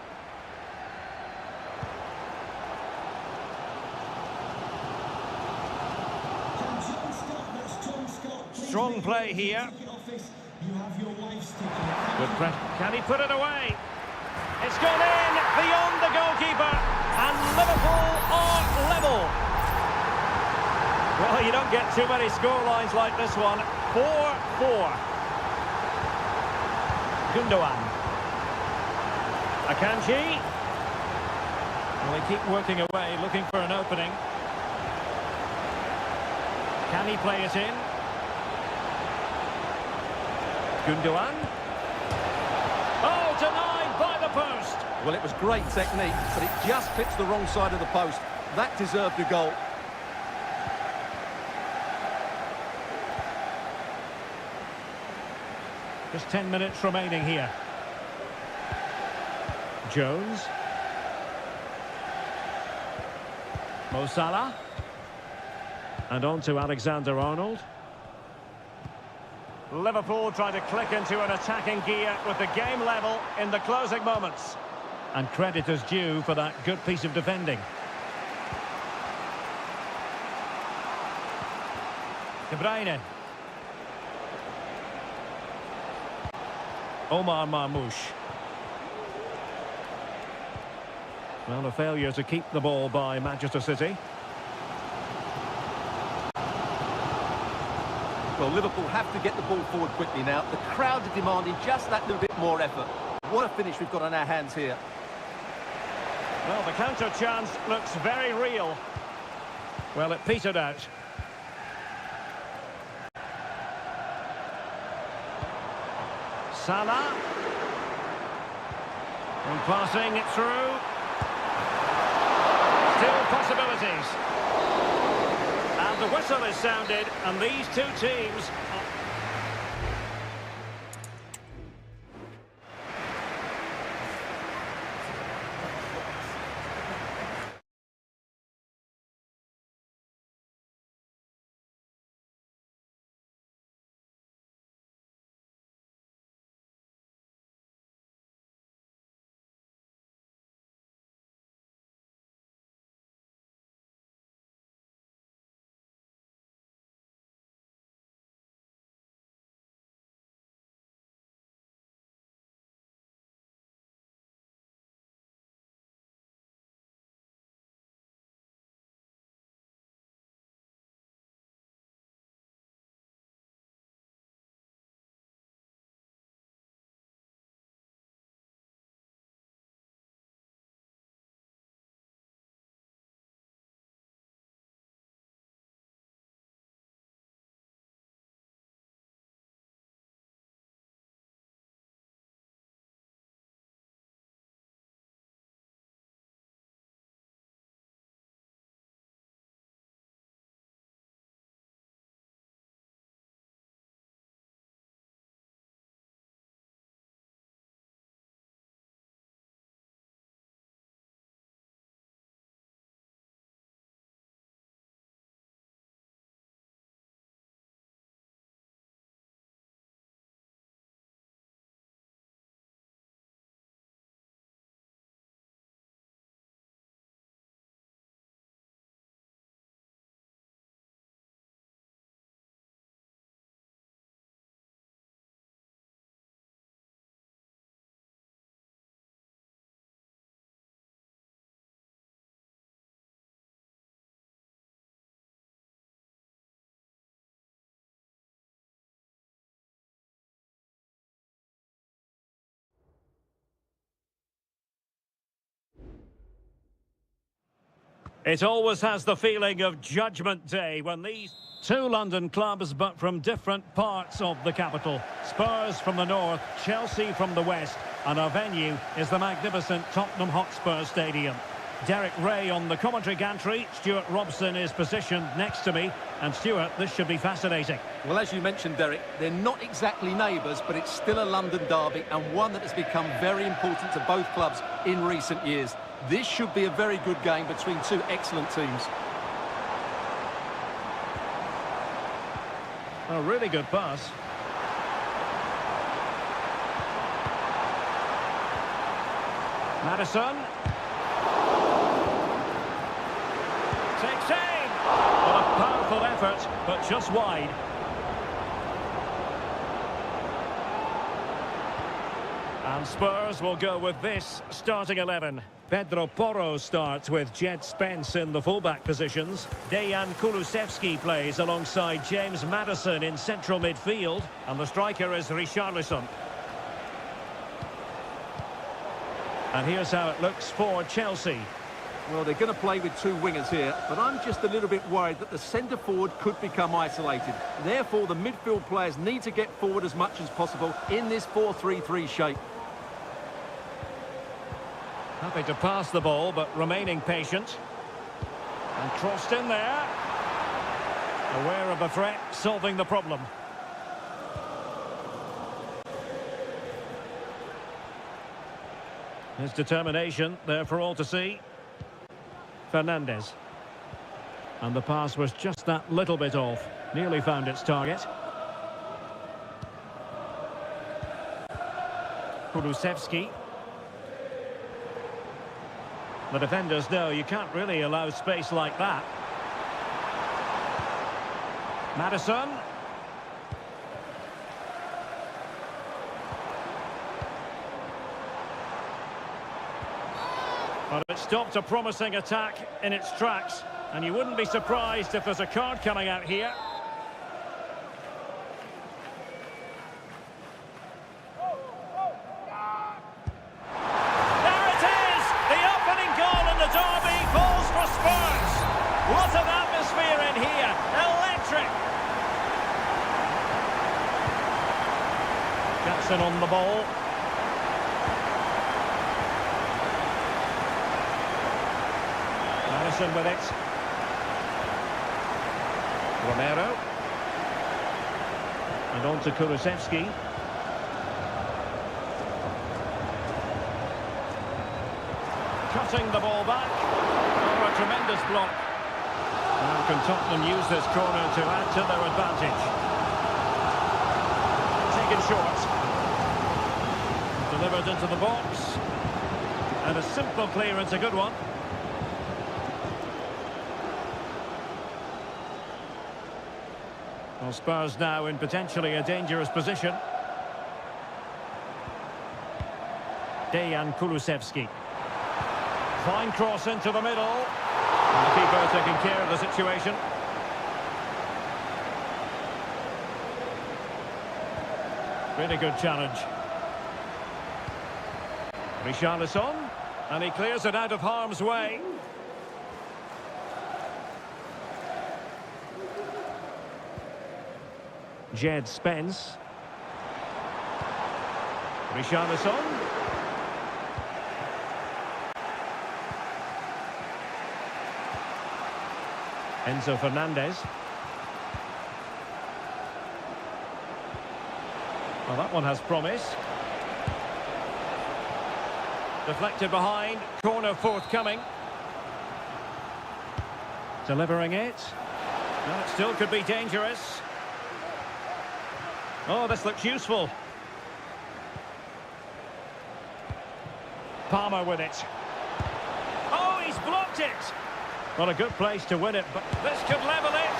Strong play here. Good press. Can he put it away? It's gone in beyond the goalkeeper. And Liverpool are level. Well, you don't get too many scorelines like this one. 4-4. Gundogan. Akanji. Well, they keep working away, looking for an opening. Can he play it in? Gundogan. Oh, denied by the post. Well, it was great technique, but it just fits the wrong side of the post. That deserved a goal. Just 10 minutes remaining here. Jones. Mo Salah. And on to Alexander-Arnold. Liverpool trying to click into an attacking gear with the game level in the closing moments. And credit is due for that good piece of defending. De Bruyne. Omar Marmoush. Well, a failure to keep the ball by Manchester City. Well, Liverpool have to get the ball forward quickly now. The crowd are demanding just that little bit more effort. What a finish we've got on our hands here. Well, the counter chance looks very real. Well, it petered out. Salah. And passing it through. Still possibilities. the whistle is sounded, and these two teams... It always has the feeling of Judgment Day when these two London clubs, but from different parts of the capital. Spurs from the north, Chelsea from the west, and our venue is the magnificent Tottenham Hotspur Stadium. Derek Ray on the commentary gantry. Stuart Robson is positioned next to me. And Stuart, this should be fascinating. Well, as you mentioned, Derek, they're not exactly neighbours, but it's still a London derby and one that has become very important to both clubs in recent years. This should be a very good game between two excellent teams. A really good pass. Madison. Takes aim. What a powerful effort, but just wide. And Spurs will go with this starting 11. Pedro Porro starts with Jed Spence in the fullback positions. Dejan Kulusevski plays alongside James Maddison in central midfield. And the striker is Richarlison. And here's how it looks for Chelsea. Well, they're going to play with two wingers here, but I'm just a little bit worried that the centre-forward could become isolated. Therefore, the midfield players need to get forward as much as possible in this 4-3-3 shape. Happy to pass the ball, but remaining patient. And crossed in there. Aware of the threat, solving the problem. His determination there for all to see. Fernandez. And the pass was just that little bit off. Nearly found its target. Kulusevski. The defenders know you can't really allow space like that. Maddison. But it stopped a promising attack in its tracks, and you wouldn't be surprised if there's a card coming out here. There it is! The opening goal in the derby falls for Spurs. What an atmosphere in here! Electric! Jackson on the ball. With it. Romero. And on to Kulusevski. Cutting the ball back. Oh, a tremendous block. Now can Tottenham use this corner to add to their advantage? Taken short. Delivered into the box. And a simple clearance, a good one. Well, Spurs now in potentially a dangerous position. Dejan Kulusevski. Fine cross into the middle. And the keeper taking care of the situation. Really good challenge. Richarlison. And he clears it out of harm's way. Jed Spence. Richarlison. Enzo Fernandez. Well, that one has promise. Deflected behind. Corner forthcoming. Delivering it. Well, it still could be dangerous. Oh, this looks useful. Palmer with it. Oh, he's blocked it. Well, a good place to win it, but this could level it.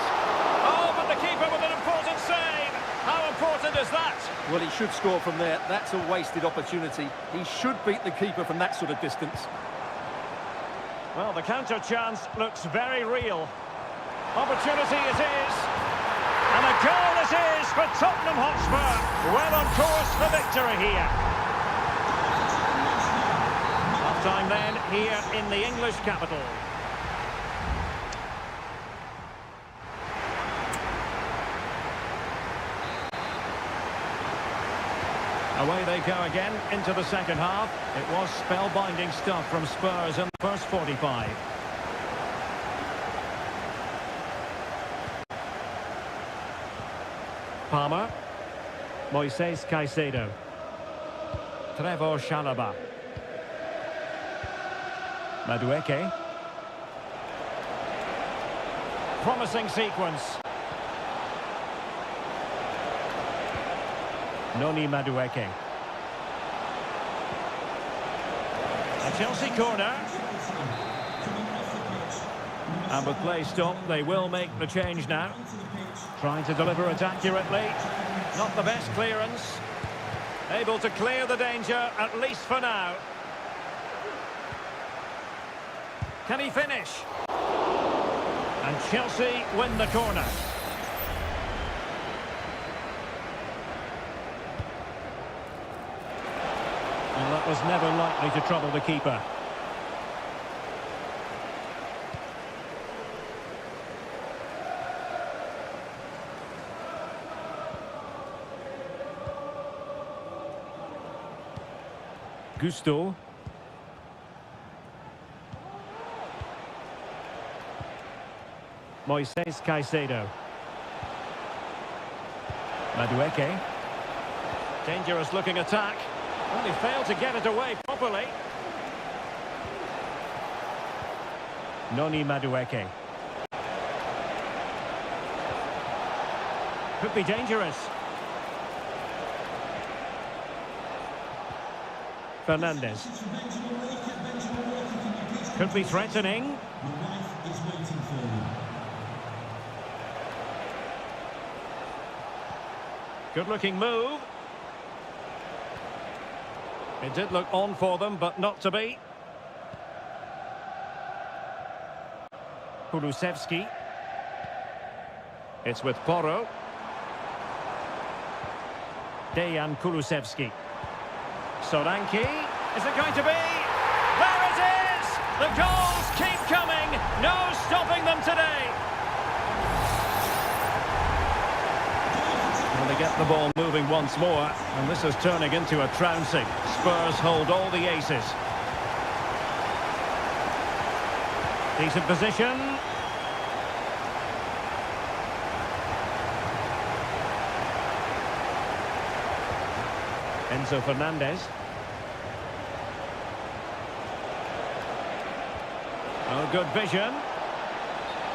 Oh, but the keeper with an important save. How important is that? Well, he should score from there. That's a wasted opportunity. He should beat the keeper from that sort of distance. Well, the counter chance looks very real. Opportunity it is. And a goal it is for Tottenham Hotspur. Well on course for victory here. Half-time then here in the English capital. Away they go again into the second half. It was spellbinding stuff from Spurs in the first 45. Palmer. Moises Caicedo. Trevor Chalobah. Madueke. Promising sequence. Noni Madueke. A Chelsea corner. And with play stopped, they will make the change now. Trying to deliver it accurately. Not the best clearance. Able to clear the danger, at least for now. Can he finish? And Chelsea win the corner. Well, that was never likely to trouble the keeper. Gusto. Moises Caicedo. Madueke. Dangerous looking attack. Only failed to get it away properly. Noni Madueke. Could be dangerous. Fernandez. Could be threatening. Good looking move. It did look on for them, but not to be. Kulusevski. It's with Porro. Dejan Kulusevski. Solanke. Is it going to be? There it is! The goals keep coming. No stopping them today. And they get the ball moving once more. And this is turning into a trouncing. Spurs hold all the aces. Decent position. Enzo Fernandez. Oh, good vision.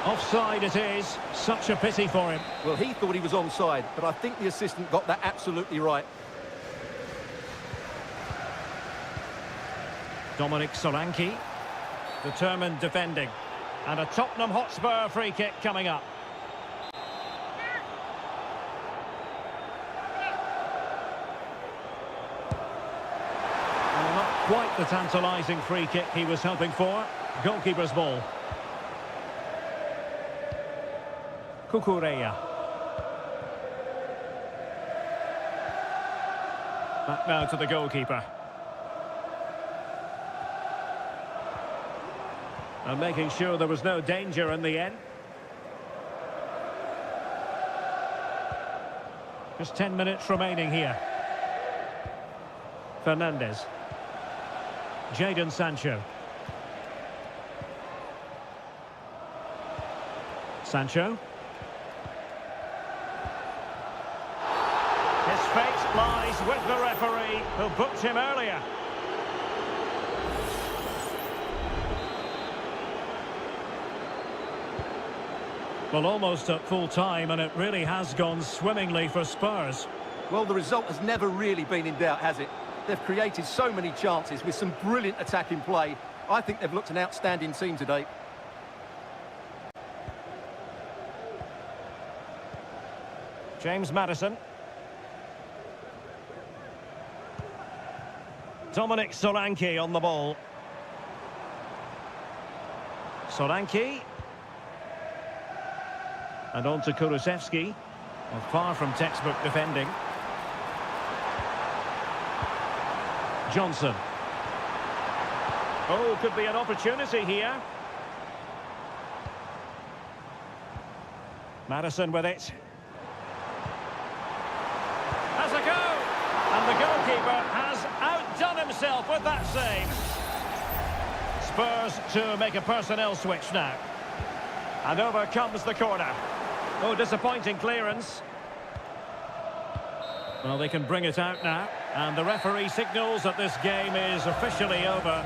Offside it is. Such a pity for him. Well, he thought he was onside, but I think the assistant got that absolutely right. Dominic Solanke. Determined defending. And a Tottenham Hotspur free kick coming up. Well, not quite the tantalising free kick he was hoping for. Goalkeeper's ball. Cucurella. Back now to the goalkeeper. And making sure there was no danger in the end. Just 10 minutes remaining here. Fernandez. Jadon Sancho. Sancho. His fate lies with the referee, who booked him earlier. Well, almost at full time, and it really has gone swimmingly for Spurs. Well, the result has never really been in doubt, has it? They've created so many chances with some brilliant attacking play. I think they've looked an outstanding team today. James Maddison. Dominic Solanke on the ball. Solanke. And on to Kulusevski. Well, far from textbook defending. Johnson. Oh, could be an opportunity here. Maddison with it. Has a go! And the goalkeeper has outdone himself with that save. Spurs to make a personnel switch now. And over comes the corner. Oh, disappointing clearance. Well, they can bring it out now. And the referee signals that this game is officially over.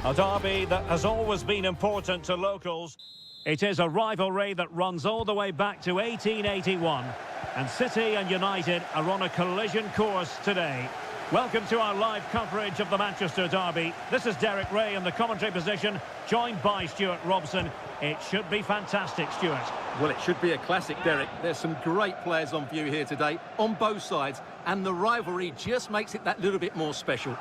A derby that has always been important to locals. It is a rivalry that runs all the way back to 1881. And City and United are on a collision course today. Welcome to our live coverage of the Manchester derby. This is Derek Ray in the commentary position, joined by Stuart Robson. It should be fantastic, Stuart. Well, it should be a classic, Derek. There's some great players on view here today, on both sides, and the rivalry just makes it that little bit more special.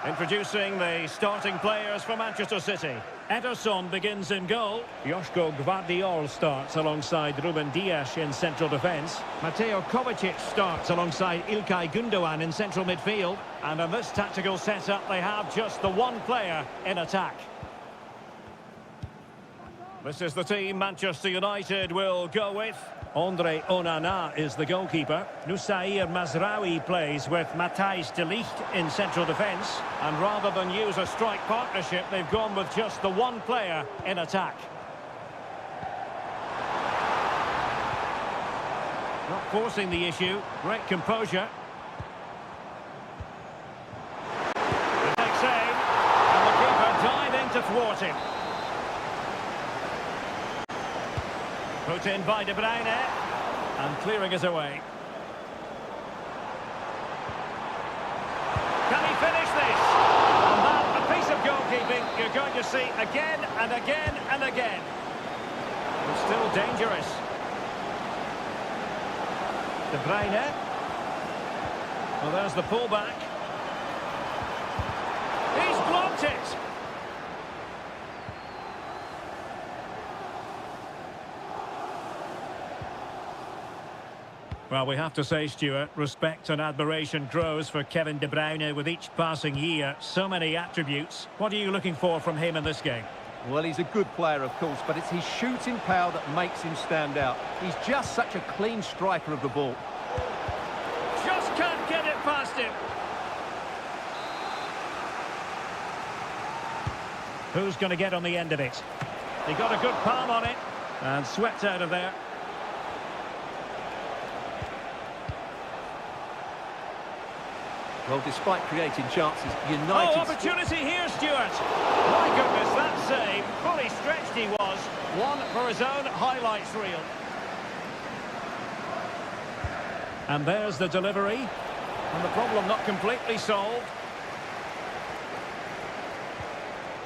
Introducing the starting players for Manchester City. Ederson begins in goal. Joško Gvardiol starts alongside Ruben Dias in central defence. Mateo Kovacic starts alongside İlkay Gündoğan in central midfield. And in this tactical setup, they have just the one player in attack. This is the team Manchester United will go with. Andre Onana is the goalkeeper. Nusair Mazraoui plays with Matthijs de Ligt in central defence. And rather than use a strike partnership, they've gone with just the one player in attack. Not forcing the issue. Great composure. The big save. And the keeper diving to thwart him. Put in by De Bruyne, and clearing it away. Can he finish this? And that, a piece of goalkeeping you're going to see again and again and again. It's still dangerous. De Bruyne. Well, there's the pullback. He's blocked it. Well, we have to say, Stuart, respect and admiration grows for Kevin De Bruyne with each passing year. So many attributes. What are you looking for from him in this game? Well, he's a good player, of course, but it's his shooting power that makes him stand out. He's just such a clean striker of the ball. Just can't get it past him. Who's going to get on the end of it? He got a good palm on it and swept out of there. Well, despite creating chances, United... Oh, opportunity here, Stuart. My goodness, that save. Fully stretched he was. One for his own highlights reel. And there's the delivery. And the problem not completely solved.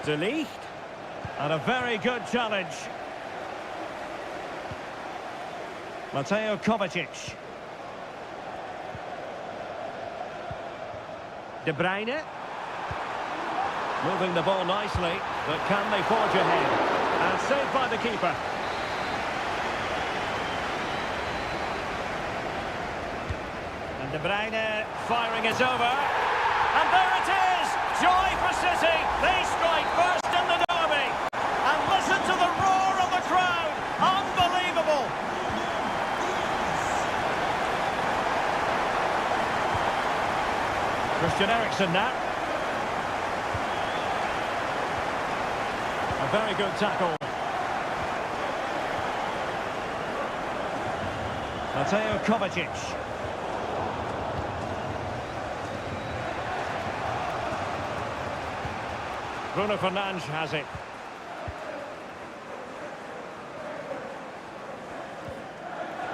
De Ligt. And a very good challenge. Mateo Kovacic. De Bruyne. Moving the ball nicely, but can they forge ahead? And saved by the keeper. And De Bruyne firing it over. And there it is! Joy for City! They strike first in the derby! And listen to the roar of the crowd! Unbelievable! Christian Eriksen now. A very good tackle. Mateo Kovacic. Bruno Fernandes has it.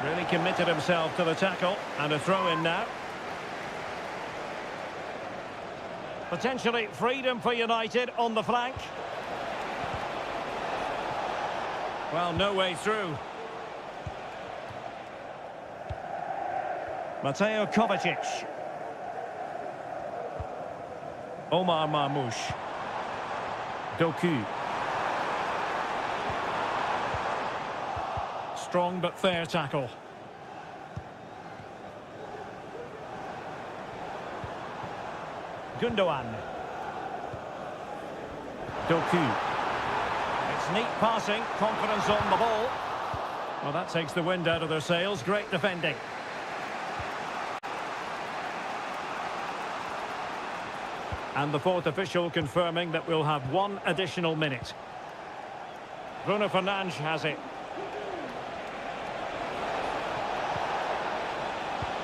Really committed himself to the tackle. And a throw in now. Potentially freedom for United on the flank. Well, no way through. Mateo Kovacic. Omar Marmoush. Doku. Strong but fair tackle. Gündoğan. Doku. It's neat passing, confidence on the ball. Well, that takes the wind out of their sails. Great defending. And the fourth official confirming that we'll have one additional minute. Bruno Fernandes has it.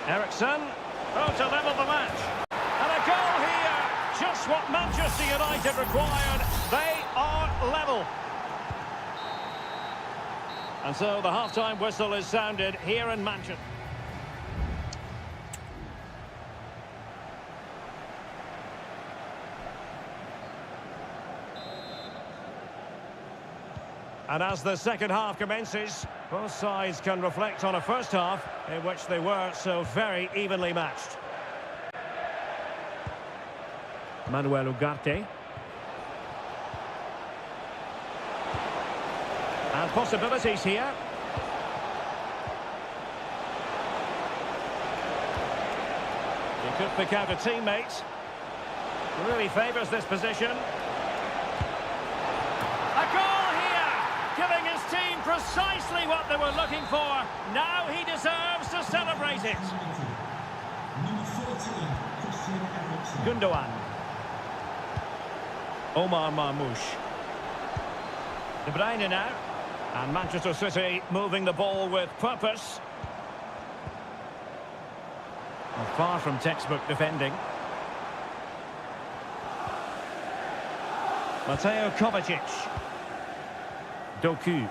Eriksen. Oh, to level the match. And a goal here. Just what Manchester United required. They are level. And so the half-time whistle is sounded here in Manchester. And as the second half commences, both sides can reflect on a first half in which they were so very evenly matched. Manuel Ugarte. And possibilities here. He could pick out a teammate. Really favours this position. A goal here! Giving his team precisely what they were looking for. Now he deserves to celebrate it. Number 14, Gundogan. Omar Marmoush. De Bruyne now. And Manchester City moving the ball with purpose. Well, far from textbook defending. Mateo Kovacic. Doku.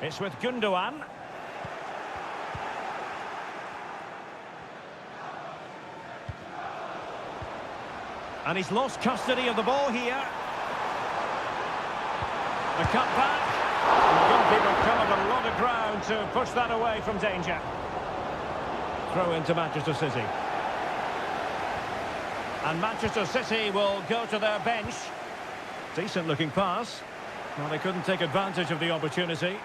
It's with Gundogan. And he's lost custody of the ball here. The cut back. The goalkeeper covered a lot of ground to push that away from danger. Throw into Manchester City. And Manchester City will go to their bench. Decent looking pass. Well, they couldn't take advantage of the opportunity.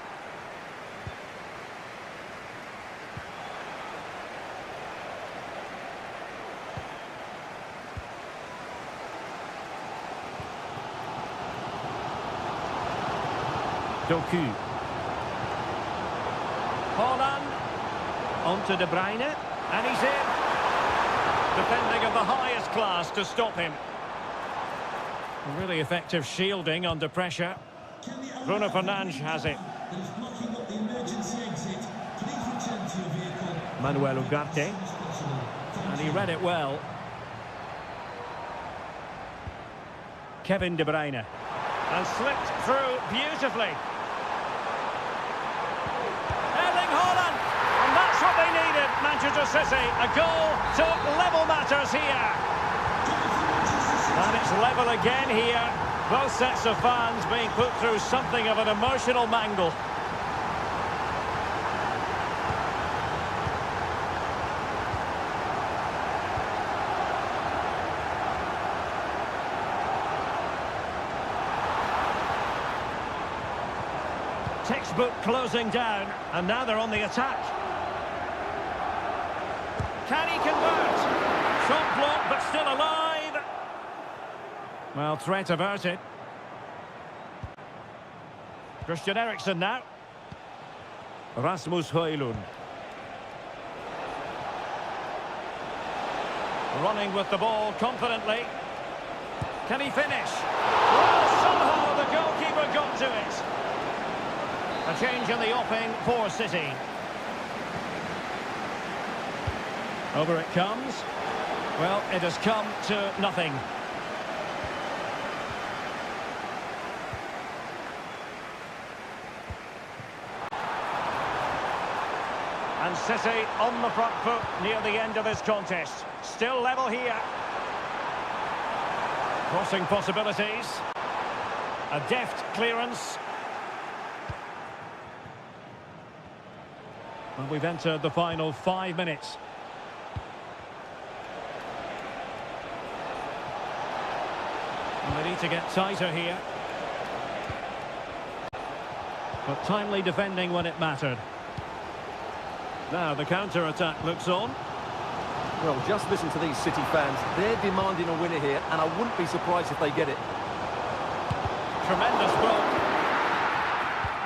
Doku. Haaland. On to De Bruyne. And he's in. Defending of the highest class to stop him. Really effective shielding under pressure. Bruno Fernandes has it. that is blocking up the emergency exit. Please return to your vehicle. Manuel Ugarte. And he read it well. Kevin De Bruyne. And slipped through beautifully. Erling Haaland. And that's what they needed, Manchester City. A goal to level matters here. And it's level again here. Both sets of fans being put through something of an emotional mangle. Textbook closing down, and now they're on the attack. Can he convert? Shot blocked, but still alive. Well, threat averted. Christian Eriksen now. Rasmus Højlund. Running with the ball confidently. Can he finish? Well, somehow the goalkeeper got to it. A change in the offing for City. Over it comes. Well, it has come to nothing. And City on the front foot near the end of this contest. Still level here. Crossing possibilities. A deft clearance. Well, we've entered the final 5 minutes. And they need to get tighter here. But timely defending when it mattered. Now the counter-attack looks on. Well, just listen to these City fans. They're demanding a winner here, and I wouldn't be surprised if they get it. Tremendous goal.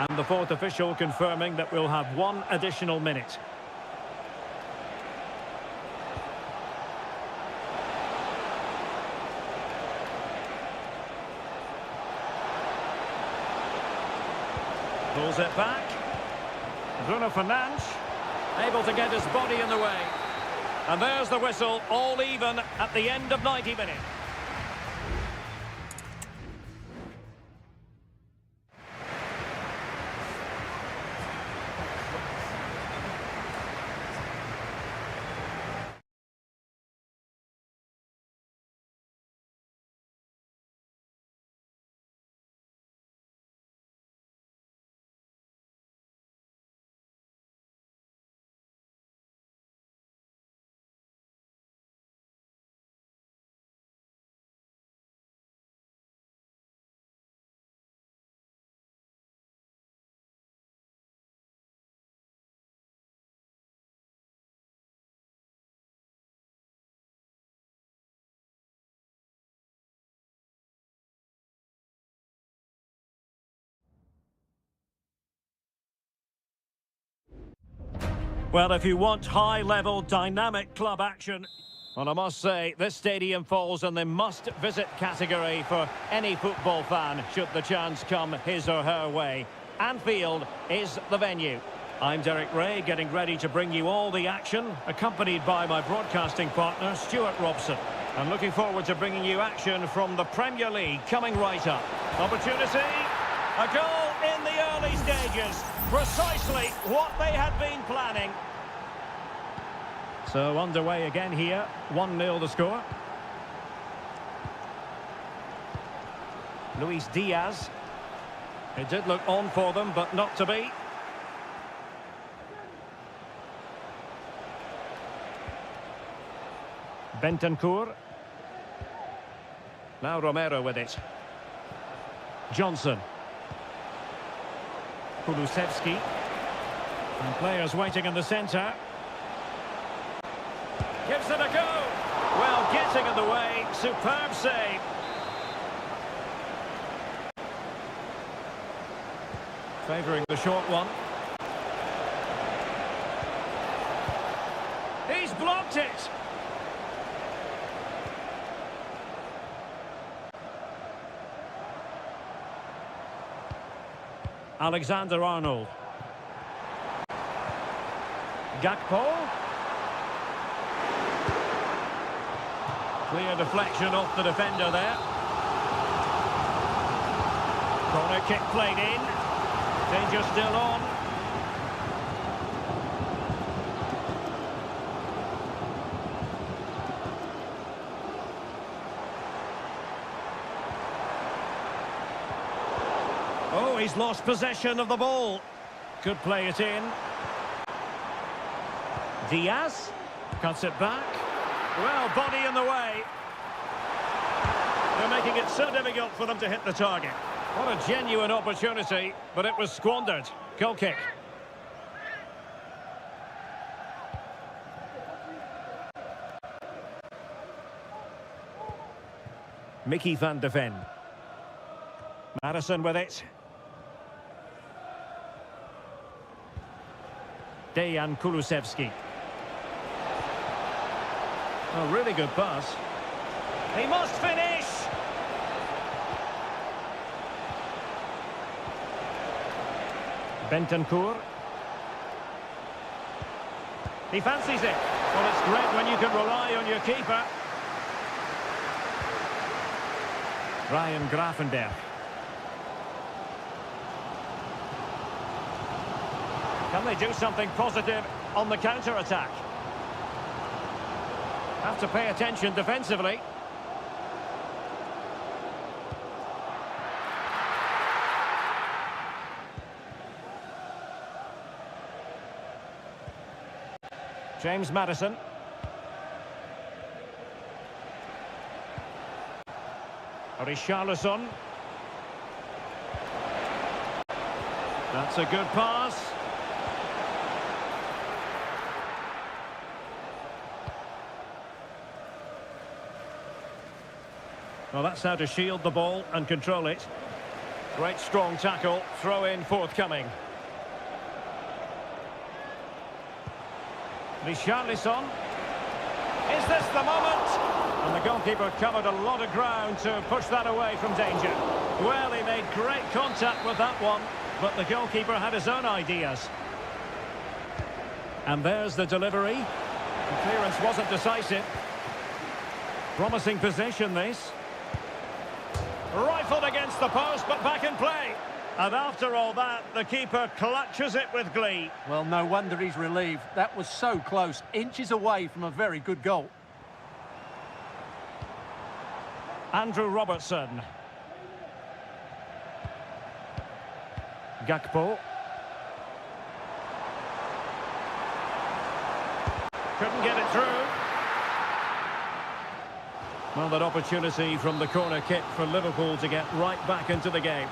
And the fourth official confirming that we'll have 1 additional minute. Pulls it back. Bruno Fernandes. Able to get his body in the way. And there's the whistle, all even at the end of 90 minutes. Well, if you want high-level, dynamic club action, well, I must say, this stadium falls in the must-visit category for any football fan, should the chance come his or her way. Anfield is the venue. I'm Derek Ray, getting ready to bring you all the action, accompanied by my broadcasting partner, Stuart Robson. And looking forward to bringing you action from the Premier League coming right up. Opportunity, a goal in the early stages. Precisely what they had been planning. So underway again here, 1-0 the score. Luis Diaz. It did look on for them, but not to be. Bentancur. Now Romero with it. Johnson. Kulusevski. And players waiting in the centre. Gives it a go. Well, getting in the way. Superb save. Favouring the short one. He's blocked it. Alexander-Arnold. Gakpo. Clear deflection off the defender there. Corner kick played in. Danger still on. Oh, he's lost possession of the ball. Could play it in. Diaz cuts it back. Well, body in the way. They're making it so difficult for them to hit the target. What a genuine opportunity, but it was squandered. Goal kick. Mickey van de Ven. Madison with it. Dejan Kulusevski. A really good pass. He must finish! Bentancur. He fancies it. Well, it's great when you can rely on your keeper. Ryan Gravenberch. Can they do something positive on the counter-attack? Have to pay attention defensively. James Maddison. Richarlison. That's a good pass. Well, that's how to shield the ball and control it. Great strong tackle, throw in forthcoming. Richarlison. Is this the moment? And the goalkeeper covered a lot of ground to push that away from danger. Well, he made great contact with that one, but the goalkeeper had his own ideas. And there's the delivery. The clearance wasn't decisive. Promising possession, this. Rifled against the post, but back in play. And after all that, the keeper clutches it with glee. Well, no wonder he's relieved. That was so close, inches away from a very good goal. Andrew Robertson. Gakpo. Couldn't get it through. Well, that opportunity from the corner kick for Liverpool to get right back into the game.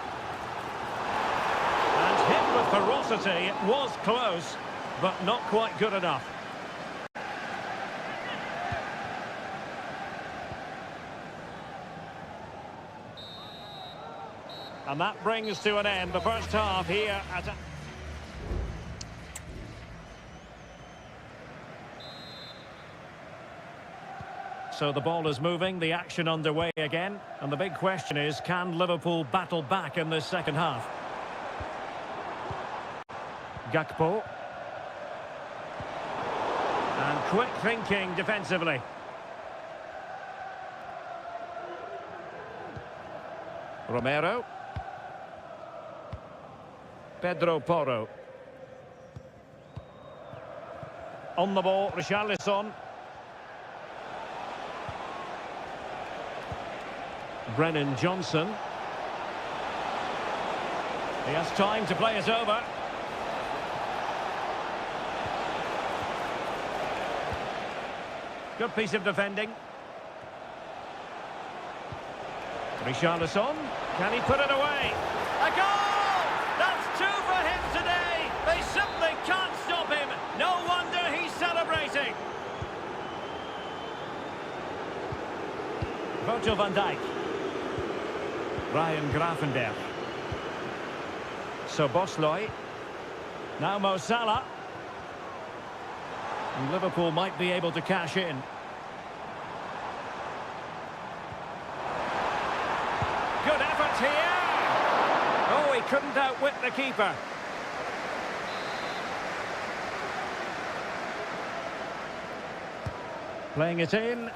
And hit with ferocity. It was close, but not quite good enough. And that brings to an end the first half here at... So the ball is moving, the action underway again. And the big question is, can Liverpool battle back in this second half? Gakpo. And quick thinking defensively. Romero. Pedro Porro. On the ball, Richarlison. Brennan Johnson. He has time to play it over. Good piece of defending. Richarlison. Can he put it away? A goal! That's two for him today. They simply can't stop him. No wonder he's celebrating. Virgil van Dijk. Ryan Gravenberch. Szoboszlai. Now Mo Salah. And Liverpool might be able to cash in. Good effort here. Oh, he couldn't outwit the keeper. Playing it in.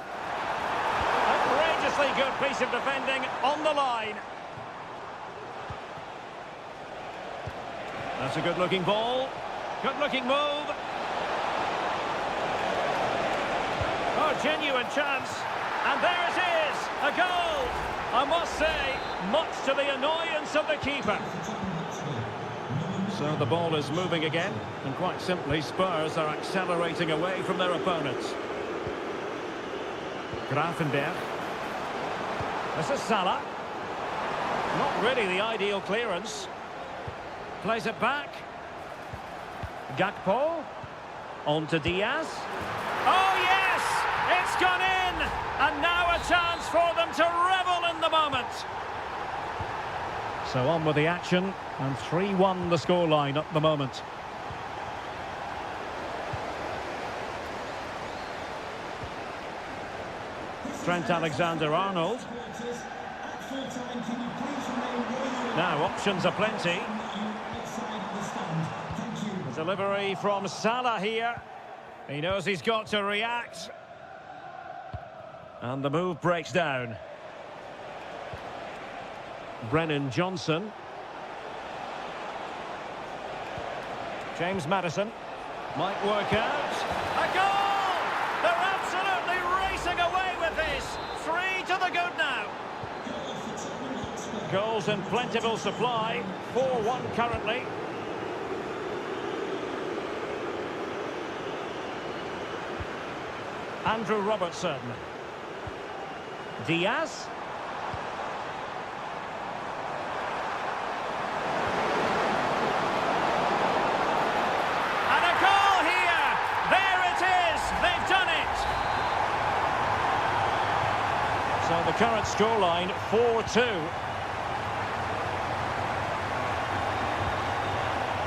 Outrageously good piece of defending on the line. That's a good-looking ball. Good-looking move. Oh, genuine chance. And there it is, a goal. I must say, much to the annoyance of the keeper. So the ball is moving again. And quite simply, Spurs are accelerating away from their opponents. Gravenberch. This is Salah. Not really the ideal clearance. Plays it back. Gakpo. On to Diaz. Oh, yes! It's gone in! And now a chance for them to revel in the moment. So on with the action. And 3-1 the scoreline at the moment. Trent Alexander-Arnold. Now options are plenty. Delivery from Salah here. He knows he's got to react. And the move breaks down. Brennan Johnson. James Maddison. Might work out. A goal! They're absolutely racing away with this. 3 to the good now. Goals in plentiful supply. 4-1 currently. Andrew Robertson. Diaz. And a goal here! There it is! They've done it! So the current scoreline, 4-2.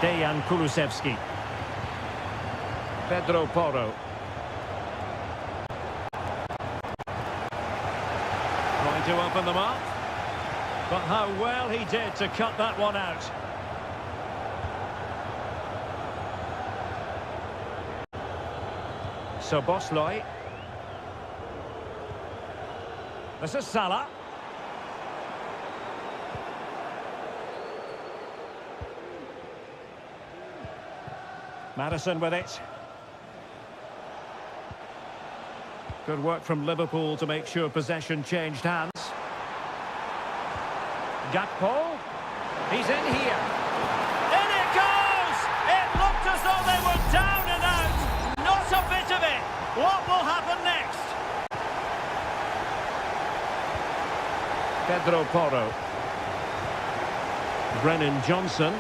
Dejan Kulusevski. Pedro Porro. To open them up, but how well he did to cut that one out. Szoboszlai. This is Salah. Maddison with it. Good work from Liverpool to make sure possession changed hands. Gakpo. He's in here. In it goes! It looked as though they were down and out. Not a bit of it. What will happen next? Pedro Porro. Brennan Johnson.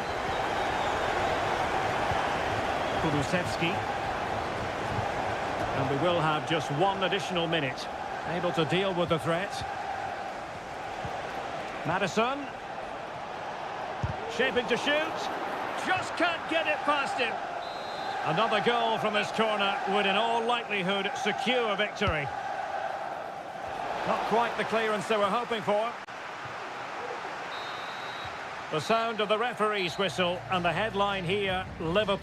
Kulusevski. And we will have just one additional minute. Able to deal with the threat. Maddison. Shaping to shoot. Just can't get it past him. Another goal from this corner would in all likelihood secure victory. Not quite the clearance they were hoping for. The sound of the referee's whistle, and the headline here, Liverpool.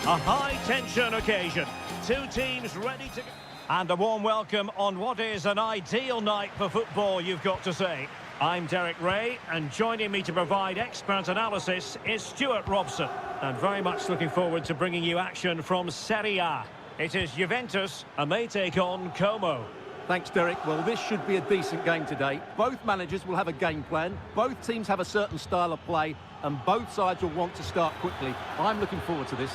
A high-tension occasion. Two teams ready to go. And a warm welcome on what is an ideal night for football, you've got to say. I'm Derek Ray, and joining me to provide expert analysis is Stuart Robson. And very much looking forward to bringing you action from Seria. It is Juventus, and they take on Como. Thanks, Derek. Well, this should be a decent game today. Both managers will have a game plan. Both teams have a certain style of play, and both sides will want to start quickly. I'm looking forward to this.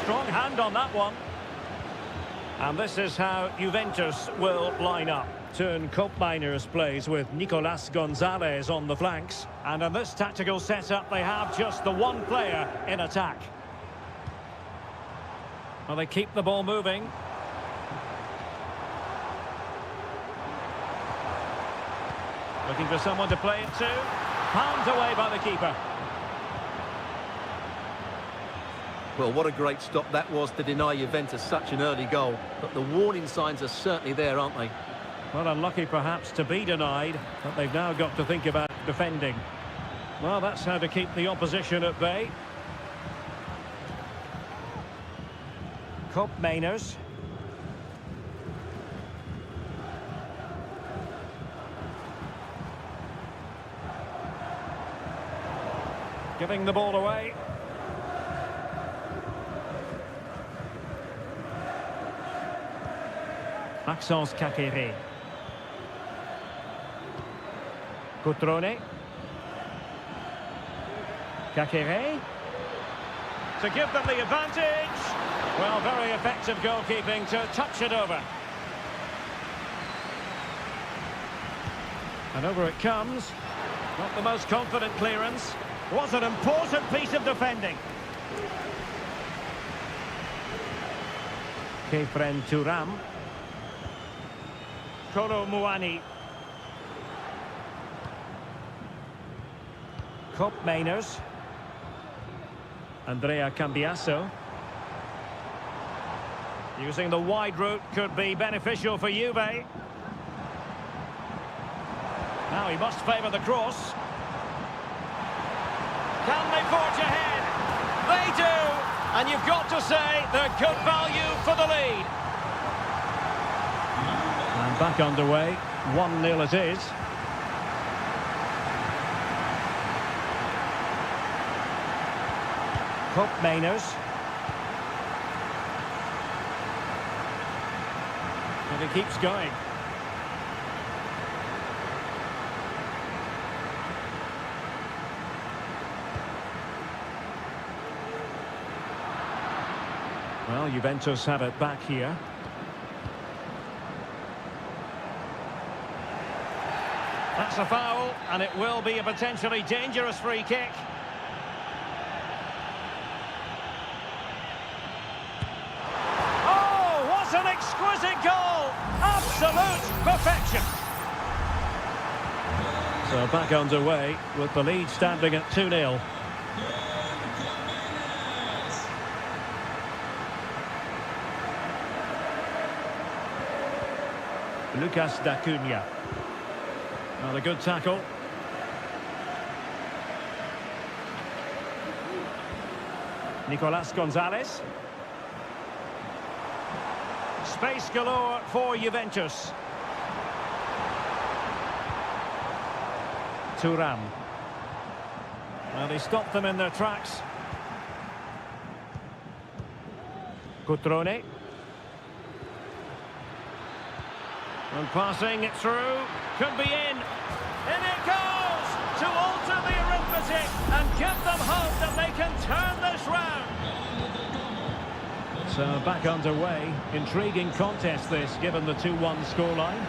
Strong hand on that one. And this is how Juventus will line up. Turn Koopmeiners plays with Nicolas Gonzalez on the flanks. And in this tactical setup, they have just the one player in attack. Well, they keep the ball moving. Looking for someone to play it to. Palmed away by the keeper. Well, what a great stop that was to deny Juventus such an early goal. But the warning signs are certainly there, aren't they? Well, unlucky perhaps to be denied, but they've now got to think about defending. Well, that's how to keep the opposition at bay. Koopmeiners. Giving the ball away. Maxence Kakere. Cutrone. Kakere. To give them the advantage. Well, very effective goalkeeping to touch it over. And over it comes. Not the most confident clearance. Was an important piece of defending. Kefren Thuram. Kolo Muani. Koopmeiners. Andrea Cambiasso. Using the wide route could be beneficial for Juve. Now he must favour the cross. Can they forge ahead? They do! And you've got to say they're good value for the lead. And back underway, 1-0 it is. Koopmeiners. And he keeps going. Well, Juventus have it back here. That's a foul, and it will be a potentially dangerous free kick. Oh, what an exquisite goal! Absolute perfection! So back underway with the lead standing at 2-0. Lucas D'Acunha. Well, a good tackle. Nicolas Gonzalez. Space galore for Juventus. Thuram. Well, he stopped them in their tracks. Cutrone. And passing it through, could be in. In it goes to alter the arithmetic and give them hope that they can turn this round. So back underway, intriguing contest this, given the 2-1 scoreline.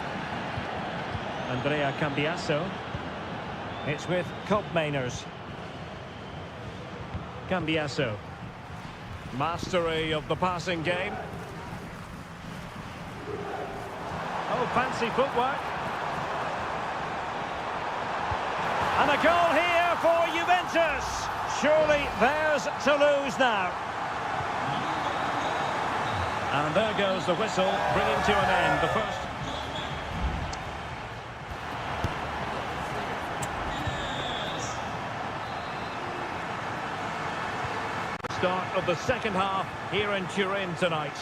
Andrea Cambiasso. It's with Koopmeiners. Cambiasso. Mastery of the passing game. Oh, fancy footwork. And a goal here for Juventus. Surely theirs to lose now. And there goes the whistle, bringing to an end the first. start of the second half here in Turin tonight.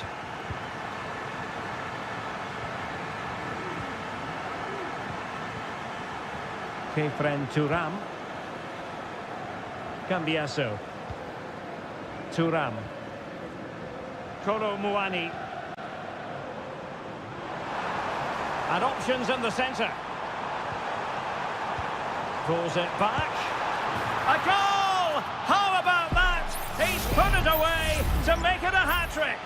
Kefren Turam. Cambiaso. Turam. Kolo Muani. And options in the centre. Pulls it back. A goal! How about that? He's put it away to make it a hat-trick.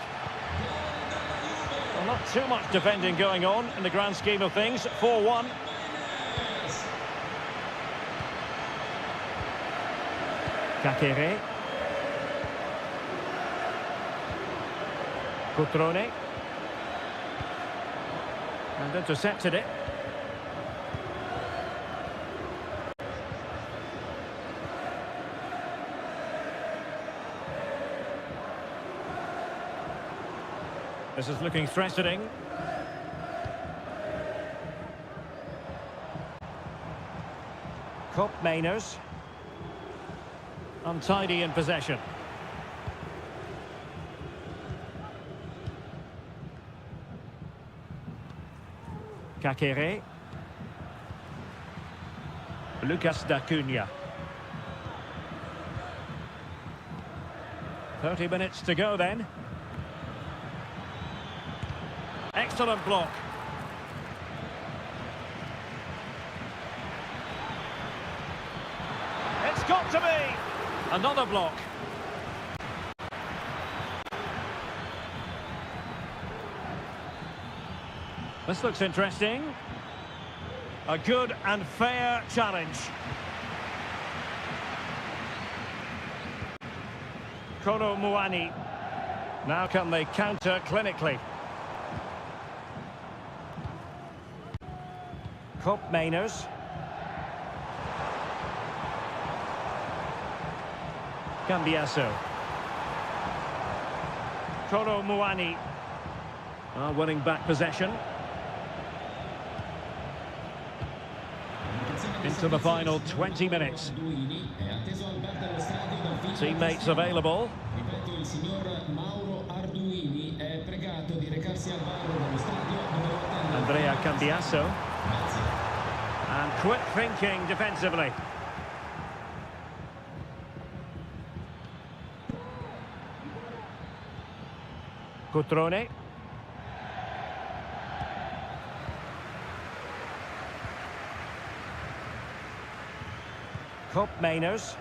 Well, not too much defending going on in the grand scheme of things. 4-1. Kakere. Cutrone. And intercepted it. This is looking threatening. Cop Mainers. Untidy in possession. Kakere. Lucas D'Acunha. 30 minutes to go then. Excellent block. It's got to be. Another block. This looks interesting. A good and fair challenge. Kolo Muani. Now can they counter clinically? Cop Mainers. Cambiaso. Kolo Muani. Winning back possession. Into the final 20 minutes. Teammates available. Andrea Cambiaso. And quick thinking defensively. Cutrone. Cop Mainers.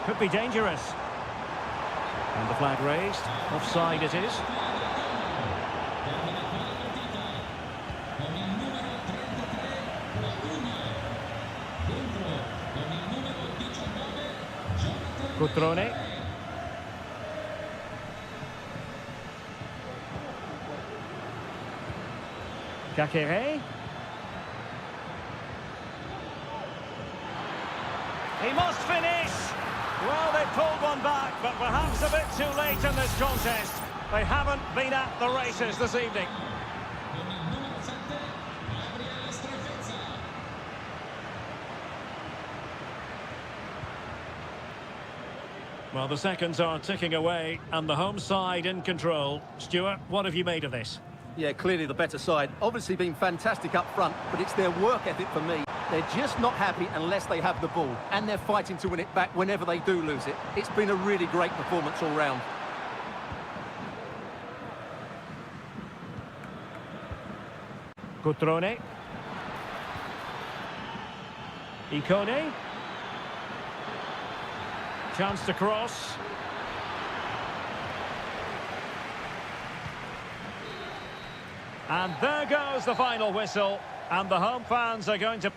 Could be dangerous. And the flag raised. Offside it is. Cutrone. Kakere. He must finish. Well, they pulled one back, but perhaps a bit too late in this contest. They haven't been at the races this evening. Well, the seconds are ticking away, and the home side in control. Stuart, what have you made of this? Yeah, clearly the better side. Obviously been fantastic up front, but it's their work ethic for me. They're just not happy unless they have the ball, and they're fighting to win it back whenever they do lose it. It's been a really great performance all round. Cutrone. Icone. Chance to cross. And there goes the final whistle. And the home fans are going to...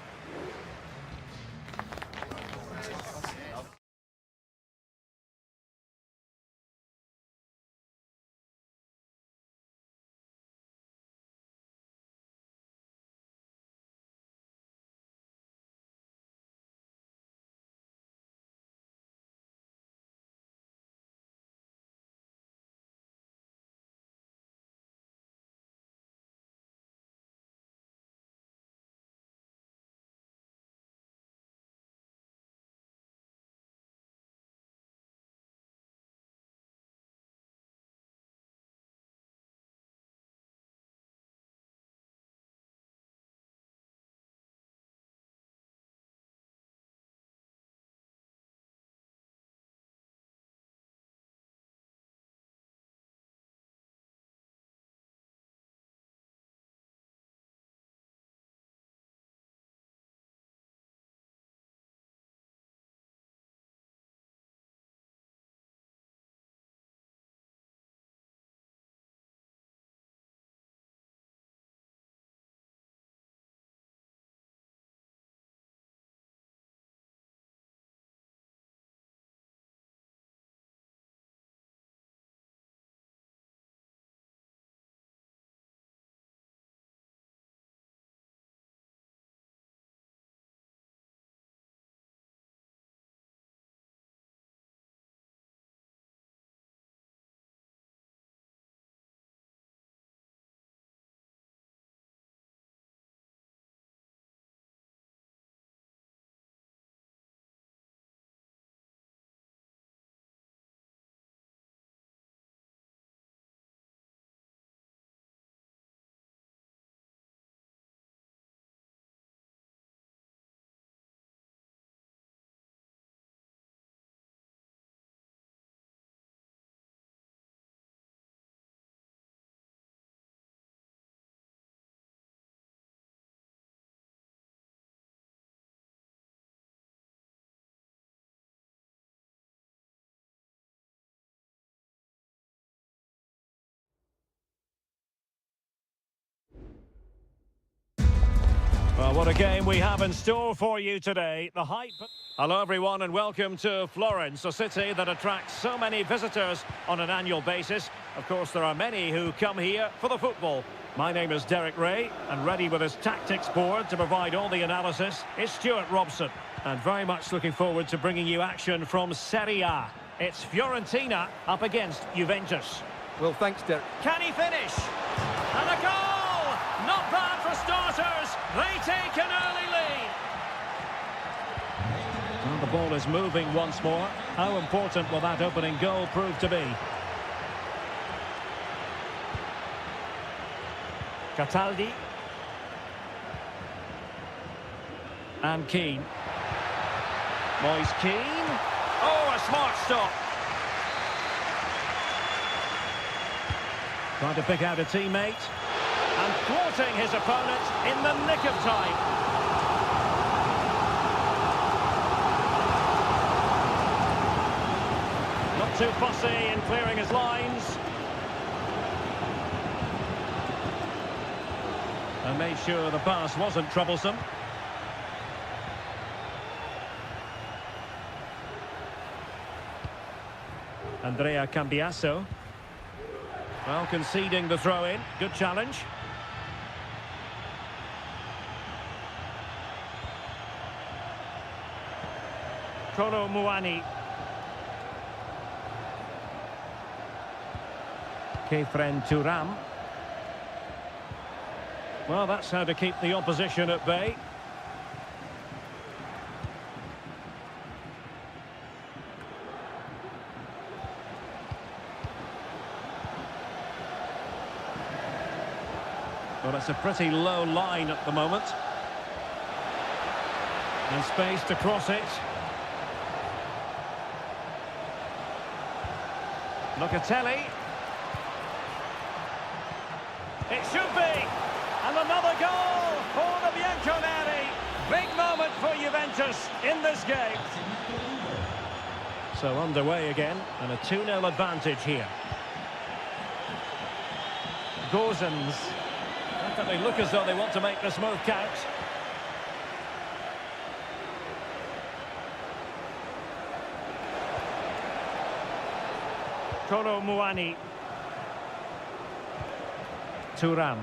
Well, what a game we have in store for you today. The hype. Hello, everyone, and welcome to Florence, a city that attracts so many visitors on an annual basis. Of course, there are many who come here for the football. My name is Derek Ray, and ready with his tactics board to provide all the analysis is Stuart Robson. And very much looking forward to bringing you action from Seria. It's Fiorentina up against Juventus. Well, thanks, Derek. Can he finish? And a goal! Not bad for starters. They take an early lead. Well, the ball is moving once more. How important will that opening goal prove to be? Cataldi. And Keane. Moise Keane. Oh, a smart stop. Trying to pick out a teammate. And thwarting his opponent in the nick of time. Not too fussy in clearing his lines. And made sure the pass wasn't troublesome. Andrea Cambiasso. Well, conceding the throw-in. Good challenge. Kolo Muani. Kefren Turam. Well, that's how to keep the opposition at bay. Well, it's a pretty low line at the moment. And space to cross it. Locatelli. It should be. And another goal for the Bianconeri. Big moment for Juventus in this game. So underway again, and a 2-0 advantage here. Gozens. Definitely look as though they want to make this move count. Kolo Muani. Turam.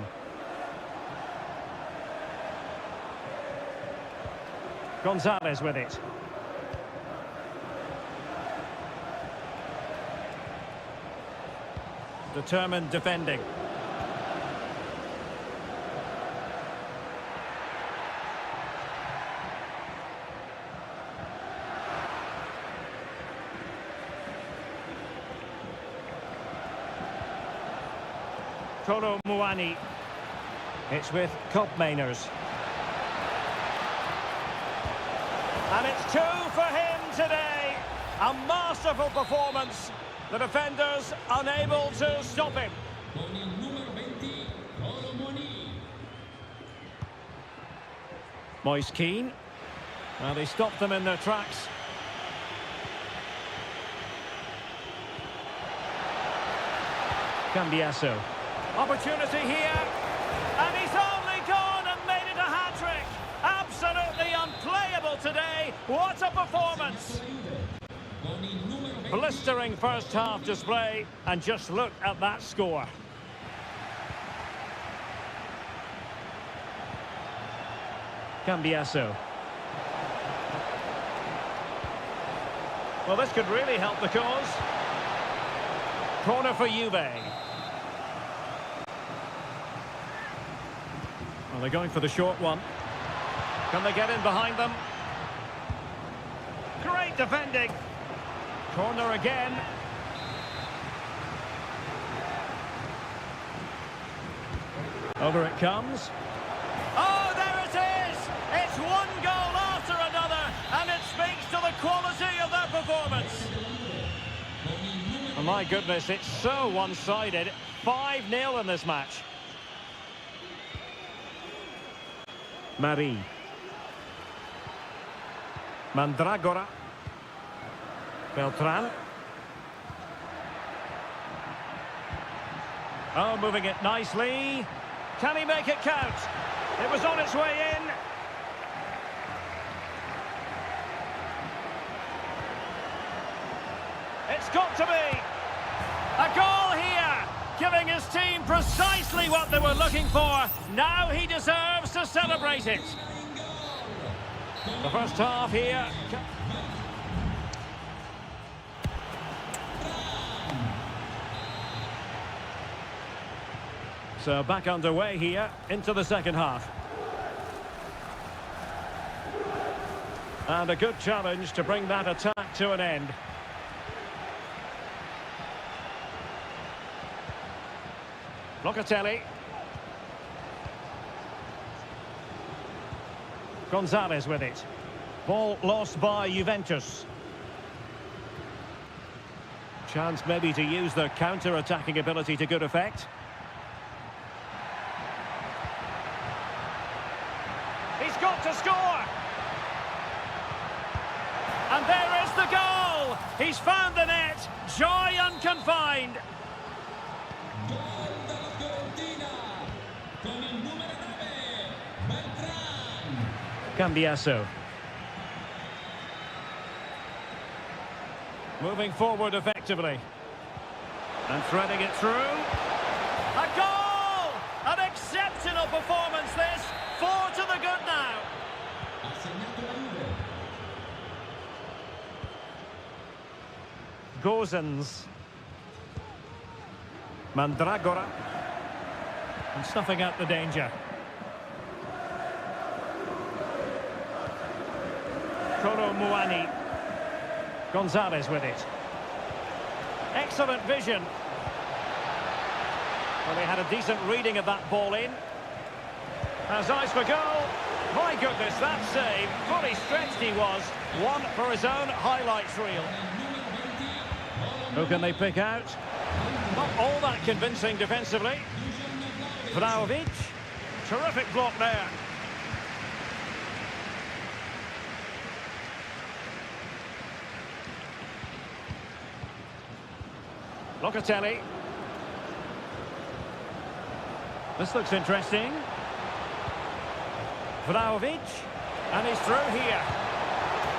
Gonzalez with it. Determined defending. Kolo Muani. It's with Kopmeiners. And it's 2 for him today. A masterful performance. The defenders unable to stop him. Moise Keane. Well, they stopped them in their tracks. Cambiasso. Opportunity here. And he's only gone and made it a hat-trick. Absolutely unplayable today. What a performance. Blistering first half display, and just look at that score. Cambiasso. Well, this could really help the cause. Corner for Juve. Well, they're going for the short one. Can they get in behind them? Great defending. Corner again. Over it comes. Oh, there it is! It's one goal after another, and it speaks to the quality of their performance. Oh, my goodness, it's so one-sided. 5-0 in this match. Marie. Mandragora. Beltran. Oh, moving it nicely. Can he make it count? It was on its way in. It's got to be. A goal here, giving his team precisely what they were looking for. Now he deserves to celebrate it. The first half here. So back underway here into the second half. And a good challenge to bring that attack to an end. Locatelli. Gonzalez with it. Ball lost by Juventus. Chance maybe to use their counter-attacking ability to good effect. He's got to score! And there is the goal! He's found the net! Joy unconfined! Cambiaso. Moving forward effectively. And threading it through. A goal! An exceptional performance this. 4 to the good now. Gozens. Mandragora. And snuffing out the danger. Koro Muani. Gonzalez with it. Excellent vision. Well, they had a decent reading of that ball in. Has eyes for goal. My goodness, that save. Fully stretched he was. One for his own highlights reel. Who can they pick out? Not all that convincing defensively. Vlahovic. Terrific block there. Locatelli. This looks interesting. Vlahovic. And he's through here.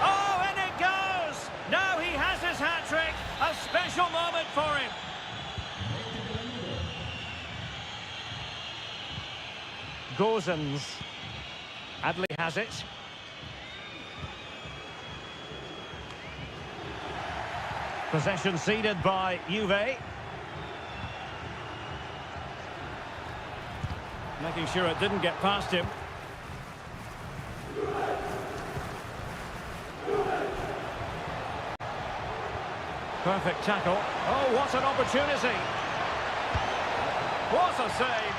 Oh, and it goes! Now he has his hat-trick. A special moment for him. Gozens. Adley has it. Possession ceded by Juve. Making sure it didn't get past him. Perfect tackle. Oh, what an opportunity. What a save.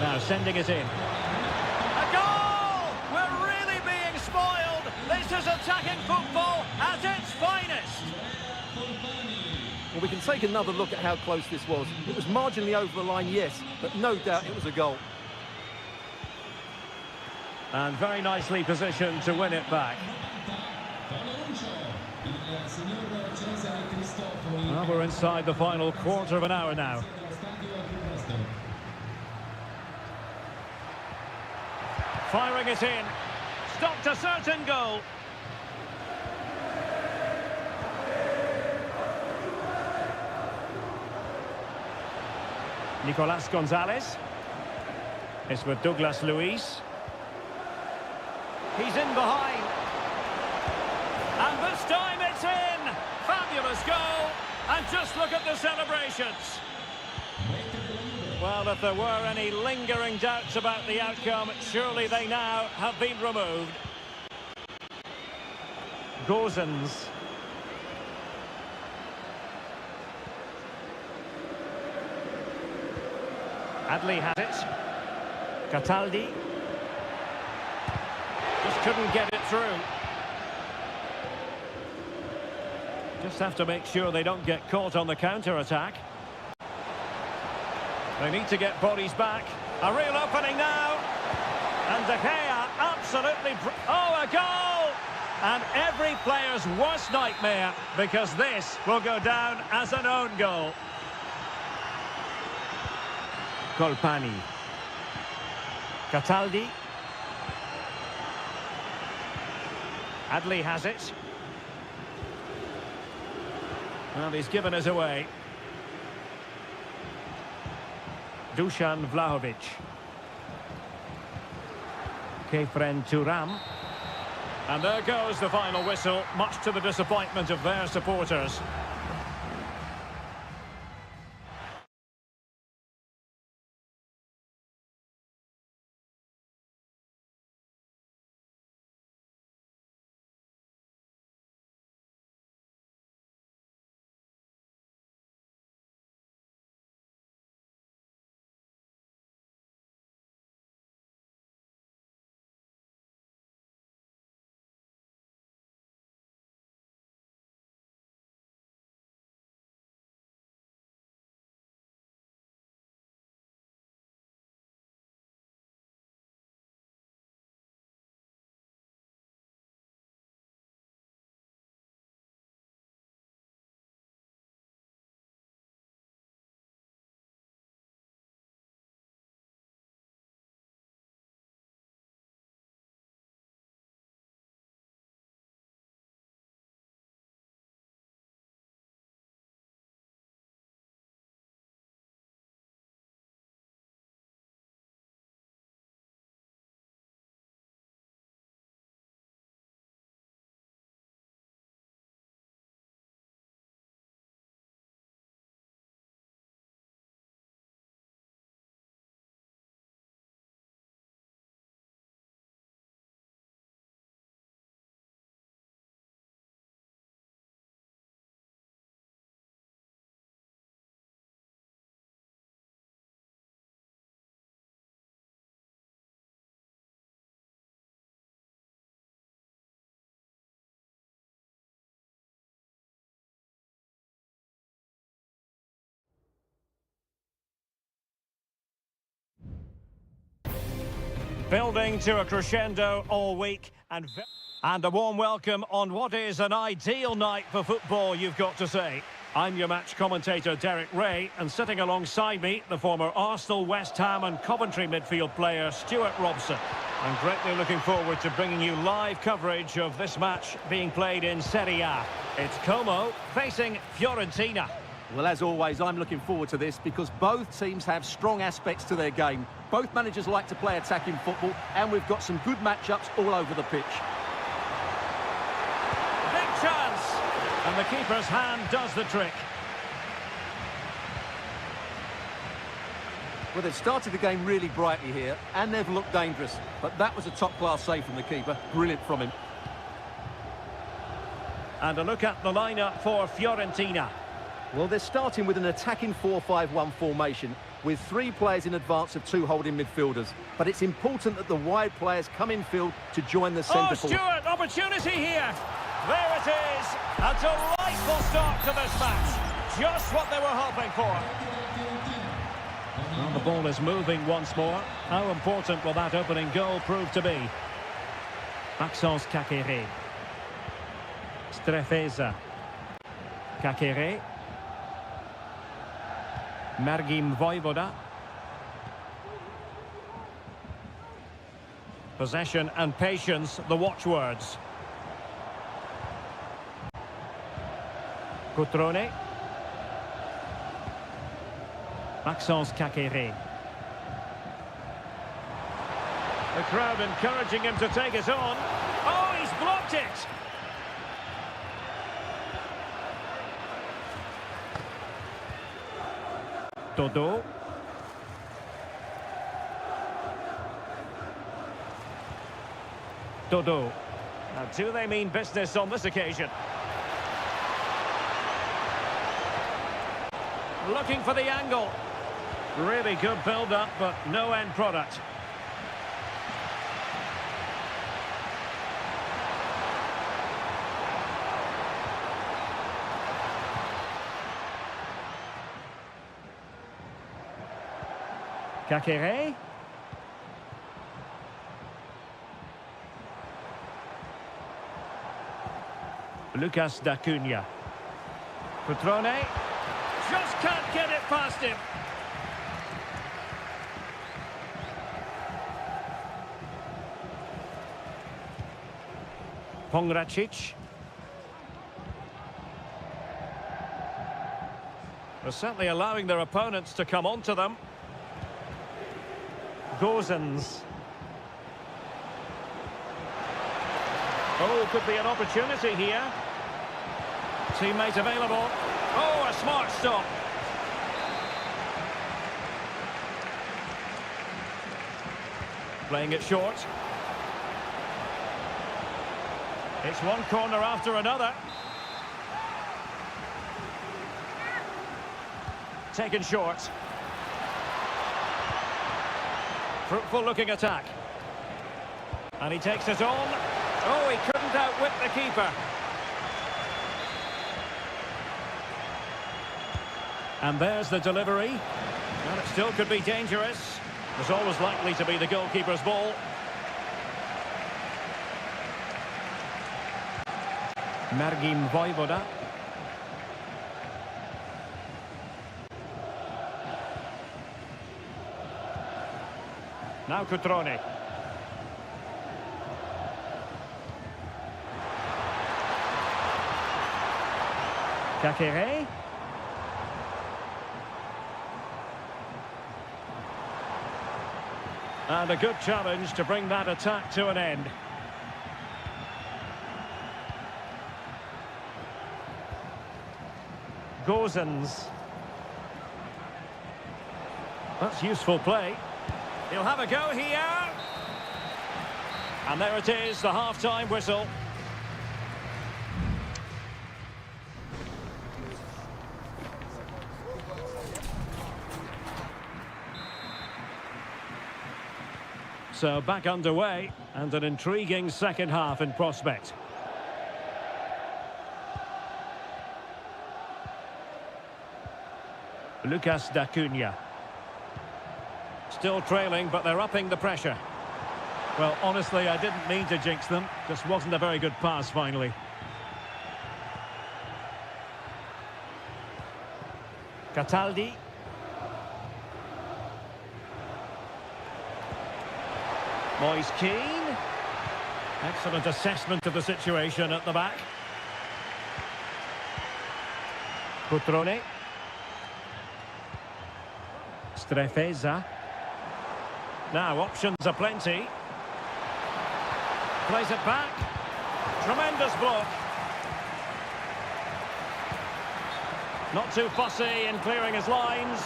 Now sending it in. A goal! We're really being spoiled. This is attacking football at its finest. Well, we can take another look at how close this was. It was marginally over the line, yes, but no doubt it was a goal. And very nicely positioned to win it back. Well, we're inside the final quarter of an hour now. Firing it in. Stopped a certain goal. Nicolas Gonzalez. It's with Douglas Luiz. He's in behind. And this time it's in. Fabulous goal. And just look at the celebrations. Well, if there were any lingering doubts about the outcome, surely they now have been removed. Gozens. Adley had it. Cataldi. Just couldn't get it through. Just have to make sure they don't get caught on the counter-attack. They need to get bodies back. A real opening now. And De Gea absolutely... Oh, a goal! And every player's worst nightmare, because this will go down as an own goal. Colpani. Cataldi. Adley has it. Well, he's given us away. Dusan Vlahovic. Kefren Turam. And there goes the final whistle, much to the disappointment of their supporters. Building to a crescendo all week and a warm welcome on what is an ideal night for football, you've got to say. I'm your match commentator Derek Ray, and sitting alongside me, the former Arsenal, West Ham and Coventry midfield player Stuart Robson. I'm greatly looking forward to bringing you live coverage of this match being played in Seria. It's Como facing Fiorentina. Well, as always, I'm looking forward to this because both teams have strong aspects to their game. Both managers like to play attacking football, and we've got some good matchups all over the pitch. Big chance! And the keeper's hand does the trick. Well, they've started the game really brightly here, and they've looked dangerous. But that was a top-class save from the keeper. Brilliant from him. And a look at the lineup for Fiorentina. Well, they're starting with an attacking 4-5-1 formation with 3 players in advance of 2 holding midfielders. But it's important that the wide players come in field to join the centre forward. Stuart, opportunity here. There it is. A delightful start to this match. Just what they were hoping for. Well, the ball is moving once more. How important will that opening goal prove to be? Maxence Kakere. Strefeza. Kakere. Mergim Vojvoda. Possession and patience, the watchwords. Cutrone. Maxence Kakere. The crowd encouraging him to take it on. Oh, he's blocked it! Dodo. Dodo. Now, do they mean business on this occasion? Looking for the angle. Really good build-up, but no end product. Kakere. Lucas D'Acunha. Cutrone. Just can't get it past him. Pongracic. They're certainly allowing their opponents to come onto them. Gozens. Oh, could be an opportunity here. Teammate available. Oh, a smart stop. Playing it short. It's one corner after another. Taken short. Fruitful looking attack. And he takes it on. Oh, he couldn't outwit the keeper. And there's the delivery. And it still could be dangerous. There's always likely to be the goalkeeper's ball. Margin Vojvoda. Now Cutrone. Kakere. And a good challenge to bring that attack to an end. Gozens. That's useful play. He'll have a go here. And there it is, the half-time whistle. So back underway, and an intriguing second half in prospect. Lucas D'Acunha. Still trailing, but they're upping the pressure. Well, honestly, I didn't mean to jinx them. Just wasn't a very good pass, finally. Cataldi. Moise Keane. Excellent assessment of the situation at the back. Cutrone. Strefeza. Now, options are plenty. Plays it back. Tremendous block. Not too fussy in clearing his lines.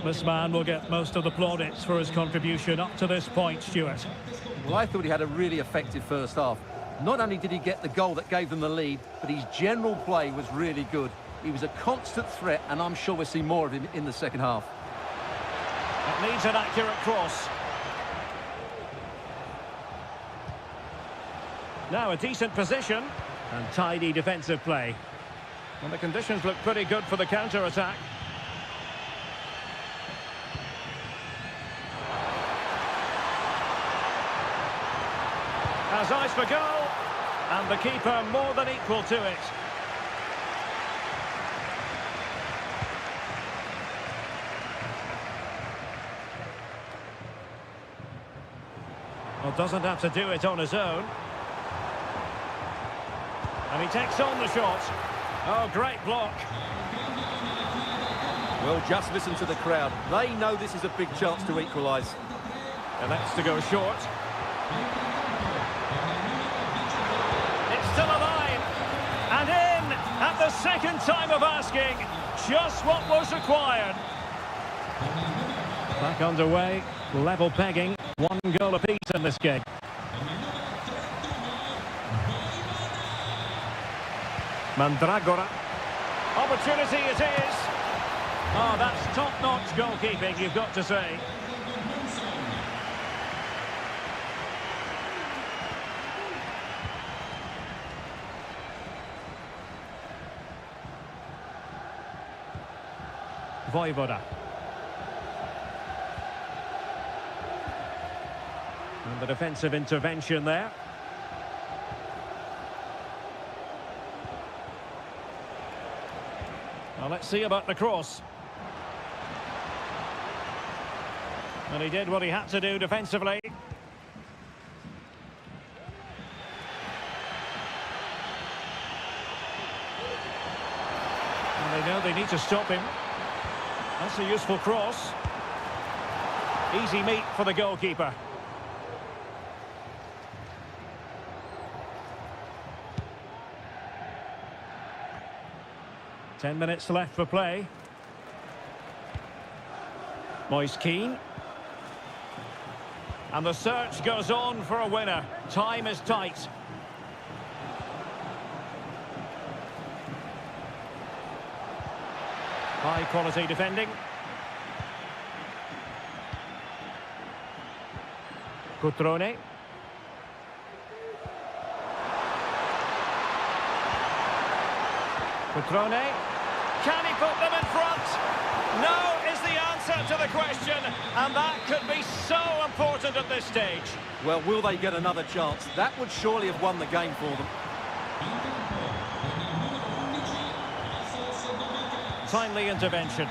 This man will get most of the plaudits for his contribution up to this point, Stuart. Well, I thought he had a really effective first half. Not only did he get the goal that gave them the lead, but his general play was really good. He was a constant threat, and I'm sure we'll see more of him in the second half. It needs an accurate cross. Now a decent position and tidy defensive play. Well, the conditions look pretty good for the counter-attack. Has eyes for goal, and the keeper more than equal to it. Well, doesn't have to do it on his own. And he takes on the shot. Oh, great block. Well, just listen to the crowd. They know this is a big chance to equalise. And that's to go short. It's still alive. And in at the second time of asking. Just what was required. Back underway. Level pegging. One goal apiece in this game. Mandragora. Opportunity it is. Oh, that's top-notch goalkeeping, you've got to say. Vojvoda. And the defensive intervention there. Well, let's see about the cross. And he did what he had to do defensively. know they need to stop him. That's a useful cross. Easy meat for the goalkeeper. Ten minutes left for play. Moise Keane. And the search goes on for a winner. Time is tight. High quality defending. Cutrone. Cutrone. Can he put them in front? No is the answer to the question, and that could be so important at this stage. Well, will they get another chance? That would surely have won the game for them. Timely intervention.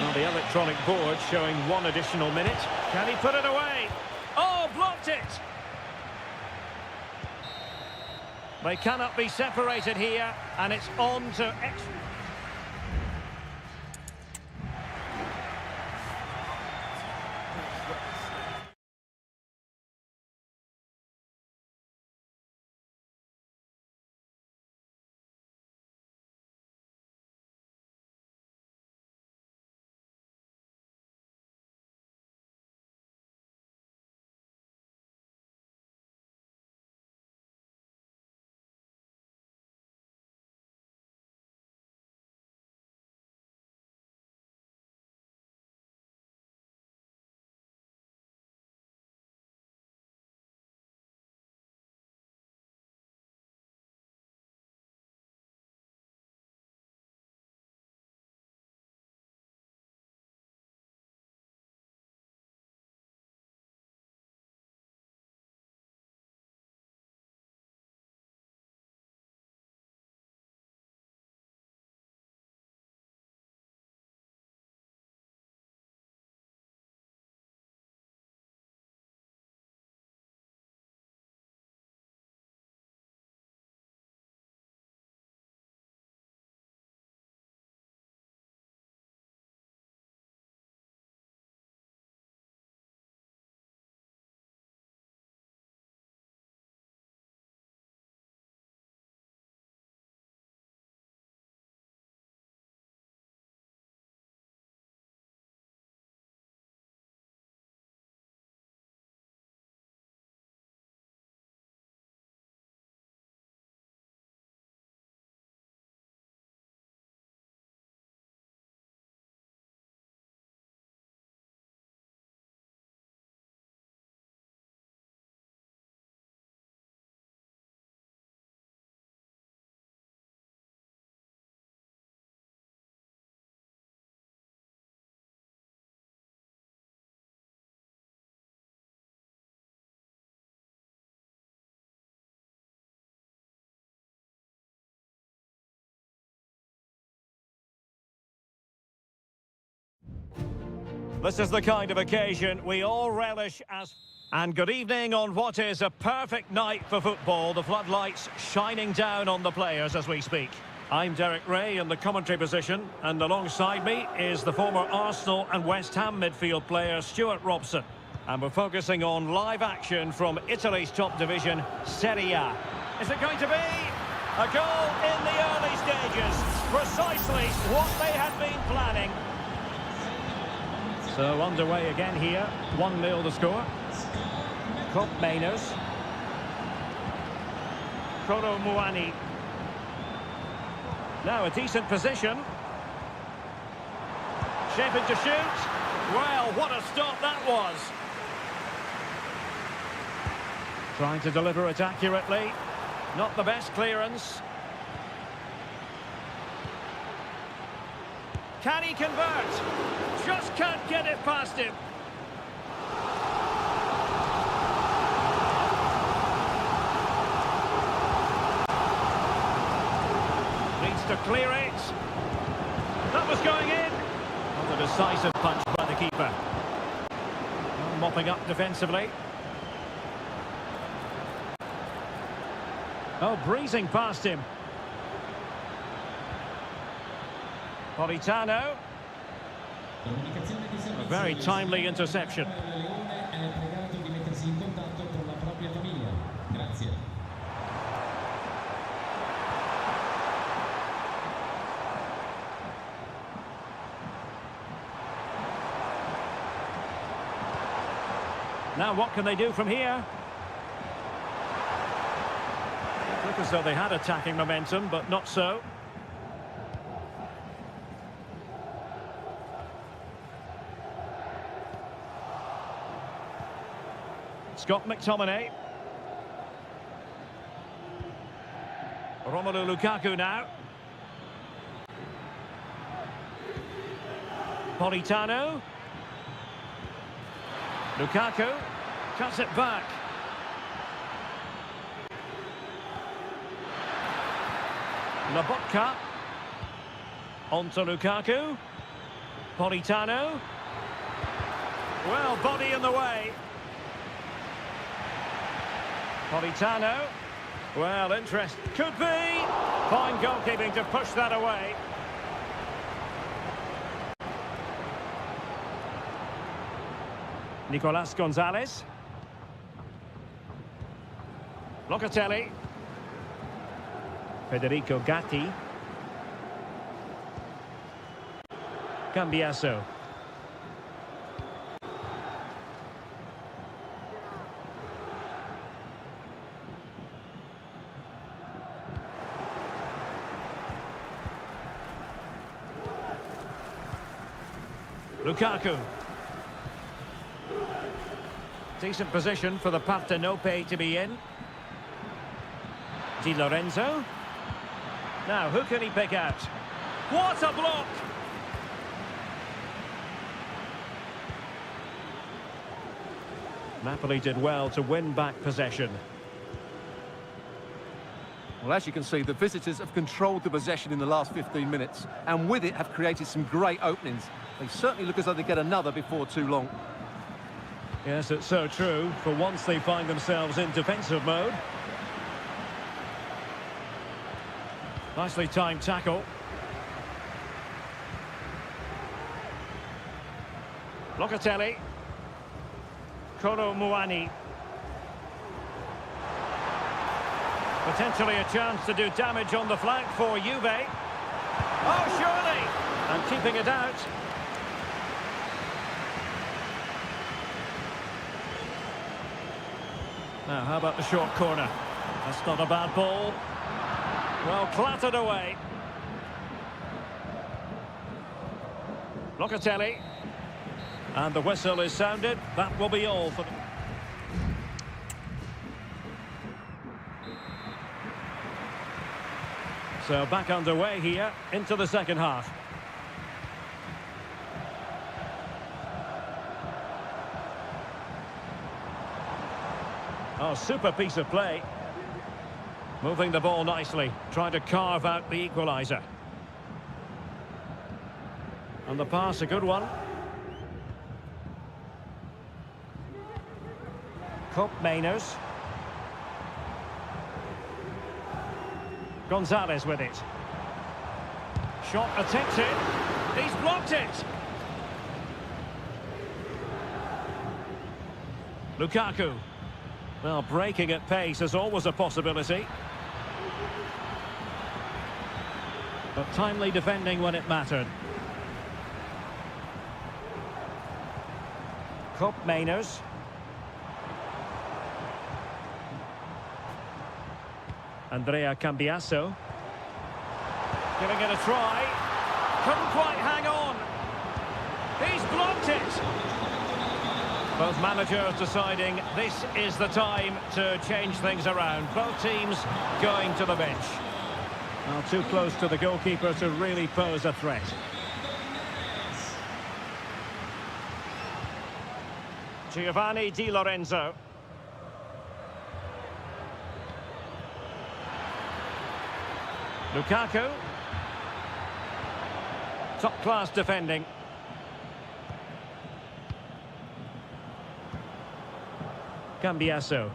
Well, the electronic board showing one additional minute. Can he put it away? Oh, blocked it! They cannot be separated here, and it's on to extra. This is the kind of occasion we all relish as... And good evening on what is a perfect night for football. The floodlights shining down on the players as we speak. I'm Derek Ray in the commentary position, and alongside me is the former Arsenal and West Ham midfield player Stuart Robson. And we're focusing on live action from Italy's top division, Seria. Is it going to be a goal in the early stages? Precisely what they had been planning. So underway again here, 1-0 the score. Cop Mainers. Proto Muani. Now a decent position. Shaping to shoot. Well, what a stop that was. Trying to deliver it accurately. Not the best clearance. Can he convert? Just can't get it past him. Needs to clear it. That was going in. Not a decisive punch by the keeper. Well, mopping up defensively. Oh, breezing past him. Politano. A very timely interception. È pregato di mettersi in contatto con la propria famiglia. Grazie. Now what can they do from here? Look as though they had attacking momentum, but not so. Scott McTominay. Romelu Lukaku now. Politano. Lukaku cuts it back. Lobotka. On to Lukaku. Politano. Well, body in the way. Politano. Well, interest. Could be. Fine goalkeeping to push that away. Nicolas Gonzalez. Locatelli. Federico Gatti. Cambiasso. Lukaku. Decent position for the Partenope to be in. Di Lorenzo. Now, who can he pick out? What a block! Napoli did well to win back possession. Well, as you can see, the visitors have controlled the possession in the last 15 minutes, and with it have created some great openings. They certainly look as though they get another before too long. Yes, it's so true. For once they find themselves in defensive mode. Nicely timed tackle. Locatelli. Kolo Muani. Potentially a chance to do damage on the flank for Juve. Oh, surely! And keeping it out. Now, how about the short corner? That's not a bad ball. Well, clattered away. Locatelli. And the whistle is sounded. That will be all for them. So back underway here into the second half. Oh, super piece of play. Moving the ball nicely, trying to carve out the equaliser. And the pass, a good one. Cup Mainers. Gonzalez with it. Shot attempted. He's blocked it. Lukaku. Well, breaking at pace is always a possibility. But timely defending when it mattered. Cup Mainers. Andrea Cambiasso. Giving it a try. Couldn't quite hang on. He's blocked it. Both managers deciding this is the time to change things around. Both teams going to the bench. Well, too close to the goalkeeper to really pose a threat. Giovanni Di Lorenzo. Lukaku. Top-class defending. Cambiaso.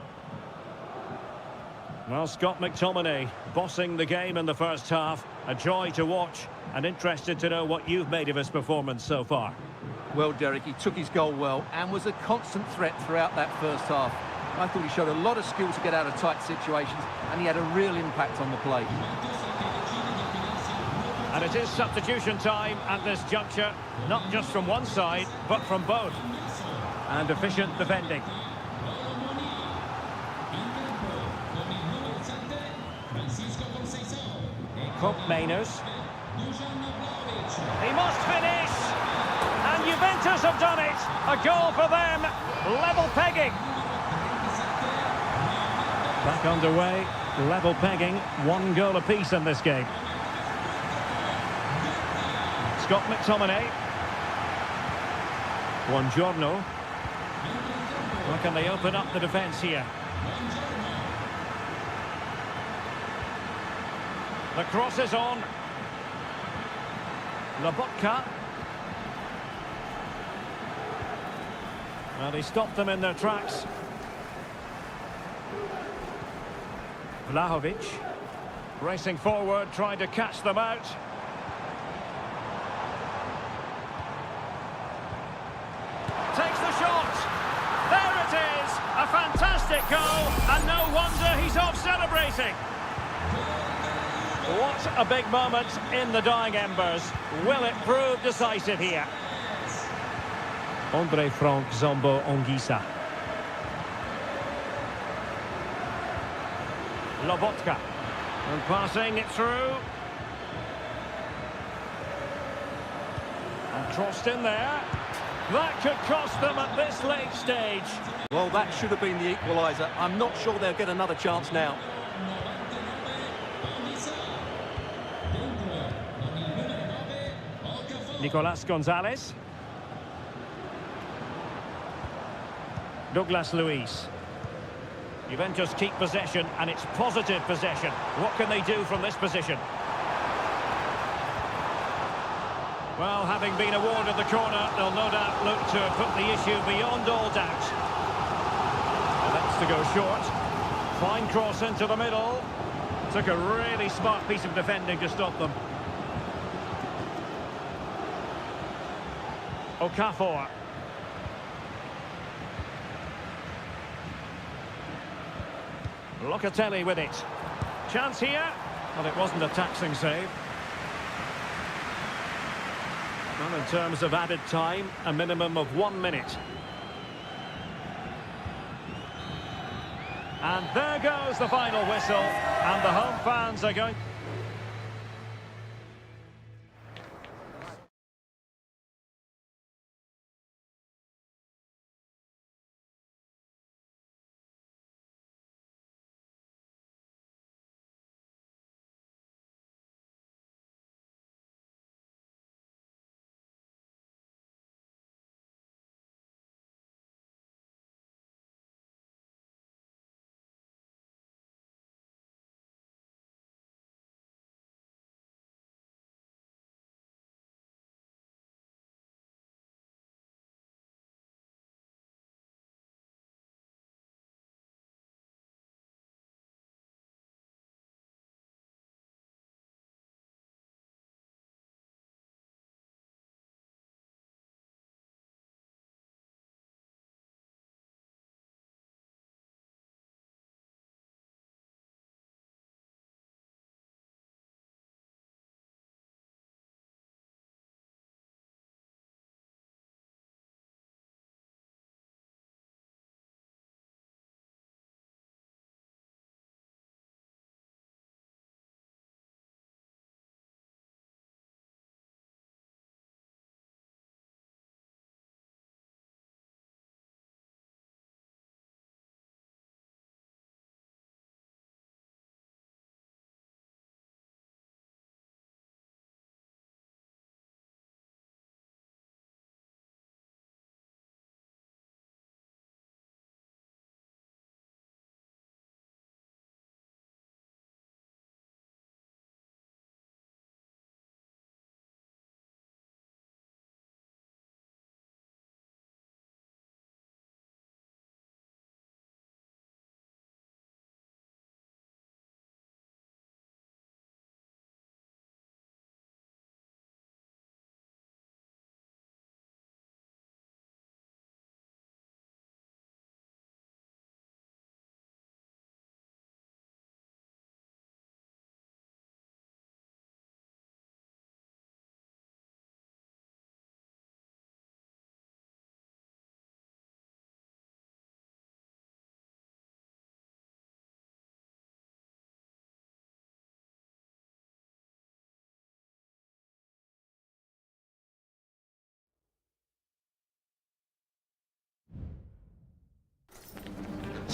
Well, Scott McTominay bossing the game in the first half. A joy to watch, and interested to know what you've made of his performance so far. Well, Derek, he took his goal well and was a constant threat throughout that first half. I thought he showed a lot of skill to get out of tight situations, and he had a real impact on the play. And it is substitution time at this juncture, not just from one side, but from both. And efficient defending. Mainers. He must finish! And Juventus have done it! A goal for them! Level pegging! Back underway, level pegging, 1 goal apiece in this game. Scott McTominay. Buongiorno. How can they open up the defence here? The cross is on. Lobotka. Well, he stopped them in their tracks. Vlahovic. Racing forward, trying to catch them out. Takes the shot. There it is. A fantastic goal. And no wonder he's off celebrating. What a big moment in the dying embers. Will it prove decisive here? Andre Frank Zombo Ongisa. Lobotka. And passing it through. And crossed in there. That could cost them at this late stage. Well, that should have been the equaliser. I'm not sure they'll get another chance now. Nicolas Gonzalez. Douglas Luiz. Juventus keep possession, and it's positive possession. What can they do from this position? Well, having been awarded the corner, they'll no doubt look to put the issue beyond all doubt. And that's to go short. Fine cross into the middle. Took a really smart piece of defending to stop them. Okafor. Locatelli with it. Chance here. Well, it wasn't a taxing save. Well, in terms of added time, a minimum of 1 minute. And there goes the final whistle. And the home fans are going...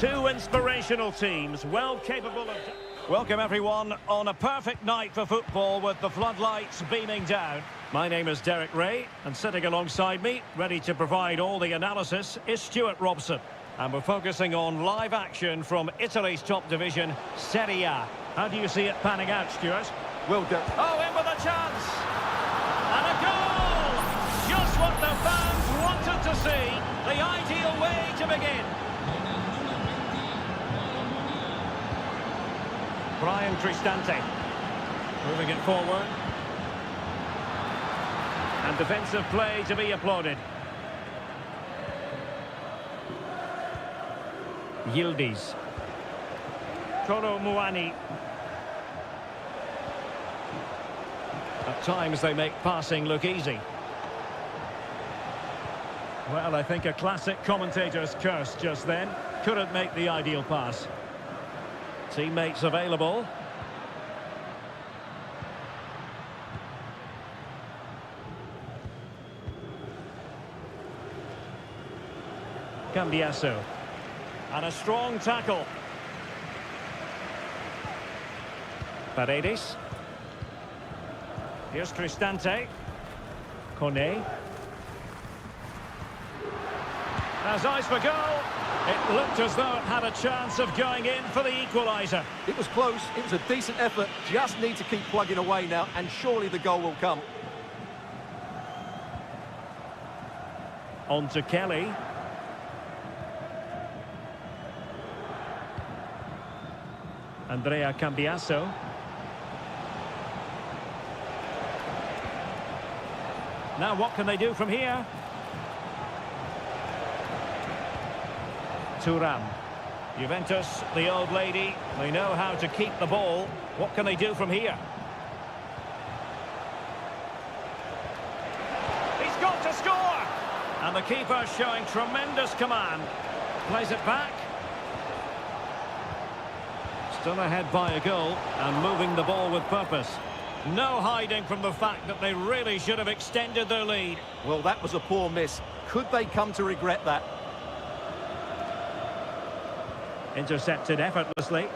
Two inspirational teams, well capable of... Welcome everyone on a perfect night for football with the floodlights beaming down. My name is Derek Ray, and sitting alongside me, ready to provide all the analysis, is Stuart Robson. And we're focusing on live action from Italy's top division, Seria. How do you see it panning out, Stuart? Well done. Oh, in with a chance! And a goal! Just what the fans wanted to see. The ideal way to begin. Brian Cristante moving it forward, and defensive play to be applauded. Yildiz, Toro Muani. At times they make passing look easy. Well, I think a classic commentator's curse just then. Couldn't make the ideal pass. Teammates available. Cambiasso. And a strong tackle. Paredes. Here's Cristante. Kone. Has eyes for goal. It looked as though it had a chance of going in for the equaliser. It was close, it was a decent effort, just need to keep plugging away now, and surely the goal will come. On to Kelly. Andrea Cambiasso. Now what can they do from here? Thuram. Juventus, the old lady, they know how to keep the ball. What can they do from here? He's got to score! And the keeper showing tremendous command. Plays it back. Still ahead by a goal and moving the ball with purpose. No hiding from the fact that they really should have extended their lead. Well, that was a poor miss. Could they come to regret that? Intercepted effortlessly.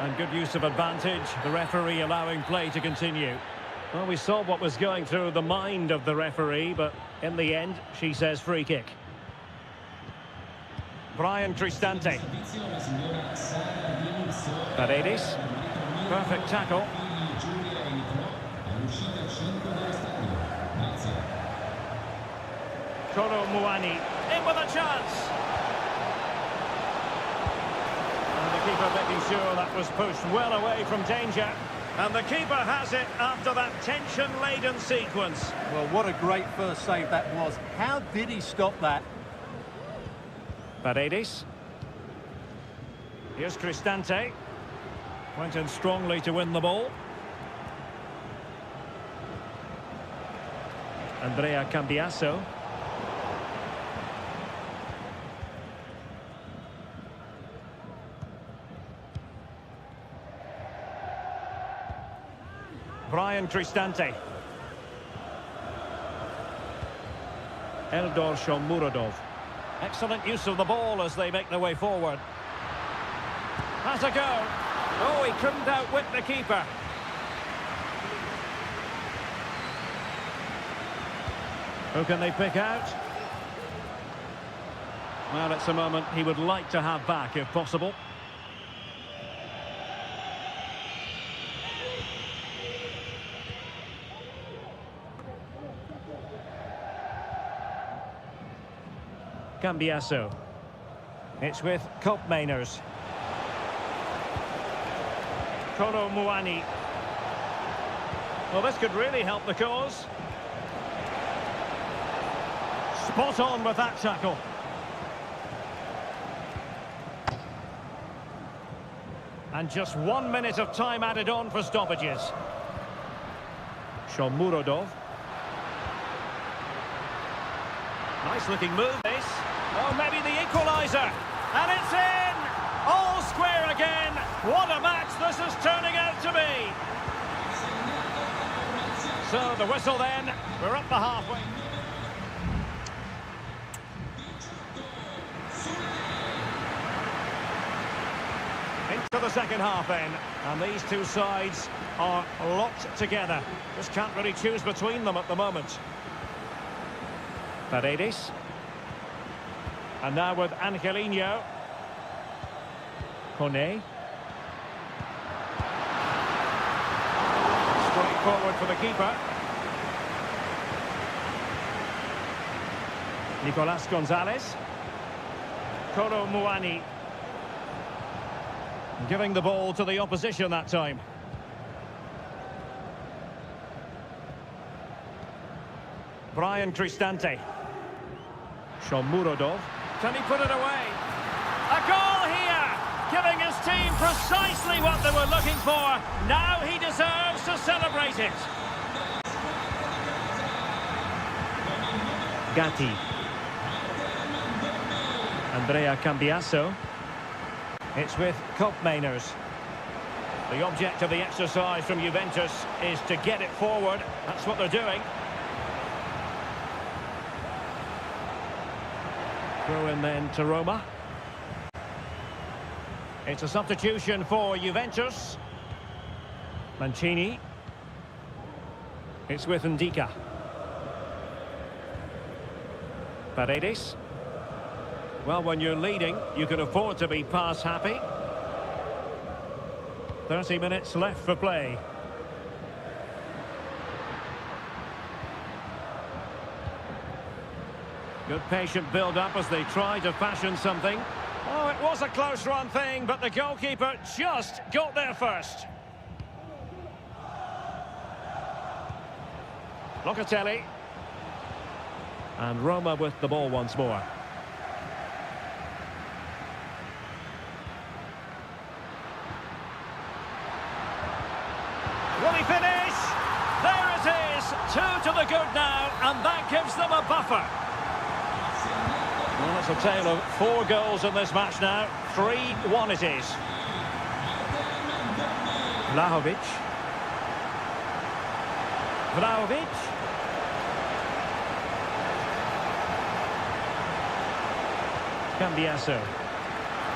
And good use of advantage, the referee allowing play to continue. Well, we saw what was going through the mind of the referee, but in the end, she says free kick. Brian Cristante. Paredes. Perfect tackle. Toro Muani in with a chance. And the keeper making sure that was pushed well away from danger. And the keeper has it after that tension-laden sequence. Well, what a great first save that was. How did he stop that? Paredes. Here's Cristante. Went in strongly to win the ball. Andrea Cambiasso. Brian Cristante. Eldor Shomurodov. Excellent use of the ball as they make their way forward. Has a go. Oh, he couldn't outwit the keeper. Who can they pick out? Well, it's a moment he would like to have back if possible. Cambiasso. It's with Kopmeiners. Toro Muani. Well, this could really help the cause. Spot on with that tackle. And just 1 minute of time added on for stoppages. Shomurodov. Nice looking move this. Oh, maybe the equaliser. And it's in! All square again. What a match this is turning out to be. So the whistle then, we're at the halfway. Into the second half then, and these two sides are locked together. Just can't really choose between them at the moment. Paredes. And now with Angelino. Kone. Straight forward for the keeper. Nicolas Gonzalez. Koro Muani. Giving the ball to the opposition that time. Brian Cristante. Shomurodov. Can he put it away? A goal here! Giving his team precisely what they were looking for. Now he deserves to celebrate it. Gatti. Andrea Cambiasso. It's with Koopmeiners. The object of the exercise from Juventus is to get it forward. That's what they're doing. Throw in then to Roma. It's a substitution for Juventus. Mancini. It's with Ndika. Paredes. Well, when you're leading, you can afford to be pass happy. 30 minutes left for play. Good patient build-up as they try to fashion something. Oh, it was a close-run thing, but the goalkeeper just got there first. Locatelli. And Roma with the ball once more. Will he finish? There it is! 2 to the good now, and that gives them a buffer. Well, it's a tale of 4 goals in this match now. 3-1 it is. Vlahovic. Vlahovic. Cambiasso.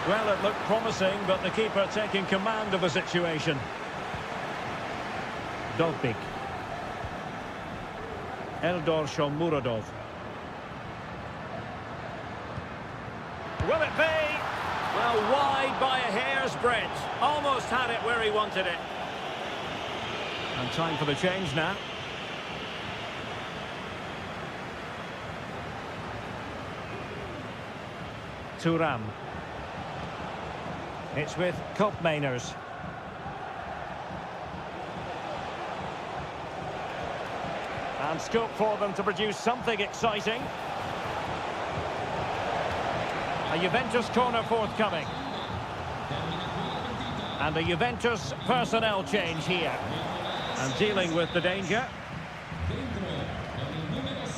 Well, it looked promising, but the keeper taking command of the situation. Dovbik. Eldor Shomurodov. Will it be? Well, wide by a hair's breadth. Almost had it where he wanted it. And time for the change now. Thuram. It's with Koopmeiners. And scope for them to produce something exciting. A Juventus corner forthcoming. And a Juventus personnel change here. And dealing with the danger.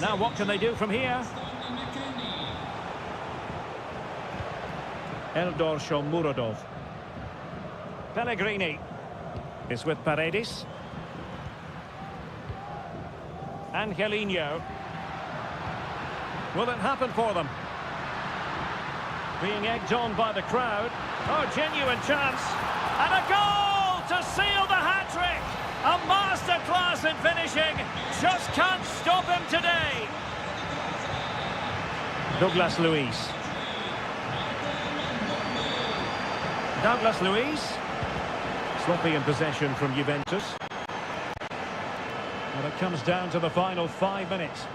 Now what can they do from here? Eldor Shomurodov. Pellegrini is with Paredes. Angelino. Will it happen for them? Being egged on by the crowd. Oh, genuine chance. And a goal to seal the hat-trick. A masterclass in finishing. Just can't stop him today. Douglas Luiz. Douglas Luiz. Sloppy in possession from Juventus. And it comes down to the final 5 minutes.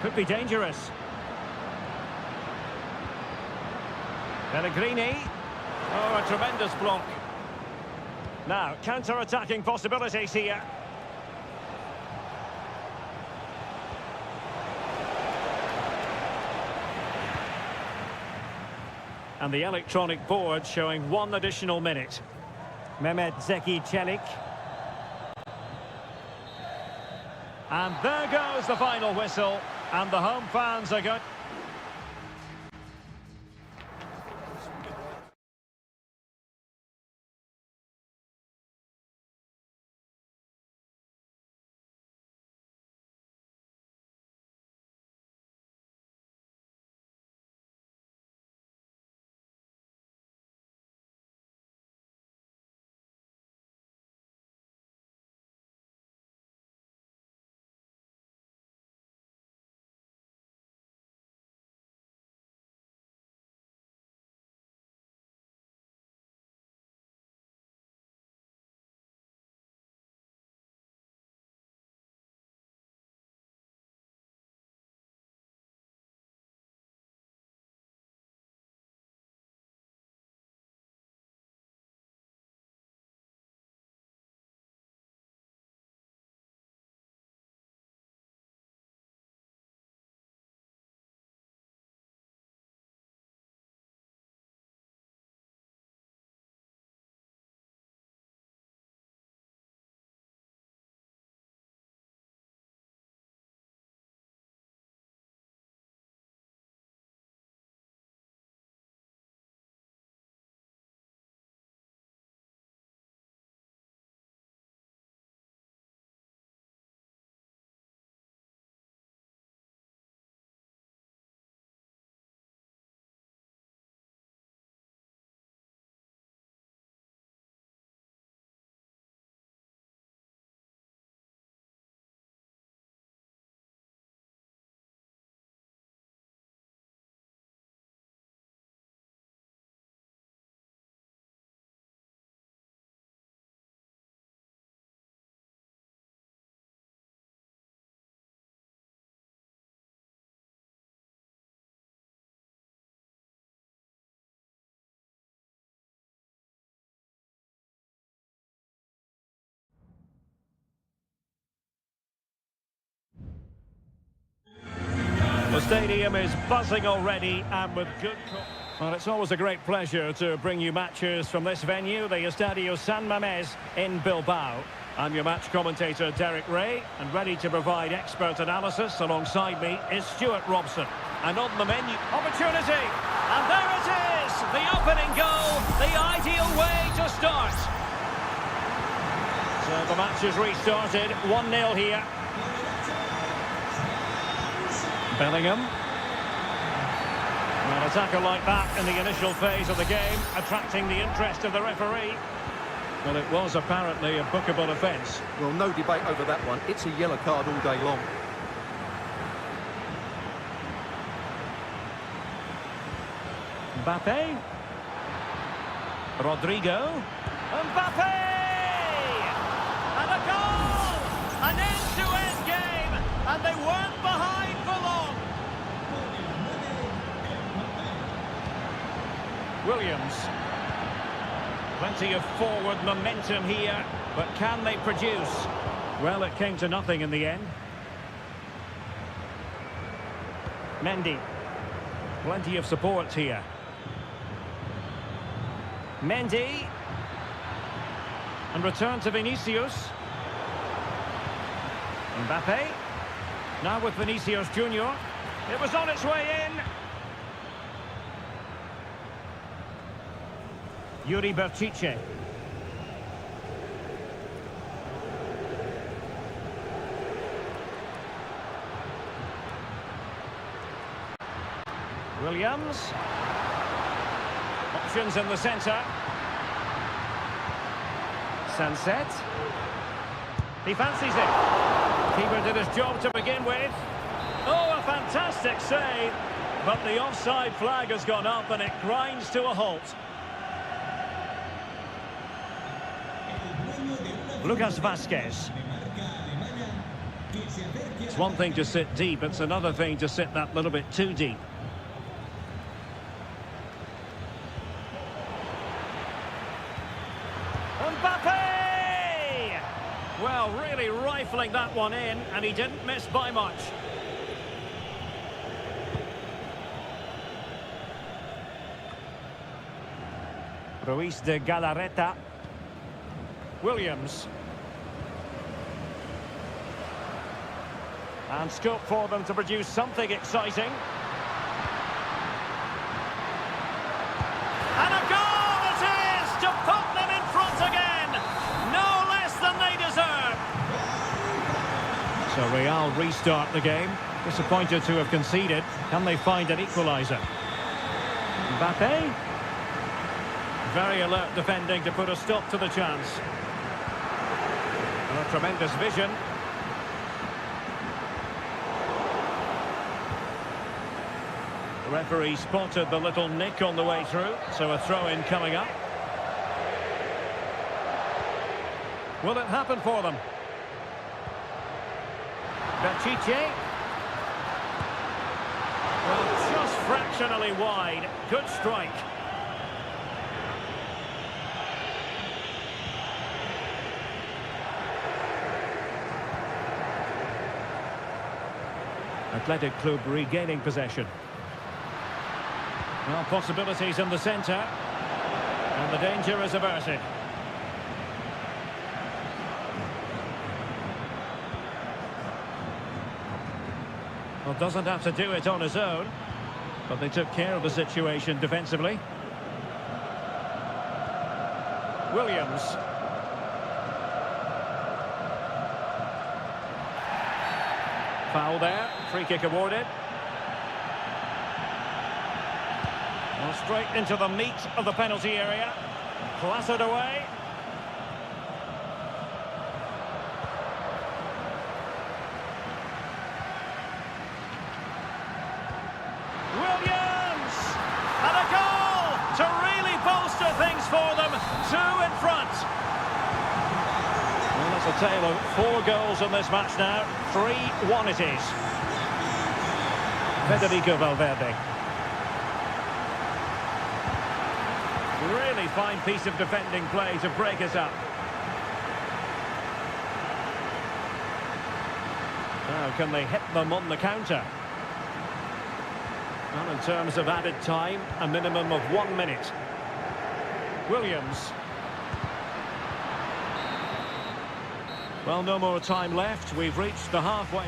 Could be dangerous. Pellegrini. Oh, a tremendous block. Now, counter-attacking possibilities here. And the electronic board showing 1 additional minute. Mehmet Zeki Çelik. And there goes the final whistle. And the home fans are going... The stadium is buzzing already and with good... Well, it's always a great pleasure to bring you matches from this venue, the Estadio San Mamés in Bilbao. I'm your match commentator, Derek Ray, and ready to provide expert analysis alongside me is Stuart Robson. And on the menu, opportunity! And there it is! The opening goal, the ideal way to start. So the match is restarted, 1-0 here. Bellingham. An attacker like that in the initial phase of the game, attracting the interest of the referee. Well, it was apparently a bookable offence. Well, no debate over that one. It's a yellow card all day long. Mbappe. Rodrigo. Mbappe! And a goal! An end-to-end game! And they weren't behind for long. Williams. Plenty of forward momentum here, but can they produce? Well, it came to nothing in the end. Mendy. Plenty of support here. Mendy. And return to Vinicius. Mbappe. Now with Vinicius Junior. It was on its way in. Yuri Berchiche. Williams. Options in the centre. Sunset. He fancies it. Keeper did his job to begin with. Oh, a fantastic save. But the offside flag has gone up and it grinds to a halt. Lucas Vázquez. It's one thing to sit deep, it's another thing to sit that little bit too deep. Mbappe! Well, really rifling that one in, and he didn't miss by much. Ruiz de Galarreta. Williams. And scope for them to produce something exciting. And a goal it is to put them in front again. No less than they deserve. So Real restart the game. Disappointed to have conceded. Can they find an equaliser? Mbappe. Very alert defending to put a stop to the chance. And a tremendous vision. The referee spotted the little nick on the way through, so a throw-in coming up. Will it happen for them? Berchiche. Well, just fractionally wide. Good strike. Athletic Club regaining possession. Well, possibilities in the centre. And the danger is averted. Well, doesn't have to do it on his own. But they took care of the situation defensively. Williams. Foul there. Free kick awarded. Well, straight into the meat of the penalty area. Clattered away. Williams! And a goal to really bolster things for them. 2 in front. Well, that's a tale of 4 goals in this match now. 3-1 it is. Federico Valverde. Really fine piece of defending play to break us up. Now, can they hit them on the counter? Well, in terms of added time, a minimum of 1 minute. Williams. Well, no more time left. We've reached the halfway.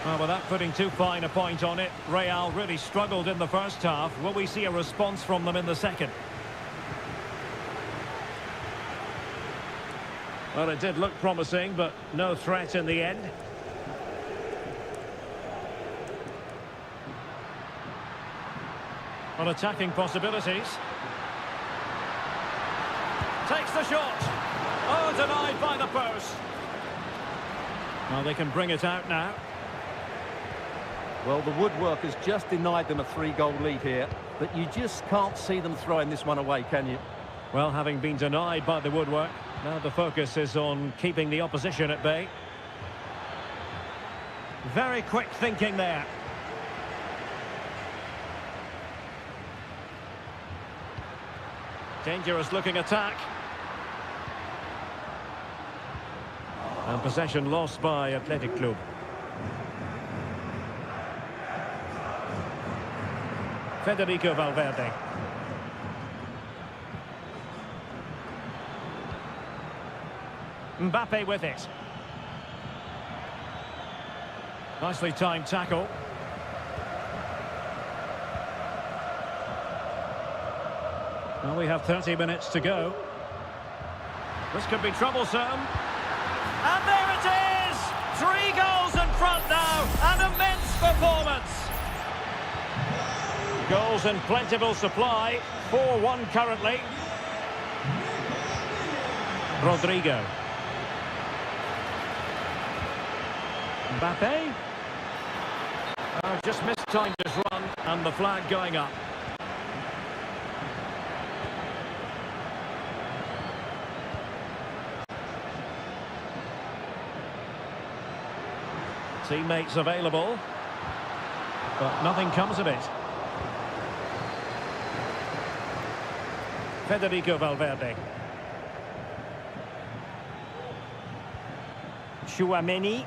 Well, without putting too fine a point on it, Real really struggled in the first half. Will we see a response from them in the second? Well, it did look promising, but no threat in the end. On attacking possibilities. Takes the shot. Oh, denied by the post. Well, they can bring it out now. Well, the woodwork has just denied them a 3-goal lead here, but you just can't see them throwing this one away, can you? Well, having been denied by the woodwork, now the focus is on keeping the opposition at bay. Very quick thinking there. Dangerous looking attack. And possession lost by Athletic Club. Federico Valverde. Mbappe with it. Nicely timed tackle. Well, we have 30 minutes to go. This could be troublesome. And there it is! 3 goals in front now. An immense performance. Goals in plentiful supply. 4-1 currently. Rodrigo. Mbappe. Just mistimed his run and the flag going up. Teammates available, but nothing comes of it. Federico Valverde. Chouameni.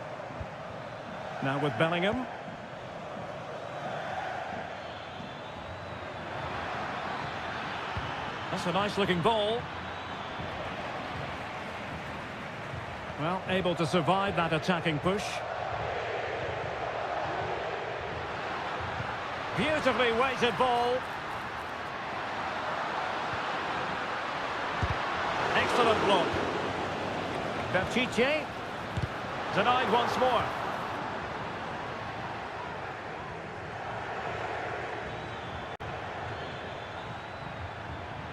Now with Bellingham. That's a nice looking ball. Well, able to survive that attacking push. Beautifully weighted ball. Excellent block. Pírat's denied once more.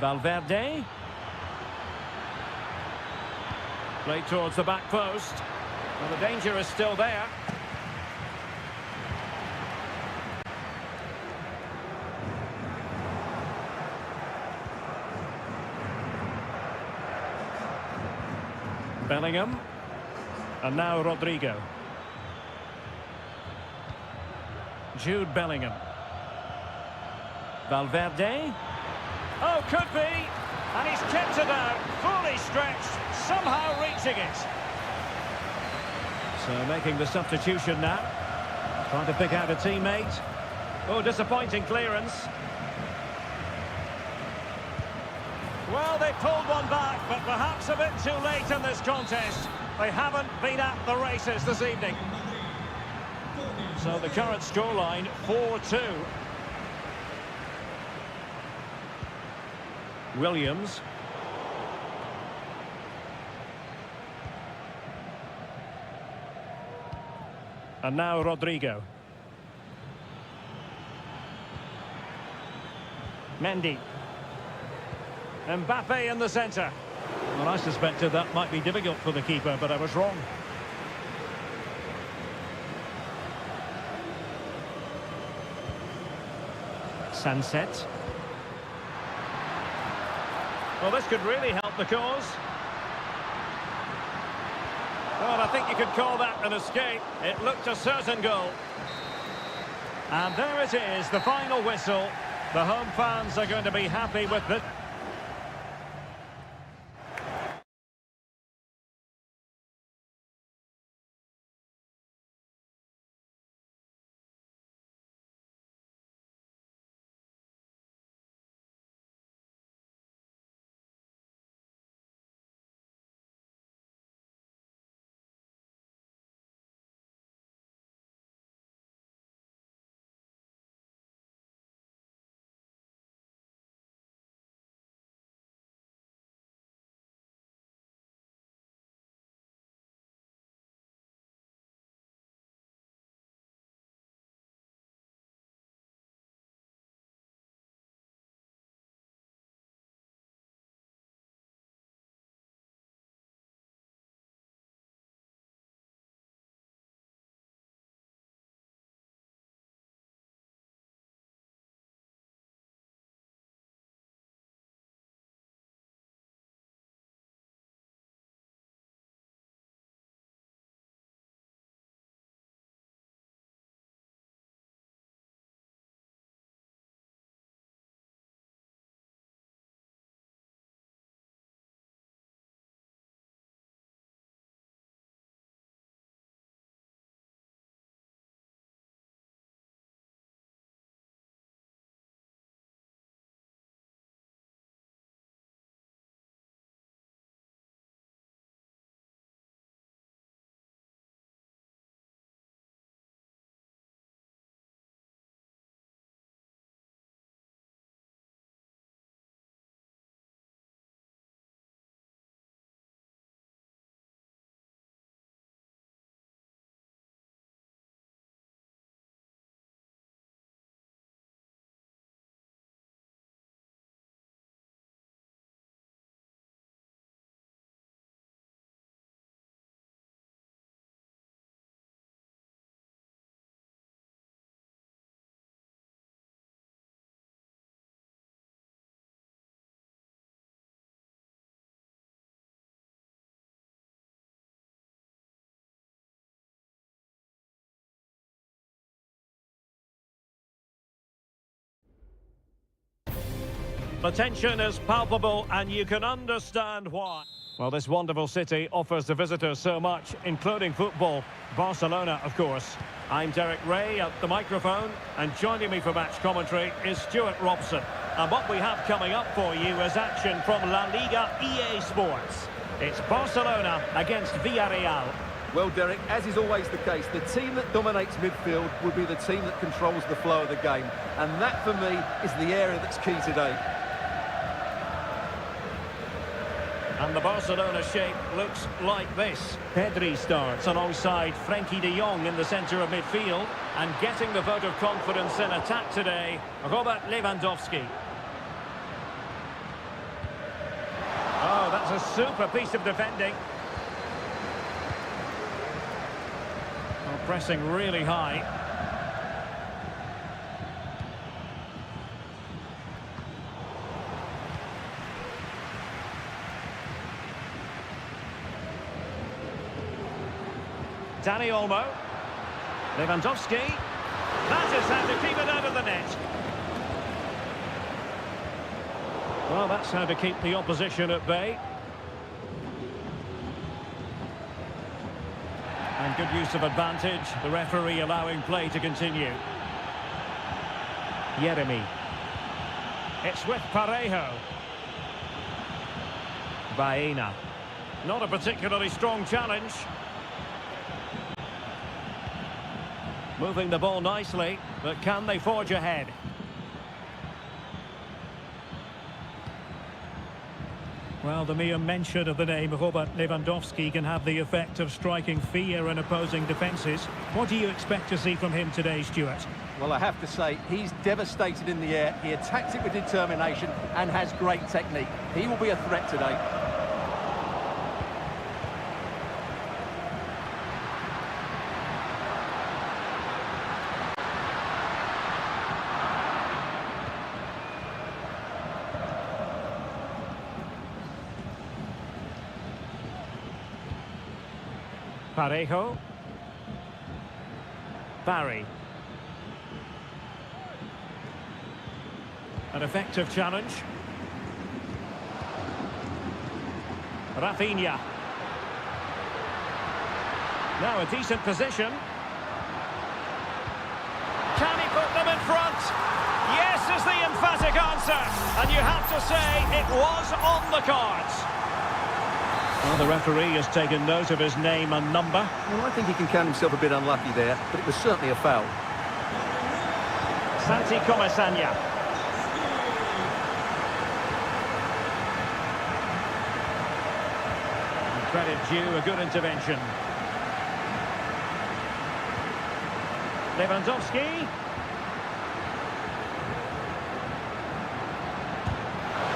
Valverde. Played towards the back post. Well, the danger is still there. Bellingham. And now Rodrigo. Jude Bellingham. Valverde. Oh, could be. And he's kept it out. Fully stretched. Somehow reaching it. So making the substitution now. Trying to pick out a teammate. Oh, disappointing clearance. Well, they pulled one back, but perhaps a bit too late in this contest. They haven't been at the races this evening. So the current scoreline, 4-2. Williams. And now Rodrigo. Mendy. Mbappe in the centre. Well, I suspected that might be difficult for the keeper, but I was wrong. Sunset. Well, this could really help the cause. Well, I think you could call that an escape. It looked a certain goal. And there it is, the final whistle. The home fans are going to be happy with this. The tension is palpable and you can understand why. Well, this wonderful city offers the visitors so much, including football. Barcelona, of course. I'm Derek Ray at the microphone, and joining me for match commentary is Stuart Robson. And what we have coming up for you is action from La Liga EA Sports. It's Barcelona against Villarreal. Well, Derek, as is always the case, the team that dominates midfield will be the team that controls the flow of the game. And that, for me, is the area that's key today. And the Barcelona shape looks like this. Pedri starts alongside Frenkie de Jong in the centre of midfield. And getting the vote of confidence in attack today, Robert Lewandowski. Oh, that's a super piece of defending. Oh, pressing really high. Dani Olmo. Lewandowski. That is how to keep it out of the net. Well, that's how to keep the opposition at bay. And good use of advantage. The referee allowing play to continue. Yeremy. It's with Parejo. Baena. Not a particularly strong challenge. Moving the ball nicely, but can they forge ahead? Well, the mere mention of the name Robert Lewandowski can have the effect of striking fear in opposing defences. What do you expect to see from him today, Stuart? Well, I have to say, he's devastated in the air. He attacks it with determination and has great technique. He will be a threat today. Parejo. Barry. An effective challenge. Rafinha. Now a decent position. Can he put them in front? Yes is the emphatic answer. And you have to say it was on the cards. Well, the referee has taken note of his name and number. Well, I think he can count himself a bit unlucky there, but it was certainly a foul. Santi Comesaña. Credit due, a good intervention. Lewandowski.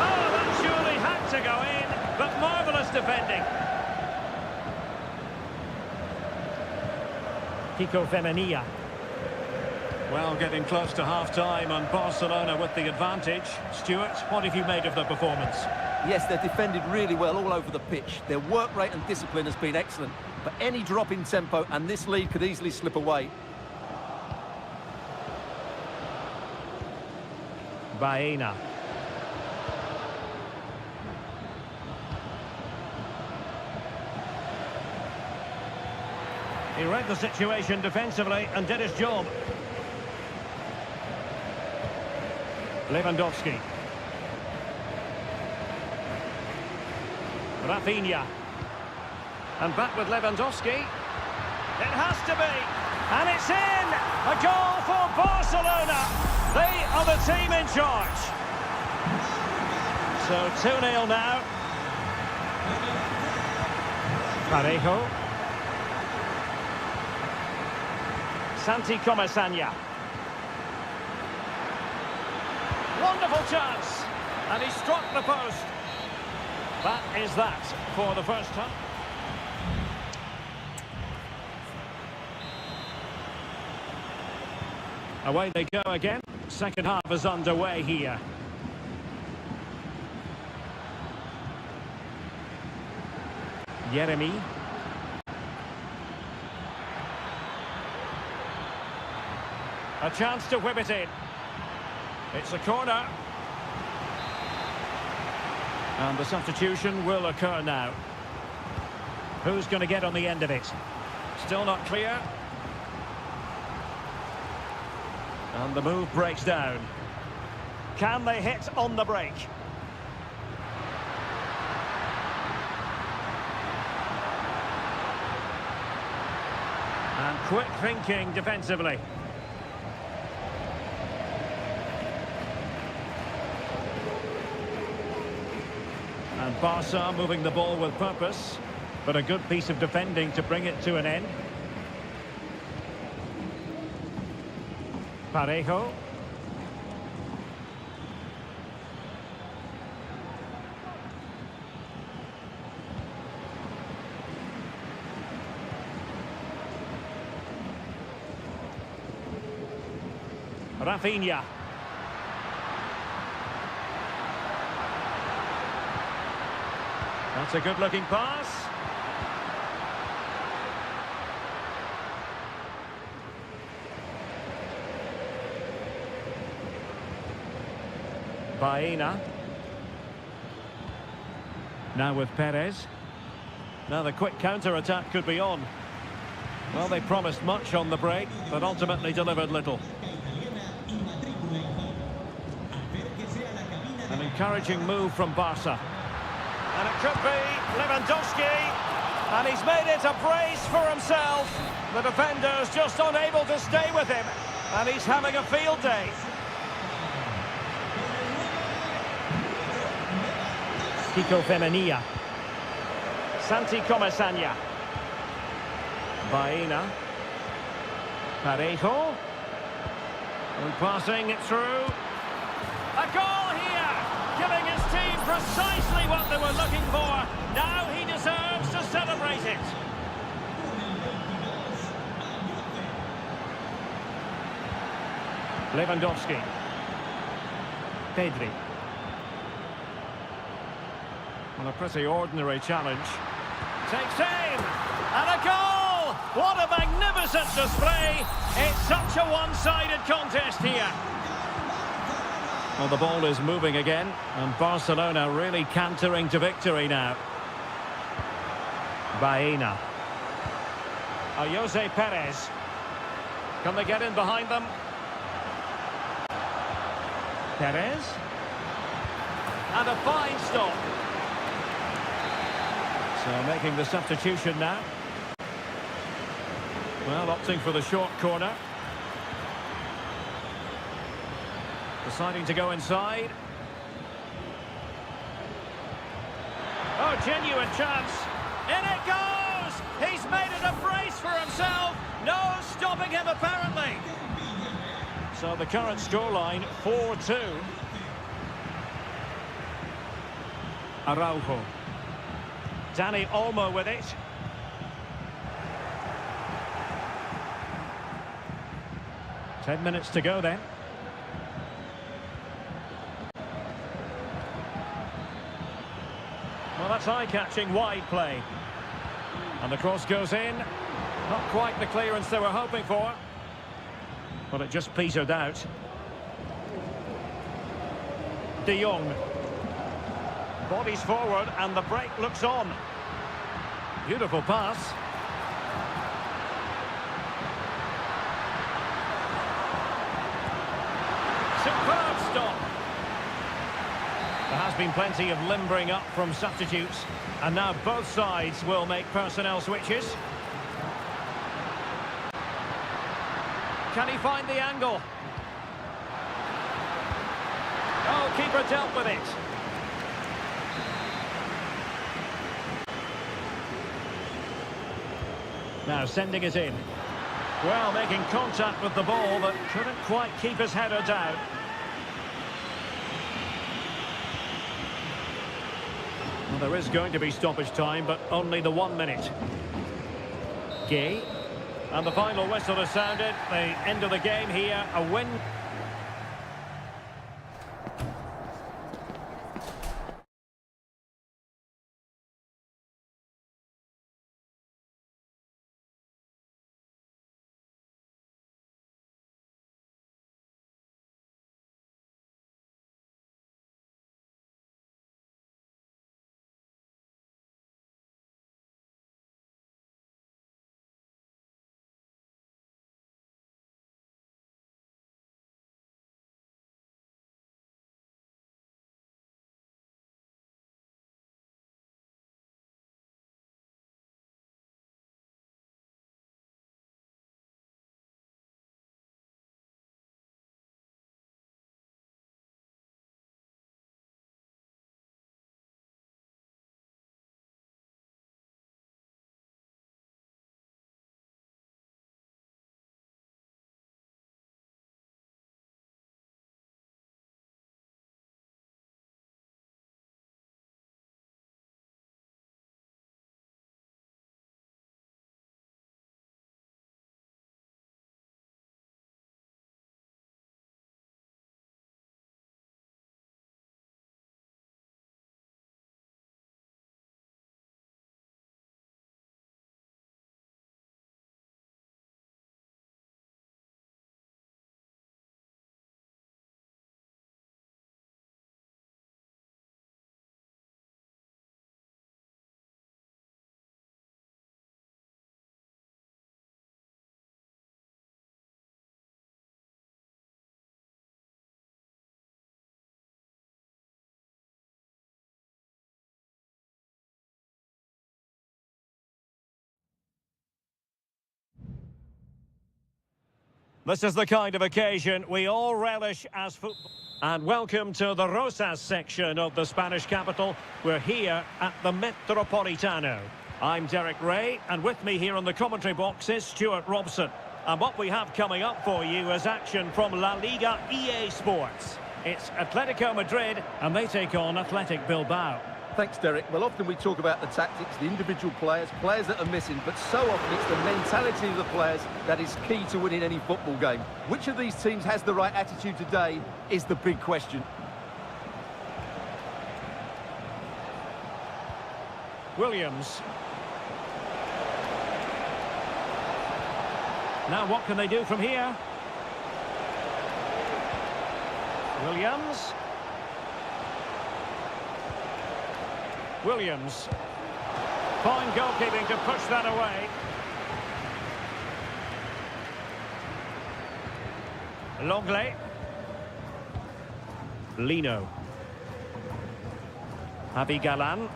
Oh, that surely had to go in. But marvellous defending. Kiko Femenia. Well, getting close to half-time and Barcelona with the advantage. Stuart, what have you made of the performance? Yes, they've defended really well all over the pitch. Their work rate and discipline has been excellent. But any drop in tempo and this lead could easily slip away. Baena. He read the situation defensively and did his job. Lewandowski. Rafinha. And back with Lewandowski. It has to be. And it's in! A goal for Barcelona! They are the team in charge. So 2-0 now. Parejo. Santi Comesaña. Wonderful chance. And he struck the post. That is that for the first time. Away they go again. Second half is underway here. Yeremy. A chance to whip it in. It's a corner. And the substitution will occur now. Who's going to get on the end of it? Still not clear. And the move breaks down. Can they hit on the break? And quick thinking defensively. And Barca moving the ball with purpose, but a good piece of defending to bring it to an end. Parejo. Rafinha. That's a good-looking pass. Baena. Now with Perez. Now the quick counter-attack could be on. Well, they promised much on the break, but ultimately delivered little. An encouraging move from Barca. And it could be Lewandowski. And he's made it a brace for himself. The defender's just unable to stay with him. And he's having a field day. Kiko Femenia. Santi Comesaña. Baena. Parejo. And passing it through. A goal here! Giving his team precisely what they were looking for. Now he deserves to celebrate it. Lewandowski. Pedri. Well, a pretty ordinary challenge. Takes aim! And a goal! What a magnificent display! It's such a one-sided contest here. Well, the ball is moving again, and Barcelona really cantering to victory now. Baena. Jose Perez. Can they get in behind them? Perez. And a fine stop. So making the substitution now. Well, opting for the short corner. Deciding to go inside. Oh, genuine chance. In it goes! He's made it a brace for himself. No stopping him, apparently. So the current scoreline, 4-2. Araujo. Dani Olmo with it. Ten minutes to go then. Well, that's eye-catching wide play. And the cross goes in. Not quite the clearance they were hoping for. But it just petered out. De Jong. Bodies forward and the break looks on. Beautiful pass. Superb stop. There has been plenty of limbering up from substitutes, and now both sides will make personnel switches. Can he find the angle? Oh, keeper dealt with it. Now sending it in. Well, making contact with the ball, but couldn't quite keep his header down. Well, there is going to be stoppage time, but only the 1 minute. Gay. And the final whistle has sounded. The end of the game here, a win. This is the kind of occasion we all relish as football. And welcome to the Rosas section of the Spanish capital. We're here at the Metropolitano. I'm Derek Ray, and with me here on the commentary box is Stuart Robson. And what we have coming up for you is action from La Liga EA Sports. It's Atletico Madrid, and they take on Athletic Bilbao. Thanks, Derek. Well, often we talk about the tactics, the individual players that are missing, but so often it's the mentality of the players that is key to winning any football game. Which of these teams has the right attitude today is the big question. Williams. Now what can they do from here? Williams. Williams. Fine goalkeeping to push that away. Longley. Lino. Javi Galan.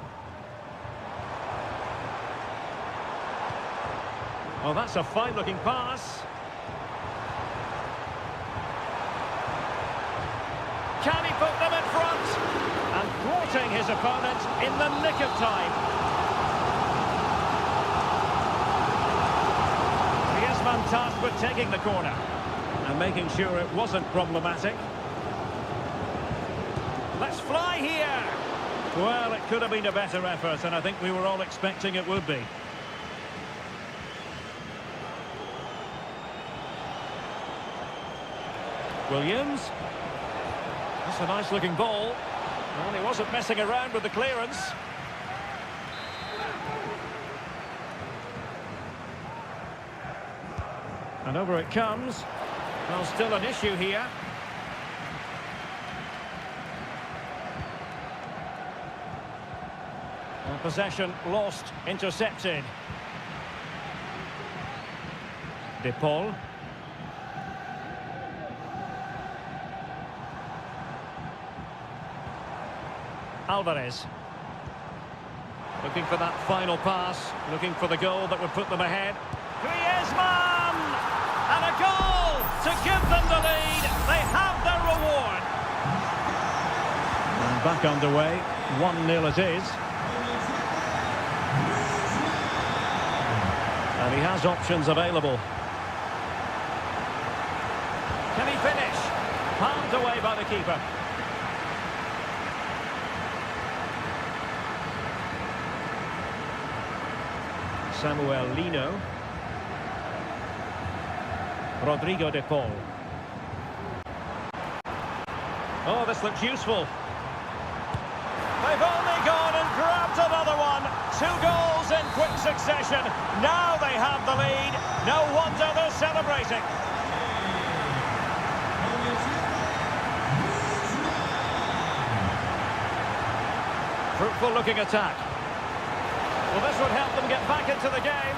Oh, that's a fine-looking pass. Can he put them in front? And thwarting his opponent in the nick of time. Griezmann tasked with taking the corner and making sure it wasn't problematic. Let's fly here. Well, it could have been a better effort, and I think we were all expecting it would be. Williams. That's a nice-looking ball. Well, he wasn't messing around with the clearance. And over it comes. Well, still an issue here. Well, possession lost, intercepted. De Paul. Alvarez. Looking for that final pass, looking for the goal that would put them ahead. Griezmann! And a goal to give them the lead. They have their reward. And back underway, 1-0 it is. And he has options available. Can he finish? Palmed away by the keeper. Samuel Lino. Rodrigo de Paul. Oh, this looks useful. They've only gone and grabbed another one. 2 goals in quick succession. Now they have the lead. No wonder they're celebrating. Fruitful looking attack. Well, this would help them get back into the game.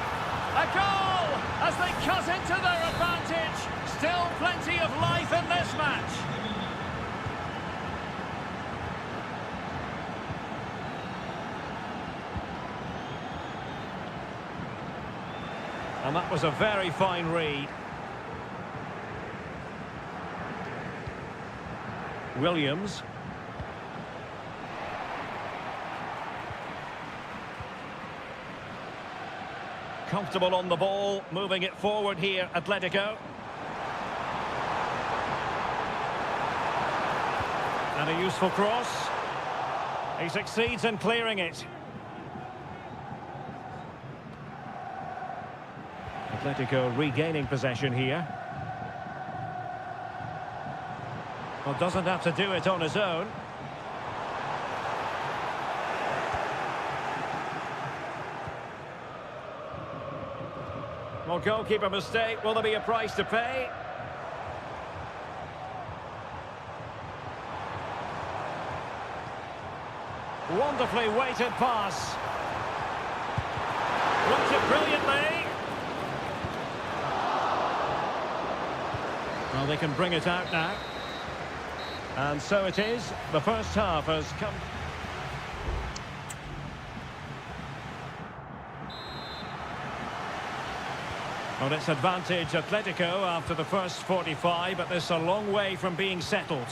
A goal as they cut into their advantage. Still plenty of life in this match. And that was a very fine read. Williams. Comfortable on the ball, moving it forward here, Atletico. And a useful cross. He succeeds in clearing it. Atletico regaining possession here. Well, doesn't have to do it on his own. Well, goalkeeper mistake. Will there be a price to pay? Wonderfully weighted pass. Blocked it brilliantly. Well, they can bring it out now. And so it is. The first half has come. Well, it's advantage Atletico after the first 45, but this is a long way from being settled.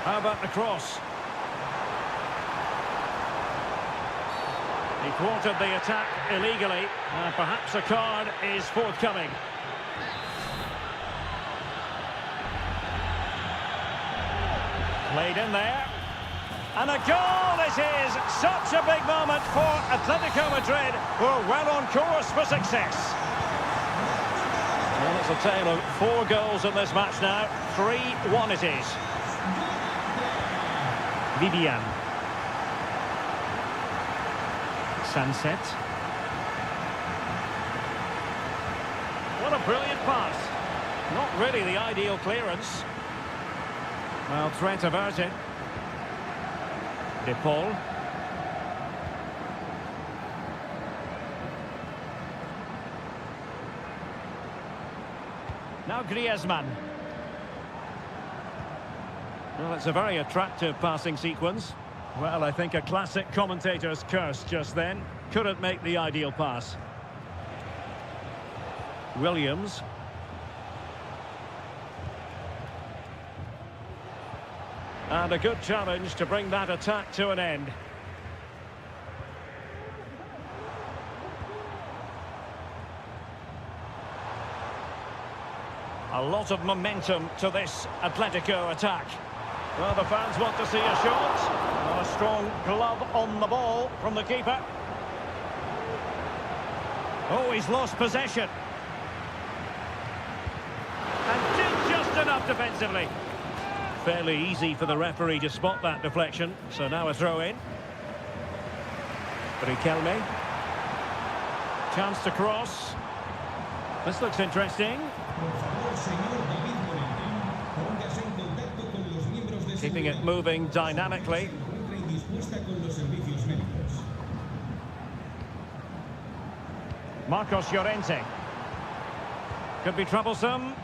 How about the cross? He thwarted the attack illegally. Perhaps a card is forthcoming. Played in there. And a goal it is! Such a big moment for Atletico Madrid, who are well on course for success. Well, it's a tale of 4 goals in this match now. 3-1 it is. Vivian. Sunset. What a brilliant pass. Not really the ideal clearance. Well, threat averted. De Paul. Now Griezmann. Well, it's a very attractive passing sequence. Well, I think a classic commentator's curse just then. Couldn't make the ideal pass. Williams. And a good challenge to bring that attack to an end. A lot of momentum to this Atletico attack. Well, the fans want to see a shot. Well, a strong glove on the ball from the keeper. Oh, he's lost possession. And did just enough defensively. Fairly easy for the referee to spot that deflection. So now a throw-in. Riquelme. Chance to cross. This looks interesting. Keeping it moving dynamically. Marcos Llorente. Could be troublesome.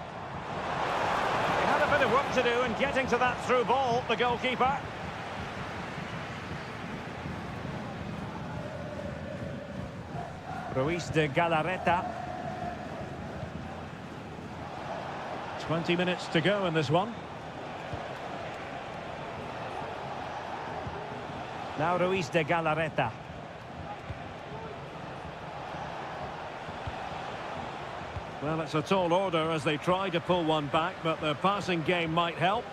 He had a bit of work to do in getting to that through ball, the goalkeeper. Ruiz de Galarreta. 20 minutes to go in this one. Now Ruiz de Galarreta. Well, it's a tall order as they try to pull one back, but the passing game might help.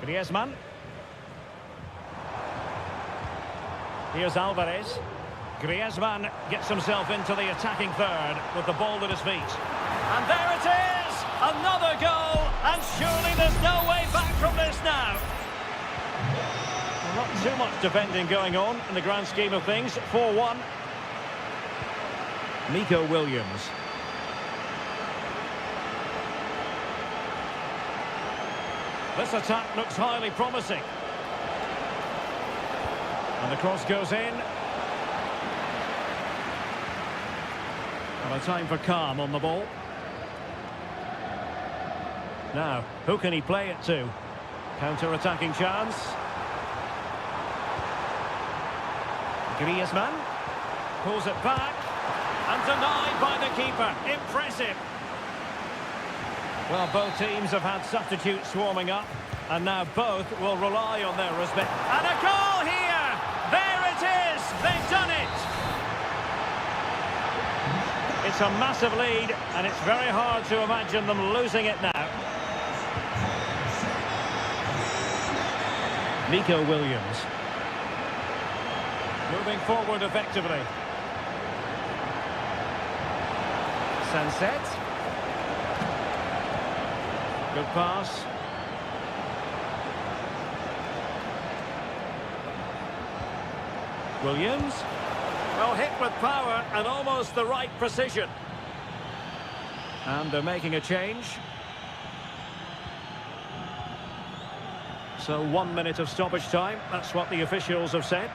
Griezmann. Here's Alvarez. Griezmann gets himself into the attacking third with the ball at his feet. And there it is! Another goal! And surely there's no way back from this now. Not too much defending going on in the grand scheme of things. 4-1. Nico Williams. This attack looks highly promising. And the cross goes in. And a time for calm on the ball. Now, who can he play it to? Counter-attacking chance. Griezmann pulls it back and denied by the keeper. Impressive. Well, both teams have had substitutes warming up, and now both will rely on their respect. And a goal here! There it is! They've done it! It's a massive lead, and it's very hard to imagine them losing it now. Nico Williams. Moving forward effectively. Sunset. Good pass. Williams. Well, hit with power and almost the right precision. And they're making a change. So 1 minute of stoppage time. That's what the officials have said.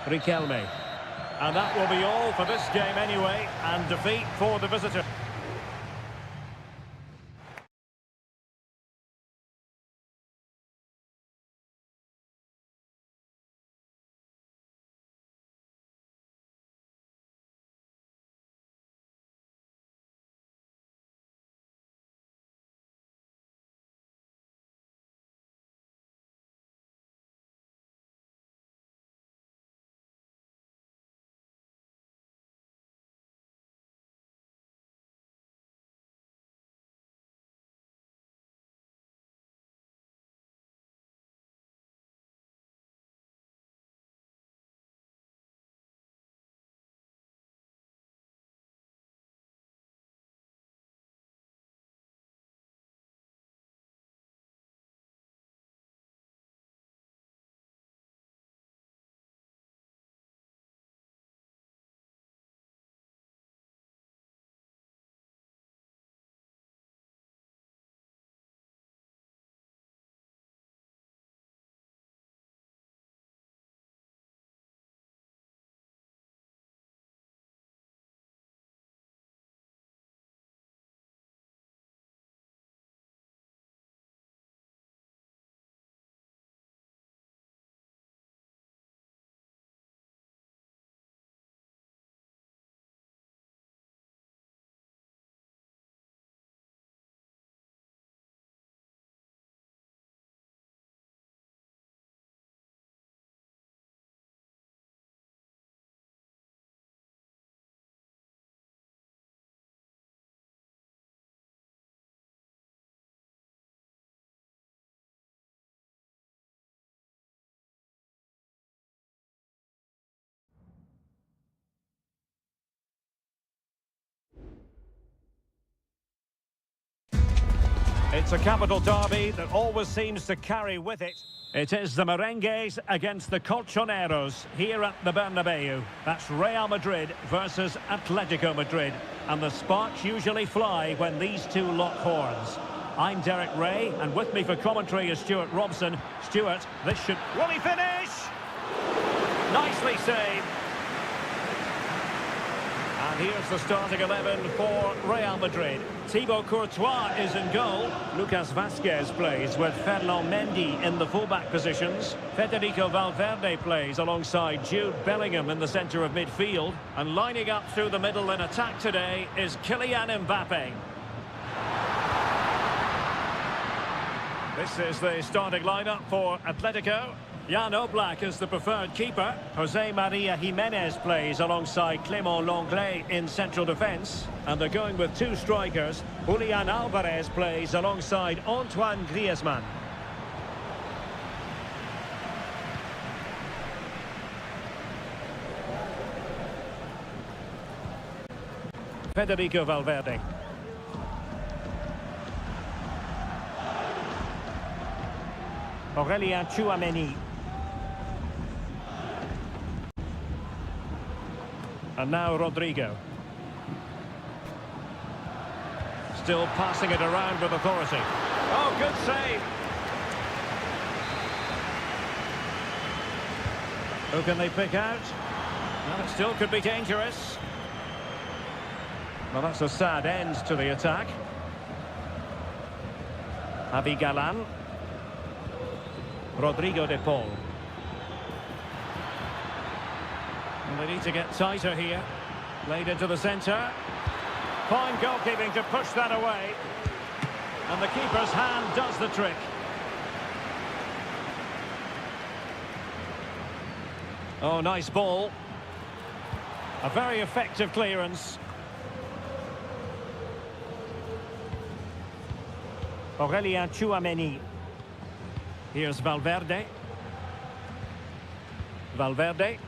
Riquelme. And that will be all for this game anyway, and defeat for the visitor. It's a capital derby that always seems to carry with it. It is the Merengues against the Colchoneros here at the Bernabeu. That's Real Madrid versus Atletico Madrid. And the sparks usually fly when these two lock horns. I'm Derek Ray, and with me for commentary is Stuart Robson. Stuart, this should... Will he finish? Nicely saved. And here's the starting 11 for Real Madrid. Thibaut Courtois is in goal. Lucas Vazquez plays with Ferland Mendy in the fullback positions. Federico Valverde plays alongside Jude Bellingham in the centre of midfield. And lining up through the middle in attack today is Kylian Mbappe. This is the starting lineup for Atletico. Jan Oblak is the preferred keeper. Jose Maria Jimenez plays alongside Clément Lenglet in central defence. And they're going with two strikers. Julian Alvarez plays alongside Antoine Griezmann. Federico Valverde. Aurélien Tchouameni. And now Rodrigo. Still passing it around with authority. Oh, good save. Who can they pick out? Well, it still could be dangerous. Well, that's a sad end to the attack. Javi Galán. Rodrigo de Paul. And they need to get tighter here. Laid into the centre. Fine goalkeeping to push that away. And the keeper's hand does the trick. Oh, nice ball. A very effective clearance. Aurélien Tchouameni. Here's Valverde. Valverde.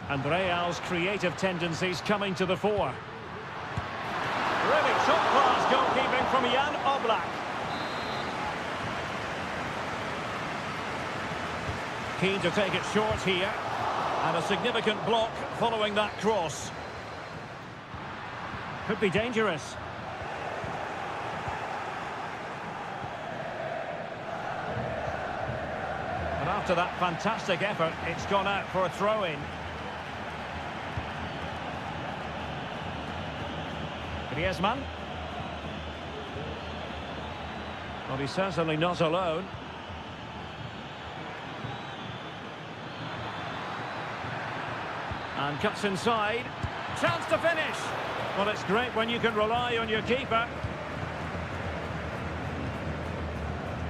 And Real's creative tendencies coming to the fore. Really top-class goalkeeping from Jan Oblak. Keen to take it short here. And a significant block following that cross. Could be dangerous. And after that fantastic effort, it's gone out for a throw-in. Griezmann. Well, he's certainly not alone. And cuts inside. Chance to finish. Well, it's great when you can rely on your keeper.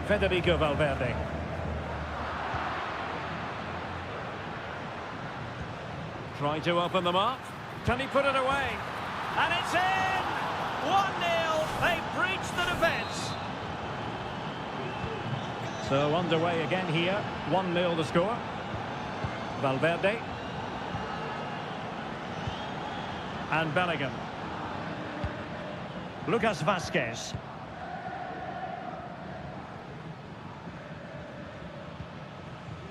Federico Valverde. Trying to open them up. Can he put it away? And it's in! 1-0. They breached the defence. So underway again here. 1-0 the score. Valverde. And Bellingham. Lucas Vazquez.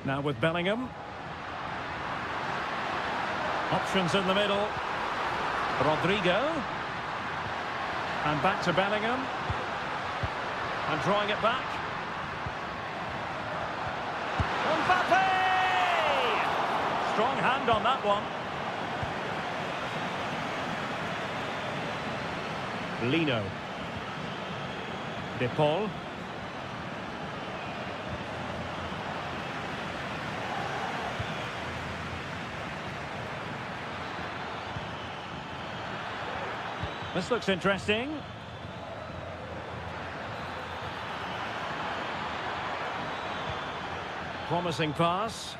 Now with Bellingham. Options in the middle. Rodrigo. And back to Bellingham. And drawing it back. Mbappe! Strong hand on that one. Lino. De Paul. This looks interesting. Promising pass.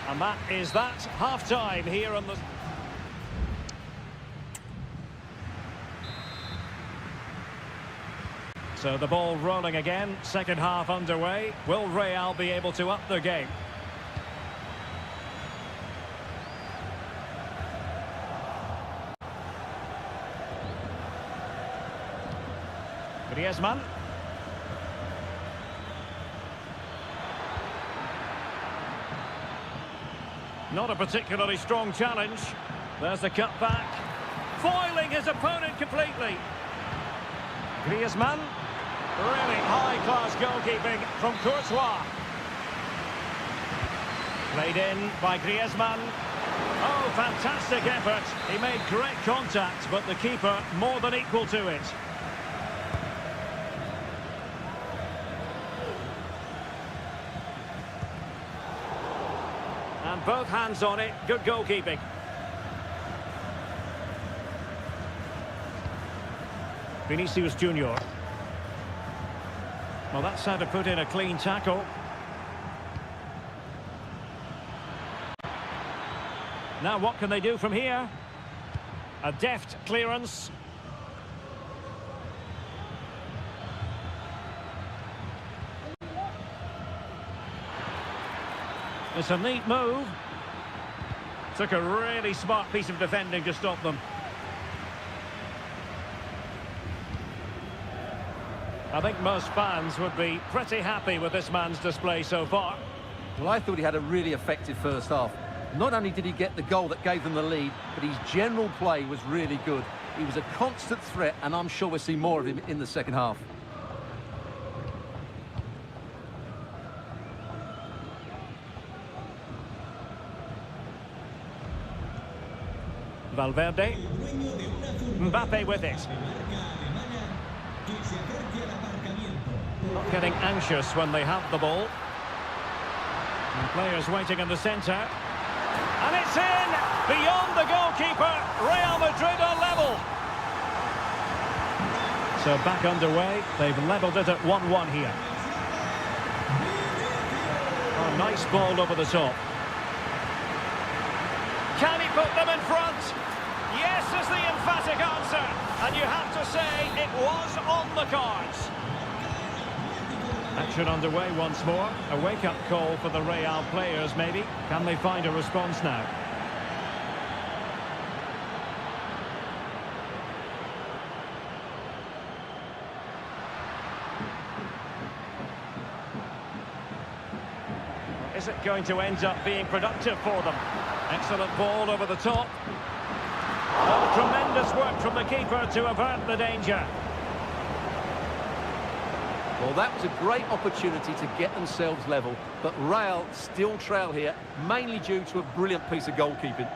And that is that. Half-time here on the... So the ball rolling again. Second half underway. Will Real be able to up their game? Griezmann. Not a particularly strong challenge. There's the cut back. Foiling his opponent completely. Griezmann. Really high-class goalkeeping from Courtois. Played in by Griezmann. Oh, fantastic effort. He made great contact, but the keeper more than equal to it. And both hands on it. Good goalkeeping. Vinicius Junior. Well, that's how to put in a clean tackle. Now what can they do from here? A deft clearance. It's a neat move. Took a really smart piece of defending to stop them. I think most fans would be pretty happy with this man's display so far. Well, I thought he had a really effective first half. Not only did he get the goal that gave them the lead, but his general play was really good. He was a constant threat, and I'm sure we'll see more of him in the second half. Valverde. Mbappe with it. Not getting anxious when they have the ball. And players waiting in the centre. And it's in! Beyond the goalkeeper. Real Madrid are level. So back underway. They've levelled it at 1-1 here. Oh, nice ball over the top. Can he put them in front? Yes is the emphatic answer. And you have to say it was on the cards. Action underway once more. A wake-up call for the Real players, maybe. Can they find a response now? Is it going to end up being productive for them? Excellent ball over the top. Oh, tremendous work from the keeper to avert the danger. Well, that was a great opportunity to get themselves level, but Real still trail here, mainly due to a brilliant piece of goalkeeping.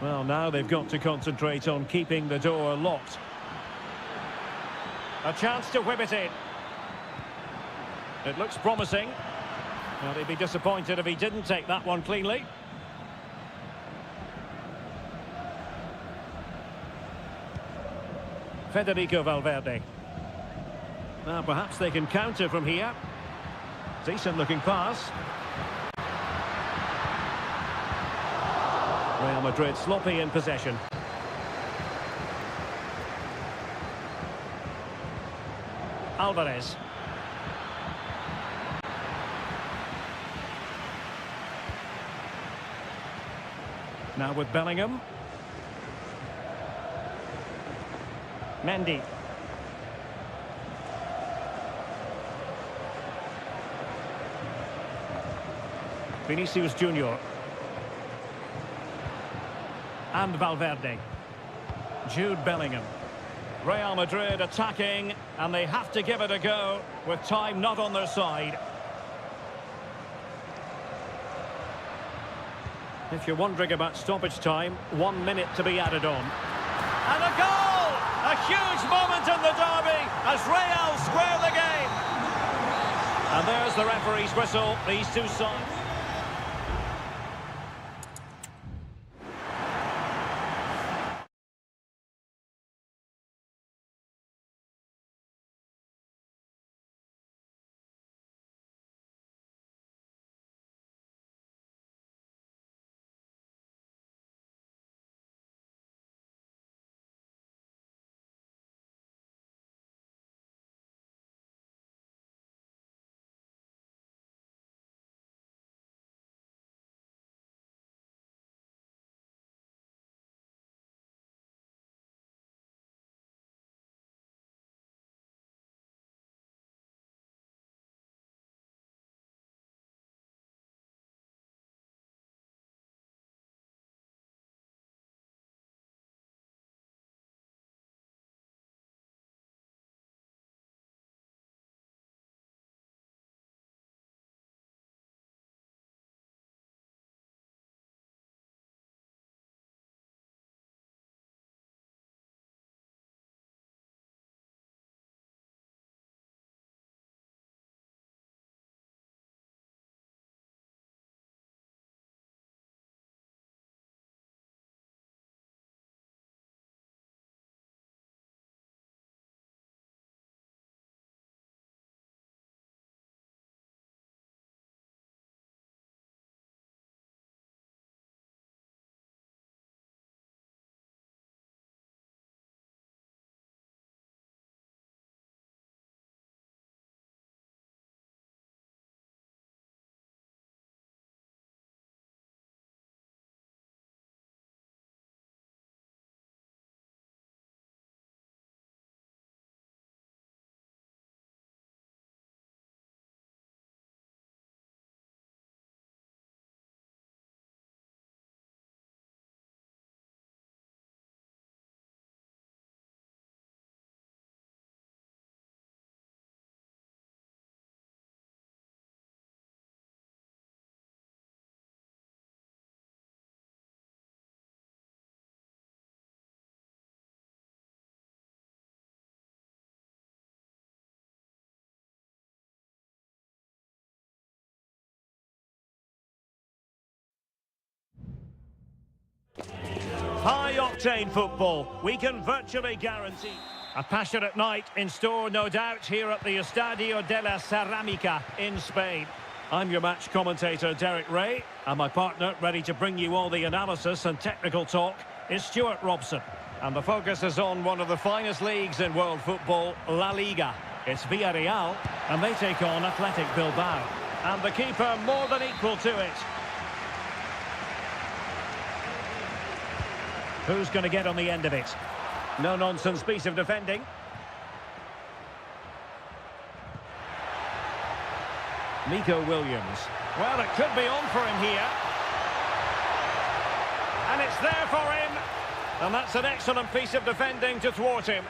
Well, now they've got to concentrate on keeping the door locked. A chance to whip it in. It looks promising. Well, he'd be disappointed if he didn't take that one cleanly. Federico Valverde. Now perhaps they can counter from here. Decent looking pass. Real Madrid sloppy in possession. Alvarez. Now with Bellingham. Mendy. Vinicius Junior. And Valverde. Jude Bellingham. Real Madrid attacking, and they have to give it a go with time not on their side. If you're wondering about stoppage time, 1 minute to be added on. And a goal! A huge moment in the derby as Real square the game. And there's the referee's whistle. These two sides. high-octane football, we can virtually guarantee. A passionate night in store, no doubt, here at the Estadio de la Ceramica in Spain. I'm your match commentator, Derek Ray, and my partner, ready to bring you all the analysis and technical talk, is Stuart Robson. And the focus is on one of the finest leagues in world football, La Liga. It's Villarreal, and they take on Athletic Bilbao. And the keeper more than equal to it. Who's going to get on the end of it? No-nonsense piece of defending. Nico Williams. Well, it could be on for him here. And it's there for him. And that's an excellent piece of defending to thwart him.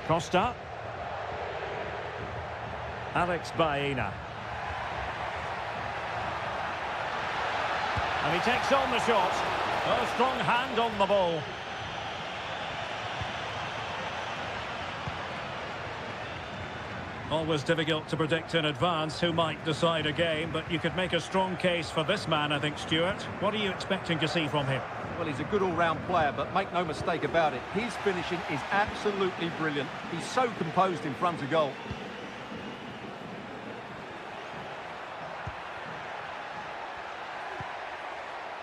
Costa. Alex Baena. And he takes on the shot. A strong hand on the ball. Always difficult to predict in advance who might decide a game, but you could make a strong case for this man, I think, Stuart. What are you expecting to see from him? Well, he's a good all-round player, but make no mistake about it, his finishing is absolutely brilliant. He's so composed in front of goal.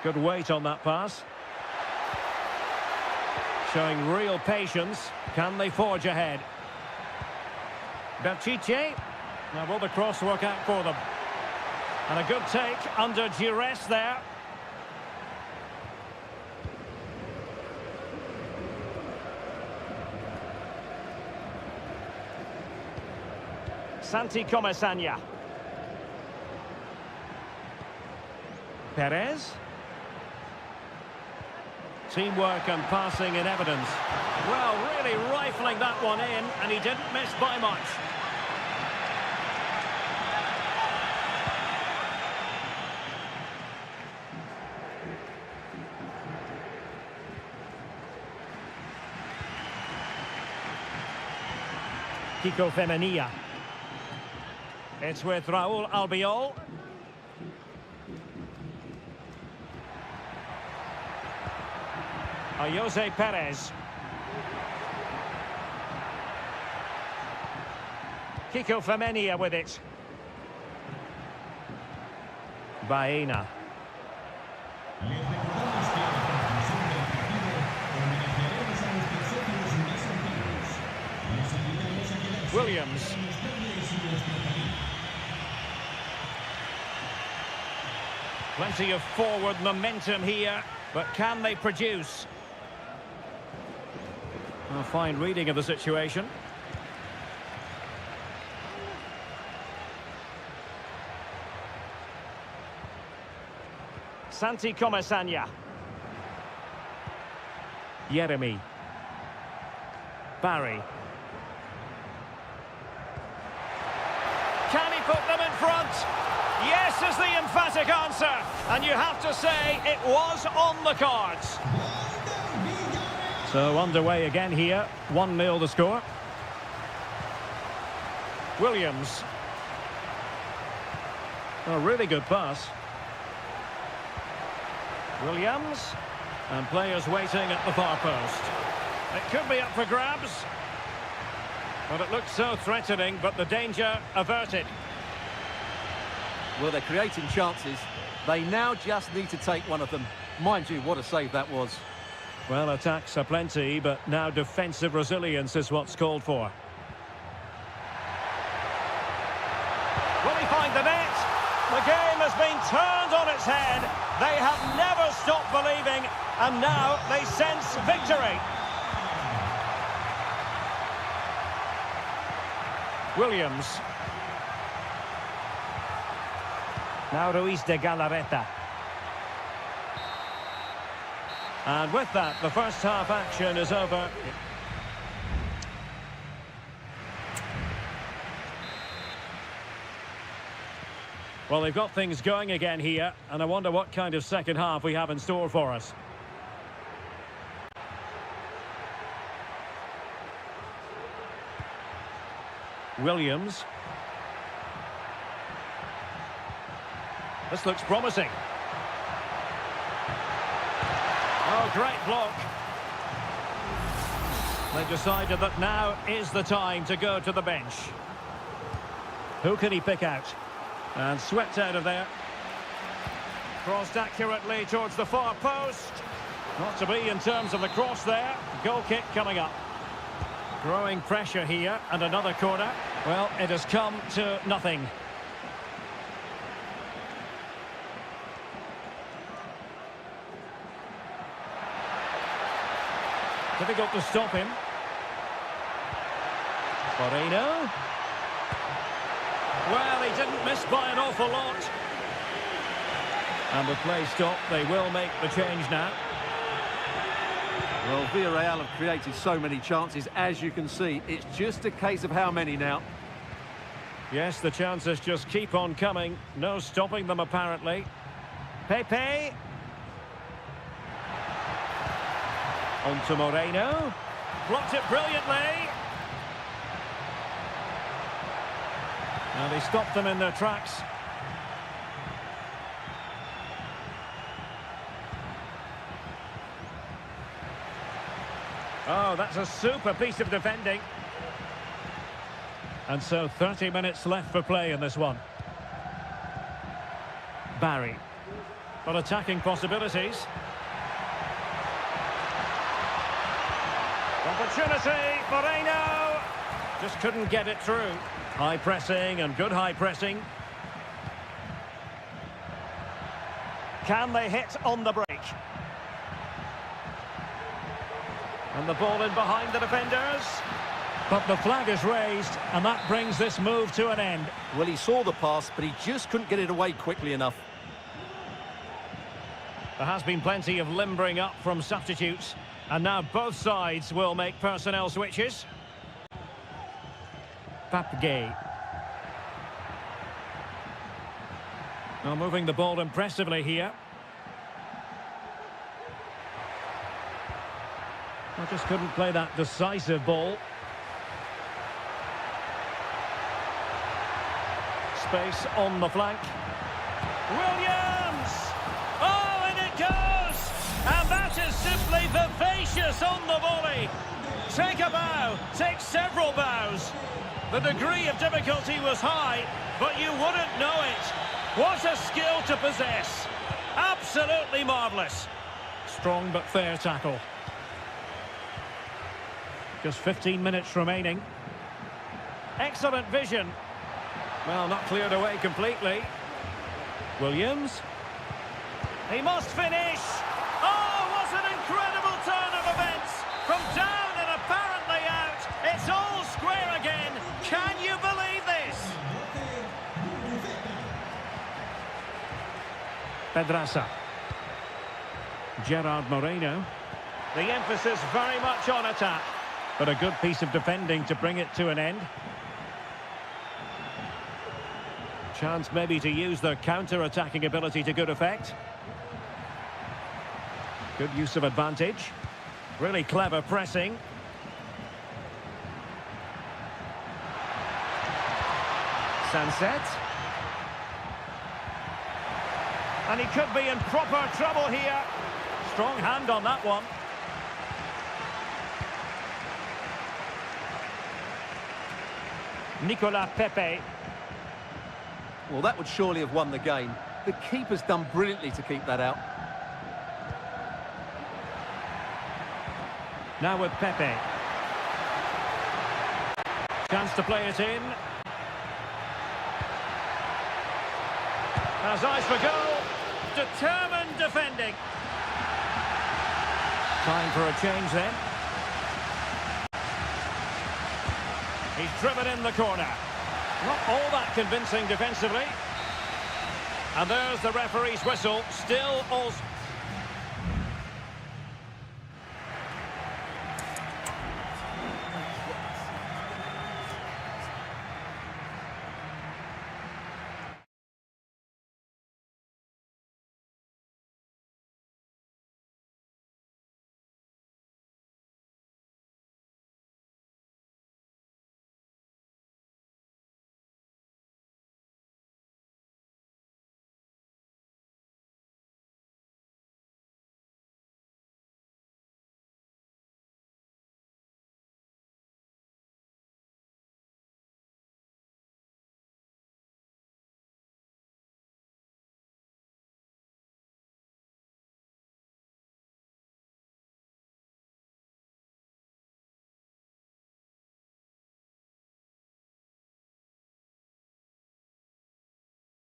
Good weight on that pass. Showing real patience. Can they forge ahead? Berchiche. Now will the cross work out for them? And a good take under duress there. Santi Comesaña. Perez. Teamwork and passing in evidence. Well, really rifling that one in, and he didn't miss by much. Kiko Femenia. It's with Raúl Albiol. Jose Perez. Kiko Femenia with it. Baena. Williams. Plenty of forward momentum here, but can they produce? A fine reading of the situation. Santi Comesaña. Yeremy. Barry. Can he put them in front? Yes is the emphatic answer. And you have to say it was on the cards. So underway again here. 1-0 the score. Williams. A really good pass. Williams. And players waiting at the far post. It could be up for grabs. But it looks so threatening, but the danger averted. Well, they're creating chances. They now just need to take one of them. Mind you, what a save that was. Well, attacks are plenty, but now defensive resilience is what's called for. Will he find the net? The game has been turned on its head. They have never stopped believing, and now they sense victory. Williams. Now Ruiz de Galarreta. And with that, the first half action is over. Well, they've got things going again here, and I wonder what kind of second half we have in store for us. Williams. This looks promising. Oh, great block. They've decided that now is the time to go to the bench. Who can he pick out? And swept out of there. Crossed accurately towards the far post. Not to be in terms of the cross there. Goal kick coming up. Growing pressure here, and another corner. Well, it has come to nothing. Difficult to stop him. Moreno. Well, he didn't miss by an awful lot. And the play stopped. They will make the change now. Well, Villarreal have created so many chances, as you can see. It's just a case of how many now. Yes, the chances just keep on coming. No stopping them, apparently. Pepe. On to Moreno. Blocked it brilliantly. And he stopped them in their tracks. Oh, that's a super piece of defending. And so 30 minutes left for play in this one. Barry. But attacking possibilities. Opportunity, Moreno. Just couldn't get it through. High pressing and good high pressing. Can they hit on the break? And the ball in behind the defenders. But the flag is raised, and that brings this move to an end. Well, he saw the pass, but he just couldn't get it away quickly enough. There has been plenty of limbering up from substitutes. And now both sides will make personnel switches. Papgay. Now moving the ball impressively here. I just couldn't play that decisive ball. Space on the flank. Williams! Oh, and it goes! And that is simply vivacious on the volley. Take a bow, take several bows. The degree of difficulty was high, but you wouldn't know it. What a skill to possess. Absolutely marvellous. Strong but fair tackle. Just 15 minutes remaining. Excellent vision. Well, not cleared away completely. Williams. He must finish. Oh, what an incredible turn of events. From down and apparently out, it's all square again. Can you believe this? Pedraza. Gerard Moreno. The emphasis very much on attack. But a good piece of defending to bring it to an end. Chance maybe to use their counter-attacking ability to good effect. Good use of advantage. Really clever pressing. Sunset. And he could be in proper trouble here. Strong hand on that one. Nicolas Pepe. Well, that would surely have won the game. The keeper's done brilliantly to keep that out. Now with Pepe. Chance to play it in. Has eyes for goal. Determined defending. Time for a change then. He's driven in the corner. Not all that convincing defensively. And there's the referee's whistle. Still all